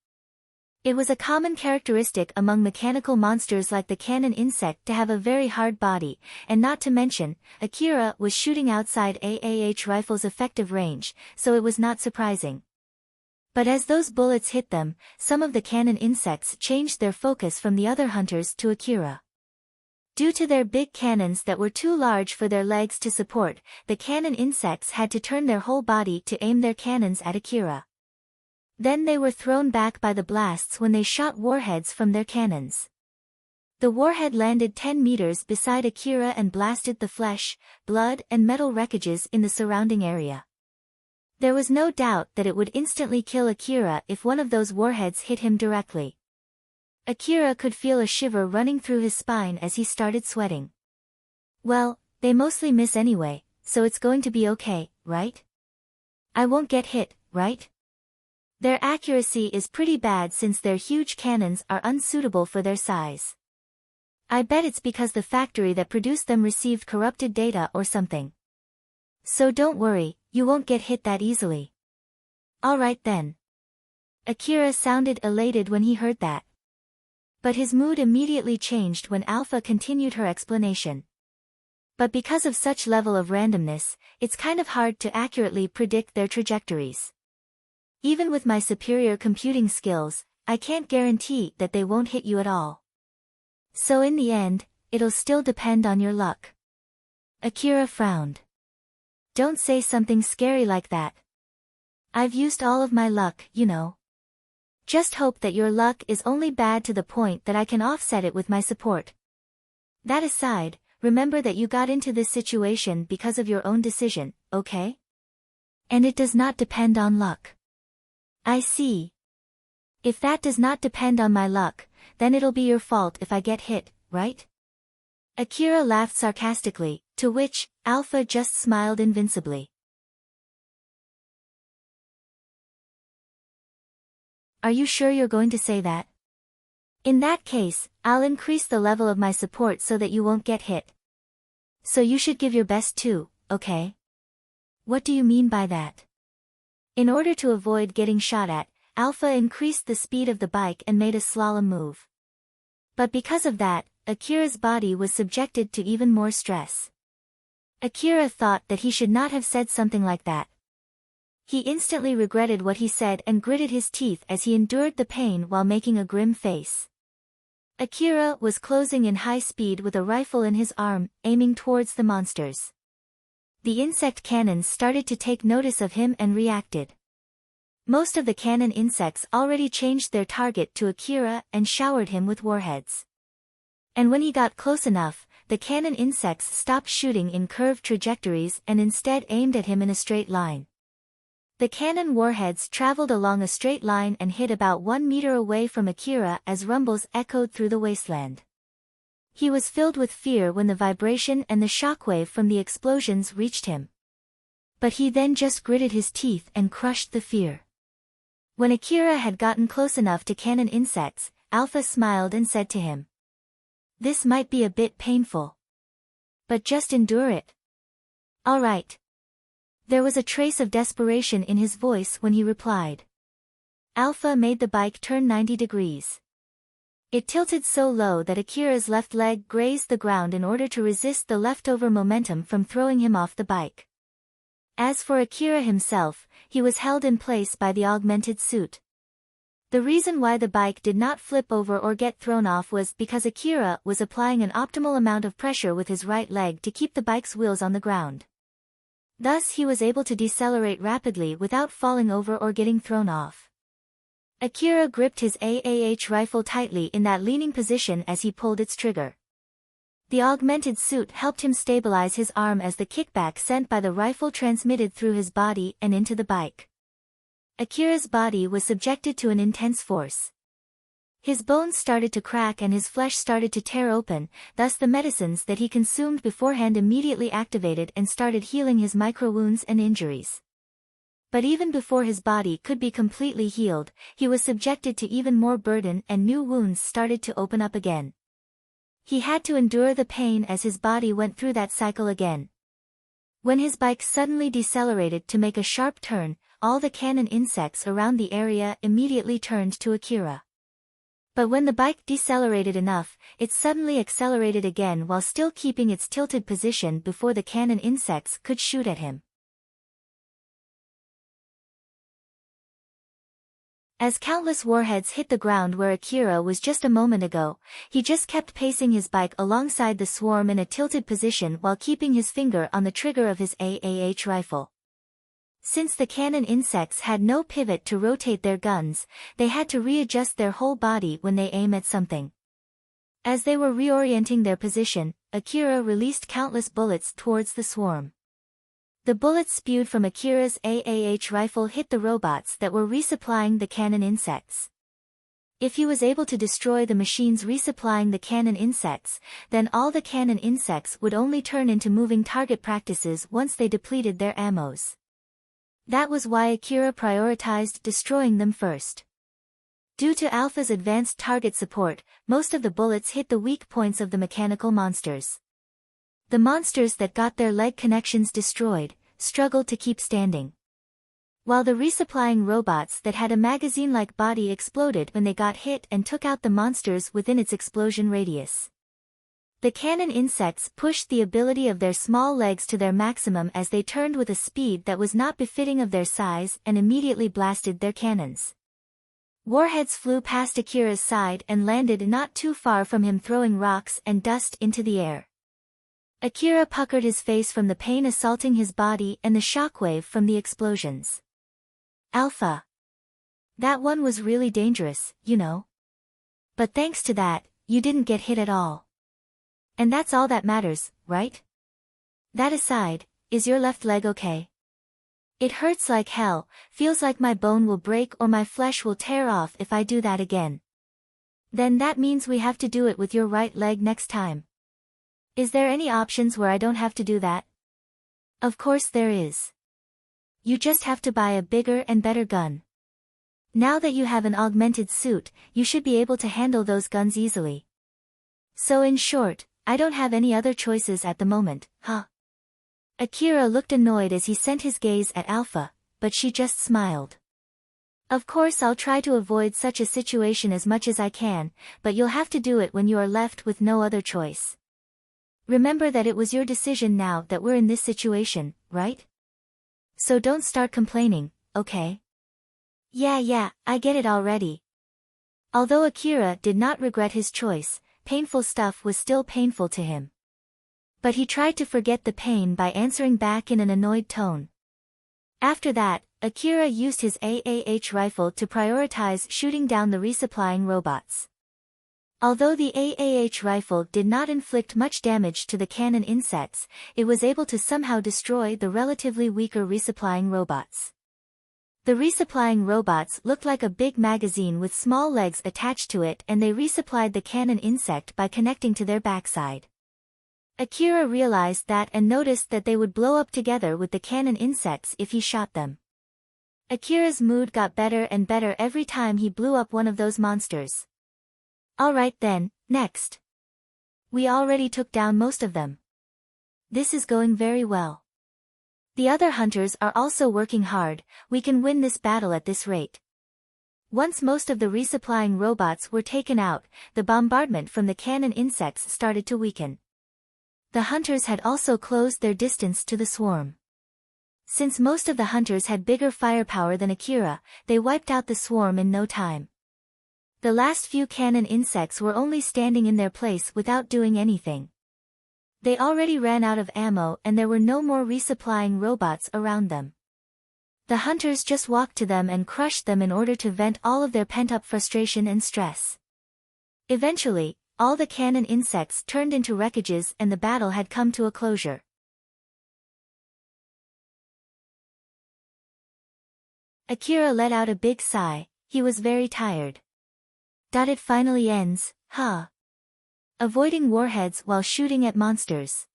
It was a common characteristic among mechanical monsters like the cannon insect to have a very hard body, and not to mention, Akira was shooting outside AAH rifle's effective range, so it was not surprising. But as those bullets hit them, some of the cannon insects changed their focus from the other hunters to Akira. Due to their big cannons that were too large for their legs to support, the cannon insects had to turn their whole body to aim their cannons at Akira. Then they were thrown back by the blasts when they shot warheads from their cannons. The warhead landed 10 meters beside Akira and blasted the flesh, blood and metal wreckages in the surrounding area. There was no doubt that it would instantly kill Akira if one of those warheads hit him directly. Akira could feel a shiver running through his spine as he started sweating. Well, they mostly miss anyway, so it's going to be okay, right? I won't get hit, right? Their accuracy is pretty bad since their huge cannons are unsuitable for their size. I bet it's because the factory that produced them received corrupted data or something. So don't worry, you won't get hit that easily. Alright then. Akira sounded elated when he heard that. But his mood immediately changed when Alpha continued her explanation. But because of such level of randomness, it's kind of hard to accurately predict their trajectories. Even with my superior computing skills, I can't guarantee that they won't hit you at all. So in the end, it'll still depend on your luck. Akira frowned. Don't say something scary like that. I've used all of my luck, you know. Just hope that your luck is only bad to the point that I can offset it with my support. That aside, remember that you got into this situation because of your own decision, okay? And it does not depend on luck. I see. If that does not depend on my luck, then it'll be your fault if I get hit, right? Akira laughed sarcastically, to which, Alpha just smiled invincibly. Are you sure you're going to say that? In that case, I'll increase the level of my support so that you won't get hit. So you should give your best too, okay? What do you mean by that? In order to avoid getting shot at, Alpha increased the speed of the bike and made a slalom move. But because of that, Akira's body was subjected to even more stress. Akira thought that he should not have said something like that. He instantly regretted what he said and gritted his teeth as he endured the pain while making a grim face. Akira was closing in high speed with a rifle in his arm, aiming towards the monsters. The insect cannons started to take notice of him and reacted. Most of the cannon insects already changed their target to Akira and showered him with warheads. And when he got close enough, the cannon insects stopped shooting in curved trajectories and instead aimed at him in a straight line. The cannon warheads traveled along a straight line and hit about 1 meter away from Akira as rumbles echoed through the wasteland. He was filled with fear when the vibration and the shockwave from the explosions reached him. But he then just gritted his teeth and crushed the fear. When Akira had gotten close enough to cannon insects, Alpha smiled and said to him, "This might be a bit painful. But just endure it. All right." There was a trace of desperation in his voice when he replied. Alpha made the bike turn 90 degrees. It tilted so low that Akira's left leg grazed the ground in order to resist the leftover momentum from throwing him off the bike. As for Akira himself, he was held in place by the augmented suit. The reason why the bike did not flip over or get thrown off was because Akira was applying an optimal amount of pressure with his right leg to keep the bike's wheels on the ground. Thus he was able to decelerate rapidly without falling over or getting thrown off. Akira gripped his AAH rifle tightly in that leaning position as he pulled its trigger. The augmented suit helped him stabilize his arm as the kickback sent by the rifle transmitted through his body and into the bike. Akira's body was subjected to an intense force. His bones started to crack and his flesh started to tear open, thus the medicines that he consumed beforehand immediately activated and started healing his micro-wounds and injuries. But even before his body could be completely healed, he was subjected to even more burden and new wounds started to open up again. He had to endure the pain as his body went through that cycle again. When his bike suddenly decelerated to make a sharp turn, all the cannon insects around the area immediately turned to Akira. But when the bike decelerated enough, it suddenly accelerated again while still keeping its tilted position before the cannon insects could shoot at him. As countless warheads hit the ground where Akira was just a moment ago, he just kept pacing his bike alongside the swarm in a tilted position while keeping his finger on the trigger of his AAH rifle. Since the cannon insects had no pivot to rotate their guns, they had to readjust their whole body when they aim at something. As they were reorienting their position, Akira released countless bullets towards the swarm. The bullets spewed from Akira's AAH rifle hit the robots that were resupplying the cannon insects. If he was able to destroy the machines resupplying the cannon insects, then all the cannon insects would only turn into moving target practices once they depleted their ammos. That was why Akira prioritized destroying them first. Due to Alpha's advanced target support, most of the bullets hit the weak points of the mechanical monsters. The monsters that got their leg connections destroyed, struggled to keep standing. While the resupplying robots that had a magazine-like body exploded when they got hit and took out the monsters within its explosion radius. The cannon insects pushed the ability of their small legs to their maximum as they turned with a speed that was not befitting of their size and immediately blasted their cannons. Warheads flew past Akira's side and landed not too far from him, throwing rocks and dust into the air. Akira puckered his face from the pain assaulting his body and the shockwave from the explosions. Alpha. That one was really dangerous, you know. But thanks to that, you didn't get hit at all. And that's all that matters, right? That aside, is your left leg okay? It hurts like hell, feels like my bone will break or my flesh will tear off if I do that again. Then that means we have to do it with your right leg next time. Is there any options where I don't have to do that? Of course there is. You just have to buy a bigger and better gun. Now that you have an augmented suit, you should be able to handle those guns easily. So in short, I don't have any other choices at the moment, huh? Akira looked annoyed as he sent his gaze at Alpha, but she just smiled. Of course I'll try to avoid such a situation as much as I can, but you'll have to do it when you are left with no other choice. Remember that it was your decision now that we're in this situation, right? So don't start complaining, okay? Yeah, I get it already. Although Akira did not regret his choice, painful stuff was still painful to him. But he tried to forget the pain by answering back in an annoyed tone. After that, Akira used his AAH rifle to prioritize shooting down the resupplying robots. Although the AAH rifle did not inflict much damage to the cannon insects, it was able to somehow destroy the relatively weaker resupplying robots. The resupplying robots looked like a big magazine with small legs attached to it, and they resupplied the cannon insect by connecting to their backside. Akira realized that and noticed that they would blow up together with the cannon insects if he shot them. Akira's mood got better and better every time he blew up one of those monsters. Alright then, next. We already took down most of them. This is going very well. The other hunters are also working hard, we can win this battle at this rate. Once most of the resupplying robots were taken out, the bombardment from the cannon insects started to weaken. The hunters had also closed their distance to the swarm. Since most of the hunters had bigger firepower than Akira, they wiped out the swarm in no time. The last few cannon insects were only standing in their place without doing anything. They already ran out of ammo and there were no more resupplying robots around them. The hunters just walked to them and crushed them in order to vent all of their pent-up frustration and stress. Eventually, all the cannon insects turned into wreckages and the battle had come to a closure. Akira let out a big sigh, he was very tired. It finally ends, huh? Avoiding warheads while shooting at monsters.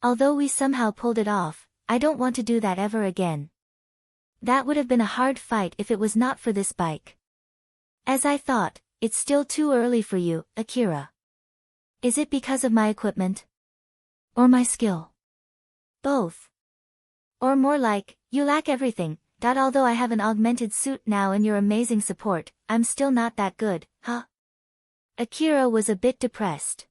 Although we somehow pulled it off, I don't want to do that ever again. That would have been a hard fight if it was not for this bike. As I thought, it's still too early for you, Akira. Is it because of my equipment? Or my skill? Both. Or more like, you lack everything. Although I have an augmented suit now and your amazing support, I'm still not that good, huh? Akira was a bit depressed.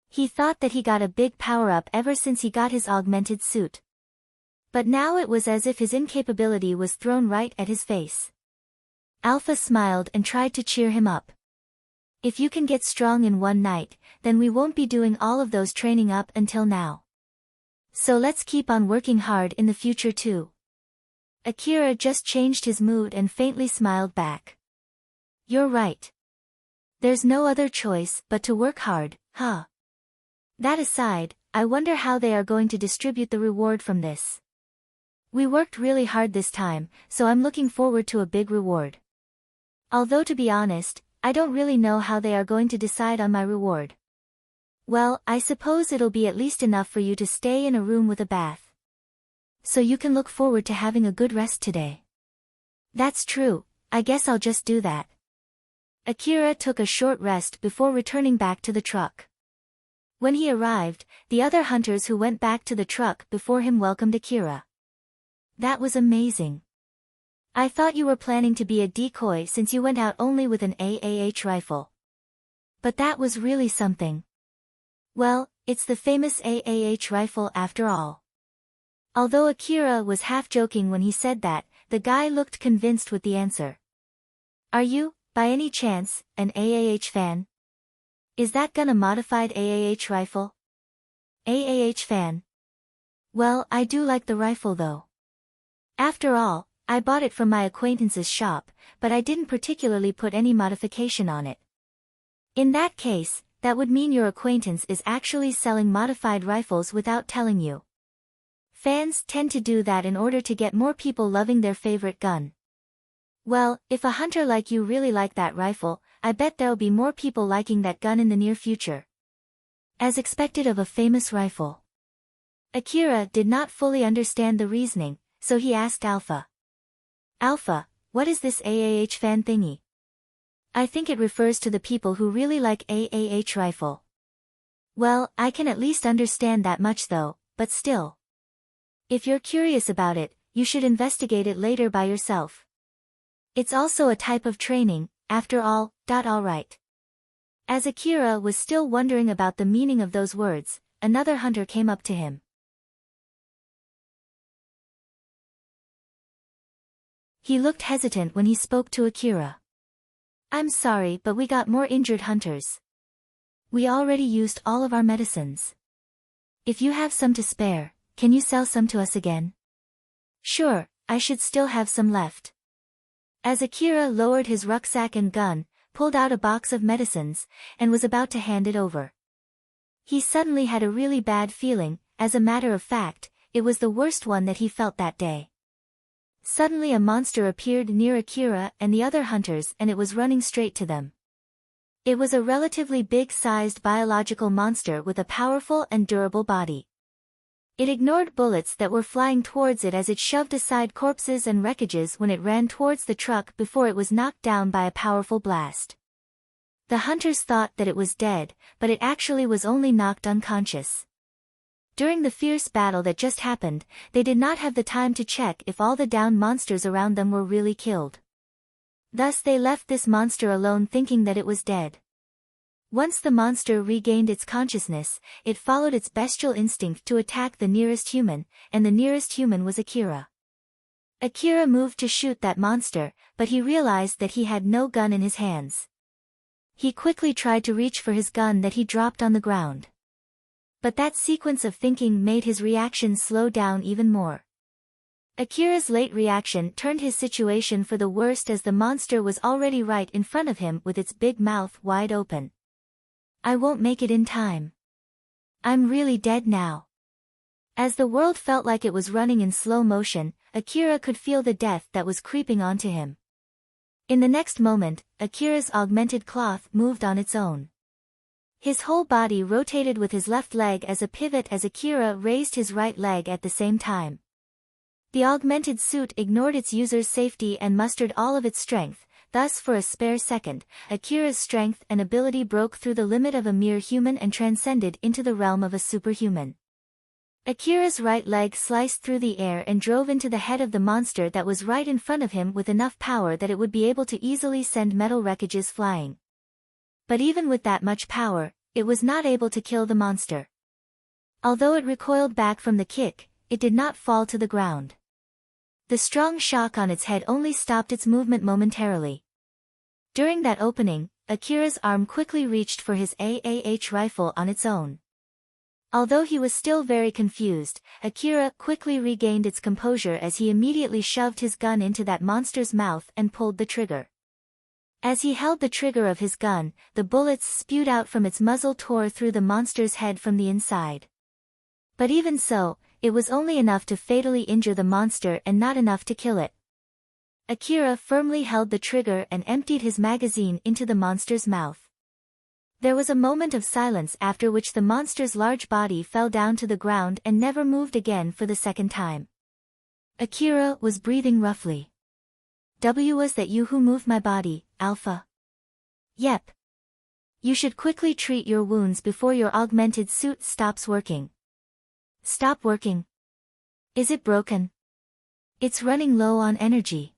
He thought that he got a big power-up ever since he got his augmented suit. But now it was as if his incapability was thrown right at his face. Alpha smiled and tried to cheer him up. If you can get strong in one night, then we won't be doing all of those training up until now. So let's keep on working hard in the future too. Akira just changed his mood and faintly smiled back. You're right. There's no other choice but to work hard, huh? That aside, I wonder how they are going to distribute the reward from this. We worked really hard this time, so I'm looking forward to a big reward. Although to be honest, I don't really know how they are going to decide on my reward. Well, I suppose it'll be at least enough for you to stay in a room with a bath. So you can look forward to having a good rest today. That's true, I guess I'll just do that. Akira took a short rest before returning back to the truck. When he arrived, the other hunters who went back to the truck before him welcomed Akira. That was amazing. I thought you were planning to be a decoy since you went out only with an AAH rifle. But that was really something. Well, it's the famous AAH rifle after all. Although Akira was half joking when he said that, the guy looked convinced with the answer. Are you, by any chance, an AAH fan? Is that gun a modified AAH rifle? AAH fan. Well, I do like the rifle though. After all, I bought it from my acquaintance's shop, but I didn't particularly put any modification on it. In that case, that would mean your acquaintance is actually selling modified rifles without telling you. Fans tend to do that in order to get more people loving their favorite gun. Well, if a hunter like you really like that rifle, I bet there'll be more people liking that gun in the near future. As expected of a famous rifle. Akira did not fully understand the reasoning, so he asked Alpha. Alpha, what is this AAH fan thingy? I think it refers to the people who really like AAH rifle. Well, I can at least understand that much though, but still. If you're curious about it, you should investigate it later by yourself. It's also a type of training, after all. Alright. As Akira was still wondering about the meaning of those words, another hunter came up to him. He looked hesitant when he spoke to Akira. I'm sorry, but we got more injured hunters. We already used all of our medicines. If you have some to spare, can you sell some to us again? Sure, I should still have some left. As Akira lowered his rucksack and gun, pulled out a box of medicines, and was about to hand it over. He suddenly had a really bad feeling. As a matter of fact, it was the worst one that he felt that day. Suddenly a monster appeared near Akira and the other hunters and it was running straight to them. It was a relatively big-sized biological monster with a powerful and durable body. It ignored bullets that were flying towards it as it shoved aside corpses and wreckages when it ran towards the truck before it was knocked down by a powerful blast. The hunters thought that it was dead, but it actually was only knocked unconscious. During the fierce battle that just happened, they did not have the time to check if all the downed monsters around them were really killed. Thus they left this monster alone thinking that it was dead. Once the monster regained its consciousness, it followed its bestial instinct to attack the nearest human, and the nearest human was Akira. Akira moved to shoot that monster, but he realized that he had no gun in his hands. He quickly tried to reach for his gun that he dropped on the ground. But that sequence of thinking made his reaction slow down even more. Akira's late reaction turned his situation for the worst as the monster was already right in front of him with its big mouth wide open. I won't make it in time. I'm really dead now. As the world felt like it was running in slow motion, Akira could feel the death that was creeping onto him. In the next moment, Akira's augmented cloth moved on its own. His whole body rotated with his left leg as a pivot as Akira raised his right leg at the same time. The augmented suit ignored its user's safety and mustered all of its strength, thus for a spare second, Akira's strength and ability broke through the limit of a mere human and transcended into the realm of a superhuman. Akira's right leg sliced through the air and drove into the head of the monster that was right in front of him with enough power that it would be able to easily send metal wreckages flying. But even with that much power, it was not able to kill the monster. Although it recoiled back from the kick, it did not fall to the ground. The strong shock on its head only stopped its movement momentarily. During that opening, Akira's arm quickly reached for his AAH rifle on its own. Although he was still very confused, Akira quickly regained its composure as he immediately shoved his gun into that monster's mouth and pulled the trigger. As he held the trigger of his gun, the bullets spewed out from its muzzle tore through the monster's head from the inside. But even so, it was only enough to fatally injure the monster and not enough to kill it. Akira firmly held the trigger and emptied his magazine into the monster's mouth. There was a moment of silence after which the monster's large body fell down to the ground and never moved again for the second time. Akira was breathing roughly. Was that you who moved my body, Alpha? Yep. You should quickly treat your wounds before your augmented suit stops working. Stop working? Is it broken? It's running low on energy.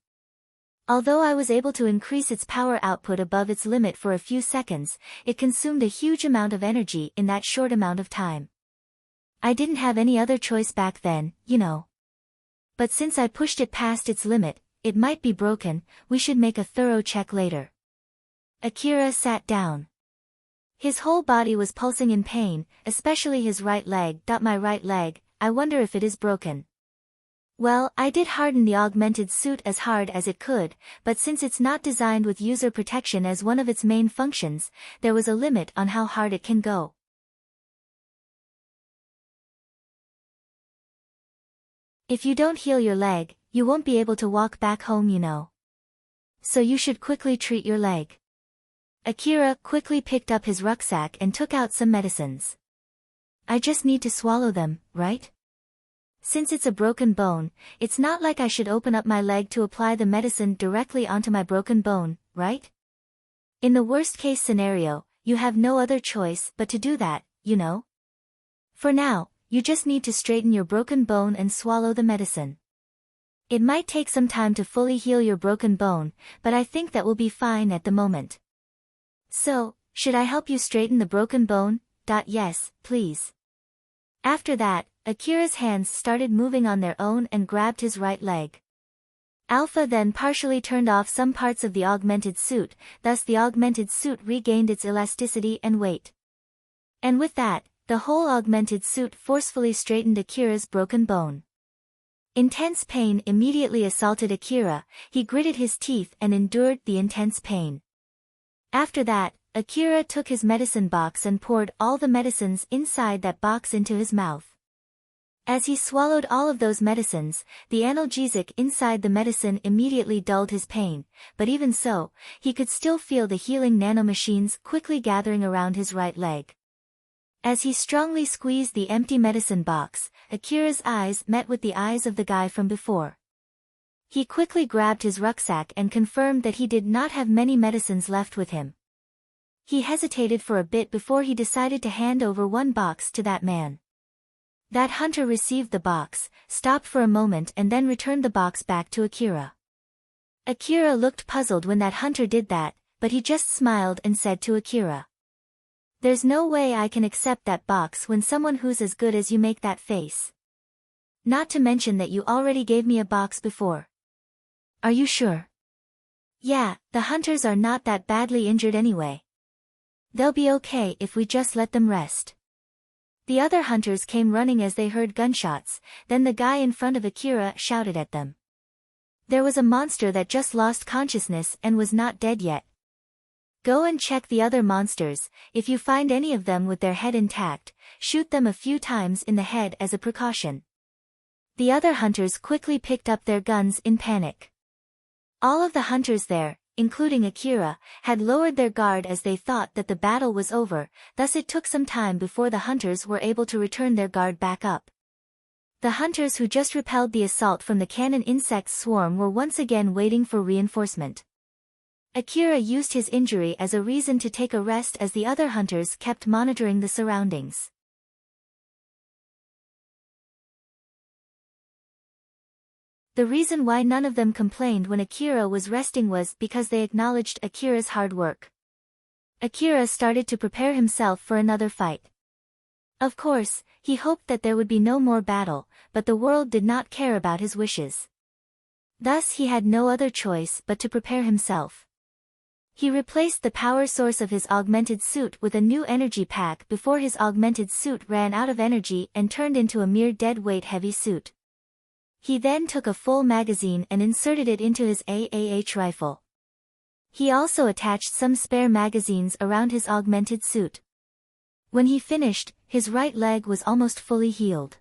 Although I was able to increase its power output above its limit for a few seconds, it consumed a huge amount of energy in that short amount of time. I didn't have any other choice back then, you know. But since I pushed it past its limit, it might be broken. We should make a thorough check later. Akira sat down. His whole body was pulsing in pain, especially his right leg. My right leg, I wonder if it is broken. Well, I did harden the augmented suit as hard as it could, but since it's not designed with user protection as one of its main functions, there was a limit on how hard it can go. If you don't heal your leg, you won't be able to walk back home, you know. So you should quickly treat your leg. Akira quickly picked up his rucksack and took out some medicines. I just need to swallow them, right? Since it's a broken bone, it's not like I should open up my leg to apply the medicine directly onto my broken bone, right? In the worst-case scenario, you have no other choice but to do that, you know? For now, you just need to straighten your broken bone and swallow the medicine. It might take some time to fully heal your broken bone, but I think that will be fine at the moment. So, should I help you straighten the broken bone? Yes, please. After that, Akira's hands started moving on their own and grabbed his right leg. Alpha then partially turned off some parts of the augmented suit, thus the augmented suit regained its elasticity and weight. And with that, the whole augmented suit forcefully straightened Akira's broken bone. Intense pain immediately assaulted Akira. He gritted his teeth and endured the intense pain. After that, Akira took his medicine box and poured all the medicines inside that box into his mouth. As he swallowed all of those medicines, the analgesic inside the medicine immediately dulled his pain, but even so, he could still feel the healing nanomachines quickly gathering around his right leg. As he strongly squeezed the empty medicine box, Akira's eyes met with the eyes of the guy from before. He quickly grabbed his rucksack and confirmed that he did not have many medicines left with him. He hesitated for a bit before he decided to hand over one box to that man. That hunter received the box, stopped for a moment and then returned the box back to Akira. Akira looked puzzled when that hunter did that, but he just smiled and said to Akira, "There's no way I can accept that box when someone who's as good as you make that face. Not to mention that you already gave me a box before." "Are you sure?" "Yeah, the hunters are not that badly injured anyway. They'll be okay if we just let them rest." The other hunters came running as they heard gunshots, then the guy in front of Akira shouted at them. There was a monster that just lost consciousness and was not dead yet. Go and check the other monsters. If you find any of them with their head intact, shoot them a few times in the head as a precaution. The other hunters quickly picked up their guns in panic. All of the hunters there, including Akira, had lowered their guard as they thought that the battle was over, thus it took some time before the hunters were able to return their guard back up. The hunters who just repelled the assault from the cannon insect swarm were once again waiting for reinforcement. Akira used his injury as a reason to take a rest as the other hunters kept monitoring the surroundings. The reason why none of them complained when Akira was resting was because they acknowledged Akira's hard work. Akira started to prepare himself for another fight. Of course, he hoped that there would be no more battle, but the world did not care about his wishes. Thus he had no other choice but to prepare himself. He replaced the power source of his augmented suit with a new energy pack before his augmented suit ran out of energy and turned into a mere dead-weight heavy suit. He then took a full magazine and inserted it into his AAH rifle. He also attached some spare magazines around his augmented suit. When he finished, his right leg was almost fully healed.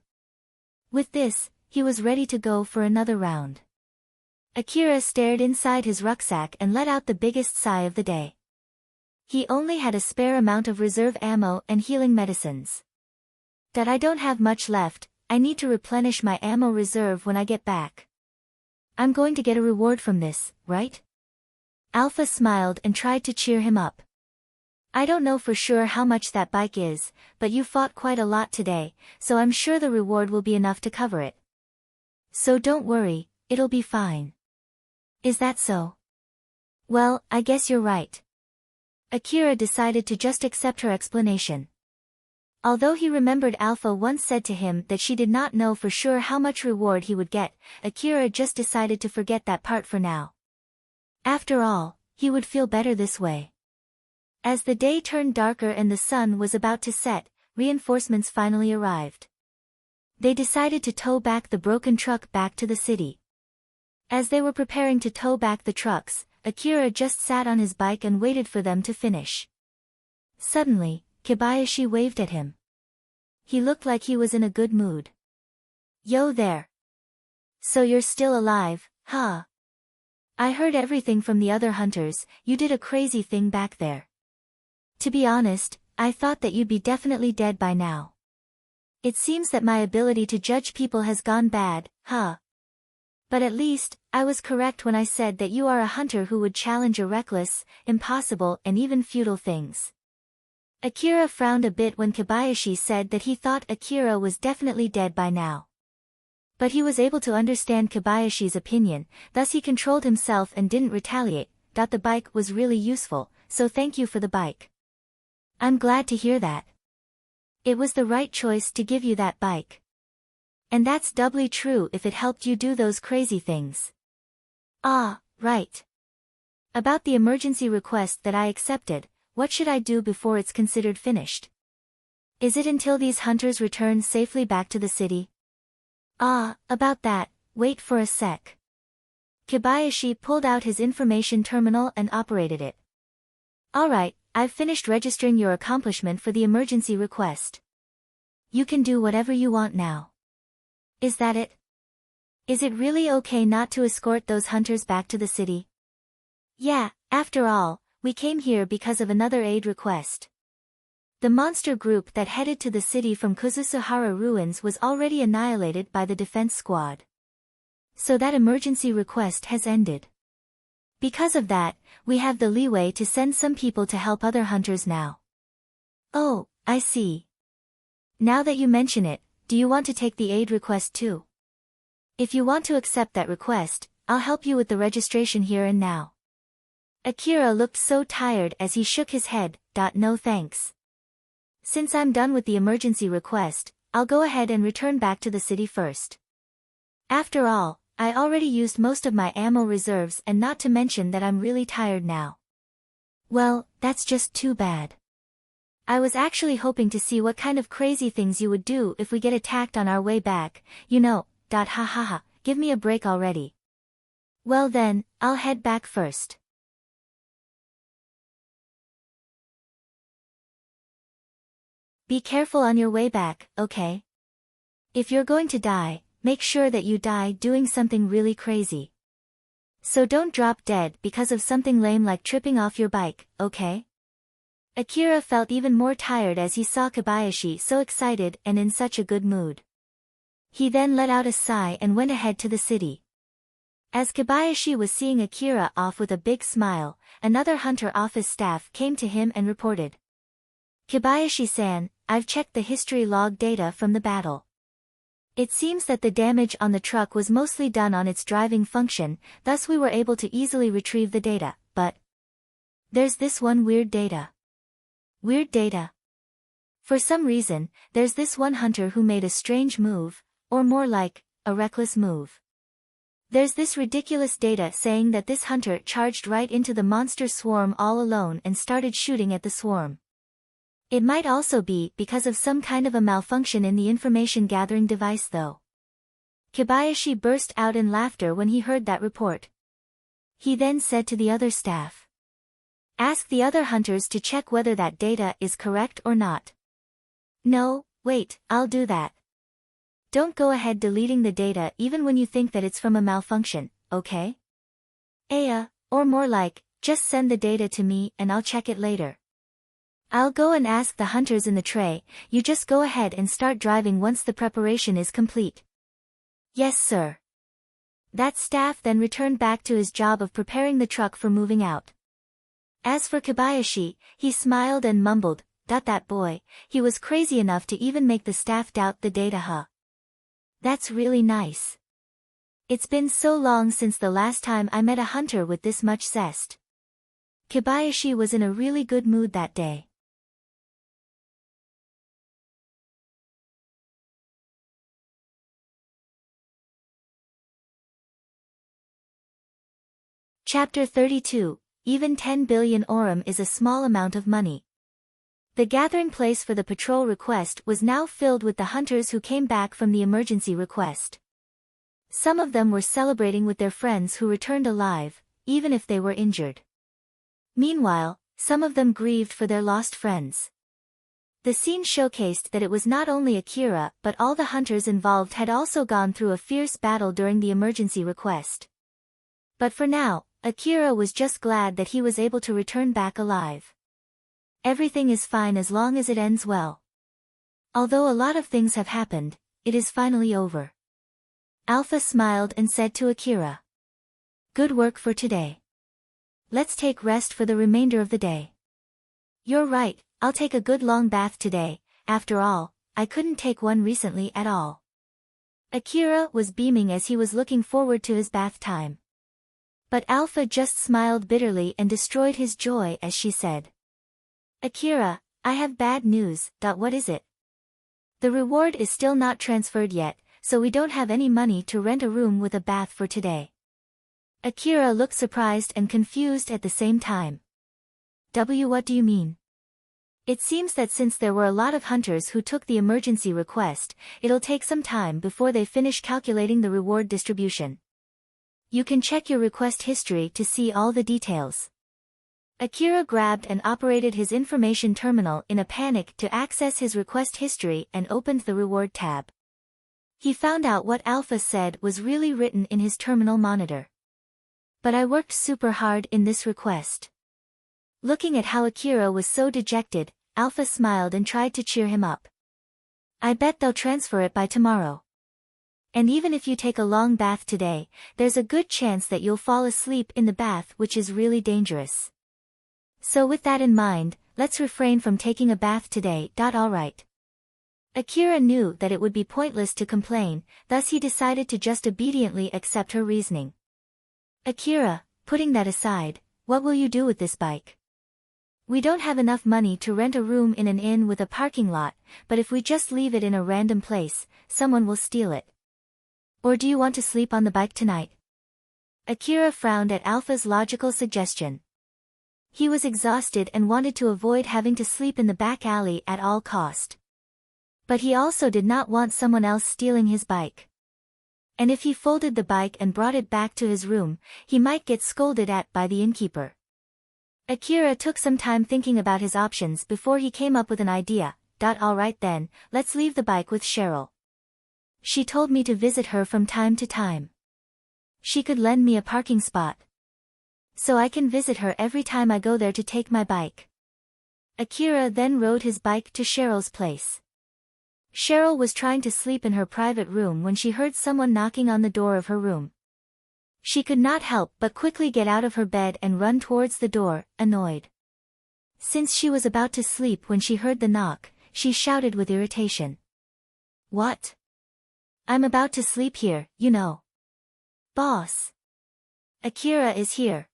With this, he was ready to go for another round. Akira stared inside his rucksack and let out the biggest sigh of the day. He only had a spare amount of reserve ammo and healing medicines. "That I don't have much left. I need to replenish my ammo reserve when I get back. I'm going to get a reward from this, right?" Alpha smiled and tried to cheer him up. "I don't know for sure how much that bike is, but you fought quite a lot today, so I'm sure the reward will be enough to cover it. So don't worry, it'll be fine." "Is that so?" "Well, I guess you're right." Akira decided to just accept her explanation. Although he remembered Alpha once said to him that she did not know for sure how much reward he would get, Akira just decided to forget that part for now. After all, he would feel better this way. As the day turned darker and the sun was about to set, reinforcements finally arrived. They decided to tow back the broken truck back to the city. As they were preparing to tow back the trucks, Akira just sat on his bike and waited for them to finish. Suddenly, Kobayashi waved at him. He looked like he was in a good mood. "Yo there. So you're still alive, huh? I heard everything from the other hunters. You did a crazy thing back there. To be honest, I thought that you'd be definitely dead by now. It seems that my ability to judge people has gone bad, huh? But at least, I was correct when I said that you are a hunter who would challenge a reckless, impossible and even futile things." Akira frowned a bit when Kobayashi said that he thought Akira was definitely dead by now. But he was able to understand Kobayashi's opinion, thus he controlled himself and didn't retaliate. The bike was really useful, so thank you for the bike. I'm glad to hear that. It was the right choice to give you that bike. And that's doubly true if it helped you do those crazy things. Ah, right. About the emergency request that I accepted, what should I do before it's considered finished? Is it until these hunters return safely back to the city? Ah, about that, wait for a sec. Kobayashi pulled out his information terminal and operated it. Alright, I've finished registering your accomplishment for the emergency request. You can do whatever you want now. Is that it? Is it really okay not to escort those hunters back to the city? Yeah, after all, we came here because of another aid request. The monster group that headed to the city from Kuzusuhara ruins was already annihilated by the defense squad. So that emergency request has ended. Because of that, we have the leeway to send some people to help other hunters now. Oh, I see. Now that you mention it, do you want to take the aid request too? If you want to accept that request, I'll help you with the registration here and now. Akira looked so tired as he shook his head. No thanks. Since I'm done with the emergency request, I'll go ahead and return back to the city first. After all, I already used most of my ammo reserves, and not to mention that I'm really tired now. Well, that's just too bad. I was actually hoping to see what kind of crazy things you would do if we get attacked on our way back, you know. Ha ha ha, give me a break already. Well then, I'll head back first. Be careful on your way back, okay? If you're going to die, make sure that you die doing something really crazy. So don't drop dead because of something lame like tripping off your bike, okay? Akira felt even more tired as he saw Kobayashi so excited and in such a good mood. He then let out a sigh and went ahead to the city. As Kobayashi was seeing Akira off with a big smile, another hunter office staff came to him and reported. Kobayashi-san, I've checked the history log data from the battle. It seems that the damage on the truck was mostly done on its driving function, thus we were able to easily retrieve the data, but there's this one weird data. Weird data? For some reason, there's this one hunter who made a strange move, or more like, a reckless move. There's this ridiculous data saying that this hunter charged right into the monster swarm all alone and started shooting at the swarm. It might also be because of some kind of a malfunction in the information gathering device though. Kobayashi burst out in laughter when he heard that report. He then said to the other staff, "Ask the other hunters to check whether that data is correct or not." "No, wait, I'll do that. Don't go ahead deleting the data even when you think that it's from a malfunction, okay? Or more like, just send the data to me and I'll check it later. I'll go and ask the hunters in the tray, you just go ahead and start driving once the preparation is complete." "Yes sir." That staff then returned back to his job of preparing the truck for moving out. As for Kobayashi, he smiled and mumbled, "That boy, he was crazy enough to even make the staff doubt the data, huh? That's really nice. It's been so long since the last time I met a hunter with this much zest." Kobayashi was in a really good mood that day. Chapter 32, Even 10 billion orum is a small amount of money. The gathering place for the patrol request was now filled with the hunters who came back from the emergency request. Some of them were celebrating with their friends who returned alive, even if they were injured. Meanwhile, some of them grieved for their lost friends. The scene showcased that it was not only Akira but all the hunters involved had also gone through a fierce battle during the emergency request. But for now, Akira was just glad that he was able to return back alive. Everything is fine as long as it ends well. Although a lot of things have happened, it is finally over. Alpha smiled and said to Akira. Good work for today. Let's take rest for the remainder of the day. You're right, I'll take a good long bath today. After all, I couldn't take one recently at all. Akira was beaming as he was looking forward to his bath time. But Alpha just smiled bitterly and destroyed his joy as she said. Akira, I have bad news. What is it? The reward is still not transferred yet, so we don't have any money to rent a room with a bath for today. Akira looked surprised and confused at the same time. What do you mean? It seems that since there were a lot of hunters who took the emergency request, it'll take some time before they finish calculating the reward distribution. You can check your request history to see all the details. Akira grabbed and operated his information terminal in a panic to access his request history and opened the reward tab. He found out what Alpha said was really written in his terminal monitor. But I worked super hard in this request. Looking at how Akira was so dejected, Alpha smiled and tried to cheer him up. I bet they'll transfer it by tomorrow. And even if you take a long bath today, there's a good chance that you'll fall asleep in the bath, which is really dangerous. So with that in mind, let's refrain from taking a bath today. Alright. Akira knew that it would be pointless to complain, thus he decided to just obediently accept her reasoning. Akira, putting that aside, what will you do with this bike? We don't have enough money to rent a room in an inn with a parking lot, but if we just leave it in a random place, someone will steal it. Or do you want to sleep on the bike tonight? Akira frowned at Alpha's logical suggestion. He was exhausted and wanted to avoid having to sleep in the back alley at all cost. But he also did not want someone else stealing his bike. And if he folded the bike and brought it back to his room, he might get scolded at by the innkeeper. Akira took some time thinking about his options before he came up with an idea. Alright then, let's leave the bike with Cheryl. She told me to visit her from time to time. She could lend me a parking spot. So I can visit her every time I go there to take my bike. Akira then rode his bike to Cheryl's place. Cheryl was trying to sleep in her private room when she heard someone knocking on the door of her room. She could not help but quickly get out of her bed and run towards the door, annoyed. Since she was about to sleep when she heard the knock, she shouted with irritation. What? I'm about to sleep here, you know. Boss. Akira is here.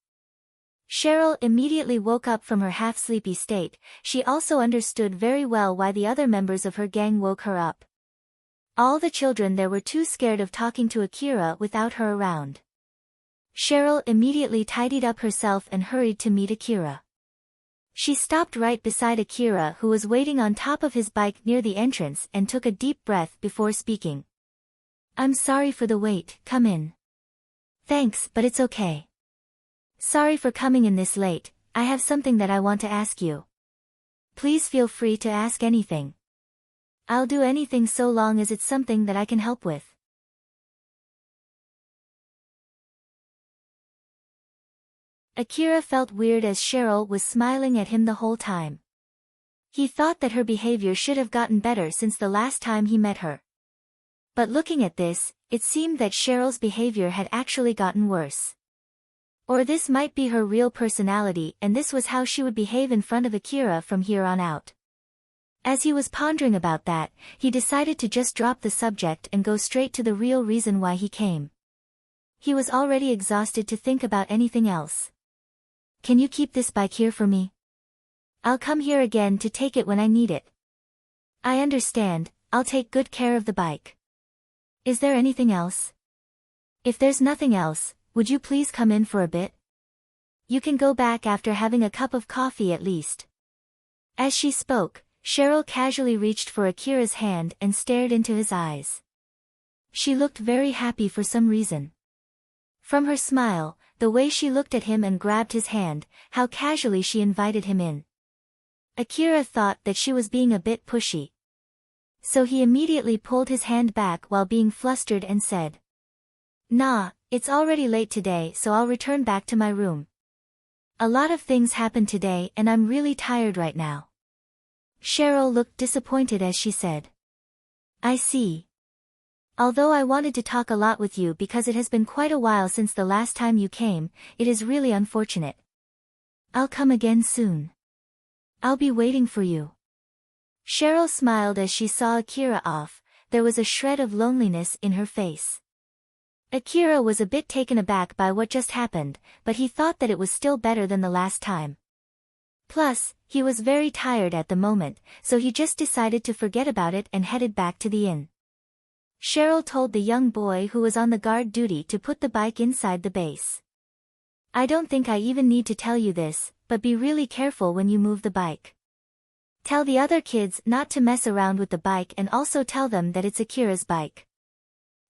Cheryl immediately woke up from her half-sleepy state. She also understood very well why the other members of her gang woke her up. All the children there were too scared of talking to Akira without her around. Cheryl immediately tidied up herself and hurried to meet Akira. She stopped right beside Akira, who was waiting on top of his bike near the entrance, and took a deep breath before speaking. I'm sorry for the wait, come in. Thanks, but it's okay. Sorry for coming in this late, I have something that I want to ask you. Please feel free to ask anything. I'll do anything so long as it's something that I can help with. Akira felt weird as Cheryl was smiling at him the whole time. He thought that her behavior should have gotten better since the last time he met her. But looking at this, it seemed that Cheryl's behavior had actually gotten worse. Or this might be her real personality, and this was how she would behave in front of Akira from here on out. As he was pondering about that, he decided to just drop the subject and go straight to the real reason why he came. He was already exhausted to think about anything else. Can you keep this bike here for me? I'll come here again to take it when I need it. I understand, I'll take good care of the bike. Is there anything else? If there's nothing else, would you please come in for a bit? You can go back after having a cup of coffee at least. As she spoke, Cheryl casually reached for Akira's hand and stared into his eyes. She looked very happy for some reason. From her smile, the way she looked at him and grabbed his hand, how casually she invited him in. Akira thought that she was being a bit pushy. So he immediately pulled his hand back while being flustered and said, "Nah, it's already late today, so I'll return back to my room. A lot of things happened today and I'm really tired right now." Cheryl looked disappointed as she said, "I see. Although I wanted to talk a lot with you because it has been quite a while since the last time you came, it is really unfortunate. I'll come again soon. I'll be waiting for you." Cheryl smiled as she saw Akira off. There was a shred of loneliness in her face. Akira was a bit taken aback by what just happened, but he thought that it was still better than the last time. Plus, he was very tired at the moment, so he just decided to forget about it and headed back to the inn. Cheryl told the young boy who was on the guard duty to put the bike inside the base. "I don't think I even need to tell you this, but be really careful when you move the bike. Tell the other kids not to mess around with the bike and also tell them that it's Akira's bike.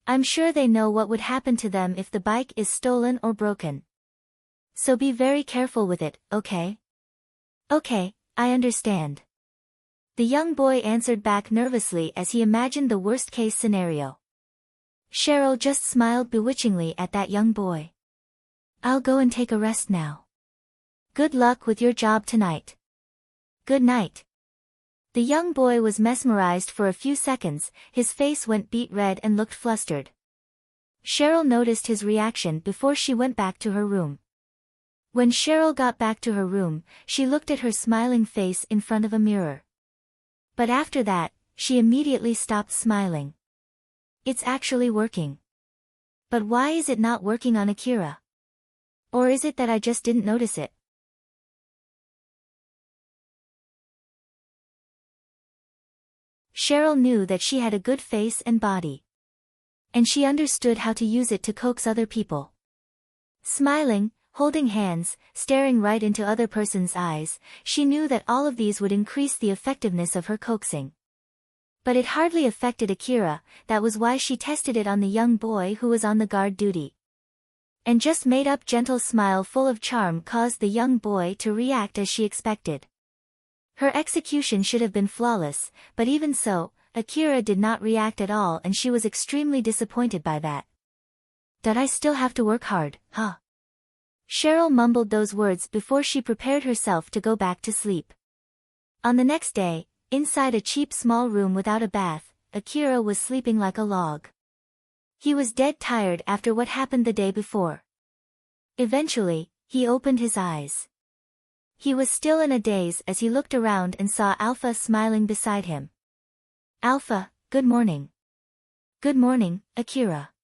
I'm sure they know what would happen to them if the bike is stolen or broken. So be very careful with it, okay?" "Okay, I understand." The young boy answered back nervously as he imagined the worst-case scenario. Cheryl just smiled bewitchingly at that young boy. "I'll go and take a rest now. Good luck with your job tonight." "Good night." The young boy was mesmerized for a few seconds, his face went beet red and looked flustered. Cheryl noticed his reaction before she went back to her room. When Cheryl got back to her room, she looked at her smiling face in front of a mirror. But after that, she immediately stopped smiling. It's actually working. But why is it not working on Akira? Or is it that I just didn't notice it? Cheryl knew that she had a good face and body. And she understood how to use it to coax other people. Smiling, holding hands, staring right into other person's eyes, she knew that all of these would increase the effectiveness of her coaxing. But it hardly affected Akira, that was why she tested it on the young boy who was on the guard duty. And just made-up gentle smile full of charm caused the young boy to react as she expected. Her execution should have been flawless, but even so, Akira did not react at all and she was extremely disappointed by that. "Did I still have to work hard, huh?" Cheryl mumbled those words before she prepared herself to go back to sleep. On the next day, inside a cheap small room without a bath, Akira was sleeping like a log. He was dead tired after what happened the day before. Eventually, he opened his eyes. He was still in a daze as he looked around and saw Alpha smiling beside him. "Alpha, good morning." "Good morning, Akira.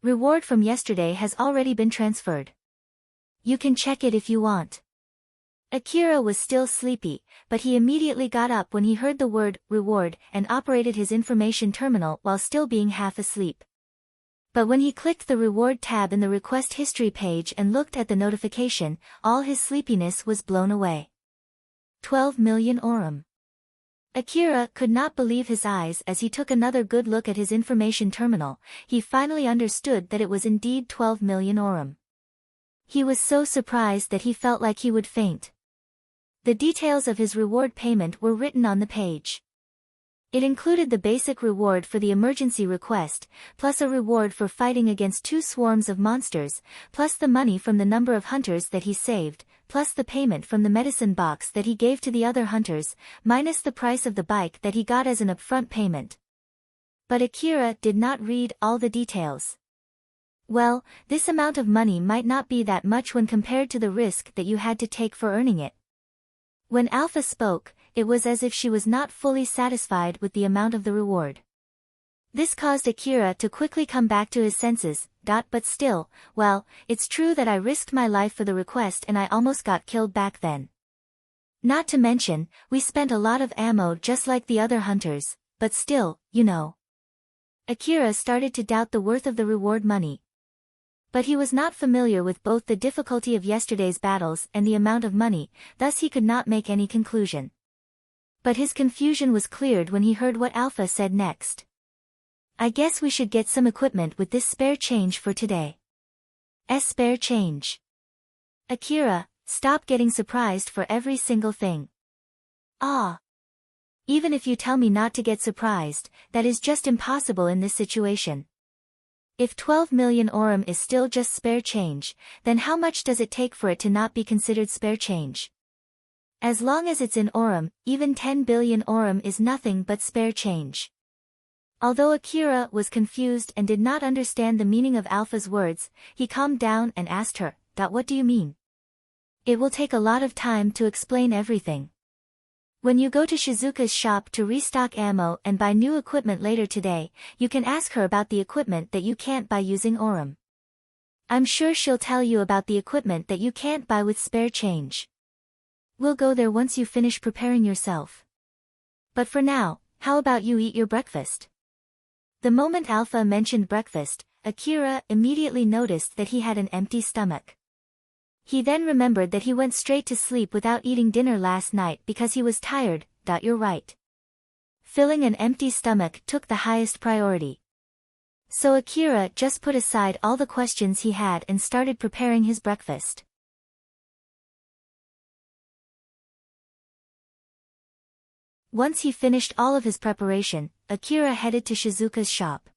Reward from yesterday has already been transferred. You can check it if you want." Akira was still sleepy, but he immediately got up when he heard the word reward and operated his information terminal while still being half asleep. But when he clicked the reward tab in the request history page and looked at the notification, all his sleepiness was blown away. 12 million Aurum. Akira could not believe his eyes as he took another good look at his information terminal. He finally understood that it was indeed 12 million Aurum. He was so surprised that he felt like he would faint. The details of his reward payment were written on the page. It included the basic reward for the emergency request, plus a reward for fighting against 2 swarms of monsters, plus the money from the number of hunters that he saved, plus the payment from the medicine box that he gave to the other hunters, minus the price of the bike that he got as an upfront payment. But Akira did not read all the details. Well, this amount of money might not be that much when compared to the risk that you had to take for earning it. When Alpha spoke, it was as if she was not fully satisfied with the amount of the reward. This caused Akira to quickly come back to his senses. But still, well, it's true that I risked my life for the request and I almost got killed back then. Not to mention, we spent a lot of ammo just like the other hunters, but still, you know. Akira started to doubt the worth of the reward money. But he was not familiar with both the difficulty of yesterday's battles and the amount of money, thus he could not make any conclusion. But his confusion was cleared when he heard what Alpha said next. I guess we should get some equipment with this spare change for today. Spare change. Akira, stop getting surprised for every single thing. Ah. Even if you tell me not to get surprised, that is just impossible in this situation. If 12 million orum is still just spare change, then how much does it take for it to not be considered spare change? As long as it's in orum, even 10 billion orum is nothing but spare change. Although Akira was confused and did not understand the meaning of Alpha's words, he calmed down and asked her, "What do you mean?" It will take a lot of time to explain everything. When you go to Shizuka's shop to restock ammo and buy new equipment later today, you can ask her about the equipment that you can't buy using orum. I'm sure she'll tell you about the equipment that you can't buy with spare change. We'll go there once you finish preparing yourself. But for now, how about you eat your breakfast? The moment Alpha mentioned breakfast, Akira immediately noticed that he had an empty stomach. He then remembered that he went straight to sleep without eating dinner last night because he was tired. You're right. Filling an empty stomach took the highest priority. So Akira just put aside all the questions he had and started preparing his breakfast. Once he finished all of his preparation, Akira headed to Shizuka's shop.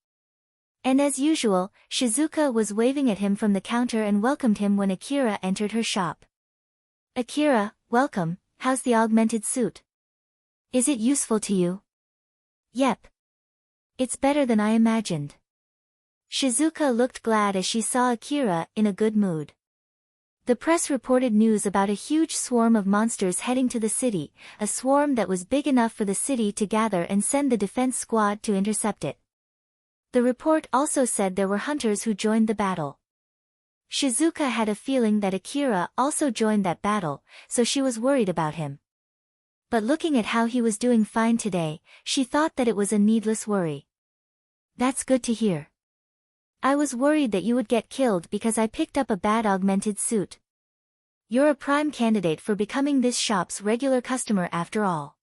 And as usual, Shizuka was waving at him from the counter and welcomed him when Akira entered her shop. Akira, welcome, how's the augmented suit? Is it useful to you? Yep. It's better than I imagined. Shizuka looked glad as she saw Akira in a good mood. The press reported news about a huge swarm of monsters heading to the city, a swarm that was big enough for the city to gather and send the defense squad to intercept it. The report also said there were hunters who joined the battle. Shizuka had a feeling that Akira also joined that battle, so she was worried about him. But looking at how he was doing fine today, she thought that it was a needless worry. That's good to hear. I was worried that you would get killed because I picked up a bad augmented suit. You're a prime candidate for becoming this shop's regular customer after all.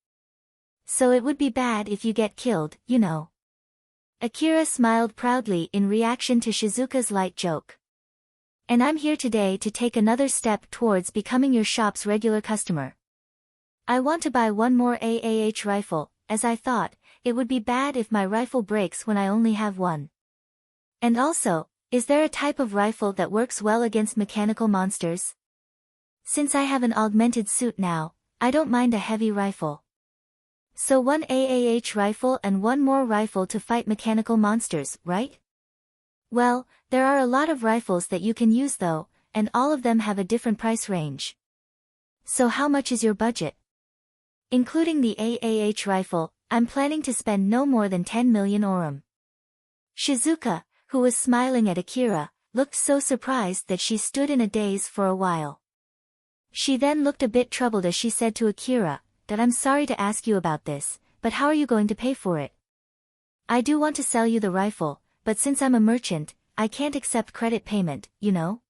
So it would be bad if you get killed, you know. Akira smiled proudly in reaction to Shizuka's light joke. And I'm here today to take another step towards becoming your shop's regular customer. I want to buy one more AAH rifle, as I thought, it would be bad if my rifle breaks when I only have one. And also, is there a type of rifle that works well against mechanical monsters? Since I have an augmented suit now, I don't mind a heavy rifle. So one AAH rifle and one more rifle to fight mechanical monsters, right? Well, there are a lot of rifles that you can use though, and all of them have a different price range. So how much is your budget? Including the AAH rifle, I'm planning to spend no more than 10 million orum. Shizuka, who was smiling at Akira, looked so surprised that she stood in a daze for a while. She then looked a bit troubled as she said to Akira, I'm sorry to ask you about this, but how are you going to pay for it? I do want to sell you the rifle, but since I'm a merchant, I can't accept credit payment, you know?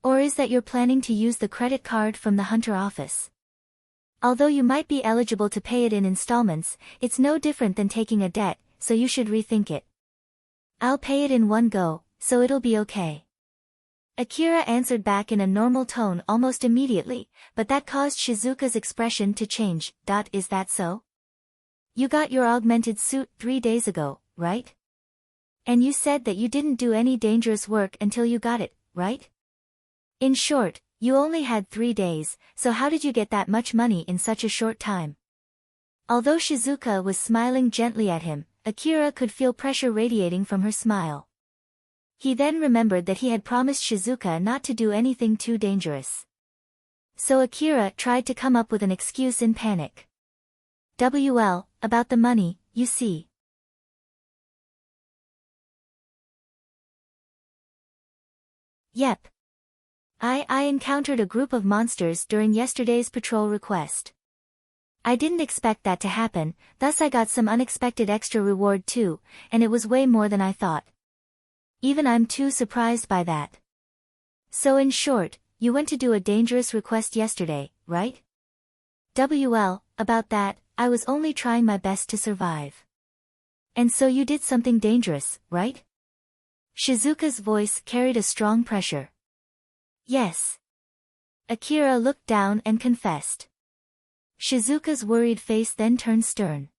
Or is that you're planning to use the credit card from the Hunter office? Although you might be eligible to pay it in installments, it's no different than taking a debt, so you should rethink it. I'll pay it in one go, so it'll be okay. Akira answered back in a normal tone almost immediately, but that caused Shizuka's expression to change. Is that so? You got your augmented suit 3 days ago, right? And you said that you didn't do any dangerous work until you got it, right? In short, you only had 3 days, so how did you get that much money in such a short time? Although Shizuka was smiling gently at him, Akira could feel pressure radiating from her smile. He then remembered that he had promised Shizuka not to do anything too dangerous. So Akira tried to come up with an excuse in panic. About the money, you see. Yep. I encountered a group of monsters during yesterday's patrol request. I didn't expect that to happen, thus I got some unexpected extra reward too, and it was way more than I thought. Even I'm too surprised by that. So in short, you went to do a dangerous request yesterday, right? About that, I was only trying my best to survive. And so you did something dangerous, right? Shizuka's voice carried a strong pressure. Yes. Akira looked down and confessed. Shizuka's worried face then turned stern.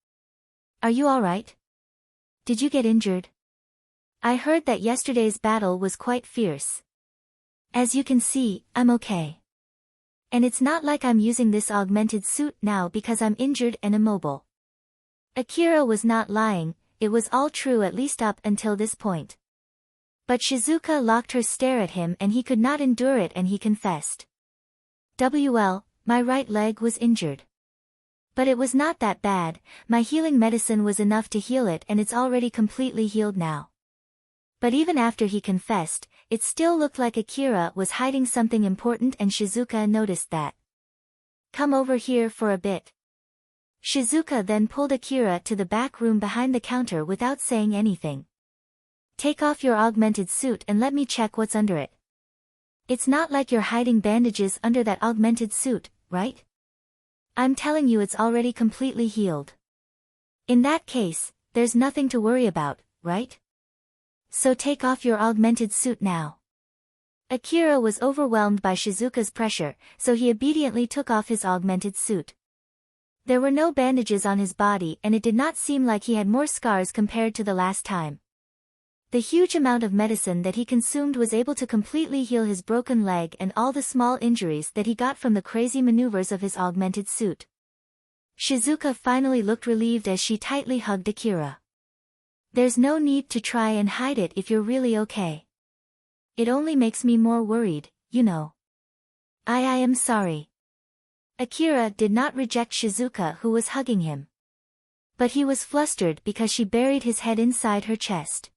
Are you alright? Did you get injured? I heard that yesterday's battle was quite fierce. As you can see, I'm okay. And it's not like I'm using this augmented suit now because I'm injured and immobile. Akira was not lying, it was all true at least up until this point. But Shizuka locked her stare at him and he could not endure it and he confessed. "WL, my right leg was injured. But it was not that bad, my healing medicine was enough to heal it and it's already completely healed now." But even after he confessed, it still looked like Akira was hiding something important and Shizuka noticed that. "Come over here for a bit." Shizuka then pulled Akira to the back room behind the counter without saying anything. "Take off your augmented suit and let me check what's under it. It's not like you're hiding bandages under that augmented suit, right? I'm telling you it's already completely healed. In that case, there's nothing to worry about, right? So take off your augmented suit now." Akira was overwhelmed by Shizuka's pressure, so he obediently took off his augmented suit. There were no bandages on his body and it did not seem like he had more scars compared to the last time. The huge amount of medicine that he consumed was able to completely heal his broken leg and all the small injuries that he got from the crazy maneuvers of his augmented suit. Shizuka finally looked relieved as she tightly hugged Akira. "There's no need to try and hide it if you're really okay. It only makes me more worried, you know. I am sorry." Akira did not reject Shizuka who was hugging him. But he was flustered because she buried his head inside her chest.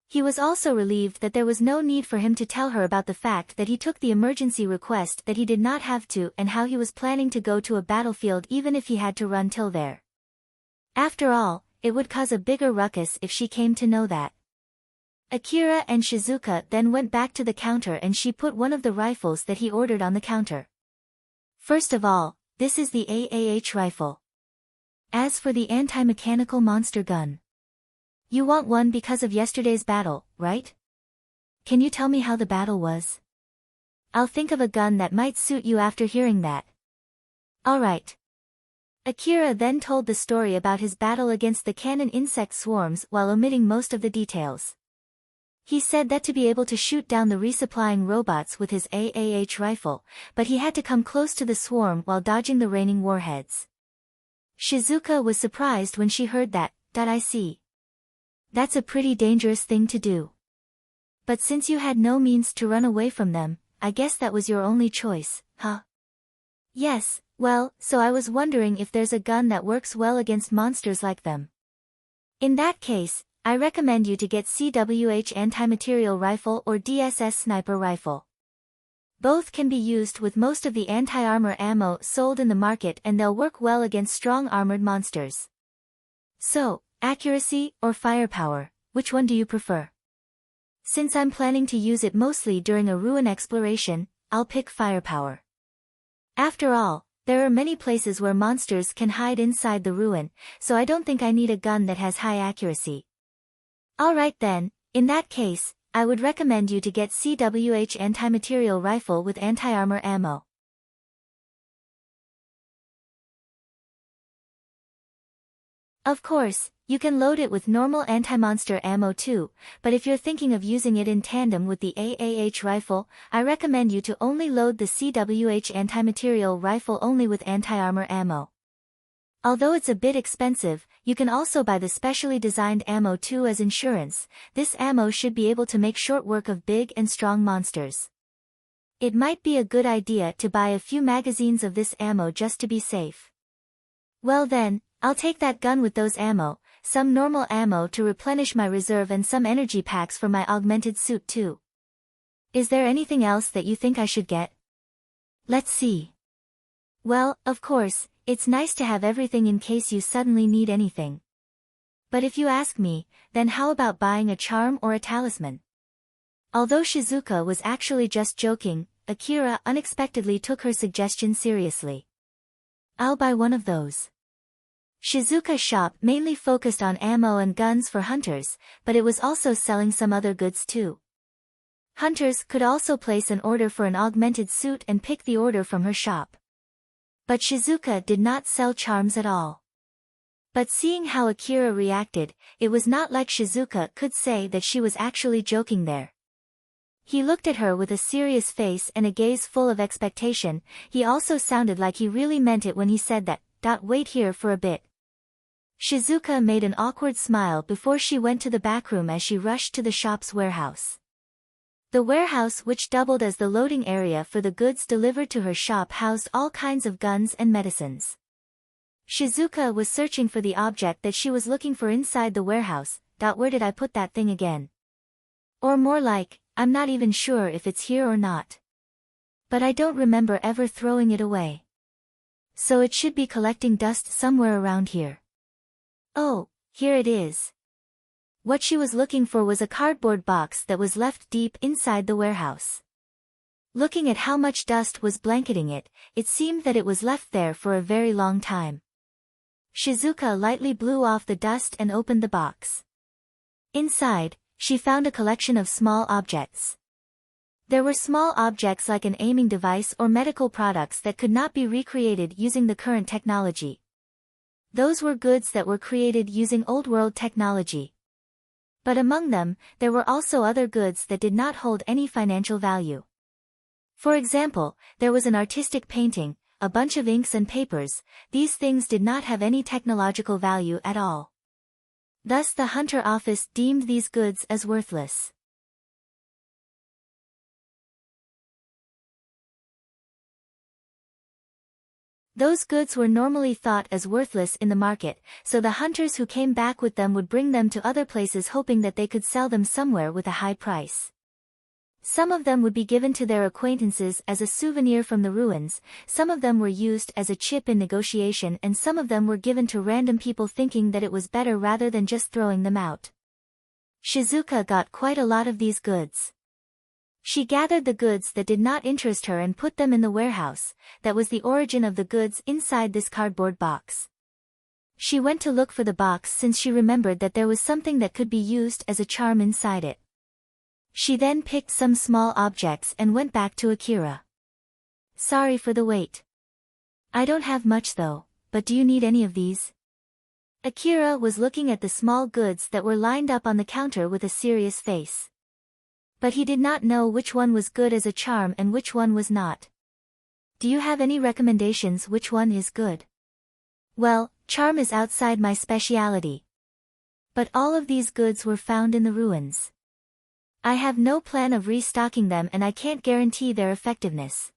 He was also relieved that there was no need for him to tell her about the fact that he took the emergency request that he did not have to and how he was planning to go to a battlefield even if he had to run till there. After all, it would cause a bigger ruckus if she came to know that. Akira and Shizuka then went back to the counter and she put one of the rifles that he ordered on the counter. "First of all, this is the AAH rifle. As for the anti-mechanical monster gun. You want one because of yesterday's battle, right? Can you tell me how the battle was? I'll think of a gun that might suit you after hearing that." "Alright." Akira then told the story about his battle against the cannon insect swarms while omitting most of the details. He said that to be able to shoot down the resupplying robots with his AAH rifle, but he had to come close to the swarm while dodging the raining warheads. Shizuka was surprised when she heard that. I see. That's a pretty dangerous thing to do. But since you had no means to run away from them, I guess that was your only choice, huh? "Yes, well, so I was wondering if there's a gun that works well against monsters like them. In that case, I recommend you to get CWH anti-material rifle or DSS sniper rifle. Both can be used with most of the anti-armor ammo sold in the market and they'll work well against strong armored monsters. So, accuracy or firepower, which one do you prefer? Since I'm planning to use it mostly during a ruin exploration, I'll pick firepower. After all, there are many places where monsters can hide inside the ruin, so I don't think I need a gun that has high accuracy." "Alright then, in that case, I would recommend you to get CWH anti-material rifle with anti-armor ammo. Of course, you can load it with normal anti-monster ammo too, but if you're thinking of using it in tandem with the AAH rifle, I recommend you to only load the CWH anti-material rifle only with anti-armor ammo. Although it's a bit expensive, you can also buy the specially designed ammo too as insurance. This ammo should be able to make short work of big and strong monsters. It might be a good idea to buy a few magazines of this ammo just to be safe." "Well then, I'll take that gun with those ammo, some normal ammo to replenish my reserve and some energy packs for my augmented suit too. Is there anything else that you think I should get? Let's see. Well, of course, it's nice to have everything in case you suddenly need anything. But if you ask me, then how about buying a charm or a talisman?" Although Shizuka was actually just joking, Akira unexpectedly took her suggestion seriously. "I'll buy one of those. Shizuka's shop mainly focused on ammo and guns for hunters, but it was also selling some other goods too. Hunters could also place an order for an augmented suit and pick the order from her shop. But Shizuka did not sell charms at all. But seeing how Akira reacted, it was not like Shizuka could say that she was actually joking there. He looked at her with a serious face and a gaze full of expectation. He also sounded like he really meant it when he said that. Wait here for a bit. Shizuka made an awkward smile before she went to the back room as she rushed to the shop's warehouse. The warehouse, which doubled as the loading area for the goods delivered to her shop, housed all kinds of guns and medicines. Shizuka was searching for the object that she was looking for inside the warehouse. Where did I put that thing again? Or more like, I'm not even sure if it's here or not. But I don't remember ever throwing it away. So it should be collecting dust somewhere around here. Oh, here it is. What she was looking for was a cardboard box that was left deep inside the warehouse. Looking at how much dust was blanketing it, it seemed that it was left there for a very long time. Shizuka lightly blew off the dust and opened the box. Inside, she found a collection of small objects. There were small objects like an aiming device or medical products that could not be recreated using the current technology. Those were goods that were created using old-world technology. But among them, there were also other goods that did not hold any financial value. For example, there was an artistic painting, a bunch of inks and papers. These things did not have any technological value at all. Thus the Hunter office deemed these goods as worthless. Those goods were normally thought as worthless in the market, so the hunters who came back with them would bring them to other places hoping that they could sell them somewhere with a high price. Some of them would be given to their acquaintances as a souvenir from the ruins, some of them were used as a chip in negotiation, and some of them were given to random people thinking that it was better rather than just throwing them out. Shizuka got quite a lot of these goods. She gathered the goods that did not interest her and put them in the warehouse. That was the origin of the goods inside this cardboard box. She went to look for the box since she remembered that there was something that could be used as a charm inside it. She then picked some small objects and went back to Akira. Sorry for the wait. I don't have much though, but do you need any of these? Akira was looking at the small goods that were lined up on the counter with a serious face. But he did not know which one was good as a charm and which one was not. Do you have any recommendations which one is good? Well, charm is outside my specialty. But all of these goods were found in the ruins. I have no plan of restocking them and I can't guarantee their effectiveness.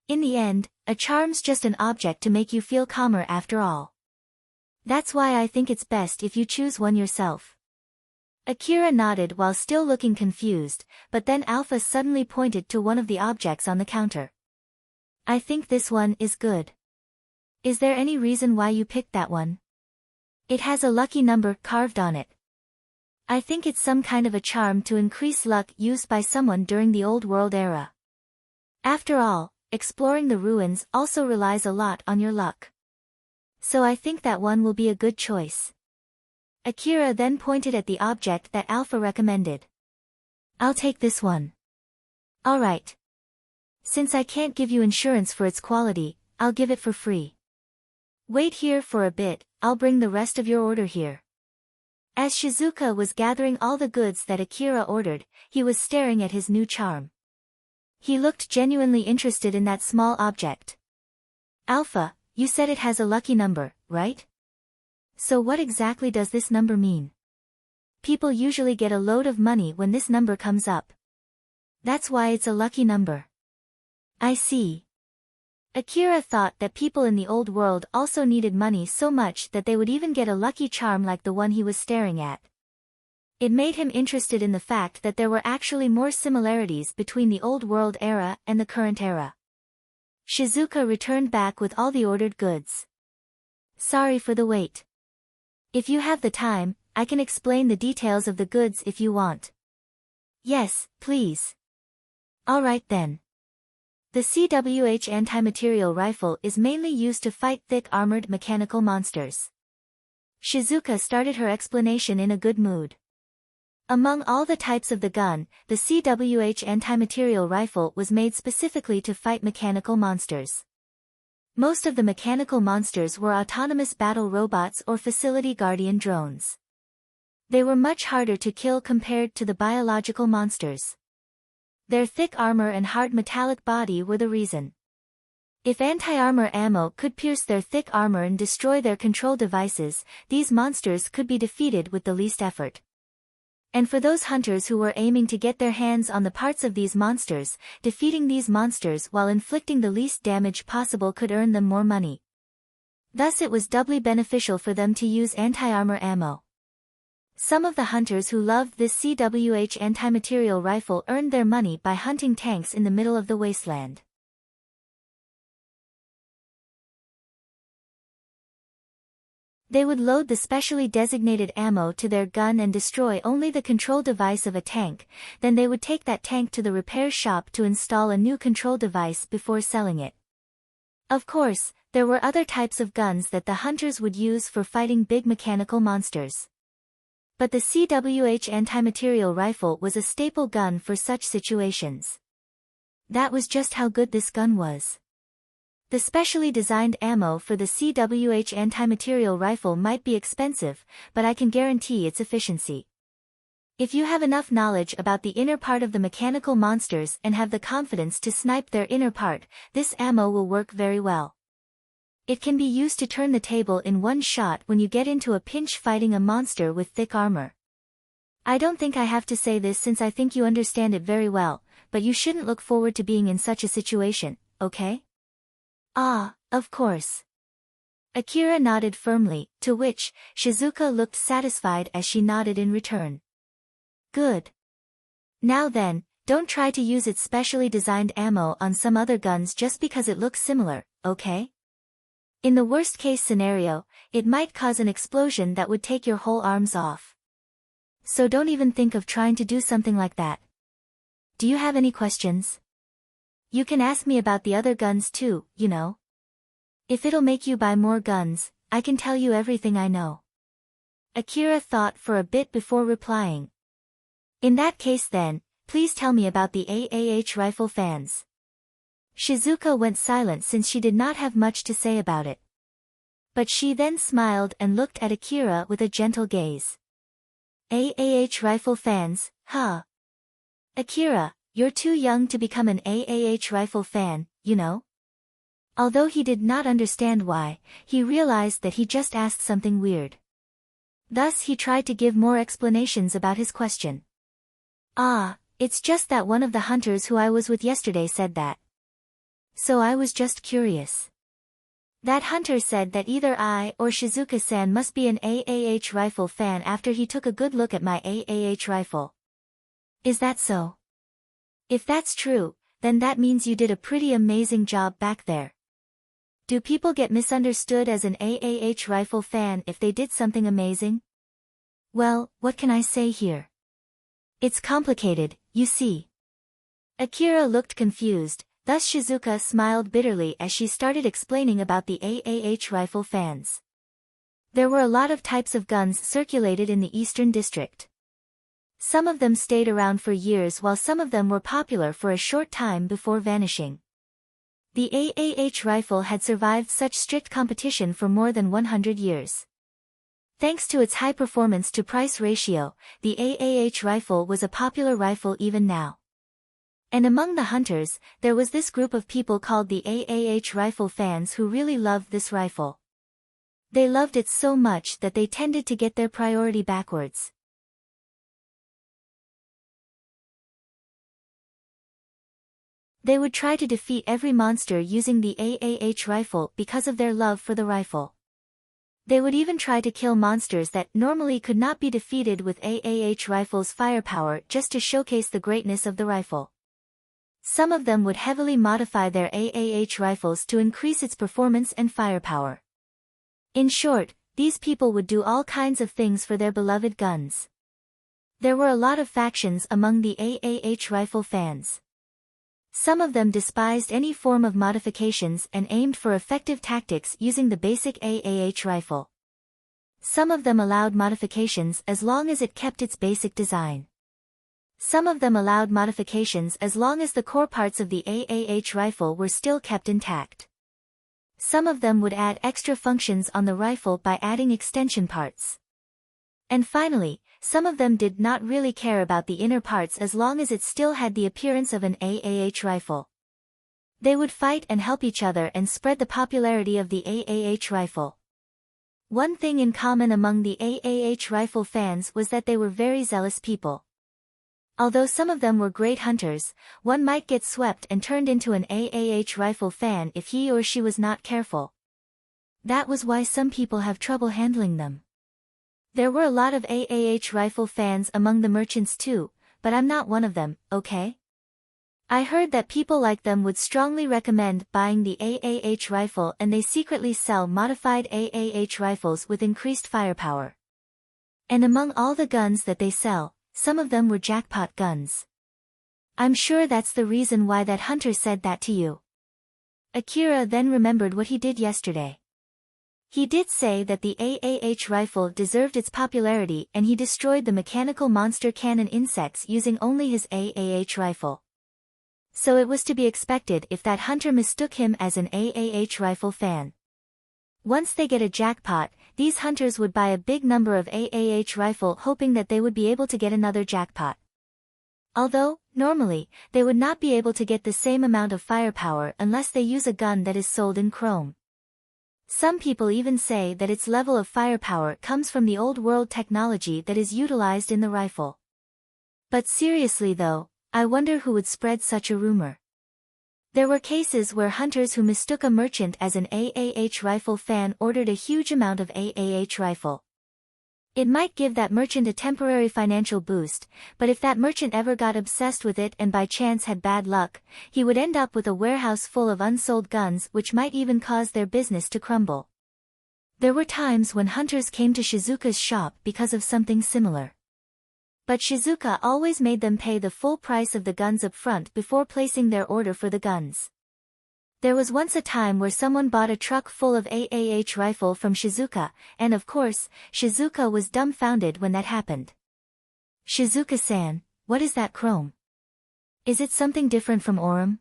In the end, a charm's just an object to make you feel calmer after all. That's why I think it's best if you choose one yourself. Akira nodded while still looking confused, but then Alpha suddenly pointed to one of the objects on the counter. I think this one is good. Is there any reason why you picked that one? It has a lucky number carved on it. I think it's some kind of a charm to increase luck used by someone during the Old World era. After all, exploring the ruins also relies a lot on your luck. So I think that one will be a good choice. Akira then pointed at the object that Alpha recommended. I'll take this one. Alright. Since I can't give you insurance for its quality, I'll give it for free. Wait here for a bit, I'll bring the rest of your order here. As Shizuka was gathering all the goods that Akira ordered, he was staring at his new charm. He looked genuinely interested in that small object. Alpha, you said it has a lucky number, right? So what exactly does this number mean? People usually get a load of money when this number comes up. That's why it's a lucky number. I see. Akira thought that people in the old world also needed money so much that they would even get a lucky charm like the one he was staring at. It made him interested in the fact that there were actually more similarities between the old world era and the current era. Shizuka returned back with all the ordered goods. Sorry for the wait. If you have the time, I can explain the details of the goods if you want. Yes, please. Alright then. The CWH anti-material rifle is mainly used to fight thick armored mechanical monsters. Shizuka started her explanation in a good mood. Among all the types of the gun, the CWH anti-material rifle was made specifically to fight mechanical monsters. Most of the mechanical monsters were autonomous battle robots or facility guardian drones. They were much harder to kill compared to the biological monsters. Their thick armor and hard metallic body were the reason. If anti-armor ammo could pierce their thick armor and destroy their control devices, these monsters could be defeated with the least effort. And for those hunters who were aiming to get their hands on the parts of these monsters, defeating these monsters while inflicting the least damage possible could earn them more money. Thus it was doubly beneficial for them to use anti-armor ammo. Some of the hunters who loved this CWH anti-material rifle earned their money by hunting tanks in the middle of the wasteland. They would load the specially designated ammo to their gun and destroy only the control device of a tank, then they would take that tank to the repair shop to install a new control device before selling it. Of course, there were other types of guns that the hunters would use for fighting big mechanical monsters. But the CWH anti-material rifle was a staple gun for such situations. That was just how good this gun was. The specially designed ammo for the CWH anti-material rifle might be expensive, but I can guarantee its efficiency. If you have enough knowledge about the inner part of the mechanical monsters and have the confidence to snipe their inner part, this ammo will work very well. It can be used to turn the table in one shot when you get into a pinch fighting a monster with thick armor. I don't think I have to say this since I think you understand it very well, but you shouldn't look forward to being in such a situation, okay? Ah, of course. Akira nodded firmly, to which, Shizuka looked satisfied as she nodded in return. Good. Now then, don't try to use its specially designed ammo on some other guns just because it looks similar, okay? In the worst-case scenario, it might cause an explosion that would take your whole arms off. So don't even think of trying to do something like that. Do you have any questions? You can ask me about the other guns too, you know. If it'll make you buy more guns, I can tell you everything I know. Akira thought for a bit before replying. In that case then, please tell me about the AAH rifle fans. Shizuka went silent since she did not have much to say about it. But she then smiled and looked at Akira with a gentle gaze. AAH rifle fans, huh? Akira, you're too young to become an AAH rifle fan, you know? Although he did not understand why, he realized that he just asked something weird. Thus he tried to give more explanations about his question. Ah, it's just that one of the hunters who I was with yesterday said that. So I was just curious. That hunter said that either I or Shizuka-san must be an AAH rifle fan after he took a good look at my AAH rifle. Is that so? If that's true, then that means you did a pretty amazing job back there. Do people get misunderstood as an AAH rifle fan if they did something amazing? Well, what can I say here? It's complicated, you see. Akira looked confused, thus Shizuka smiled bitterly as she started explaining about the AAH rifle fans. There were a lot of types of guns circulated in the Eastern District. Some of them stayed around for years while some of them were popular for a short time before vanishing. The AAH rifle had survived such strict competition for more than 100 years. Thanks to its high performance-to-price ratio, the AAH rifle was a popular rifle even now. And among the hunters, there was this group of people called the AAH rifle fans who really loved this rifle. They loved it so much that they tended to get their priority backwards. They would try to defeat every monster using the AAH rifle because of their love for the rifle. They would even try to kill monsters that normally could not be defeated with AAH rifle's firepower just to showcase the greatness of the rifle. Some of them would heavily modify their AAH rifles to increase its performance and firepower. In short, these people would do all kinds of things for their beloved guns. There were a lot of factions among the AAH rifle fans. Some of them despised any form of modifications and aimed for effective tactics using the basic AAH rifle. Some of them allowed modifications as long as it kept its basic design. Some of them allowed modifications as long as the core parts of the AAH rifle were still kept intact. Some of them would add extra functions on the rifle by adding extension parts. And finally, some of them did not really care about the inner parts as long as it still had the appearance of an AAH rifle. They would fight and help each other and spread the popularity of the AAH rifle. One thing in common among the AAH rifle fans was that they were very zealous people. Although some of them were great hunters, one might get swept and turned into an AAH rifle fan if he or she was not careful. That was why some people have trouble handling them. There were a lot of AAH rifle fans among the merchants too, but I'm not one of them, okay? I heard that people like them would strongly recommend buying the AAH rifle, and they secretly sell modified AAH rifles with increased firepower. And among all the guns that they sell, some of them were jackpot guns. I'm sure that's the reason why that hunter said that to you. Akira then remembered what he did yesterday. He did say that the AAH rifle deserved its popularity, and he destroyed the mechanical monster cannon insects using only his AAH rifle. So it was to be expected if that hunter mistook him as an AAH rifle fan. Once they get a jackpot, these hunters would buy a big number of AAH rifle hoping that they would be able to get another jackpot. Although, normally, they would not be able to get the same amount of firepower unless they use a gun that is sold in chrome. Some people even say that its level of firepower comes from the old world technology that is utilized in the rifle. But seriously though, I wonder who would spread such a rumor. There were cases where hunters who mistook a merchant as an AAH rifle fan ordered a huge amount of AAH rifle. It might give that merchant a temporary financial boost, but if that merchant ever got obsessed with it and by chance had bad luck, he would end up with a warehouse full of unsold guns, which might even cause their business to crumble. There were times when hunters came to Shizuka's shop because of something similar. But Shizuka always made them pay the full price of the guns up front before placing their order for the guns. There was once a time where someone bought a truck full of AAH rifle from Shizuka, and of course, Shizuka was dumbfounded when that happened. Shizuka-san, what is that chrome? Is it something different from Orem?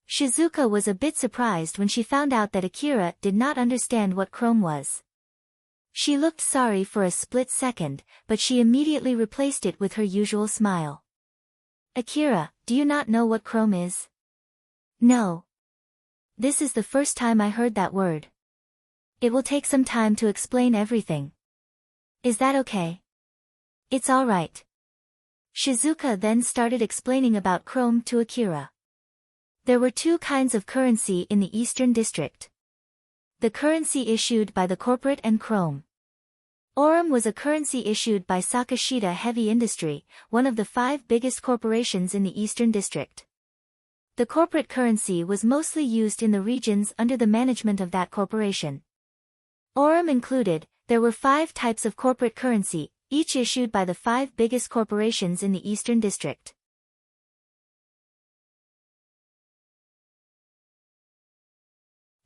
Shizuka was a bit surprised when she found out that Akira did not understand what chrome was. She looked sorry for a split second, but she immediately replaced it with her usual smile. Akira, do you not know what chrome is? No. This is the first time I heard that word. It will take some time to explain everything. Is that okay? It's all right. Shizuka then started explaining about chrome to Akira. There were two kinds of currency in the Eastern District. The currency issued by the corporate and chrome. Orem was a currency issued by Sakashita Heavy Industry, one of the 5 biggest corporations in the Eastern District. The corporate currency was mostly used in the regions under the management of that corporation. Orem included, there were 5 types of corporate currency, each issued by the 5 biggest corporations in the Eastern District.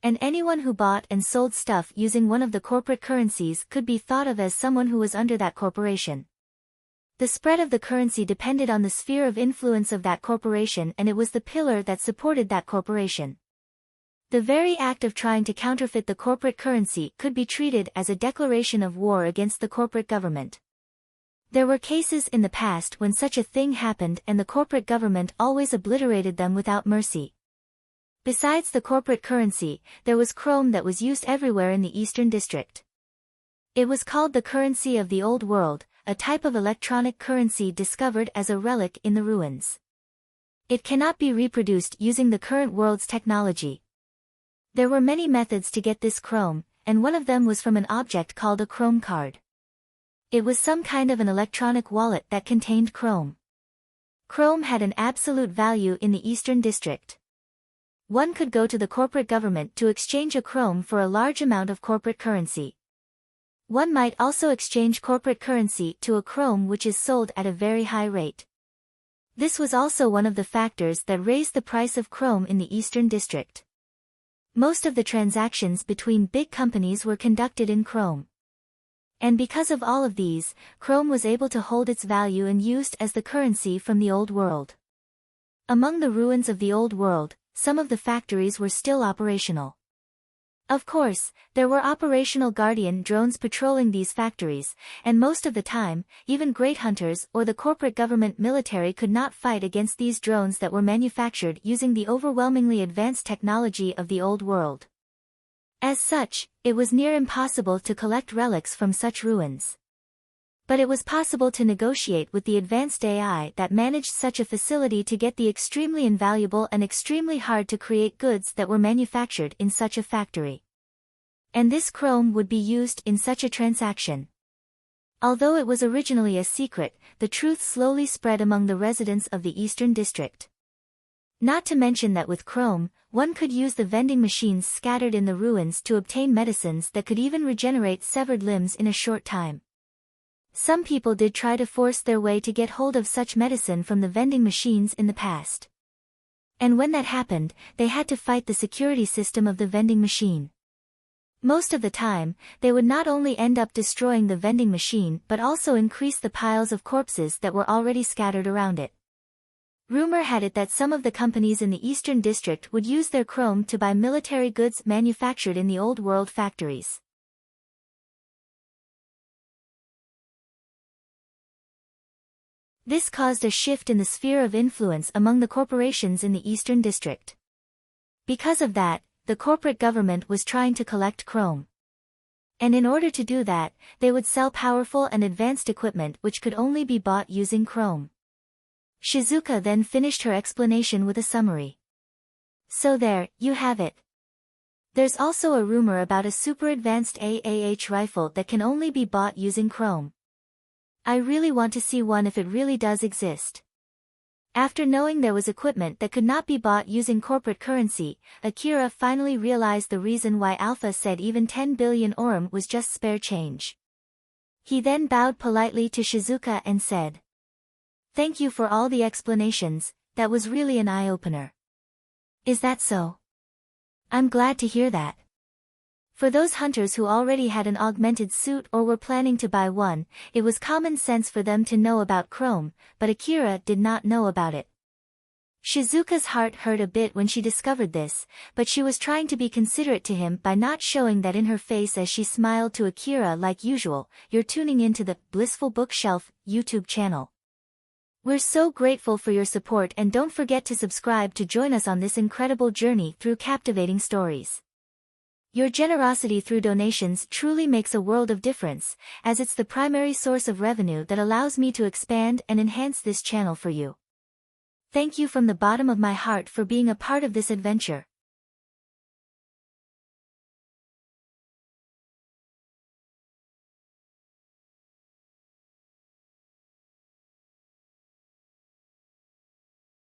And anyone who bought and sold stuff using one of the corporate currencies could be thought of as someone who was under that corporation. The spread of the currency depended on the sphere of influence of that corporation, and it was the pillar that supported that corporation. The very act of trying to counterfeit the corporate currency could be treated as a declaration of war against the corporate government. There were cases in the past when such a thing happened, and the corporate government always obliterated them without mercy. Besides the corporate currency, there was chrome that was used everywhere in the Eastern District. It was called the currency of the Old World, a type of electronic currency discovered as a relic in the ruins. It cannot be reproduced using the current world's technology. There were many methods to get this chrome, and one of them was from an object called a chrome card. It was some kind of an electronic wallet that contained chrome. Chrome had an absolute value in the Eastern District. One could go to the corporate government to exchange a chrome for a large amount of corporate currency. One might also exchange corporate currency to a chrome which is sold at a very high rate. This was also one of the factors that raised the price of chrome in the Eastern District. Most of the transactions between big companies were conducted in chrome. And because of all of these, Chrome was able to hold its value and used as the currency from the old world. Among the ruins of the old world, some of the factories were still operational. Of course, there were operational Guardian drones patrolling these factories, and most of the time, even great hunters or the corporate government military could not fight against these drones that were manufactured using the overwhelmingly advanced technology of the old world. As such, it was near impossible to collect relics from such ruins. But it was possible to negotiate with the advanced AI that managed such a facility to get the extremely invaluable and extremely hard to create goods that were manufactured in such a factory. And this Chrome would be used in such a transaction. Although it was originally a secret, the truth slowly spread among the residents of the Eastern District. Not to mention that with Chrome, one could use the vending machines scattered in the ruins to obtain medicines that could even regenerate severed limbs in a short time. Some people did try to force their way to get hold of such medicine from the vending machines in the past. And when that happened, they had to fight the security system of the vending machine. Most of the time, they would not only end up destroying the vending machine but also increase the piles of corpses that were already scattered around it. Rumor had it that some of the companies in the Eastern District would use their Chrome to buy military goods manufactured in the old world factories. This caused a shift in the sphere of influence among the corporations in the Eastern District. Because of that, the corporate government was trying to collect Chrome. And in order to do that, they would sell powerful and advanced equipment which could only be bought using Chrome. Shizuka then finished her explanation with a summary. So there, you have it. There's also a rumor about a super advanced AAH rifle that can only be bought using Chrome. I really want to see one if it really does exist. After knowing there was equipment that could not be bought using corporate currency, Akira finally realized the reason why Alpha said even 10 billion orum was just spare change. He then bowed politely to Shizuka and said, "Thank you for all the explanations, that was really an eye-opener." Is that so? I'm glad to hear that. For those hunters who already had an augmented suit or were planning to buy one, it was common sense for them to know about Chrome, but Akira did not know about it. Shizuka's heart hurt a bit when she discovered this, but she was trying to be considerate to him by not showing that in her face as she smiled to Akira like usual. You're tuning into the Blissful Bookshelf YouTube channel. We're so grateful for your support, and don't forget to subscribe to join us on this incredible journey through captivating stories. Your generosity through donations truly makes a world of difference, as it's the primary source of revenue that allows me to expand and enhance this channel for you. Thank you from the bottom of my heart for being a part of this adventure.